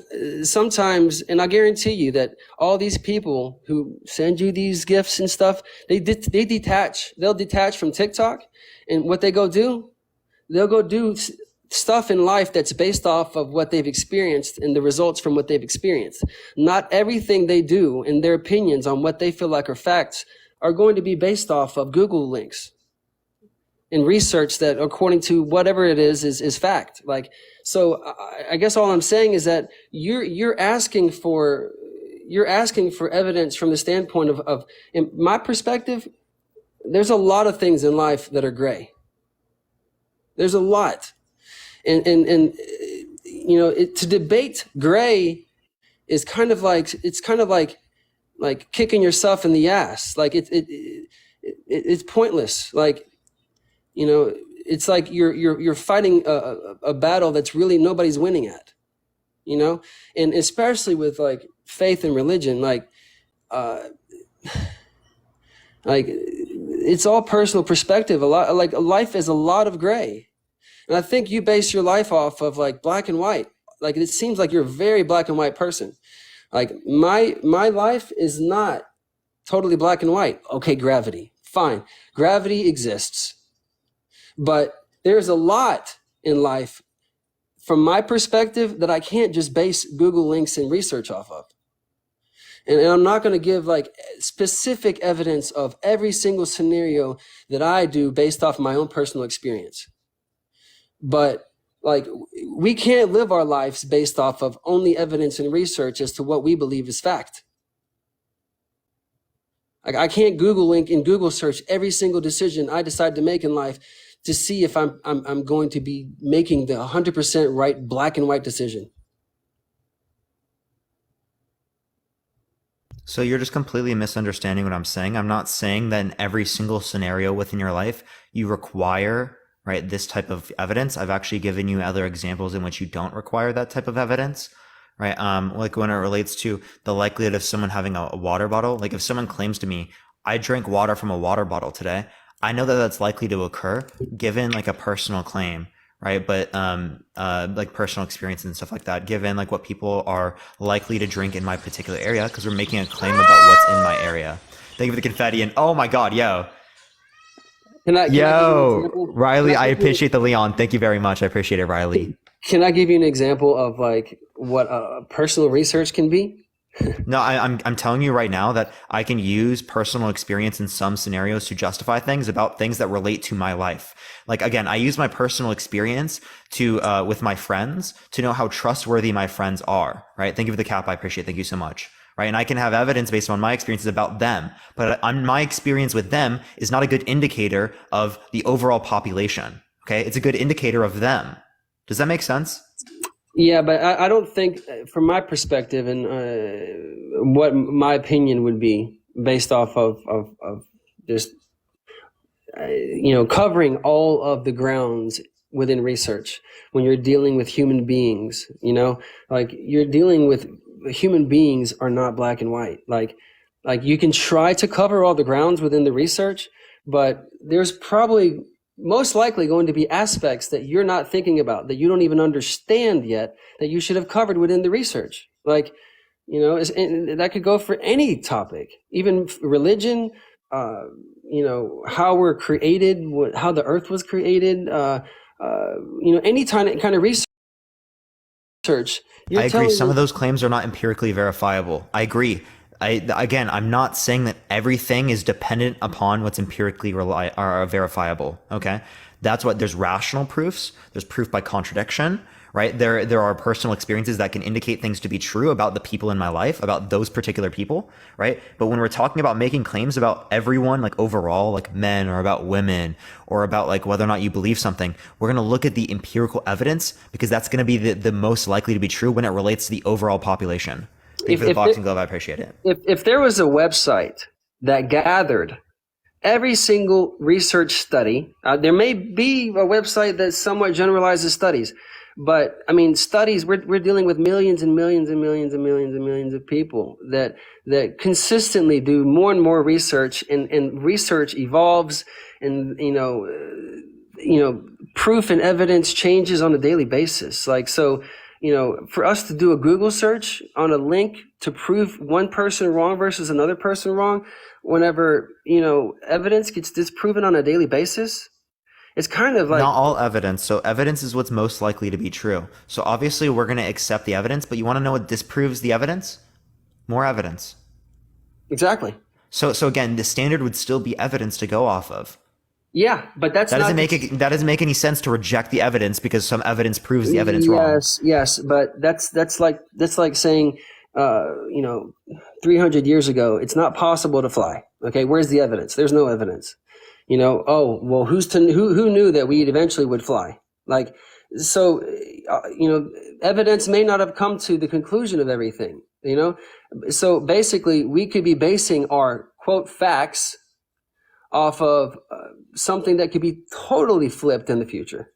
and I guarantee you that all these people who send you these gifts and stuff, they'll detach from TikTok, and what they'll go do stuff in life that's based off of what they've experienced and the results from what they've experienced. Not everything they do and their opinions on what they feel like are facts are going to be based off of Google links and research that, according to whatever it is fact. Like, so I guess all I'm saying is that you're asking for evidence from the standpoint of in my perspective, there's a lot of things in life that are gray. There's a lot. And to debate gray is kind of like kicking yourself in the ass. Like it's pointless. Like, it's like you're fighting a battle that's really nobody's winning at, and especially with like faith and religion, like Like, it's all personal perspective. A lot, like, life is a lot of gray. And I think you base your life off of like black and white. Like, it seems like you're a very black and white person. Like, my life is not totally black and white. Okay, gravity. Fine. Gravity exists. But there's a lot in life from my perspective that I can't just base Google links and research off of. And I'm not going to give like specific evidence of every single scenario that I do based off of my own personal experience. But like, we can't live our lives based off of only evidence and research as to what we believe is fact. Like, I can't Google link and Google search every single decision I decide to make in life to see if I'm going to be making the 100% right black and white decision. So you're just completely misunderstanding what I'm saying. I'm not saying that in every single scenario within your life, you require, right, this type of evidence. I've actually given you other examples in which you don't require that type of evidence, right? Like when it relates to the likelihood of someone having a water bottle, like if someone claims to me, I drank water from a water bottle today, I know that that's likely to occur given like a personal claim, right? But like personal experience and stuff like that, given like what people are likely to drink in my particular area, because we're making a claim about what's in my area. Thank you for the confetti, and oh my god, yo. Riley, I appreciate the Leon. Thank you very much. I appreciate it, Riley. Can I give you an example of like what personal research can be? No, I'm telling you right now that I can use personal experience in some scenarios to justify things about things that relate to my life. Like, again, I use my personal experience to with my friends to know how trustworthy my friends are, right? Thank you for the cap. I appreciate it. Thank you so much. Right. And I can have evidence based on my experiences about them, but my experience with them is not a good indicator of the overall population. Okay. It's a good indicator of them. Does that make sense? Yeah, but I don't think, from my perspective and what my opinion would be based off of just, covering all of the grounds within research when you're dealing with human beings, like you're dealing with human beings are not black and white. Like you can try to cover all the grounds within the research, but there's probably most likely going to be aspects that you're not thinking about, that you don't even understand yet, that you should have covered within the research. Like, and that could go for any topic, even religion, how we're created, how the earth was created, any kind of research. I agree. Some of those claims are not empirically verifiable. I agree. I'm not saying that everything is dependent upon what's empirically verifiable. Okay, that's what there's rational proofs. There's proof by contradiction, right? There are personal experiences that can indicate things to be true about the people in my life, about those particular people, right? But when we're talking about making claims about everyone, like overall, like men, or about women, or about like whether or not you believe something, we're going to look at the empirical evidence because that's going to be the most likely to be true when it relates to the overall population. Thank you for the boxing glove. I appreciate it. If there was a website that gathered every single research study, there may be a website that somewhat generalizes studies, but I mean, studies, we're dealing with millions and millions and millions and millions and millions of people that consistently do more and more research, and research evolves, and proof and evidence changes on a daily basis. Like, so, for us to do a Google search on a link to prove one person wrong versus another person wrong, whenever, evidence gets disproven on a daily basis, it's kind of like... Not all evidence. So evidence is what's most likely to be true. So obviously we're going to accept the evidence, but you want to know what disproves the evidence? More evidence. Exactly. So again, the standard would still be evidence to go off of. Yeah, but that doesn't make any sense to reject the evidence because some evidence proves the evidence wrong. Yes, but that's like saying, 300 years ago, it's not possible to fly. Okay, where's the evidence? There's no evidence. Oh well, who knew that we eventually would fly? Like, so, evidence may not have come to the conclusion of everything. So basically, we could be basing our quote facts off of something that could be totally flipped in the future.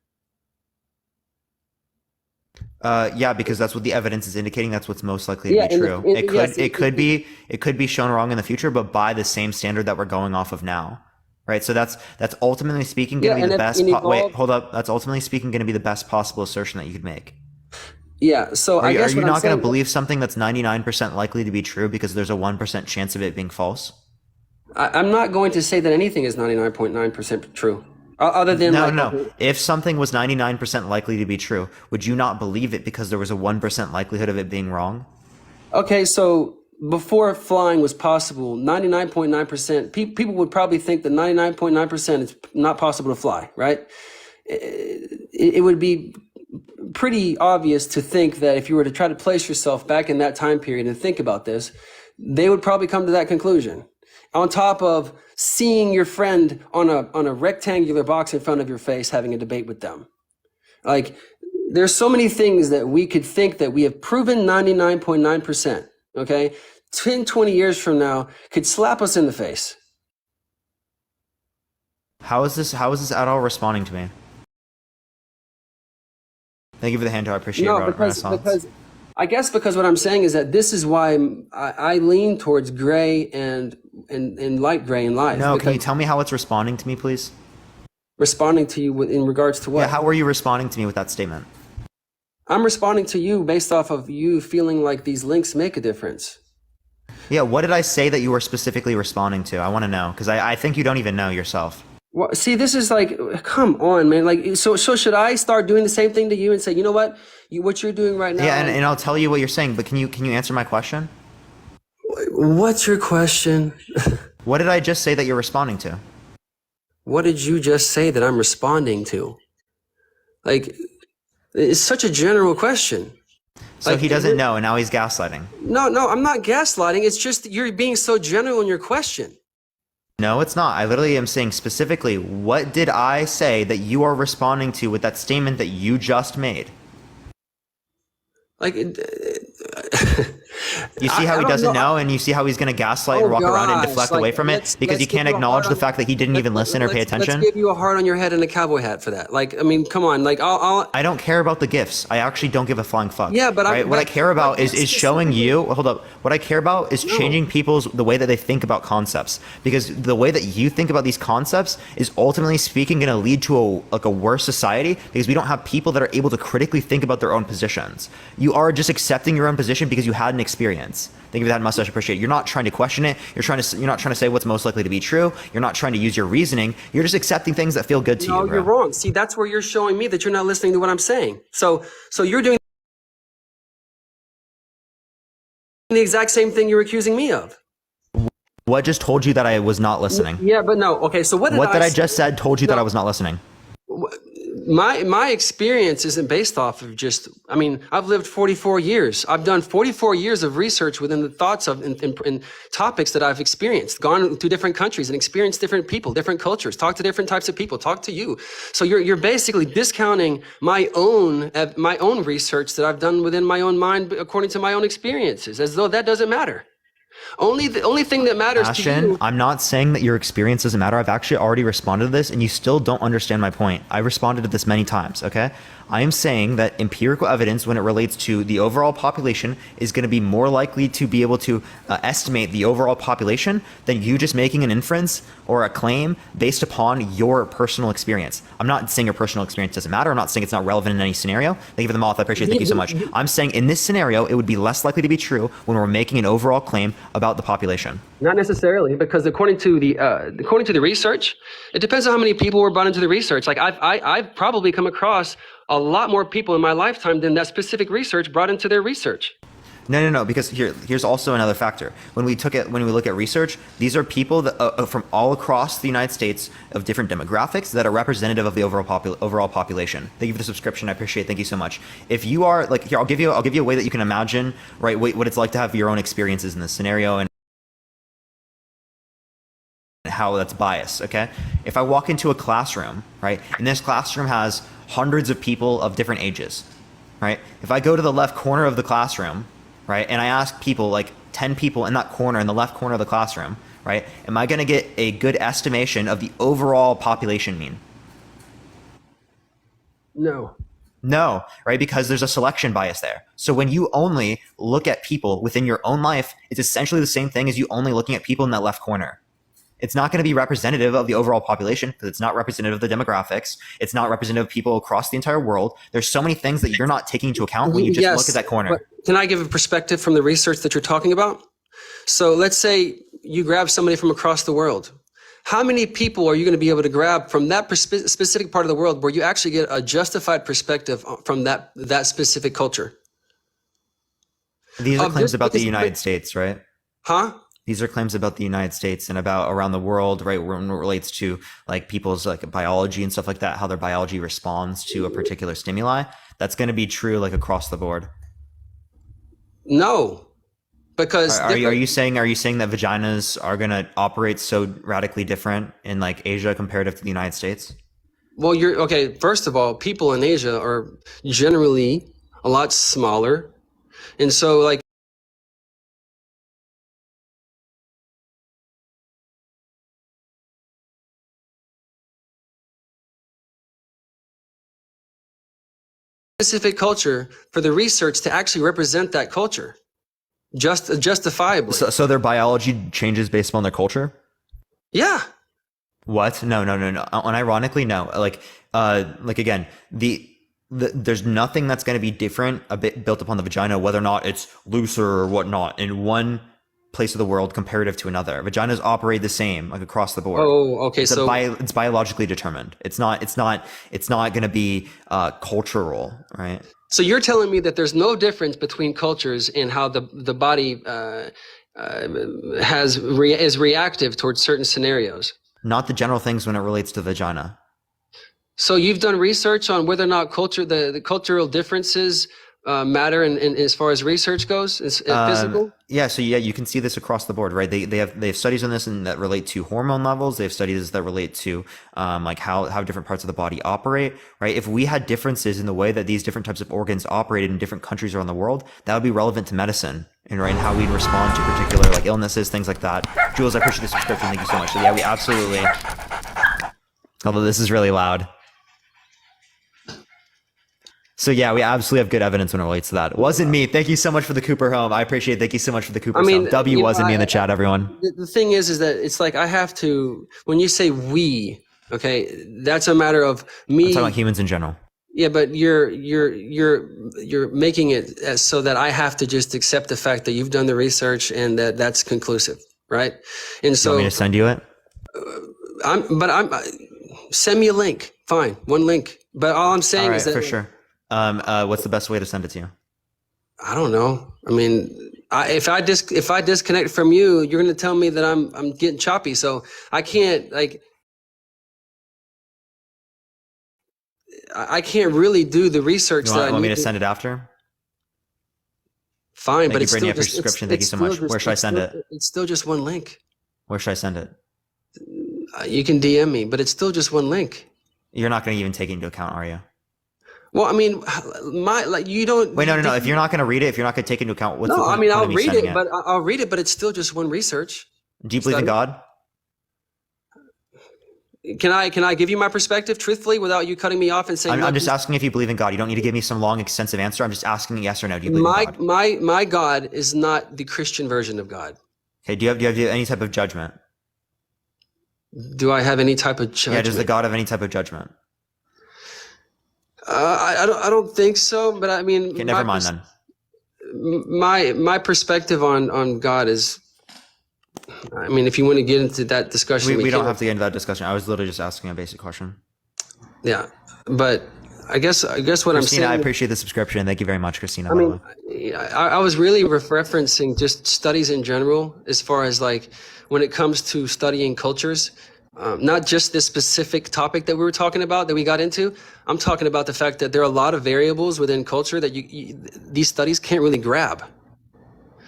Yeah, because that's what the evidence is indicating. That's what's most likely to Yeah, be true. It could be shown wrong in the future, but by the same standard that we're going off of now, right? So that's ultimately speaking going to be the best. Wait, hold up. That's ultimately speaking going to be the best possible assertion that you could make. Yeah. So Are I you, guess are you what I'm not going saying, to believe something that's 99% likely to be true because there's a 1% chance of it being false? I'm not going to say that anything is 99.9% true. Other than No. If something was 99% likely to be true, would you not believe it because there was a 1% likelihood of it being wrong? Okay, so before flying was possible, 99.9%, people would probably think that 99.9% is not possible to fly, right? It would be pretty obvious to think that if you were to try to place yourself back in that time period and think about this, they would probably come to that conclusion. On top of seeing your friend on a rectangular box in front of your face having a debate with them. Like, there's so many things that we could think that we have proven 99.9%, okay? 10, 20 years from now could slap us in the face. How is this at all responding to me? Thank you for the hand. I appreciate it, Renaissance. Because what I'm saying is that this is why I lean towards gray and light gray in life. No, can you tell me how it's responding to me, please? Responding to you in regards to what? Yeah, how are you responding to me with that statement? I'm responding to you based off of you feeling like these links make a difference. Yeah, what did I say that you were specifically responding to? I want to know, because I think you don't even know yourself. Well, see, this is like, come on, man. Like, so should I start doing the same thing to you and say, you know what, what you're doing right now? Yeah, and I'll tell you what you're saying, but can you answer my question? What's your question? What did I just say that you're responding to? What did you just say that I'm responding to? Like, it's such a general question. So like, he doesn't know, and now he's gaslighting. No, I'm not gaslighting. It's just you're being so general in your question. No, it's not. I literally am saying specifically, what did I say that you are responding to with that statement that you just made? Like, you see how he doesn't know, and you see how he's going to gaslight and walk around and deflect away from it because he can't acknowledge the fact that he didn't even listen or pay attention. Let's give you a heart on your head and a cowboy hat for that. Like, I mean, come on. Like, I don't care about the gifts. I actually don't give a flying fuck. Yeah, but right? What I care about is showing you. Hold up. What I care about is changing the way that they think about concepts, because the way that you think about these concepts is ultimately speaking going to lead to a worse society, because we don't have people that are able to critically think about their own positions. You are just accepting your own position because you had an experience. Thank you for that, mustache. Appreciate it. You're not trying to question it. You're not trying to say what's most likely to be true. You're not trying to use your reasoning. You're just accepting things that feel good to you. No, you're wrong. See, that's where you're showing me that you're not listening to what I'm saying. So you're doing the exact same thing you're accusing me of. What just told you that I was not listening? Yeah, but no. Okay, so what did I just said told you that I was not listening? My experience isn't based off of just, I mean, I've lived 44 years. I've done 44 years of research within the thoughts of in topics that I've experienced, gone to different countries and experienced different people, different cultures, talked to different types of people, talked to you. So you're basically discounting my own research that I've done within my own mind according to my own experiences, as though that doesn't matter. The only thing that matters Ashton, to you. I'm not saying that your experience doesn't matter. I've actually already responded to this, and you still don't understand my point. I responded to this many times, okay? I am saying that empirical evidence, when it relates to the overall population, is going to be more likely to be able to estimate the overall population than you just making an inference or a claim based upon your personal experience. I'm not saying your personal experience doesn't matter. I'm not saying it's not relevant in any scenario. Thank you for the moth. I appreciate it. Thank you so much. I'm saying in this scenario, it would be less likely to be true when we're making an overall claim about the population. Not necessarily, because according to the research, it depends on how many people were brought into the research. Like I've probably come across a lot more people in my lifetime than that specific research brought into their research. No, because here's also another factor. When we look at research, these are people that from all across the United States of different demographics that are representative of the overall population. Thank you for the subscription. I appreciate it. Thank you so much. If you are like here, I'll give you a way that you can imagine, right, what it's like to have your own experiences in this scenario and how that's biased. Okay, if I walk into a classroom, right, and this classroom has hundreds of people of different ages, right? If I go to the left corner of the classroom, right, and I ask people, like 10 people in that corner, in the left corner of the classroom, right, am I going to get a good estimation of the overall population mean? No. No, right? Because there's a selection bias there. So when you only look at people within your own life, it's essentially the same thing as you only looking at people in that left corner. It's not going to be representative of the overall population because it's not representative of the demographics. It's not representative of people across the entire world. There's so many things that you're not taking into account when you just look at that corner. But can I give a perspective from the research that you're talking about? So let's say you grab somebody from across the world. How many people are you going to be able to grab from that specific part of the world where you actually get a justified perspective from that specific culture? These are claims about the United States, right? Huh? These are claims about the United States and about around the world, right? When it relates to like people's like biology and stuff like that, how their biology responds to a particular stimuli. That's going to be true like across the board. No, because are you saying that vaginas are going to operate so radically different in like Asia comparative to the United States? Well, you're okay. First of all, people in Asia are generally a lot smaller, and so like. Specific culture for the research to actually represent that culture justifiably. So their biology changes based upon their culture? Yeah. What? No. Unironically, no. Like again, there's nothing that's going to be different a bit built upon the vagina, whether or not it's looser or whatnot in one place of the world comparative to another. Vaginas operate the same, like across the board. Oh, okay. It's biologically determined. It's not going to be cultural, right? So you're telling me that there's no difference between cultures in how the body is reactive towards certain scenarios? Not the general things when it relates to vagina. So you've done research on whether or not the cultural differences matter in as far as research goes, physical? Yeah, so you can see this across the board, right? They have studies on this and that relate to hormone levels. They have studies that relate to like how different parts of the body operate, right? If we had differences in the way that these different types of organs operated in different countries around the world, that would be relevant to medicine and right, and how we'd respond to particular like illnesses, things like that. Jules, I appreciate the subscription. Thank you so much. So yeah, we absolutely. Although this is really loud. So yeah, we absolutely have good evidence when it relates to that. It wasn't me. Thank you so much for the Cooper home. I appreciate it. Thank you so much for the Cooper home. W wasn't me in the chat, everyone. The thing is that it's like I have to, when you say we, okay, that's a matter of me. I'm talking about humans in general. Yeah, but you're making it as so that I have to just accept the fact that you've done the research and that's conclusive, right? And so you want me to send you it? Send me a link. Fine, one link. But all I'm saying is that for sure. What's the best way to send it to you? I don't know. I mean, if I disconnect from you, you're going to tell me that I'm getting choppy. So I can't I can't really do the research that I want me to send it after? Fine, but it's still just subscription. Thank you so much. Where should I send it? It's still just one link. Where should I send it? You can DM me, but it's still just one link. You're not going to even take it into account, are you? Well, I mean, you don't. Wait, no. If you're not going to read it, if you're not going to take into account, what's no, the point? I mean, I'll read it, but I'll read it, but it's still just one research. Do you believe in God? Can I give you my perspective truthfully without you cutting me off and saying? I'm just asking if you believe in God. You don't need to give me some long, extensive answer. I'm just asking yes or no. Do you believe in God? My God is not the Christian version of God. Okay. Do you have any type of judgment? Do I have any type of judgment? Yeah. Does the God have any type of judgment? I don't think so, but I mean, okay, never mind then. My perspective on God is, I mean, if you want to get into that discussion, we don't have to get into that discussion. I was literally just asking a basic question. Yeah, but I guess what Christina, I'm saying. I appreciate the subscription. Thank you very much, Christina. I mean, I was really referencing just studies in general, as far as like when it comes to studying cultures. Not just this specific topic that we were talking about that we got into. I'm talking about the fact that there are a lot of variables within culture that these studies can't really grab.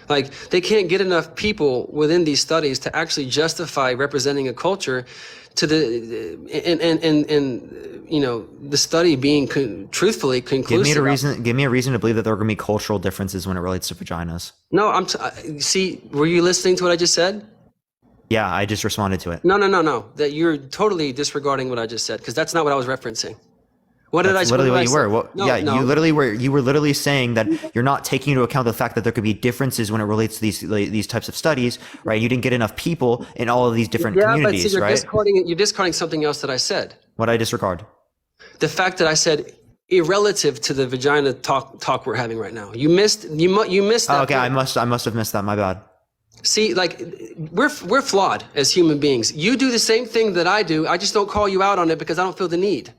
Like they can't get enough people within these studies to actually justify representing a culture to the the study being truthfully conclusive. Give me a reason to believe that there are going to be cultural differences when it relates to vaginas. No, see, were you listening to what I just said? Yeah, I just responded to it. No. That you're totally disregarding what I just said, because that's not what I was referencing. What did I? That's literally what what did you I were. say? No, no. You literally were. You were literally saying that you're not taking into account the fact that there could be differences when it relates to these types of studies, right? You didn't get enough people in all of these different communities, but see, right? you're discarding something else that I said. What did I disregard? The fact that I said irrelative to the vagina talk we're having right now. You missed that. Oh, okay, point. I must have missed that. My bad. See, like we're flawed as human beings. You do the same thing that I do. I just don't call you out on it because I don't feel the need.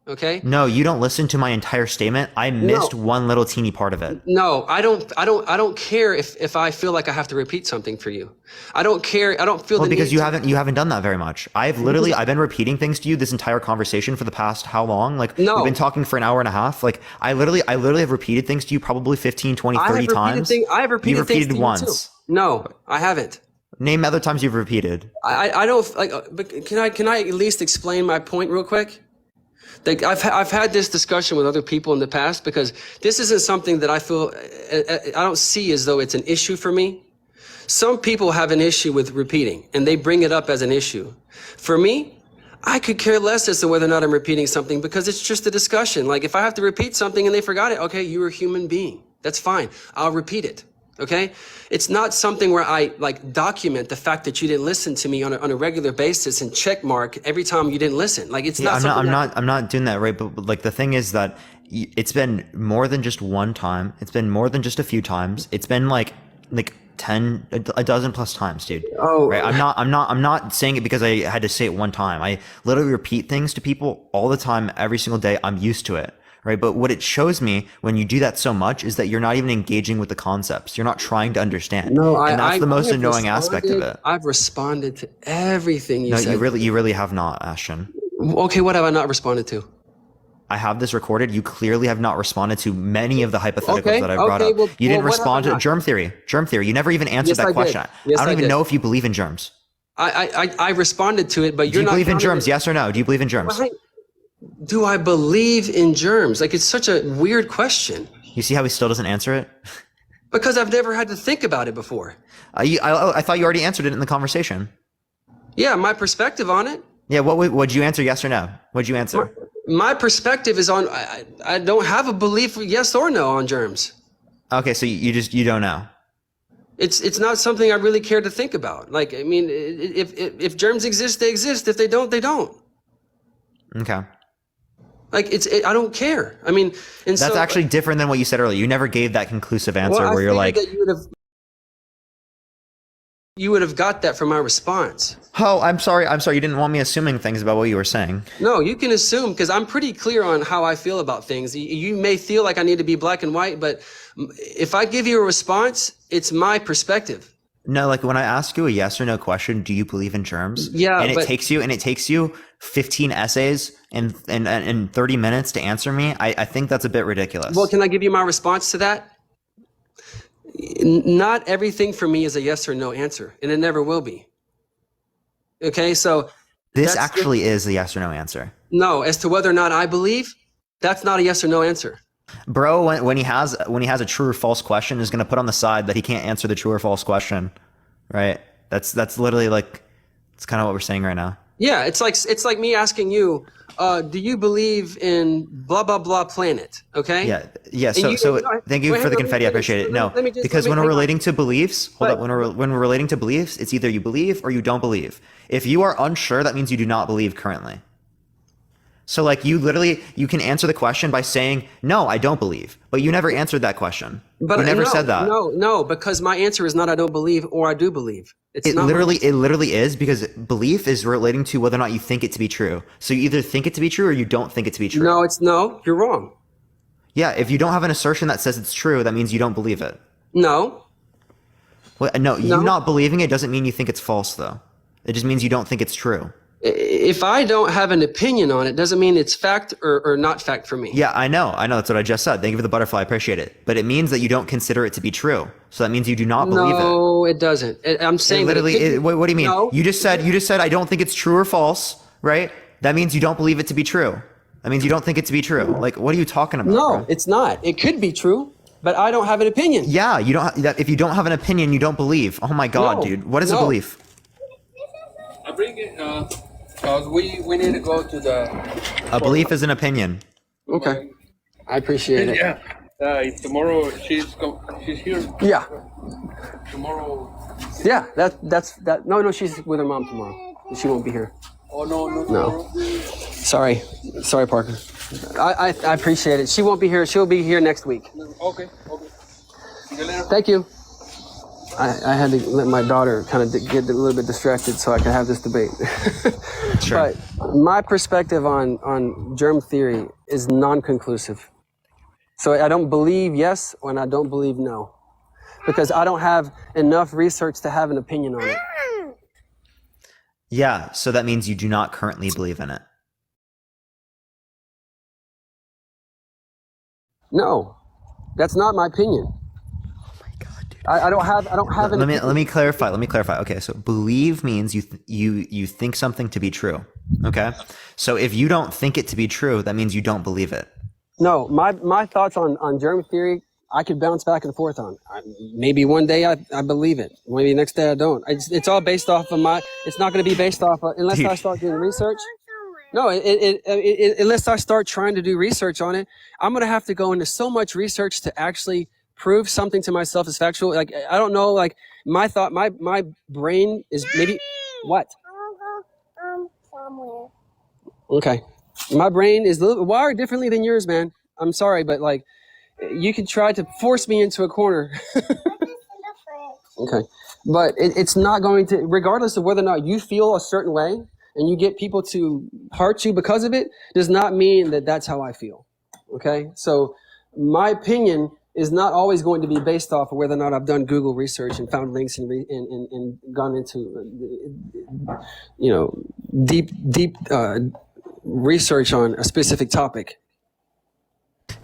Okay? No, you don't listen to my entire statement. I missed one little teeny part of it. No, I don't care if I feel like I have to repeat something for you. I don't care. I don't feel because you haven't done that very much. I've been repeating things to you this entire conversation for the past how long? Like we've been talking for an hour and a half. Like I literally have repeated things to you probably 15, 20, 30 times. I have repeated things to you once. too. No, I haven't. Name other times you've repeated. I don't like. But can I at least explain my point real quick? Like I've had this discussion with other people in the past because this isn't something that I feel I don't see as though it's an issue for me. Some people have an issue with repeating and they bring it up as an issue. For me, I could care less as to whether or not I'm repeating something because it's just a discussion. Like if I have to repeat something and they forgot it, okay, you're a human being. That's fine. I'll repeat it. Okay? It's not something where I like document the fact that you didn't listen to me on a regular basis and check mark every time you didn't listen. Like it's not. I'm not doing that, right? But like the thing is that it's been more than just one time. It's been more than just a few times. It's been like 10, a dozen plus times, dude. Oh, right. I'm not saying it because I had to say it one time. I literally repeat things to people all the time, every single day. I'm used to it. Right. But what it shows me when you do that so much is that you're not even engaging with the concepts. You're not trying to understand. No, and that's the most annoying aspect of it. I've responded to everything you said. No, you really have not, Ashton. Okay, what have I not responded to? I have this recorded. You clearly have not responded to many of the hypotheticals that I brought up. Well, you didn't respond to germ theory. Germ theory. You never even answered that question. Yes, I don't even know if you believe in germs. I responded to it, but do you believe in germs? Yes or no? Do you believe in germs? Do I believe in germs? Like, it's such a weird question. You see how he still doesn't answer it? Because I've never had to think about it before. I thought you already answered it in the conversation. Yeah, my perspective on it. Yeah, would you answer yes or no? What'd you answer? My perspective is on, I don't have a belief yes or no on germs. Okay, so you don't know. It's not something I really care to think about. Like, I mean, if germs exist, they exist. If they don't, they don't. Okay. Like I don't care. I mean, and that's actually different than what you said earlier. You never gave that conclusive answer where you're like, that you would have got that from my response. Oh, I'm sorry. You didn't want me assuming things about what you were saying. No, you can assume because I'm pretty clear on how I feel about things. You may feel like I need to be black and white, but if I give you a response, it's my perspective. No, like when I ask you a yes or no question, do you believe in germs? Yeah, and it takes you 15 essays and 30 minutes to answer me. I think that's a bit ridiculous. Well, can I give you my response to that? Not everything for me is a yes or no answer, and it never will be. Okay, so this actually is a yes or no answer. No, as to whether or not I believe, that's not a yes or no answer. Bro, when he has a true or false question, is going to put on the side that he can't answer the true or false question, right? That's literally like, it's kind of what we're saying right now. Yeah, it's like me asking you, do you believe in blah blah blah planet? Okay. Yeah. So thank you for the confetti. I appreciate it. No, because when we're relating to beliefs, when we're relating to beliefs, it's either you believe or you don't believe. If you are unsure, that means you do not believe currently. So like you can answer the question by saying, no, I don't believe, but you never answered that question. But you never said that. No, because my answer is not I don't believe or I do believe. It literally is, because belief is relating to whether or not you think it to be true. So you either think it to be true or you don't think it to be true. No, you're wrong. Yeah, if you don't have an assertion that says it's true, that means you don't believe it. No. Well, no, you not believing it doesn't mean you think it's false, though. It just means you don't think it's true. If I don't have an opinion on it, doesn't mean it's fact or not fact for me. Yeah, I know. That's what I just said. Thank you for the butterfly. I appreciate it. But it means that you don't consider it to be true. So that means you do not believe it. No, it doesn't. I'm saying what do you mean? No. You just said I don't think it's true or false, right? That means you don't believe it to be true. That means you don't think it to be true. Like, what are you talking about? No, bro? It's not. It could be true, but I don't have an opinion. Yeah, you don't. If you don't have an opinion, you don't believe. Oh my God, dude. What is a belief? I bring it. Because we need to go to the... A belief is an opinion. Okay. I appreciate it. Yeah. Tomorrow she's here. Yeah. Tomorrow. Yeah. That's that. No. She's with her mom tomorrow. She won't be here. Oh no. No. Sorry, Parker. I appreciate it. She won't be here. She'll be here next week. Okay. See you later. Thank you. I had to let my daughter kind of get a little bit distracted so I could have this debate. Sure. But my perspective on germ theory is non-conclusive. So I don't believe yes and I don't believe no. Because I don't have enough research to have an opinion on it. Yeah, so that means you do not currently believe in it. No, that's not my opinion. I don't have an opinion. Let me clarify. Okay, so believe means you think something to be true. Okay, so if you don't think it to be true, that means you don't believe it. No, my thoughts on germ theory, I could bounce back and forth on. Maybe one day I believe it. Maybe the next day I don't. It's all based off of it's not going to be based off of, unless I start doing research. No, unless I start trying to do research on it, I'm going to have to go into so much research to actually prove something to myself as factual. Like, I don't know, like my brain is maybe what? Somewhere. Okay. My brain is a little wired differently than yours, man. I'm sorry, but like, you can try to force me into a corner. Okay. But it's not going to, regardless of whether or not you feel a certain way and you get people to hurt you because of it, does not mean that that's how I feel. Okay. So my opinion is not always going to be based off of whether or not I've done Google research and found links and gone into, deep research on a specific topic.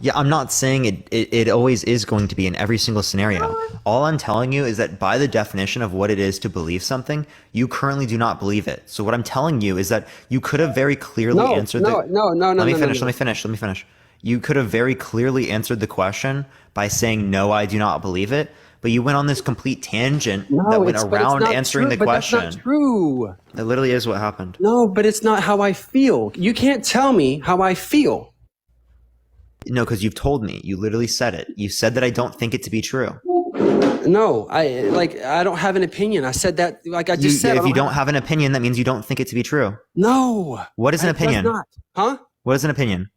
Yeah, I'm not saying it always is going to be in every single scenario. All I'm telling you is that by the definition of what it is to believe something, you currently do not believe it. So what I'm telling you is that you could have very clearly answered Let me finish. You could have very clearly answered the question by saying, no, I do not believe it. But you went on this complete tangent that went around answering the question. That's not true. It literally is what happened. No, but it's not how I feel. You can't tell me how I feel. No, because you've told me. You literally said it. You said that I don't think it to be true. No, I don't have an opinion. I said that, like I just said. If you don't have an opinion, that means you don't think it to be true. No. What is an opinion? It does not. Huh? What is an opinion?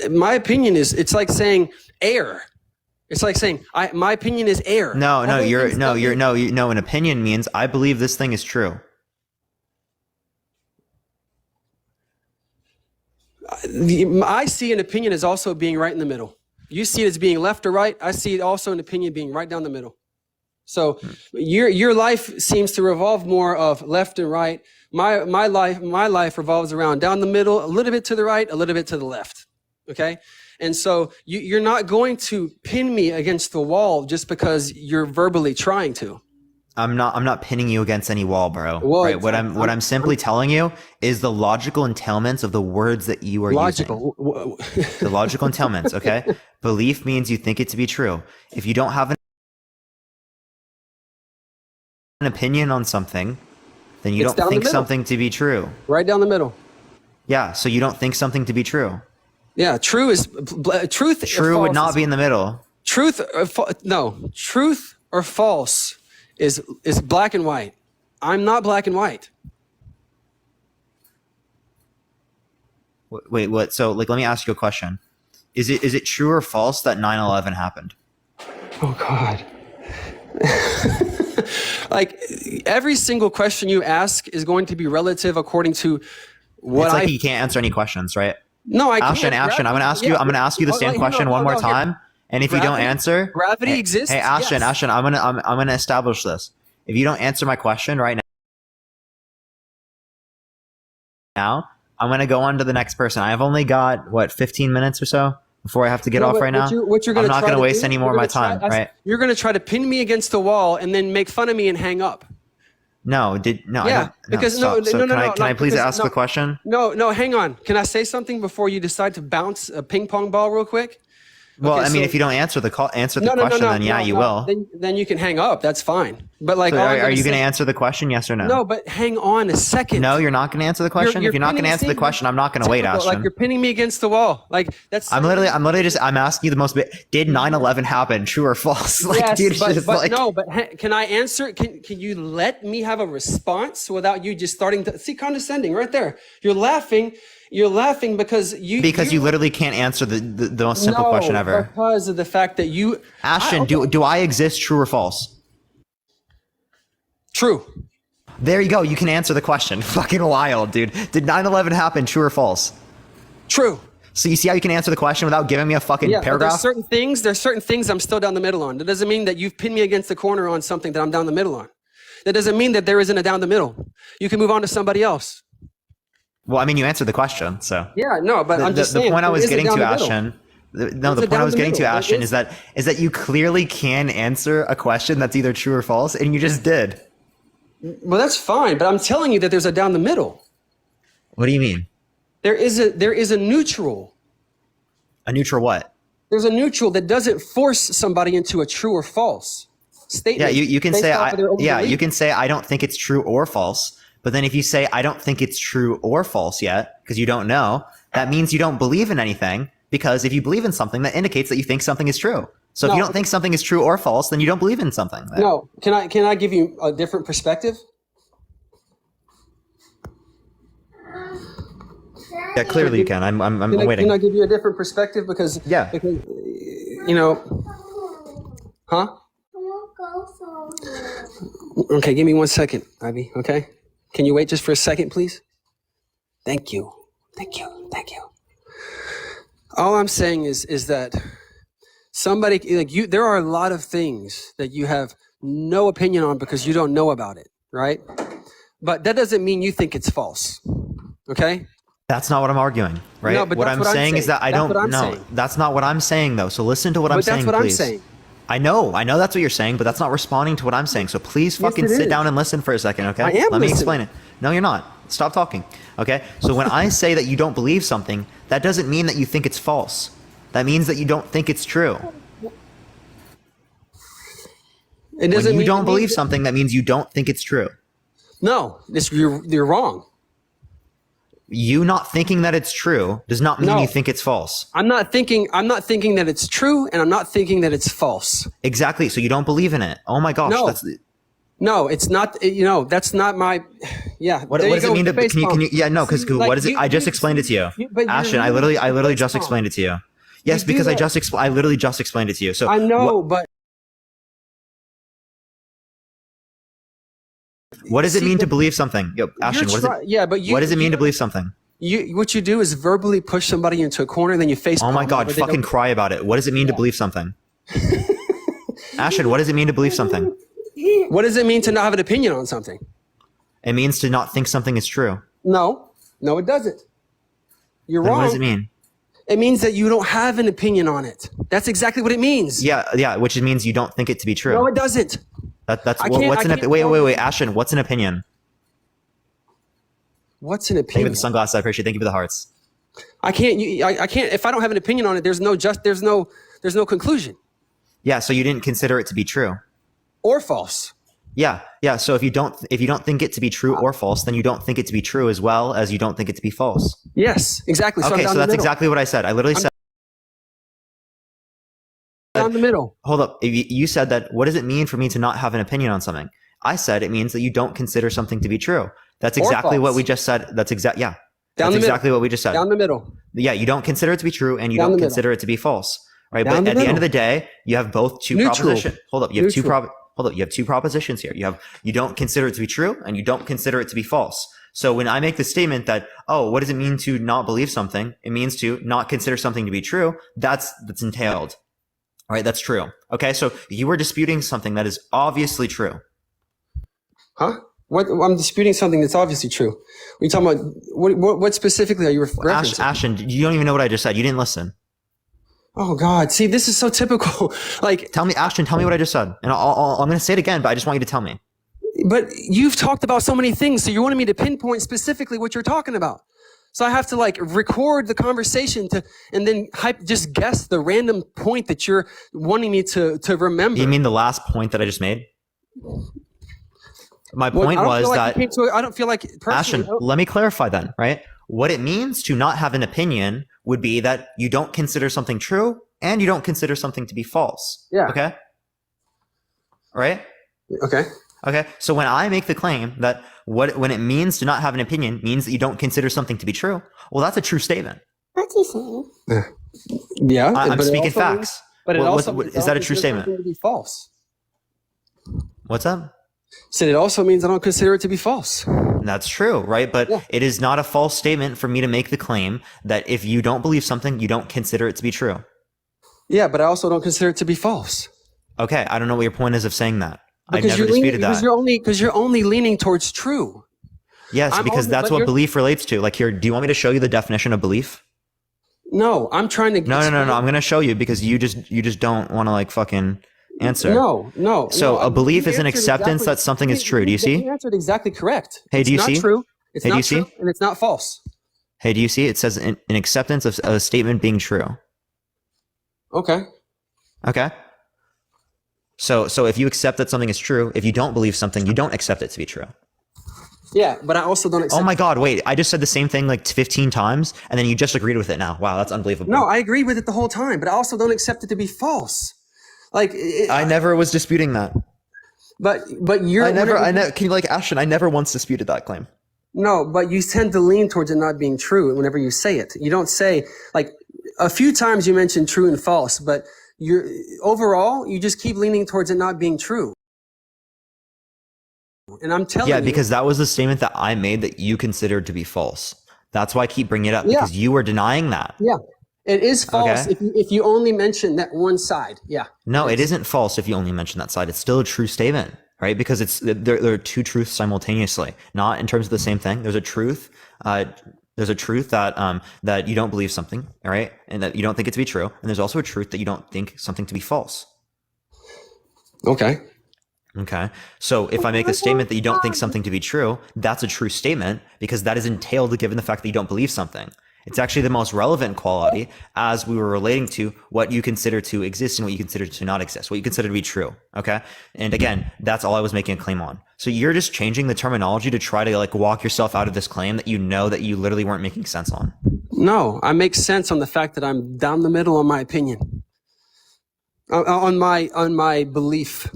My opinion is, it's like saying air. It's like saying my opinion is air. No. An opinion means I believe this thing is true. I see an opinion as also being right in the middle. You see it as being left or right. I see it also an opinion being right down the middle. So your life seems to revolve more of left and right. My life revolves around down the middle, a little bit to the right, a little bit to the left. Okay. And so you're not going to pin me against the wall just because you're verbally trying to. I'm not pinning you against any wall, bro. Well, right? What I'm simply telling you is the logical entailments of the words that you are using. The logical entailments, okay? Belief means you think it to be true. If you don't have an opinion on something, then you don't think something to be true. Right down the middle. Yeah, so you don't think something to be true. Yeah, truth. True would not be in the middle. Truth or false is black and white. I'm not black and white. Wait, what? So, let me ask you a question. Is it true or false that 9/11 happened? Oh God. Like, every single question you ask is going to be relative according to what you can't answer any questions, right? No, I can't. Ashton, I'm gonna ask you the same question one more time. And if you don't answer, gravity exists. Hey, Ashton, yes. Ashton, I'm gonna establish this. If you don't answer my question right now, I'm gonna go on to the next person. I have only got 15 minutes or so before I have to get off right now. I'm not gonna waste any more of my time, right? You're gonna try to pin me against the wall and then make fun of me and hang up. No. Yeah, because no. Can I please ask the question? No, hang on. Can I say something before you decide to bounce a ping pong ball real quick? Well, Okay, I mean, so- if you don't answer the question, then yeah, you no. will. Then you can hang up. That's fine. But like, So all I'm are you going to say- answer the question? Yes or no? No, but hang on a second. No, you're not going to answer the question. If you're not going to answer the question, I'm not going to wait, Typical, Ashton. Like you're pinning me against the wall. Like that's. I'm literally just, I'm asking you the most, did 9/11 happen? True or false? Like, Yes, dude, it's but, just but like, no, but can I answer? Can you let me have a response without you just starting to see condescending right there? You're laughing. You're laughing because you literally can't answer the most simple question ever. Because of the fact that you Ashton, do I exist? True or false? True. There you go. You can answer the question. Fucking wild, dude. Did 9/11 happen? True or false? True. So you see how you can answer the question without giving me a fucking But paragraph? there's certain things I'm still down the middle on. That doesn't mean that you've pinned me against the corner on something that I'm down the middle on. That doesn't mean that there isn't a down the middle. You can move on to somebody else. Well, I mean, you answered the question, so. Yeah, no, but I'm just saying. The point I was there is a getting down to, the middle. Ashton. The There's point a down I was the getting to, middle. Ashton, There is that you clearly can answer a question that's either true or false, and you just did. Well, that's fine, but I'm telling you that there's a down the middle. What do you mean? There is a neutral. A neutral what? There's a neutral that doesn't force somebody into a true or false statement. Yeah, you can based say off of their own belief. you can say I don't think it's true or false. But then if you say I don't think it's true or false yet, because you don't know, that means you don't believe in anything. Because if you believe in something, that indicates that you think something is true. So if you don't think something is true or false, then you don't believe in something. No, can I give you a different perspective? Yeah, clearly you can. I'm waiting. Can I give you a different perspective? Because you know, huh? Okay, give me 1 second, Ivy. Okay, can you wait just for a second, please? Thank you. All I'm saying is that somebody like you, there are a lot of things that you have no opinion on because you don't know about it, right? But that doesn't mean you think it's false. Okay? That's not what I'm arguing, right? No, but what that's I'm what I'm saying is saying. that I That's don't what I'm know. saying. That's not what I'm saying though. So listen to what I'm saying, But that's what please. I'm saying. I know that's what you're saying, but that's not responding to what I'm saying. So please fucking it sit is. down and listen for a second, okay? I am Let me listening. explain it. No, you're not. Stop talking. Okay? So when I say that you don't believe something, that doesn't mean that you think it's false. That means that you don't think it's true. It doesn't when you mean don't believe something, that means you don't think it's true. No, you're wrong. You not thinking that it's true does not mean you think it's false. I'm not thinking that it's true, and I'm not thinking that it's false. Exactly. So you don't believe in it. Oh my gosh. No. No, it's not. That's not my. Yeah. What does it mean to? Can you? Yeah, no, because like, what is it? I just explained it to you, but Ashton. I literally just explained it to you. Yes, You do because I that. I literally just explained it to you. So I know, but what does it mean to believe something? Yo, Ashton, what does it mean to believe something? What you do is verbally push somebody into a corner, and then you face. Oh my God! Fucking cry about it. What does it mean to believe something? Ashton, what does it mean to believe something? What does it mean to not have an opinion on something? It means to not think something is true. No, it doesn't. You're Then wrong. what does it mean? It means that you don't have an opinion on it. That's exactly what it means. Yeah, which means you don't think it to be true. No, it doesn't. That's I what's can't- an wait, Ashton, what's an opinion? What's an Thank you opinion? for the sunglasses. I appreciate it. Thank you for the hearts. I can't. I can't. If I don't have an opinion on it, there's no conclusion Yeah, so you didn't consider it to be true. or false. Yeah. So if you don't think it to be true or false, then you don't think it to be true as well as you don't think it to be false. Yes, exactly. Okay, so that's exactly what I said. I literally said down the middle. Hold up. You said that. What does it mean for me to not have an opinion on something? I said it means that you don't consider something to be true. That's exactly what we just said. That's exactly what we just said. Down the middle. Yeah, you don't consider it to be true, and you Down don't the middle. consider it to be false, right? Down But the at the end middle. of the day, you have both two Neutral. propositions. Hold up, you have Neutral. you have two propositions here. You don't consider it to be true, and you don't consider it to be false. So when I make the statement that, oh, what does it mean to not believe something? It means to not consider something to be true. That's entailed. All right, that's true. Okay, so you were disputing something that is obviously true. Huh? What? I'm disputing something that's obviously true. What are you talking about? What specifically are you referencing? Ashton, you don't even know what I just said. You didn't listen. Oh God! See, this is so typical. Like, tell me, Ashton. Tell me what I just said, and I'm going to say it again. But I just want you to tell me. But you've talked about so many things, so you wanted me to pinpoint specifically what you're talking about. So I have to like record the conversation and then just guess the random point that you're wanting me to remember. You mean the last point that I just made? My point was that I don't feel like personally. Ashton, let me clarify then, right? What it means to not have an opinion would be that you don't consider something true and you don't consider something to be false. Yeah. Okay. Right? Okay. Okay. So when I make the claim that when it means to not have an opinion means that you don't consider something to be true, well, that's a true statement. What's he saying? Yeah. I'm speaking facts. But it also is that a true statement? To be false. What's that? Said it also means I don't consider it to be false. That's true, right? But it is not a false statement for me to make the claim that if you don't believe something, you don't consider it to be true. Yeah, but I also don't consider it to be false. Okay, I don't know what your point is of saying that. I Because never disputed that. Because you're only leaning towards true. Yes, because that's what belief relates to. Like here, do you want me to show you the definition of belief? No, I'm trying to. No. I'm going to show you because you just don't want to like fucking answer. No. So a belief is an acceptance that something is true. Do you see? You answered exactly correct. Hey, do you see? It's not true. It's Hey, do not you see? true, and it's not false. Hey, do you see? It says an acceptance of a statement being true. Okay. Okay. So if you accept that something is true, if you don't believe something, you don't accept it to be true. Yeah, but I also don't accept. Oh my God! Wait, I just said the same thing like 15 times, and then you just agreed with it now. Wow, that's unbelievable. No, I agreed with it the whole time, but I also don't accept it to be false. Like I never was disputing that. But you're. I never. Can you like Ashton? I never once disputed that claim. No, but you tend to lean towards it not being true whenever you say it. You don't say like a few times you mentioned true and false, but overall you just keep leaning towards it not being true. And I'm telling you. Yeah, because that was the statement that I made that you considered to be false. That's why I keep bringing it up because you were denying that. Yeah, it is false Okay. if you only mention that one side. Yeah. No, it isn't false if you only mention that side. It's still a true statement, right? Because there are two truths simultaneously, not in terms of the same thing. There's a truth. There's a truth that you don't believe something, all right, and that you don't think it to be true, and there's also a truth that you don't think something to be false. Okay. Okay. So if I make a statement that you don't think something to be true, that's a true statement because that is entailed given the fact that you don't believe something. It's actually the most relevant quality as we were relating to what you consider to exist and what you consider to not exist, what you consider to be true. Okay. And again, that's all I was making a claim on. So you're just changing the terminology to try to like walk yourself out of this claim that you know that you literally weren't making sense on. No, I make sense on the fact that I'm down the middle on my opinion, on my belief.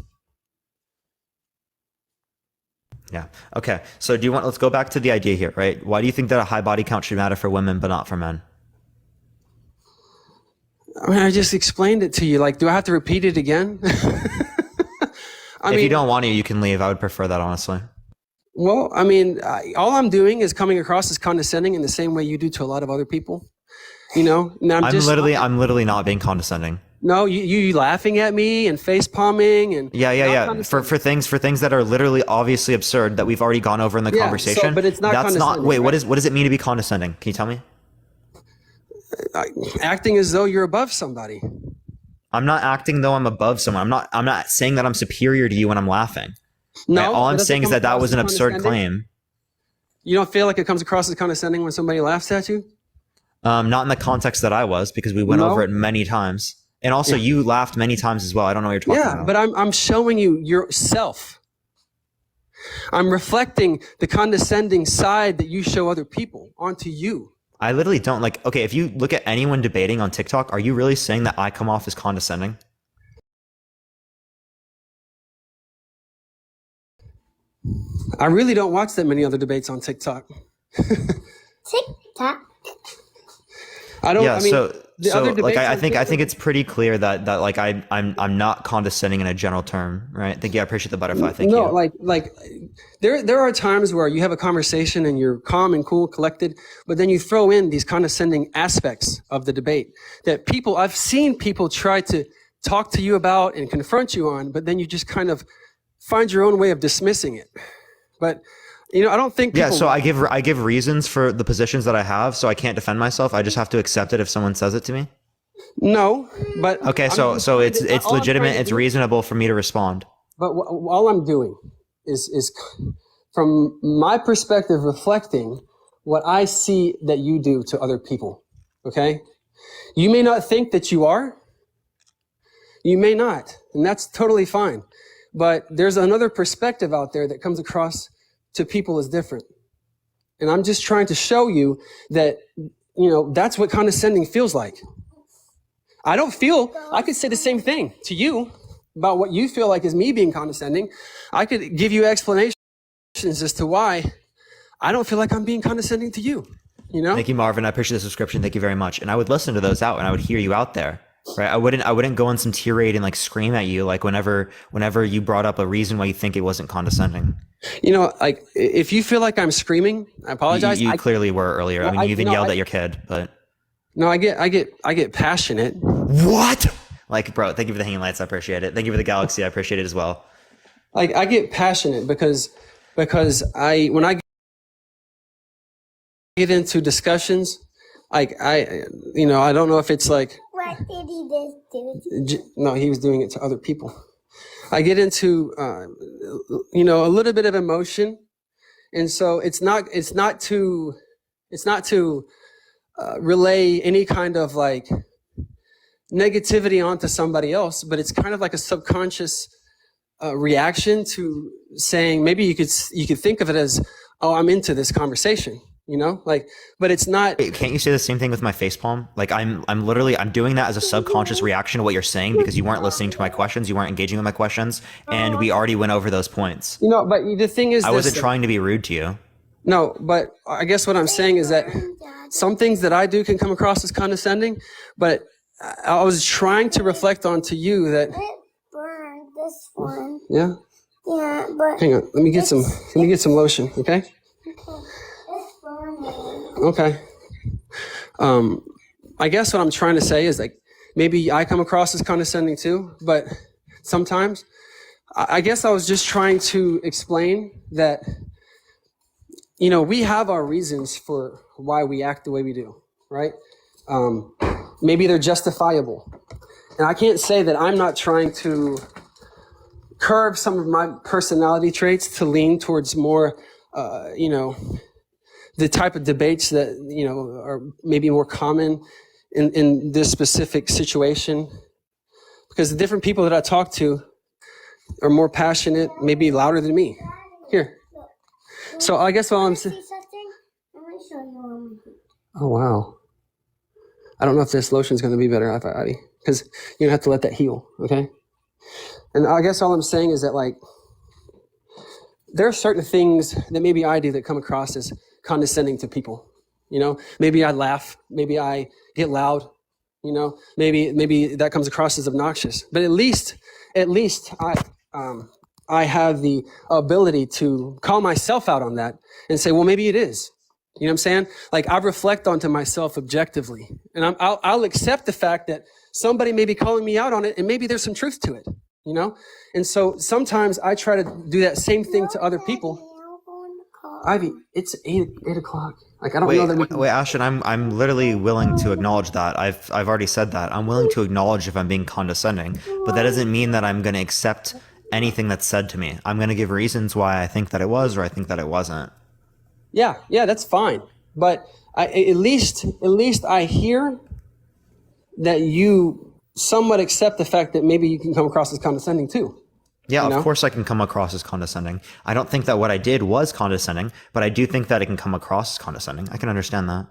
Yeah. Okay. So let's go back to the idea here, right? Why do you think that a high body count should matter for women, but not for men? I mean, I just explained it to you. Like, do I have to repeat it again? If you don't want to, you can leave. I would prefer that, honestly. Well, I mean, all I'm doing is coming across as condescending in the same way you do to a lot of other people. You know, and I'm literally not being condescending. No, you laughing at me and face palming and yeah. For things that are literally obviously absurd that we've already gone over in the conversation. So, but it's not. That's not. Wait, right? what does it mean to be condescending? Can you tell me? Acting as though you're above somebody. I'm not acting though I'm above someone. I'm not saying that I'm superior to you when I'm laughing. No. Right? All I'm saying is that was an absurd claim. You don't feel like it comes across as condescending when somebody laughs at you? Not in the context that I was, because we went over it many times. And also you laughed many times as well. I don't know what you're talking about. Yeah, but I'm showing you yourself. I'm reflecting the condescending side that you show other people onto you. I literally don't okay, if you look at anyone debating on TikTok, are you really saying that I come off as condescending? I really don't watch that many other debates on TikTok. TikTok. I think it's pretty clear that like I'm not condescending in a general term, right? I appreciate the butterfly. Thank you. Like there are times where you have a conversation and you're calm and cool, collected, but then you throw in these condescending aspects of the debate that I've seen people try to talk to you about and confront you on, but then you just kind of find your own way of dismissing it. But I don't think people... Yeah, so I give reasons for the positions that I have, so I can't defend myself. I just have to accept it if someone says it to me. No, but... Okay, so it's legitimate, it's reasonable for me to respond. But all I'm doing is from my perspective, reflecting what I see that you do to other people, okay? You may not think that you are. You may not, and that's totally fine. But there's another perspective out there that comes across to people as different. And I'm just trying to show you that, that's what condescending feels like. I could say the same thing to you about what you feel like is me being condescending. I could give you explanations as to why I don't feel like I'm being condescending to you, Thank you, Marvin. I appreciate the subscription. Thank you very much. And I would listen to those out and I would hear you out there. Right. I wouldn't go on some tirade and like scream at you like whenever you brought up a reason why you think it wasn't condescending. Like if you feel like I'm screaming, I apologize. You clearly were earlier. I mean, you even yelled at your kid, but no, I get passionate. What? Like, bro, thank you for the hanging lights. I appreciate it. Thank you for the galaxy. I appreciate it as well. Like I get passionate because when I get into discussions, like I don't know if it's like. What did he do? No, he was doing it to other people. I get into, a little bit of emotion, and so it's not to relay any kind of like negativity onto somebody else, but it's kind of like a subconscious reaction to saying maybe you could think of it as, oh, I'm into this conversation. But it's not. Wait, can't you say the same thing with my facepalm? Like I'm doing that as a subconscious reaction to what you're saying because you weren't listening to my questions, you weren't engaging with my questions, and we already went over those points. But the thing is, I wasn't trying to be rude to you. No, but I guess what I'm saying is that some things that I do can come across as condescending, but I was trying to reflect on to you that. Burn this one. Yeah. Yeah, but. Hang on. Let me get some lotion. Okay. Okay. I guess what I'm trying to say is like maybe I come across as condescending too, but sometimes I guess I was just trying to explain that, we have our reasons for why we act the way we do, right? Maybe they're justifiable. And I can't say that I'm not trying to curb some of my personality traits to lean towards more, the type of debates that, are maybe more common in this specific situation. Because the different people that I talk to are more passionate, maybe louder than me. Here. So I guess while I'm saying. Oh, wow. I don't know if this lotion is going to be better, Ivy, because you're going to have to let that heal, okay? And I guess all I'm saying is that, like, there are certain things that maybe I do that come across as condescending to people. Maybe I laugh, maybe I get loud, maybe that comes across as obnoxious. But at least I have the ability to call myself out on that and say, well, maybe it is. You know what I'm saying? Like I reflect onto myself objectively, and I'll accept the fact that somebody may be calling me out on it, and maybe there's some truth to it. And so sometimes I try to do that same thing to other people. Ivy, it's 8 o'clock. Like I don't know that. Wait, Ashton, I'm literally willing to acknowledge that. I've already said that. I'm willing to acknowledge if I'm being condescending, but that doesn't mean that I'm going to accept anything that's said to me. I'm going to give reasons why I think that it was or I think that it wasn't. Yeah, that's fine. But at least I hear that you somewhat accept the fact that maybe you can come across as condescending too. Yeah, of course I can come across as condescending. I don't think that what I did was condescending, but I do think that it can come across as condescending. I can understand that.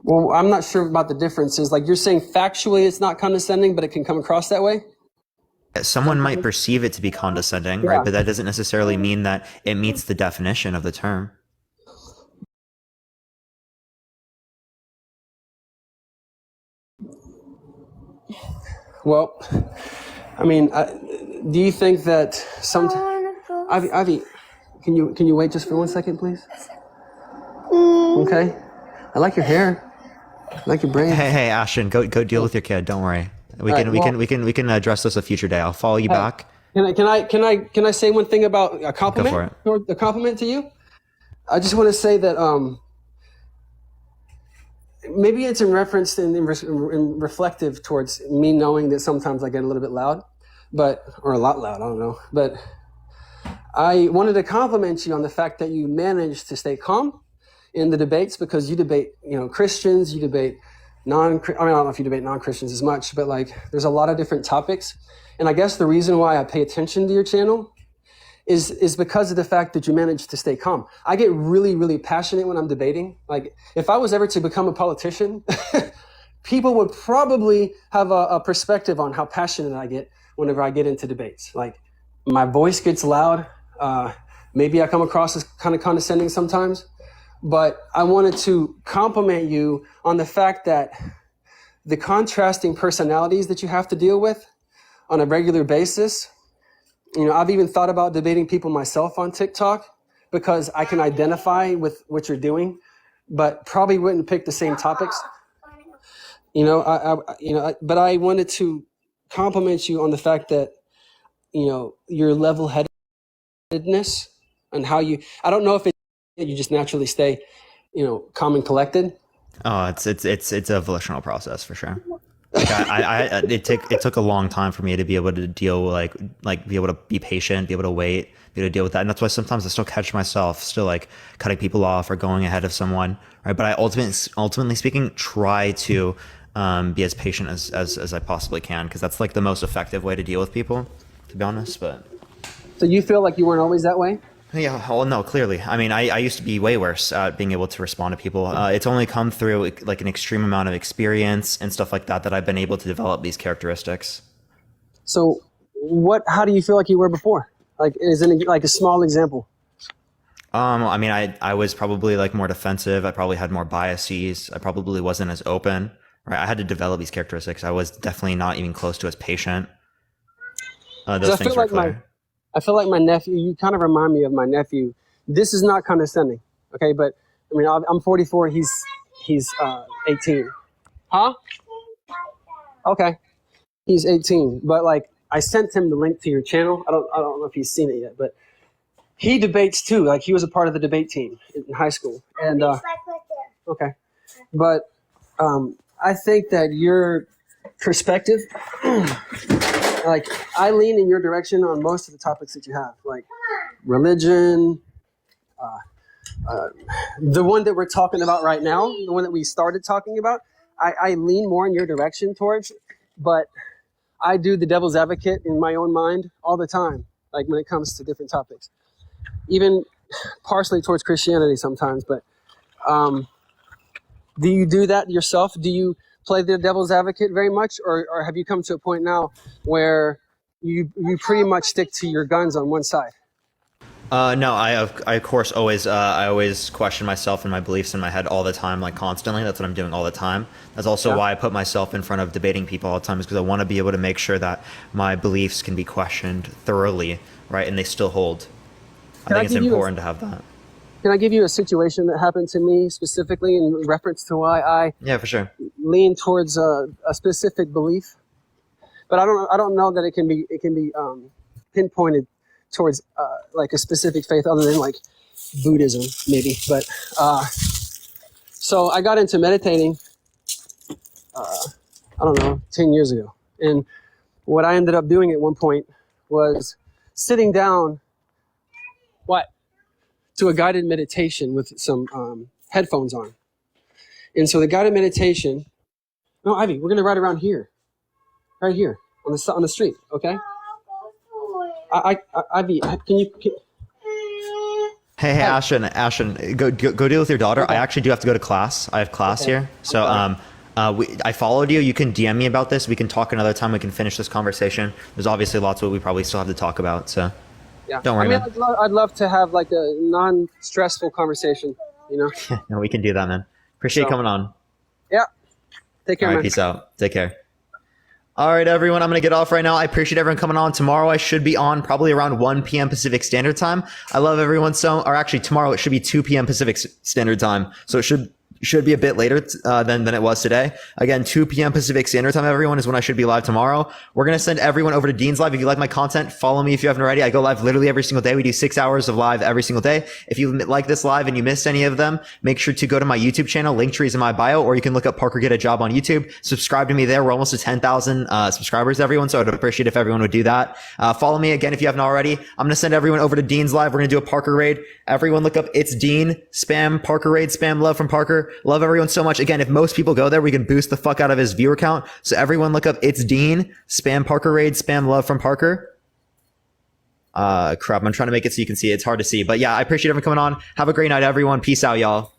Well, I'm not sure about the differences. Like you're saying factually it's not condescending, but it can come across that way? Someone might perceive it to be condescending, right? But that doesn't necessarily mean that it meets the definition of the term. Well, I mean, do you think that Ivy, can you wait just for 1 second, please? Okay. I like your hair. I like your braids. Hey, Ashton, go deal with your kid. Don't worry. We can address this a future day. I'll follow you back. Can I say one thing about a compliment? Go for it. A compliment to you? I just want to say that maybe it's in reference and in reflective towards me knowing that sometimes I get a little bit loud, or a lot loud, I don't know. But I wanted to compliment you on the fact that you managed to stay calm in the debates because you debate, Christians, you debate I don't know if you debate non-Christians as much, but like there's a lot of different topics. And I guess the reason why I pay attention to your channel is because of the fact that you manage to stay calm. I get really, really passionate when I'm debating. Like if I was ever to become a politician, people would probably have a perspective on how passionate I get whenever I get into debates. Like my voice gets loud. Maybe I come across as kind of condescending sometimes, but I wanted to compliment you on the fact that the contrasting personalities that you have to deal with on a regular basis. I've even thought about debating people myself on TikTok because I can identify with what you're doing, but probably wouldn't pick the same topics. But I wanted to compliment you on the fact that, your level-headedness and how I don't know if you just naturally stay, calm and collected. Oh, it's a volitional process for sure. Like it took a long time for me to be able to deal like be able to be patient, be able to wait, be able to deal with that. And that's why sometimes I still catch myself still like cutting people off or going ahead of someone, right? But I ultimately speaking, try to be as patient as I possibly can, because that's like the most effective way to deal with people, to be honest. But so you feel like you weren't always that way? Yeah, well, no, clearly. I mean, I used to be way worse at being able to respond to people. It's only come through like an extreme amount of experience and stuff like that that I've been able to develop these characteristics. So how do you feel like you were before? Like, is it like a small example? I mean, I was probably like more defensive. I probably had more biases. I probably wasn't as open, right? I had to develop these characteristics. I was definitely not even close to as patient. Those things were clear. I feel like my nephew, you kind of remind me of my nephew. This is not condescending, okay? But I mean, I'm 44. He's 18. Huh? Okay. He's 18. But like, I sent him the link to your channel. I don't know if he's seen it yet, but he debates too. Like he was a part of the debate team in high school. And okay. But I think that your perspective, like I lean in your direction on most of the topics that you have, like religion, the one that we're talking about right now, the one that we started talking about, I lean more in your direction towards, but I do the devil's advocate in my own mind all the time, like when it comes to different topics, even partially towards Christianity sometimes. But do you do that yourself? Do you play the devil's advocate very much, or have you come to a point now where you pretty much stick to your guns on one side? No, I of course I always question myself and my beliefs in my head all the time, like constantly. That's what I'm doing all the time. That's also why I put myself in front of debating people all the time, is because I want to be able to make sure that my beliefs can be questioned thoroughly, right? And they still hold. I think it's important to have that. Can I give you a situation that happened to me specifically in reference to why I for sure lean towards a specific belief? But I don't know that it can be pinpointed towards like a specific faith other than like Buddhism maybe. But so I got into meditating I don't know 10 years ago, and what I ended up doing at one point was sitting down to a guided meditation with some headphones on. And so the guided meditation, no, Ivy, we're gonna ride around here, right here on the street, okay? Ivy, can you? Hey, Ashton, go deal with your daughter. Okay. I actually do have to go to class. I have class here, so I followed you. You can DM me about this. We can talk another time. We can finish this conversation. There's obviously lots of what we probably still have to talk about. So. Yeah. Don't worry, man. I'd love to have like a non-stressful conversation, you know? No, we can do that, man. Appreciate you coming on. Yeah. Take care, All right, man. peace out. Take care. All right, everyone. I'm going to get off right now. I appreciate everyone coming on. Tomorrow I should be on probably around 1 p.m. Pacific Standard Time. I love everyone or actually tomorrow it should be 2 p.m. Pacific Standard Time. So it should should be a bit later than it was today. Again, 2 p.m. Pacific Standard Time, everyone, is when I should be live tomorrow. We're going to send everyone over to Dean's Live. If you like my content, follow me if you haven't already. I go live literally every single day. We do 6 hours of live every single day. If you like this live and you missed any of them, make sure to go to my YouTube channel. Linktree is in my bio, or you can look up Parker Get a Job on YouTube. Subscribe to me there. We're almost to 10,000 subscribers, everyone, so I'd appreciate if everyone would do that. Follow me again if you haven't already. I'm going to send everyone over to Dean's Live. We're going to do a Parker raid. Everyone look up It's Dean. Spam Parker raid. Spam love from Parker. Love everyone so much. Again, if most people go there, we can boost the fuck out of his viewer count. So everyone look up It's Dean. Spam Parker raid. Spam love from Parker. Crap. I'm trying to make it so you can see it. It's hard to see. But yeah, I appreciate everyone coming on. Have a great night, everyone. Peace out, y'all.